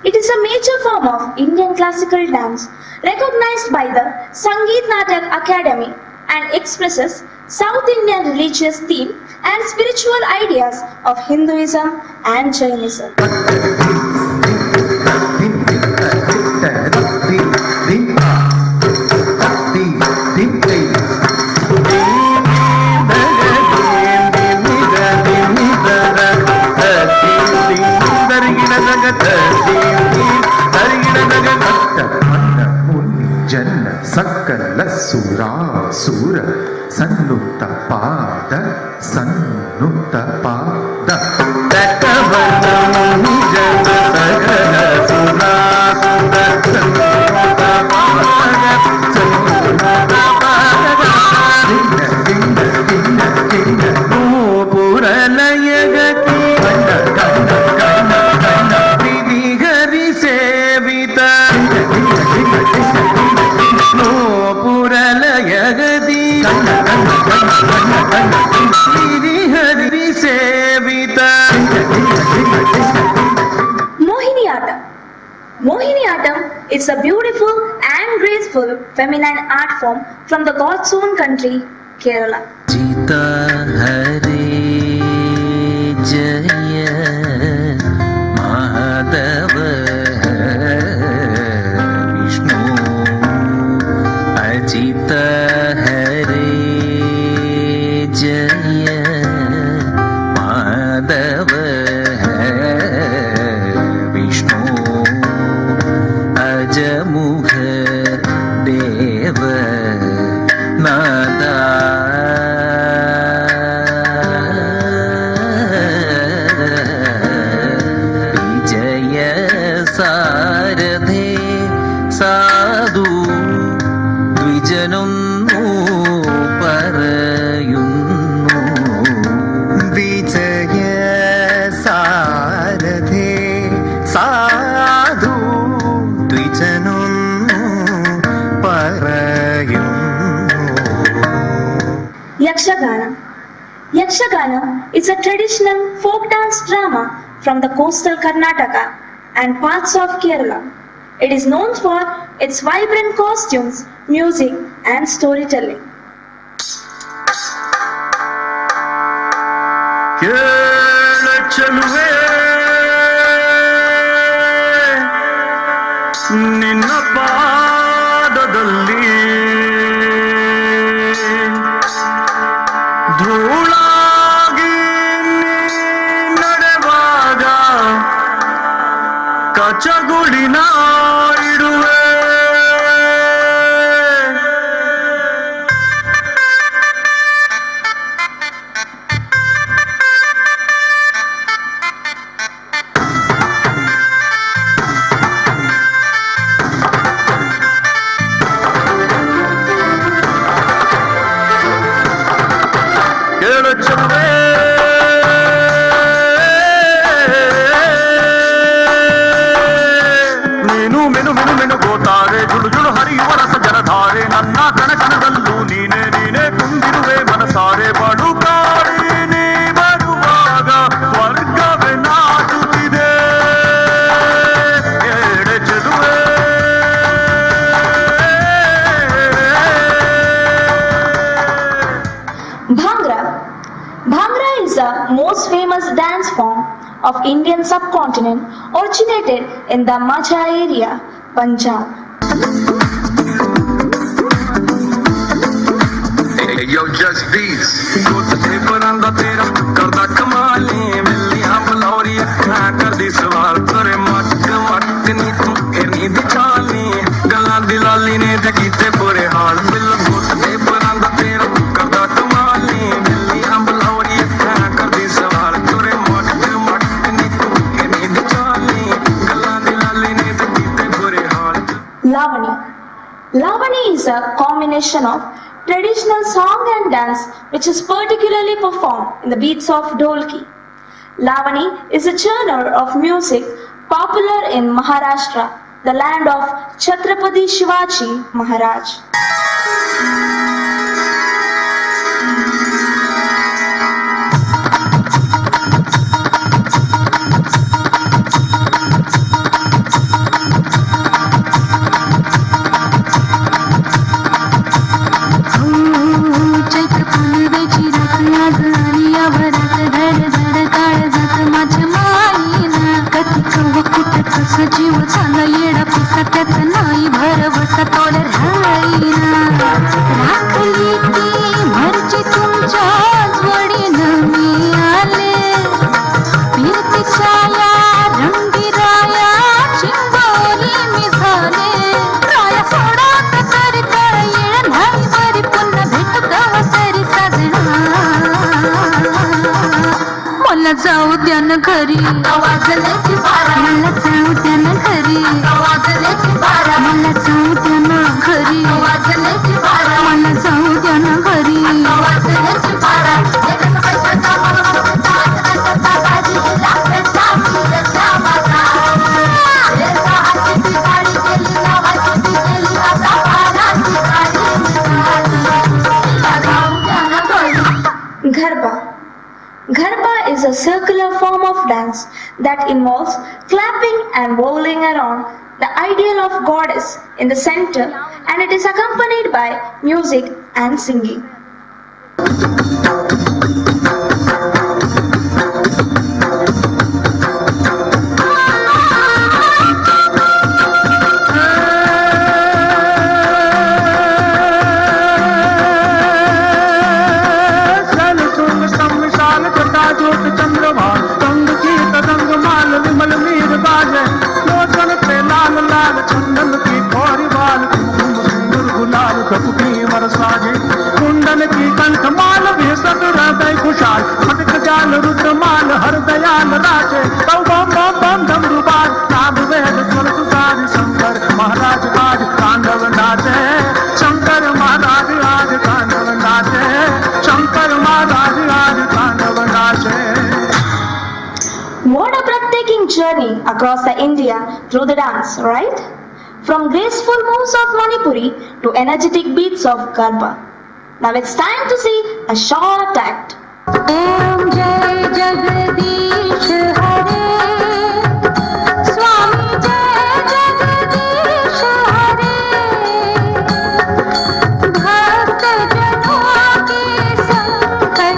It is a major form of Indian classical dance recognized by the Sangeet Natak Academy and expresses South Indian religious theme and spiritual ideas of Hinduism and Jainism. ಜನ್ನ ಸಕಲ ಸುರ ಸನ್ನುತ್ತ ಪಾದ ಜನ ಸಕಲ ಪುರಲಯಗತಿ ಹರಿ ಸೇವಿತ ಪುರಲಯಗದಿ ಹರಿ ಸೇವಿತ Mohiniyattam is a beautiful and graceful feminine art form from the God's own country, Kerala. Jita Hare Jaya Mahadava Vishnu Ajita Hare Jaya Mahadava Vishnu Ajamukha Deva Nada Vijaya Saradhe Sadhu Dvijanunnu Parayunnu Vijaya Saradhe Sadhu Dvijanunnu Parayunnu. Yakshagana. Yakshagana is a traditional folk dance drama from the coastal Karnataka and parts of Kerala. It is known for its vibrant costumes, music, and storytelling. ಕೇಳಚಲುವೆ ನಿನ್ನ ಪಾದದಲ್ಲಿ ಧೂಳಾಗಿ ನಡೆವಾಗ ಕಚಗುಳಿನ ಇಡುವೆ ಕೇಳು ಚೆಲುವೆ ನೀನು menu menu menu ಗೋತಾರೆ ಜುಳು ಜುಳು ಹರಿಯುವ ರಸ ಜಲಧಾರೆ ನನ್ನ ಕಣಕಣದಲ್ಲೂ ನೀನೆ ನೀನೆ ತುಂಬಿರುವೆ ಮನಸಾರೆ ಬಡುಕಾಡಿ ನೀ ಬರುವಾಗ ಸ್ವರ್ಗವೇ ನಾಟುತ್ತಿದೆ ಎಡೆ ಚೆಲುವೆ Bhangra. Bhangra is the most famous dance form of Indian subcontinent, originated in the Majha area, Punjab. Yo, just these. Gothe par anda tera, karda kamali, milli hum lauri akha kardi sawal kare matk matk ni tu erni di chali, galla dilali ne de kite bure haal mil gothe par anda tera, karda kamali, milli hum lauri akha kardi sawal kare matk matk ni tu erni di chali, galla dilali ne de kite bure haal. Lavani. Lavani is a combination of traditional song and dance which is particularly performed in the beats of Dholki. Lavani is a genre of music popular in Maharashtra, the land of Chhatrapati Shivaji Maharaj. जीव झाला येडा पिसा त्याचा नाही भरवसा तोल राहीना राखली ती मर्जी तुमच्या जोडीनं मी आले फिरतीच्या या रंगीराया चिंबोरी मी झाले राया सोडात तरी काय येळ नाही बरी पुन्हा भेटू गावा तरी साजणा मला जाऊ द्या ना घरी आवाजले की बारा मला जाऊ द्या ना घरी आवाजले की बारा मला जाऊ द्या ना घरी आवाजले की बारा मला जाऊ द्या ना घरी आवाजले की बारा Garba. Garba is a circular form of dance that involves clapping and whirling around the ideal of goddess in the center, and it is accompanied by music and singing. कुंडल की कंठ माल भी सब हृदय खुशाल फटक जाल रुद्र माल हर दयाल राजे तौ बम बम बम डमरू बाज नाद वेद स्वर सुसार शंकर महाराज आज तांडव नाचे शंकर महाराज आज तांडव नाचे शंकर महाराज आज तांडव नाचे. What a breathtaking journey across the India through the dance, right? From graceful moves of Manipuri to energetic beats of Garba. Now it's time to see a short act. Om Jai Jagadish Hare Swami Jai Jagadish Hare Bhakt Janon ke sankat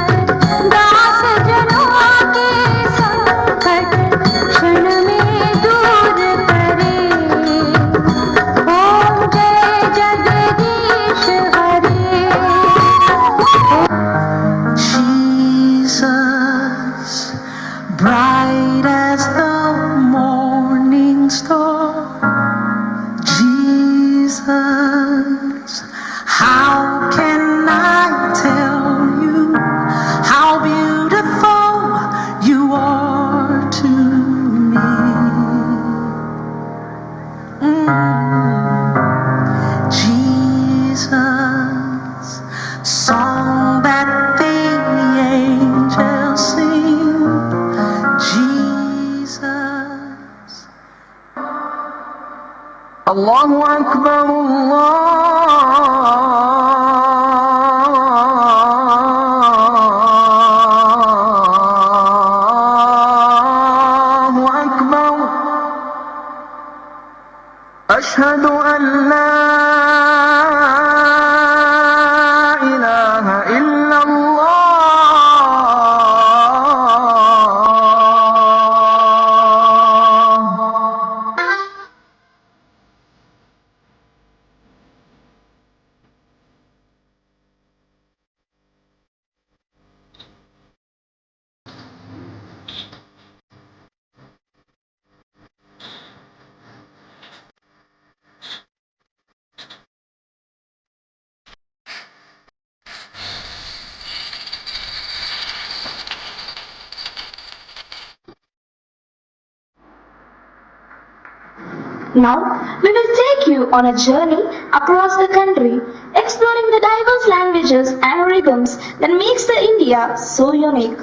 Das Janon ke sankat Kshan mein dur kare Om Jai Jagadish Hare الله أكبر الله أكبر أشهد أن لا إله إلا Now, we will take you on a journey across the country, exploring the diverse languages and rhythms that makes the India so unique.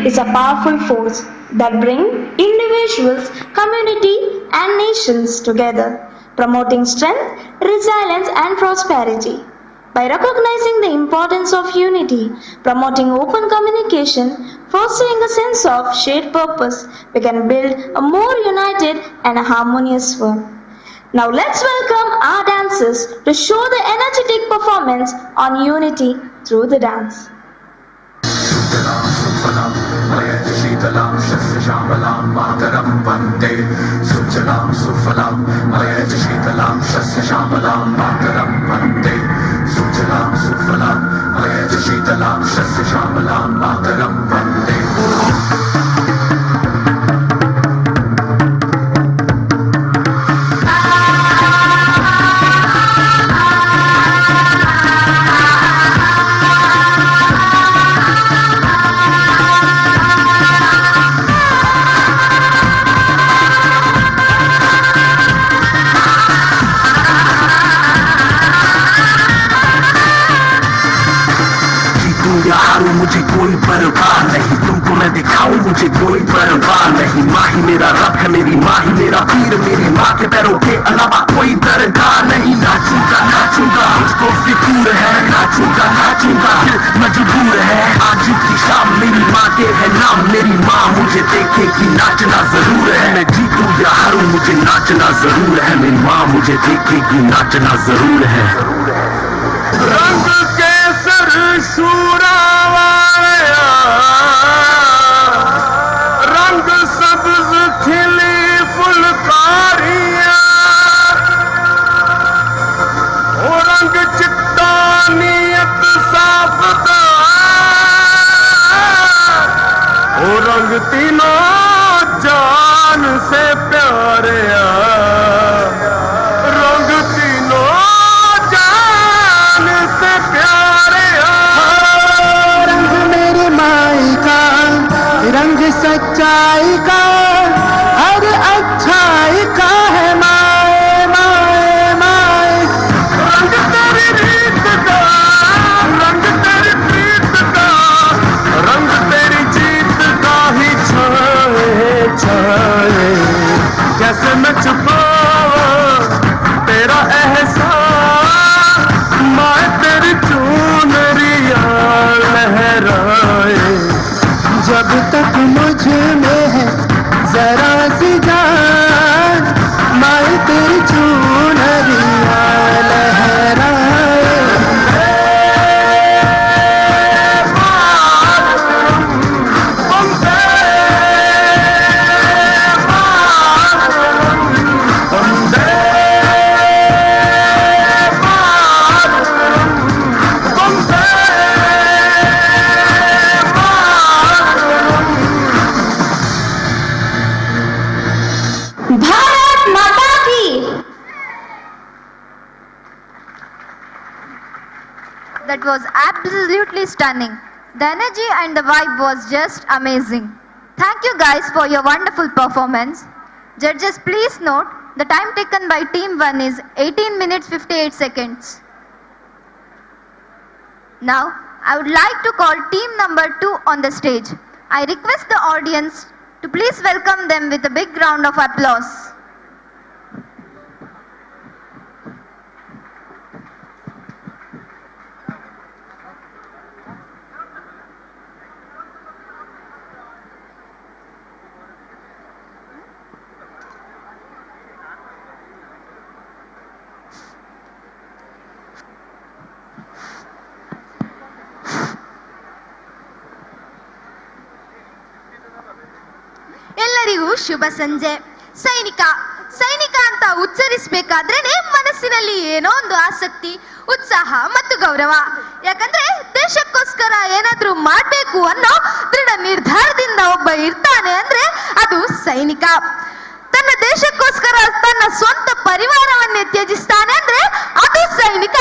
is a powerful force that brings individuals, community, and nations together, promoting strength, resilience, and prosperity. By recognizing the importance of unity, promoting open communication, fostering a sense of shared purpose, we can build a more united and a harmonious world. Now let's welcome our dancers to show the energetic performance on unity through the dance. शीतलां शस्यश्यामलां मातरं वन्दे सुजलां सुफलां मलयजशीतलां शस्यश्यामलां मातरं वन्दे सुजलां सुफलां मलयजशीतलां शस्यश्यामलां मातरं वन्दे मुझे कोई परवाह नहीं, तुमको मैं दिखाऊं मुझे कोई परवाह नहीं। माँ ही मेरा रब है, मेरी माँ ही मेरा पीर, मेरी माँ के पैरों के अलावा कोई दरगाह नहीं। नाचूंगा नाचूंगा मुझको फिक्र है, नाचूंगा नाचूंगा दिल मजबूर है। आज की शाम मेरी माँ के है नाम, मेरी माँ मुझे देखेगी नाचना जरूर है। मैं जीतूं या हारूं मुझे नाचना जरूर है, मेरी माँ मुझे देखेगी नाचना जरूर है। रंग केसर सूरा रंग सब्ज खिली फुलकारियां, ओ रंग चिट्टा नीयत साफदार, ओ रंग तीनों जान से प्यारे, रंग तीनों जान से प्यारे। रंग मेरी माई का, रंग सच्चाई का, हर अच्छाई का है माए माए माए। रंग तेरी रीत का, रंग तेरी प्रीत का, रंग तेरी जीत का ही छाए छाए। कैसे मैं छुपाऊं तेरा एहसास, माए तेरी चुनरिया लहराए। जब तक मुझ में है जरा सी जान, माई तेरी चुनरिया लहराए। भारत माता की। That was absolutely stunning. The energy and the vibe was just amazing. Thank you guys for your wonderful performance. Judges, please note the time taken by Team 1 is 18 minutes 58 seconds. Now, I would like to call Team number 2 on the stage. I request the audience to please welcome them with a big round of applause. ಎಲ್ಲರಿಗೂ ಶುಭ ಸಂಜೆ. ಸೈನಿಕ ಸೈನಿಕ ಅಂತ ಉಚ್ಚರಿಸಬೇಕಾದ್ರೇನೆ ಮನಸ್ಸಿನಲ್ಲಿ ಏನೋ ಒಂದು ಆಸಕ್ತಿ, ಉತ್ಸಾಹ ಮತ್ತು ಗೌರವ. ಯಾಕಂದ್ರೆ ದೇಶಕ್ಕೋಸ್ಕರ ಏನಾದ್ರೂ ಮಾಡ್ಬೇಕು ಅನ್ನೋ ದೃಢ ನಿರ್ಧಾರದಿಂದ ಒಬ್ಬ ಇರ್ತಾನೆ ಅಂದ್ರೆ ಅದು ಸೈನಿಕ. ತನ್ನ ದೇಶಕ್ಕೋಸ್ಕರ ತನ್ನ ಸ್ವಂತ ಪರಿವಾರವನ್ನೇ ತ್ಯಜಿಸ್ತಾನೆ ಅಂದ್ರೆ ಅದು ಸೈನಿಕ.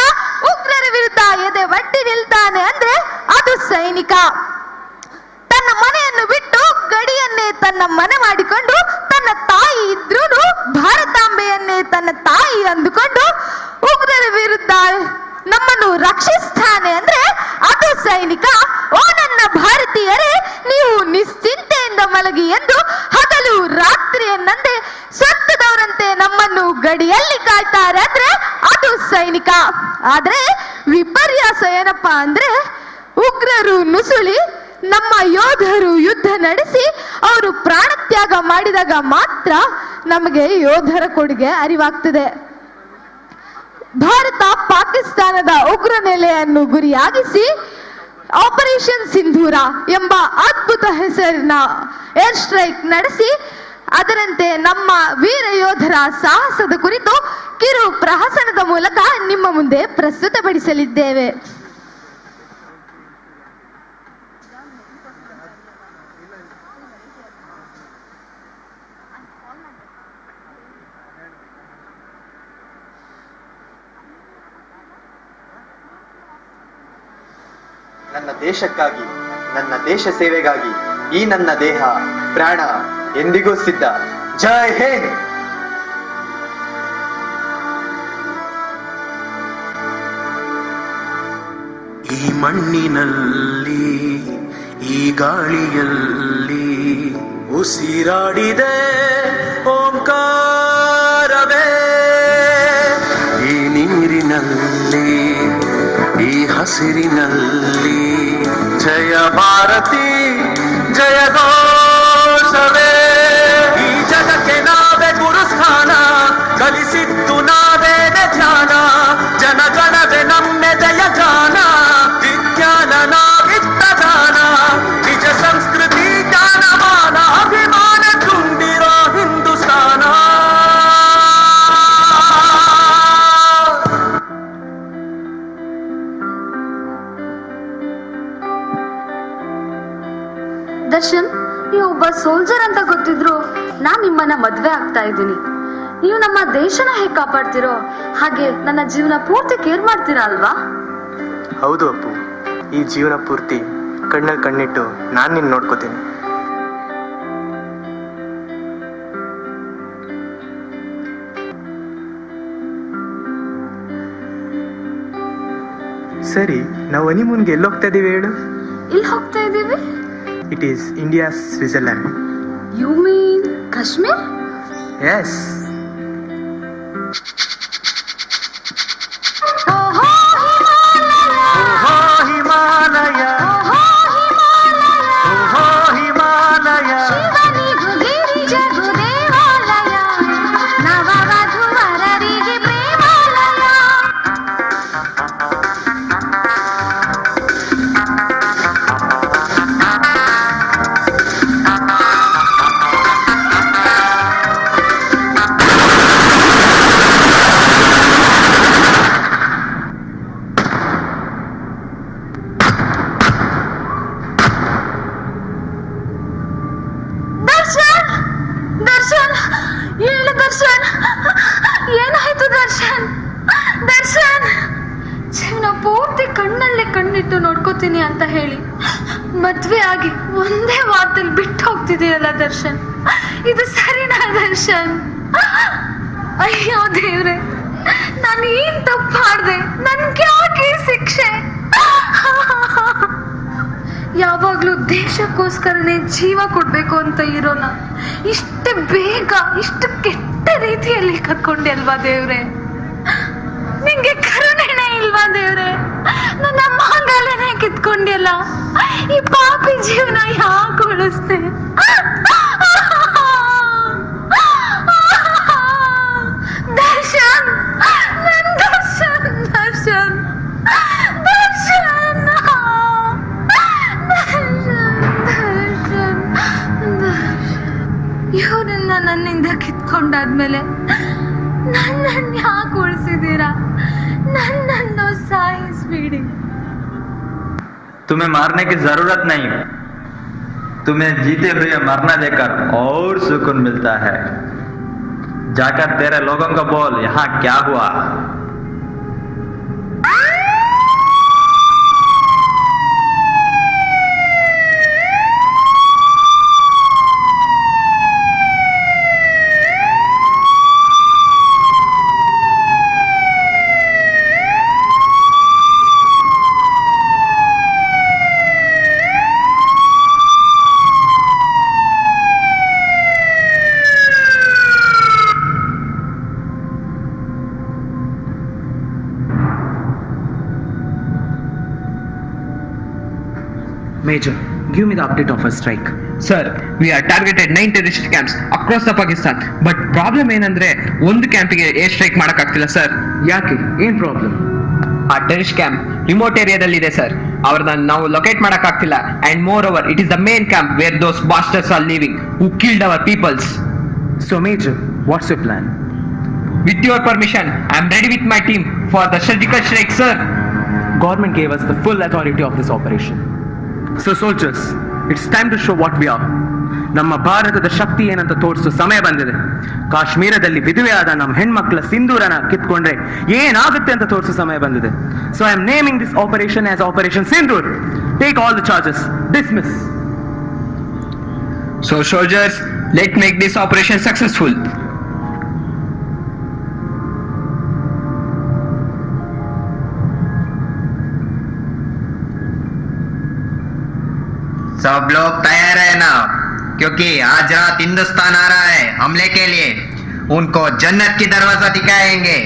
ಉಗ್ರರ ವಿರುದ್ಧ ಎದೆ ಒಡ್ಡಿ ನಿಲ್ತಾನೆ ಅಂದ್ರೆ ಅದು ಸೈನಿಕ. ತನ್ನ ಮನೆಯನ್ನು ಬಿಟ್ಟು ಗಡಿಯನ್ನೇ ತನ್ನ ಮನೆ ಮಾಡಿಕೊಂಡು, ತನ್ನ ತಾಯಿ ಇದ್ರೂ ಭಾರತಾಂಬೆಯನ್ನೇ ತನ್ನ ತಾಯಿ ಅಂದುಕೊಂಡು ಉಗ್ರರ ವಿರುದ್ಧ ನಮ್ಮನ್ನು ರಕ್ಷಿಸ್ತಾನೆ ಅಂದ್ರೆ ಅದು ಸೈನಿಕ. ಓ ನನ್ನ ಭಾರತೀಯರೇ, ನೀವು ನಿಶ್ಚಿಂತೆಯಿಂದ ಮಲಗಿ ಎಂದು ಹಗಲು ರಾತ್ರಿ ಎನ್ನಂತೆ ಸ್ವಂತದವರಂತೆ ನಮ್ಮನ್ನು ಗಡಿಯಲ್ಲಿ ಕಾಯ್ತಾರೆ ಅಂದ್ರೆ ಅದು ಸೈನಿಕ. ಆದ್ರೆ ವಿಪರ್ಯಾಸ ಏನಪ್ಪಾ ಅಂದ್ರೆ ಉಗ್ರರು ನುಸುಳಿ ನಮ್ಮ ಯೋಧರು ಯುದ್ಧ ನಡೆಸಿ ಅವರು ಪ್ರಾಣತ್ಯಾಗ ಮಾಡಿದಾಗ ಮಾತ್ರ ನಮಗೆ ಯೋಧರ ಕೊಡುಗೆ ಅರಿವಾಗ್ತದೆ. ಭಾರತ ಪಾಕಿಸ್ತಾನದ ಉಗ್ರ ನೆಲೆಯನ್ನು ಗುರಿಯಾಗಿಸಿ ಆಪರೇಷನ್ ಸಿಂಧೂರ ಎಂಬ ಅದ್ಭುತ ಅದ್ಭುತ ಹೆಸರಿನ ಏರ್ ಸ್ಟ್ರೈಕ್ ನಡೆಸಿ ಅದರಂತೆ ನಮ್ಮ ವೀರ ಯೋಧರ ಸಾಹಸದ ಕುರಿತು ಕಿರು ಪ್ರಹಸನದ ಮೂಲಕ ನಿಮ್ಮ ಮುಂದೆ ಪ್ರಸ್ತುತಪಡಿಸಲಿದ್ದೇವೆ. ನನ್ನ ದೇಶಕ್ಕಾಗಿ, ನನ್ನ ದೇಶ ಸೇವೆಗಾಗಿ ಈ ನನ್ನ ದೇಹ ಪ್ರಾಣ ಎಂದಿಗೂ ಸಿದ್ಧ. ಜೈ ಹಿಂದ್. ಈ ಮಣ್ಣಿನಲ್ಲಿ ಈ ಗಾಳಿಯಲ್ಲಿ ಉಸಿರಾಡಿದೆ ಓಂಕಾರವೇ, ಈ ನೀರಿನಲ್ಲಿ ಈ ಹಸಿರಿನಲ್ಲಿ ಜಯ ಭಾರತಿ ಜಯ ಘೋಷವೇ. ಈ ಜಗಕ್ಕೆ ನಾವೇ ಗುರುಸ್ಥಾನ, ಕಲಿಸಿದ್ದು ನಾವೇನೆ ಧ್ಯಾನ, ಜನಗಣವೇ ನಮ್ಮೆದೆಯ ಗಾನ, ವಿಜ್ಞಾನ ನಾವಿತ್ತ ದಾನ, ನಿಜ ಸಂಸ್ಕೃತಿ ಜ್ಞಾನಮಾನ, ಅಭಿಮಾನ ತುಂಬಿರೋ ಹಿಂದೂಸ್ತಾನ. ದರ್ಶನ್, ನೀವು ಒಬ್ಬ ಸೋಲ್ಜರ್ ಅಂತ ಗೊತ್ತಿದ್ರು ನಾನ್ ನಿಮ್ಮನ್ನ ಮದ್ವೆ ಆಗ್ತಾ ಇದ್ದೀನಿ. ನೀವು ನಮ್ಮ ದೇಶನ ಹೇಗೆ ಕಾಪಾಡ್ತಿರೋ ಹಾಗೆ ನನ್ನ ಜೀವನ ಪೂರ್ತಿ ಕೇರ್ ಮಾಡ್ತೀರಾ ಅಲ್ವಾ? ಹೌದು ಅಪ್ಪು, ಈ ಜೀವನ ಪೂರ್ತಿ ಕಣ್ಣಲ್ಲಿ ಕಣ್ಣಿಟ್ಟು ನಾನು ನಿನ್ನ ನೋಡ್ಕೋತೀನಿ. ಸರಿ, ನಾವು ಹನಿಮೂನ್ಗೆ ಎಲ್ಲಿ ಹೋಗ್ತಾ ಇದೀವಿ ಹೇಳು? ಇಲ್ಲಿ ಹೋಗ್ತಾ ಇದೀವಿ? It is India Switzerland. You mean Kashmir? Yes. Himalaya Himalaya ಶಿವನಿಗೂ ಗಿರಿಜಗೂ ದೇವಾಲಯ, ನವವಧುವರರಿಗೆ ಪ್ರೇಮಾಲಯ. ದರ್ಶನ್, ದರ್ಶನ್, ಹೇಳು ದರ್ಶನ್, ಏನಾಯ್ತು ದರ್ಶನ್? ದರ್ಶನ್, ಜೀವನ ಪೂರ್ತಿ ಕಣ್ಣಲ್ಲೇ ಕಣ್ಣಿಟ್ಟು ನೋಡ್ಕೋತೀನಿ ಅಂತ ಹೇಳಿ ಮದ್ವೆ ಆಗಿ ಒಂದೇ ವಾರದಲ್ಲಿ ಬಿಟ್ಟು ಹೋಗ್ತಿದೆಯಲ್ಲ ದರ್ಶನ್, ಇದು ಸರಿನಾ ದರ್ಶನ್? ಅಯ್ಯೋ ದೇವ್ರೆ, ನಾನು ಏನ್ ತಪ್ಪು ಮಾಡಿದೆ? ನನ್ಗೆ ಯಾಕೆ ಈ ಶಿಕ್ಷೆ? ಯಾವಾಗ್ಲೂ ದೇಶಕ್ಕೋಸ್ಕರನೇ ಜೀವ ಕೊಡ್ಬೇಕು ಅಂತ ಇರೋನ ಇಷ್ಟು ಬೇಗ ಇಷ್ಟು ಕೆಟ್ಟ ರೀತಿಯಲ್ಲಿ ಕರ್ಕೊಂಡೆ ಅಲ್ವಾ ದೇವ್ರೆ? ನಿಂಗೆ ಕರುಣೆನೇ ಇಲ್ವಾ ದೇವ್ರೆ? ನನ್ನ ಮಾಂಗಲ್ಯನೇ ಕಿತ್ಕೊಂಡೆಲ್ಲ, ಈ ಪಾಪಿ ಜೀವನ ಯಾಕೆ ಉಳಿಸ್ದೆ? ದರ್ಶನ್, ನನ್ ದರ್ಶನ್, ದರ್ಶನ್, ದರ್ಶನ್, ಇವರನ್ನ ನನ್ನಿಂದ ಕಿತ್ಕೊಂಡಾದ್ಮೇಲೆ ನನ್ನನ್ನು ಯಾಕೆ ಉಳಿಸಿದ್ದೀರಾ? ನನ್ನನ್ನು ಸಾಯಿಸ್ಬೇಡಿ. तुम्हें मारने की जरूरत नहीं, तुम्हें जीते हुए मरना देकर और सुकून मिलता है. जाकर तेरे लोगों को बोल यहाँ क्या हुआ. Major, give me the update of a strike. Sir, we are targeted 9 terrorist camps across the Pakistan. But problem ಏನಂದ್ರೆ ಒಂದು ಕ್ಯಾಂಪಿಗೆ ಏರ್ ಸ್ಟ್ರೈಕ್ ಮಾಡಕ್ಕಾಗ್ತಿಲ್ಲ ಸರ್. ಯಾಕೆ? ಏನ್ ಪ್ರಾಬ್ಲಮ್? ಆ ಟೆರರಿಸ್ಟ್ ಕ್ಯಾಂಪ್ ರಿಮೋಟ್ ಏರಿಯಾದಲ್ಲಿ ಇದೆ ಸರ್. ಅವ್ರನ್ನ ನಾವು ಲೊಕೇಟ್ ಮಾಡಕ್ ಆಗ್ತಿಲ್ಲ. And moreover it is the main camp where those bastards are living who killed our peoples. So Major, what's your plan? With your permission, I am ready with my team for the surgical strike, sir. Government gave us the full authority of this operation. So soldiers, it's time to show what we are. ನಮ್ಮ ಭಾರತದ ಶಕ್ತಿ ಏನಂತ ತೋರಿಸೋ ಸಮಯ ಬಂದಿದೆ. ಕಾಶ್ಮೀರದಲ್ಲಿ ವಿಧವೆಯಾದ ನಮ್ಮ ಹೆಣ್ಮಕ್ಳ ಸಿಂಧೂರನ ಕಿತ್ಕೊಂಡ್ರೆ ಏನಾಗುತ್ತೆ ಅಂತ ತೋರಿಸೋ ಸಮಯ ಬಂದಿದೆ. So I am naming this operation as Operation Sindoor. Take all the charges. Dismiss. So soldiers, let's make this operation successful. सब लोग तैयार है ना, क्योंकि आज रात हिंदुस्तान आ रहा है हमले के लिए. उनको जन्नत की दरवाजा दिखाएंगे.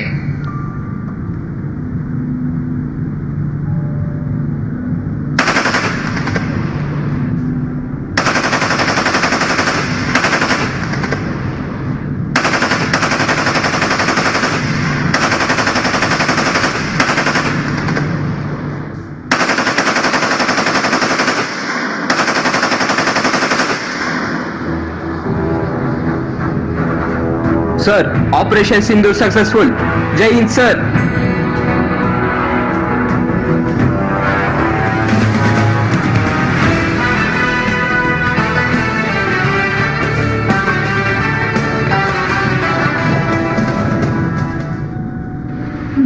Sir, Operation Sindoor successful. Jai Hind, sir.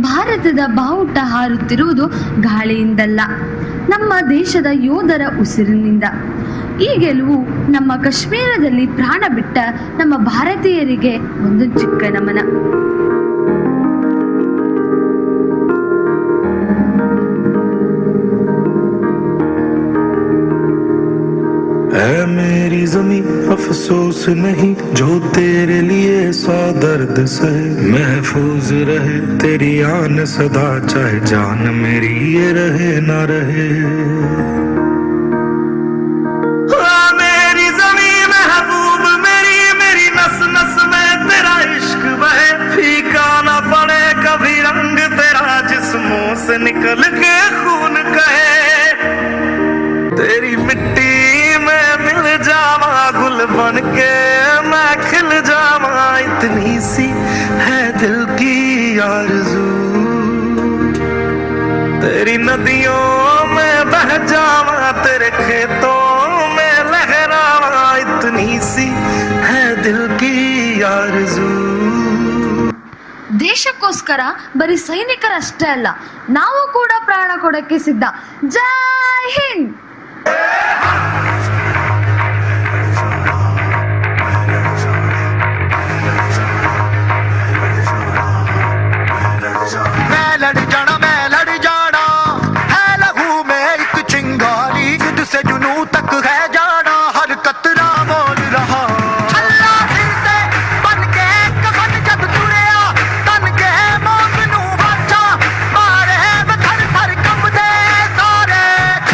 ಭಾರತದ ಬಾವುಟ ಹಾರುತ್ತಿರುವುದು ಗಾಳಿಯಿಂದಲ್ಲ, ನಮ್ಮ ದೇಶದ ಯೋಧರ ಉಸಿರಿನಿಂದ. ಈ ಗೆಲುವು ನಮ್ಮ ಕಾಶ್ಮೀರದಲ್ಲಿ ಪ್ರಾಣ ಬಿಟ್ಟ ನಮ್ಮ ಭಾರತೀಯರಿಗೆ ಒಂದು ಚಿಕ್ಕ ನಮನ. है मेरी ज़मीं अफसोस नहीं जो तेरे लिए सौ दर्द सहे, महफूज रहे तेरी आन सदा चाहे जान मेरी ये रहे ना रहे. मेरी ज़मीं महबूब मेरी, मेरी नस नस में तेरा इश्क बहे, फीका ना पड़े कभी रंग तेरा जिस्मों से निकल के खून कहे. तेरी मिट्टी मिल जावा गुल बन के मैं खिल जावा, इतनी सी है दिल की आरज़ू. तेरी नदियों में बह जावा तेरे खेतों में लहरावा, इतनी सी है दिल की आरज़ू. ದೇಶಕ್ಕೋಸ್ಕರ ಬರೀ ಸೈನಿಕರಷ್ಟೇ ಅಲ್ಲ, ನಾವು ಕೂಡ ಪ್ರಾಣ ಕೊಡಕ್ಕೆ ಸಿದ್ಧ. ಜೈ ಹಿಂದ್. मैं लड़ जाना है लहू में एक चिंगारी, जिद से जुनू तक है जाना हर कतरा बोल रहा. अल्लाह सिरते बन के कफन जब तुरिया तन के मौत नू बाचा मारे थर थर कंबदे सारे.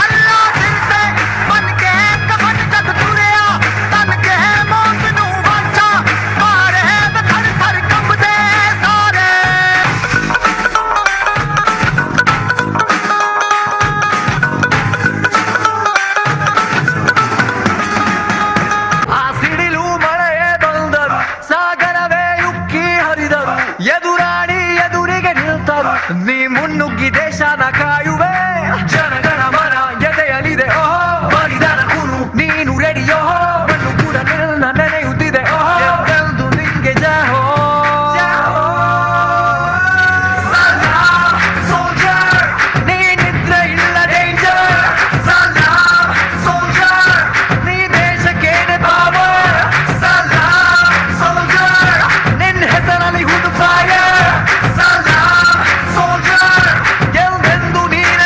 अल्लाह सिरते बन के कफन जब तुरिया तन के मौत नू बाचा मारे थर थर कंबदे सारे. ನೀ ಮುನ್ನುಗ್ಗಿ ದೇಶನ ಕಾಯುವೆ, ಜನಗಣ ಮನ ಎದೆಯಲಿದೆ ಓಹೋ, ಬಲಿದಾನ ಕೂನು ನೀನು ರೆಡಿಯೋ, ಮಣ್ಣು ಕೂಡ ನಿನ್ನ ನೆನೆಯುತ್ತಿದೆ ಓಹೋ, ಎಂದು ನಿಂಗೆ ಜಹೋ. ಸೋಲ್ಜರ್ ನೀನಿದ್ರೆ ಇಲ್ಲ ಡೇಂಜರ್, ಸಲಾಮ್ ಸೋಲ್ಜರ್ ನೀ ದೇಶಕ್ಕೇನೆ ಪವರ್, ಸಲಾಮ್ ಸೋಲ್ಜರ್ ನಿನ್ನ ಹೆಸರಲ್ಲಿ ಹುದು ಫೈರ್, ಸಲಾಮ್ ಸೋಲ್ಜರ್ ಎಲ್ಲೆಂದು ನೀನ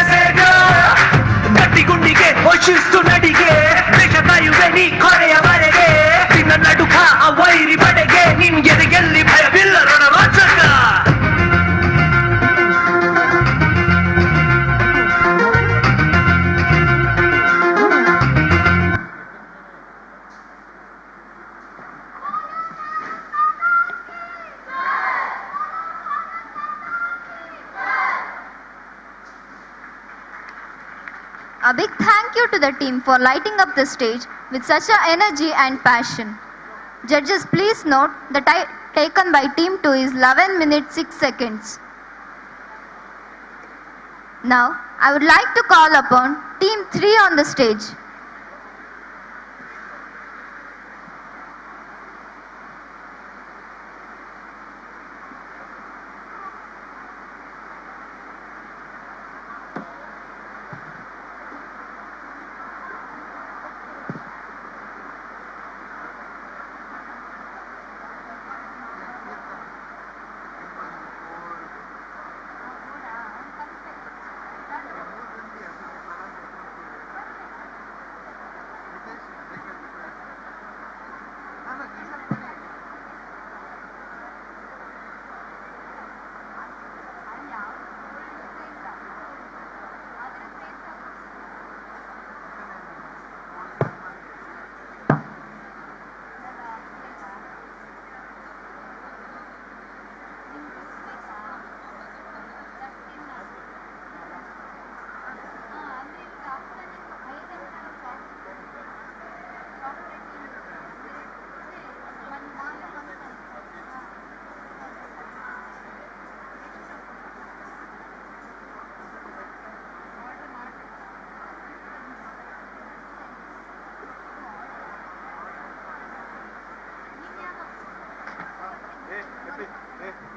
A big thank you to the team for lighting up the stage with such a energy and passion. Judges, please note the time taken by Team 2 is 11 minutes 6 seconds. Now, I would like to call upon Team 3 on the stage.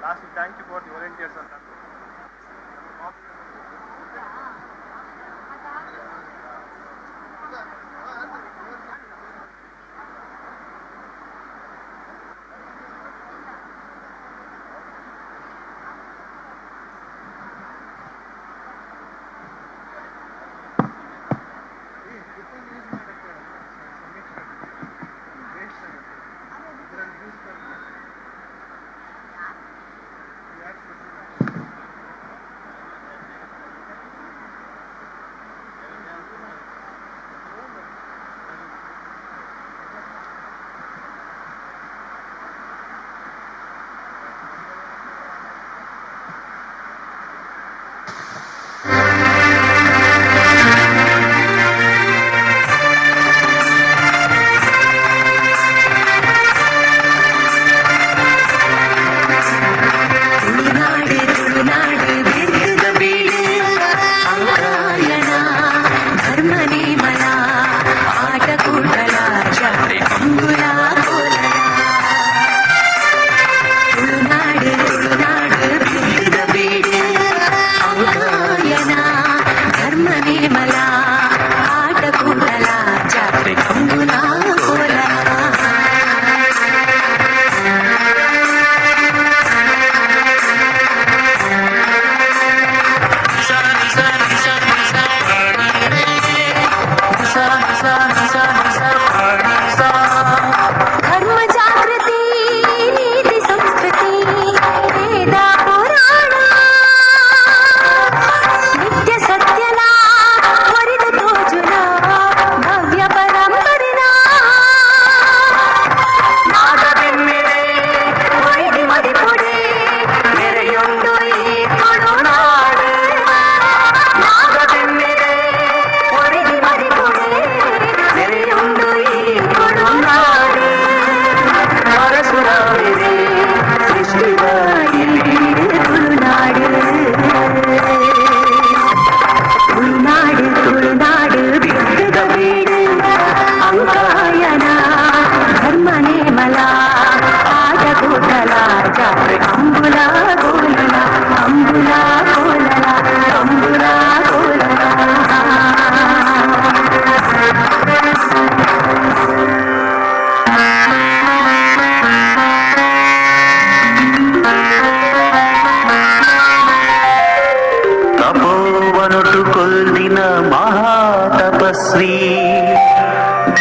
Last, thank you for the volunteers.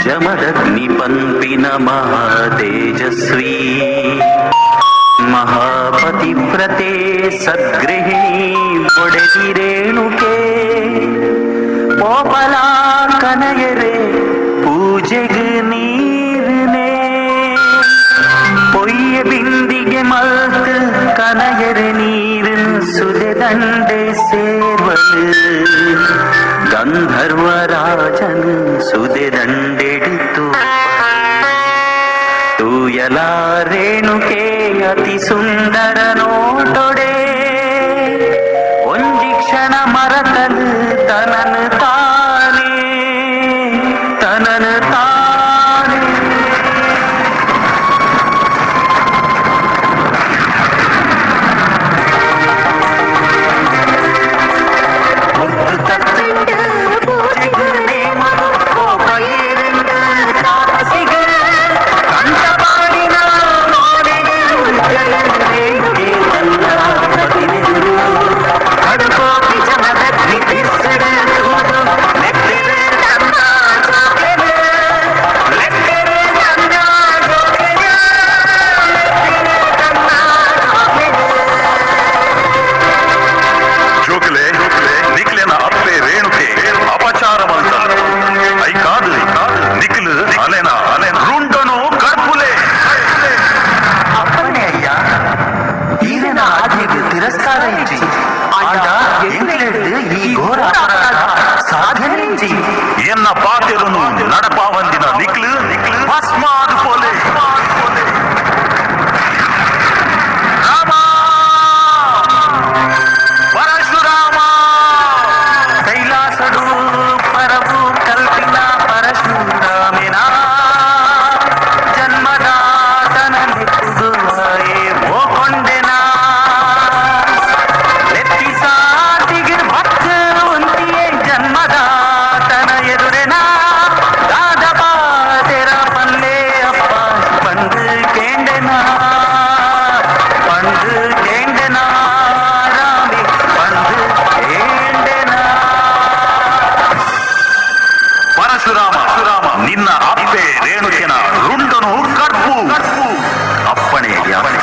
Jamadagni पंपिन महातेजस्वी महापतिव्रते सद्गृहिणी ಒಡೆದಿ ರೇಣುಕೆ ಪೋಪಲ ಕನಯರೆ ಪೂಜೆಗೆ ನೀರನೆ ಪೊಯ್ಯ ಬಿಂದಿಗೆ ಮಲ್ತ್ ಕನಯರೆ ನೀರಿನ ಸುದೆ சுடுதண்டை சேர்வது ಗಂಧರ್ವರಾಜನು ಸುದೆದಂಡೆಡಿತು ತೂಯಲ ರೇಣುಕೆ ಅತಿ ಸುಂದರ ನೋಟೊಡೆ ಒಂಜಿ ಕ್ಷಣ ಮರತಲು ತನನು ತಾನೇ ತನನು ತಾನೇ ಎನ್ನ ಪಾತೆರನು ನಡಪಾವಂದಿನ ನಿಕ್ಲು ಭಸ್ಮಾದು ಪೋಲೆ ರಾಮ ಪರಶುರಾಮ ಕೈಲಾಸಡು ಪರವು ಕಲ್ಪಿನ ಪರಶುರಾಮಿನ ಜನ್ಮದಾತನ ನೆಟ್ಟುದು ಓಕೊಂಡೆನ ಲೆತ್ತಿ ಸಾತಿಗೆ ಭಕ್ತ ಒಂತಿಯೇ ಜನ್ಮದಾತನ ಎದುರೆನ ದಾದಬ ತೆರ ಪಲ್ಲೆ ಅಪ್ಪ ಪಂದು ಕೇಂಡೆನ ರಾಮಿ ಪಂದು ಕೇಂಡೆನ ಪರಶುರಾಮ ನಿನ್ನ ಅಪ್ಪೆ ರೇಣುಕೆನ ರುಂಡನು ಕರ್ಪು ಅಪ್ಪಣೆ ಯಾವನೆ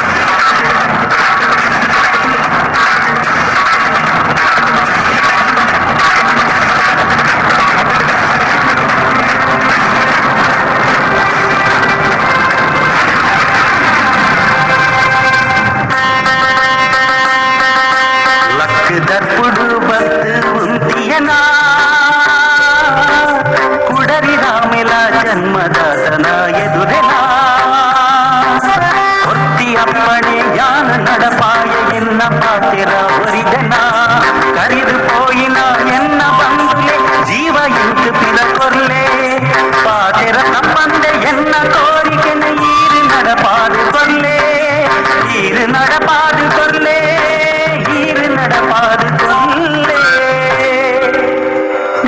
ದರ್ಪುಡು ಬಂದು ಉಂತಿಯನ ಕುಡರಿ ರಾಮೆಲ ಜನ್ಮದಾತನ ಎದುರೆನ ಹೊತ್ತಿ ಅಪ್ಪಣೆ ಯಾನ ನಡಪಾಯ ಎನ್ನ ಪಾತೆರ ಒರಿದನ ಕರಿದು ಪೋಯಿನ ಎನ್ನ ಬಂದುಲೆ ಜೀವ ಇಂತು ಪಿರ ಕೊರ್ಲೆ ಪಾತೆರ ತಪ್ಪಂದೆ ಎನ್ನ ಕೋರಿಕೆನ ಈರು ನಡಪಾದು ಕೊರ್ಲೆ ಈರು ನಡಪಾದು ಕೊರ್ಲೆ ಈರು ನಡಪಾದು ಕೊರ್ಲೆ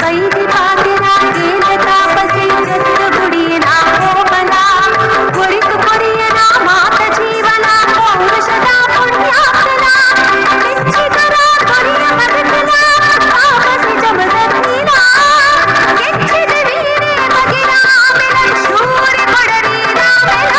ವೈದಿ ಪಾತಿರ ಕೇಂದ್ರ ತಾಪಸಿ ಜತ್ತು ಗುಡಿಯನ ಕೋಮಲ ಕುರಿತು ಕೊರಿಯನ ಮಾತ ಜೀವನ ಪೌರುಷದ ಪುಣ್ಯಾತ್ಮನ ಹೆಚ್ಚಿತರ ಕೊರಿಯ ಬದುಕಿನ ತಾಪಸಿ ಜಮದಗ್ನಿನ ಹೆಚ್ಚಿದ ವೀರೇ ಬಗೆರ ಆಮೆಲ ಶೂರಿ ಕೊಡರಿ ರಾಮೆಲ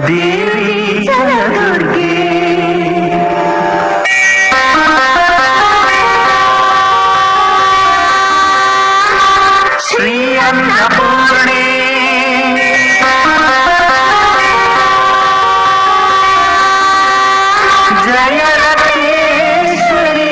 ದೇವಿ ಜಲದುರ್ಗೆ. ಶ್ರೀ ಅನ್ನಪೂರ್ಣೆ ಜಯ ಲಕ್ಷ್ಮೇಶ್ವರಿ.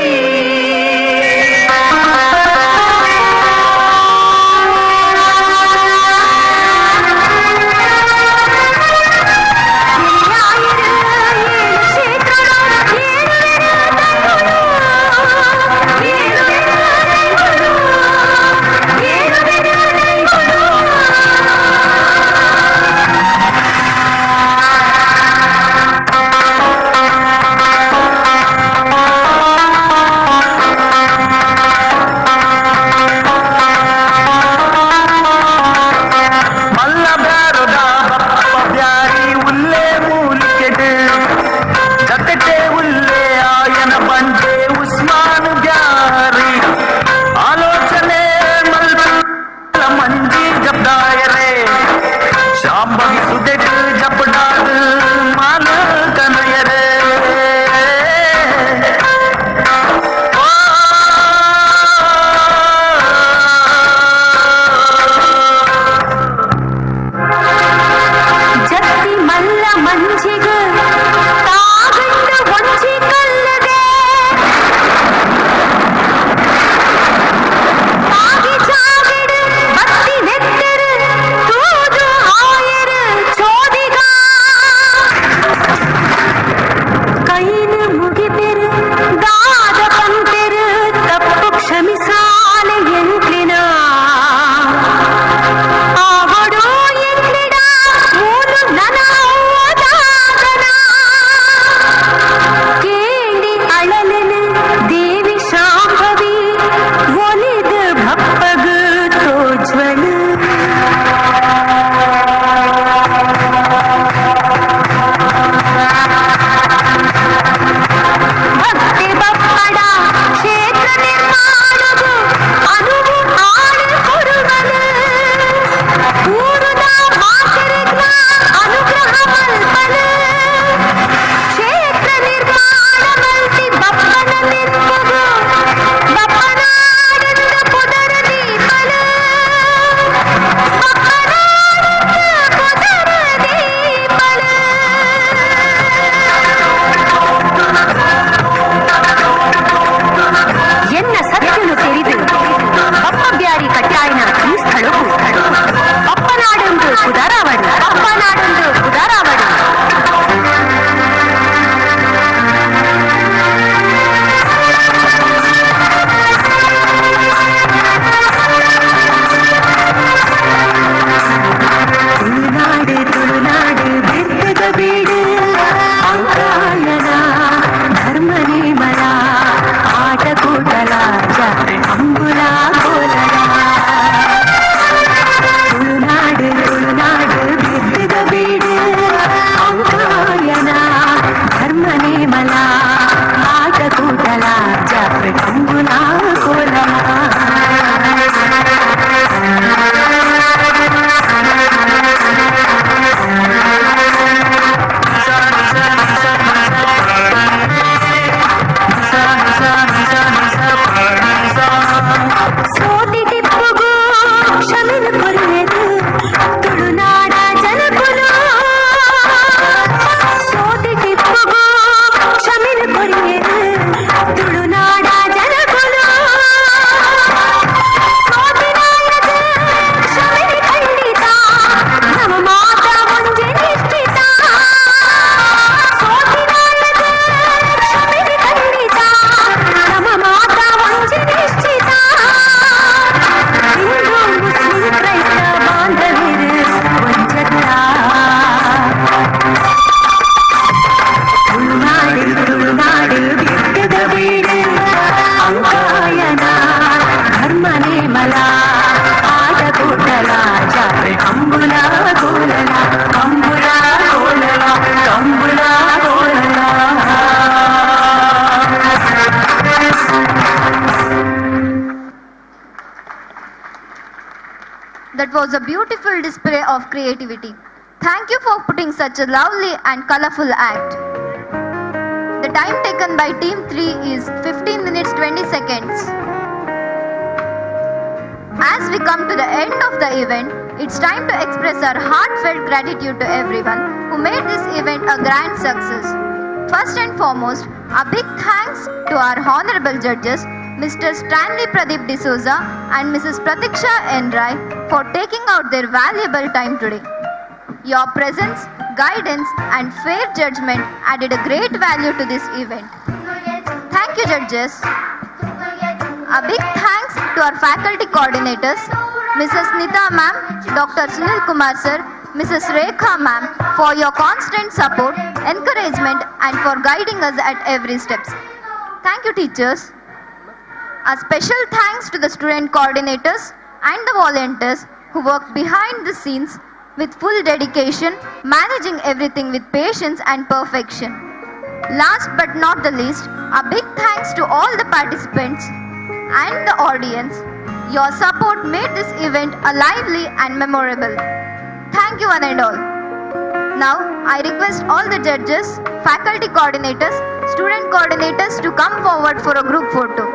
That was a beautiful display of creativity. Thank you for putting such a lovely and colorful act. The time taken by Team 3 is 15 minutes 20 seconds. As we come to the end of the event, it's time to express our heartfelt gratitude to everyone who made this event a grand success. First and foremost, a big thanks to our honorable judges, Mr. Stanley Pradeep D'Souza and Mrs. Pratiksha N. Rai, for taking out their valuable time today. Your presence, guidance and fair judgment added a great value to this event. Thank you, judges. A big thanks to our faculty coordinators, Mrs. Nita ma'am, Dr. Sunil Kumar sir, Mrs. Rekha ma'am, for your constant support, encouragement and for guiding us at every step. Thank you, teachers. A special thanks to the student coordinators and the volunteers who work behind the scenes with full dedication, managing everything with patience and perfection. Last but not the least, a big thanks to all the participants and the audience. Your support made this event a lively and memorable. Thank you one and all. Now, I request all the judges, faculty coordinators, student coordinators to come forward for a group photo.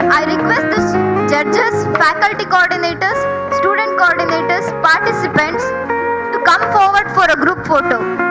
I request the judges, faculty coordinators, student coordinators, participants to come forward for a group photo.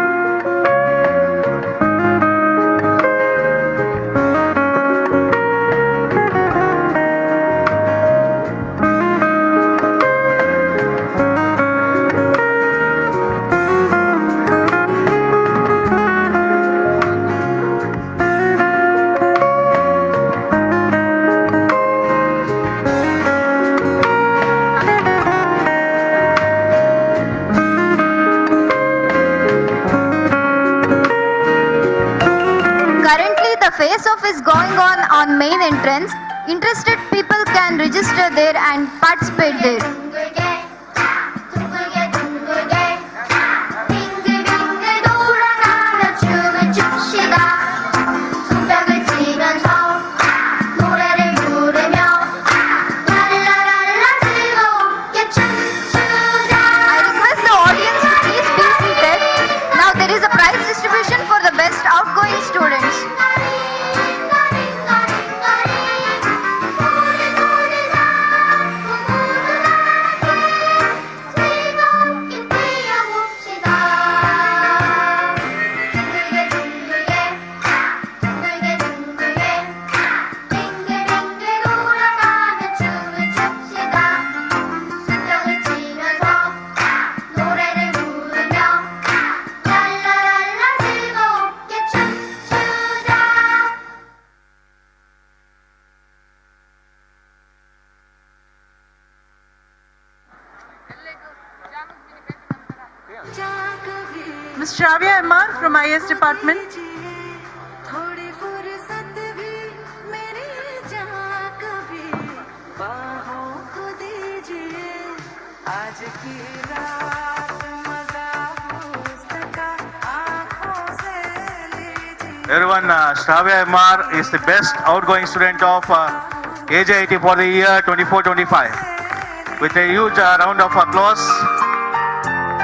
Face-off is going on main entrance. Interested people can register there and participate there. I request the audience to please be seated. Now there is a prize distribution for the best outgoing students. Ms. Shravya MR from IS department. Everyone, Shravya MR is the best outgoing student of AJIT for the year 24-25. With a huge round of applause.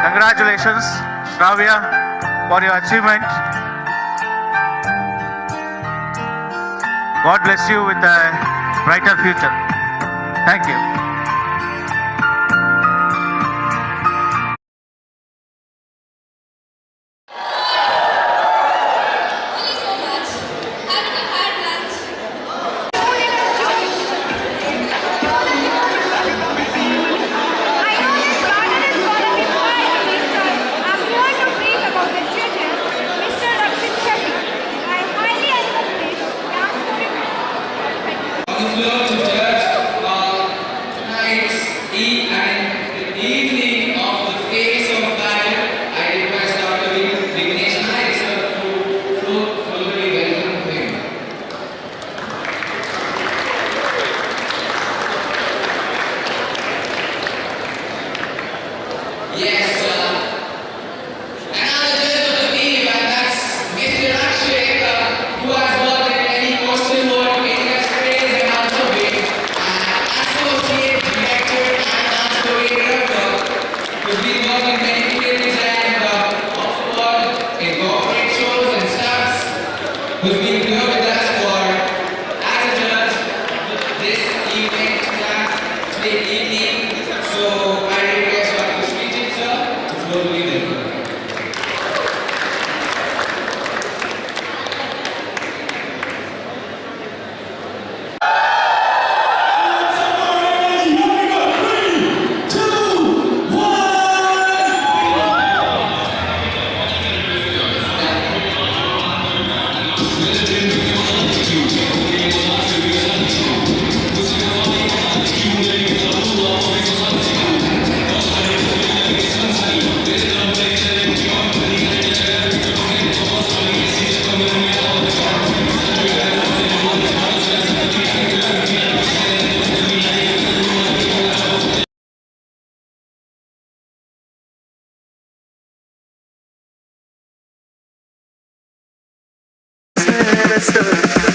Congratulations, Shravya, for your achievement. God bless you with a brighter future. Thank you. been working in many films and also worked in corporate shows and stuffs, who's been here with us for as a judge this evening, today evening. So I request Dr. Srijit sir to floor to be welcome. Sir.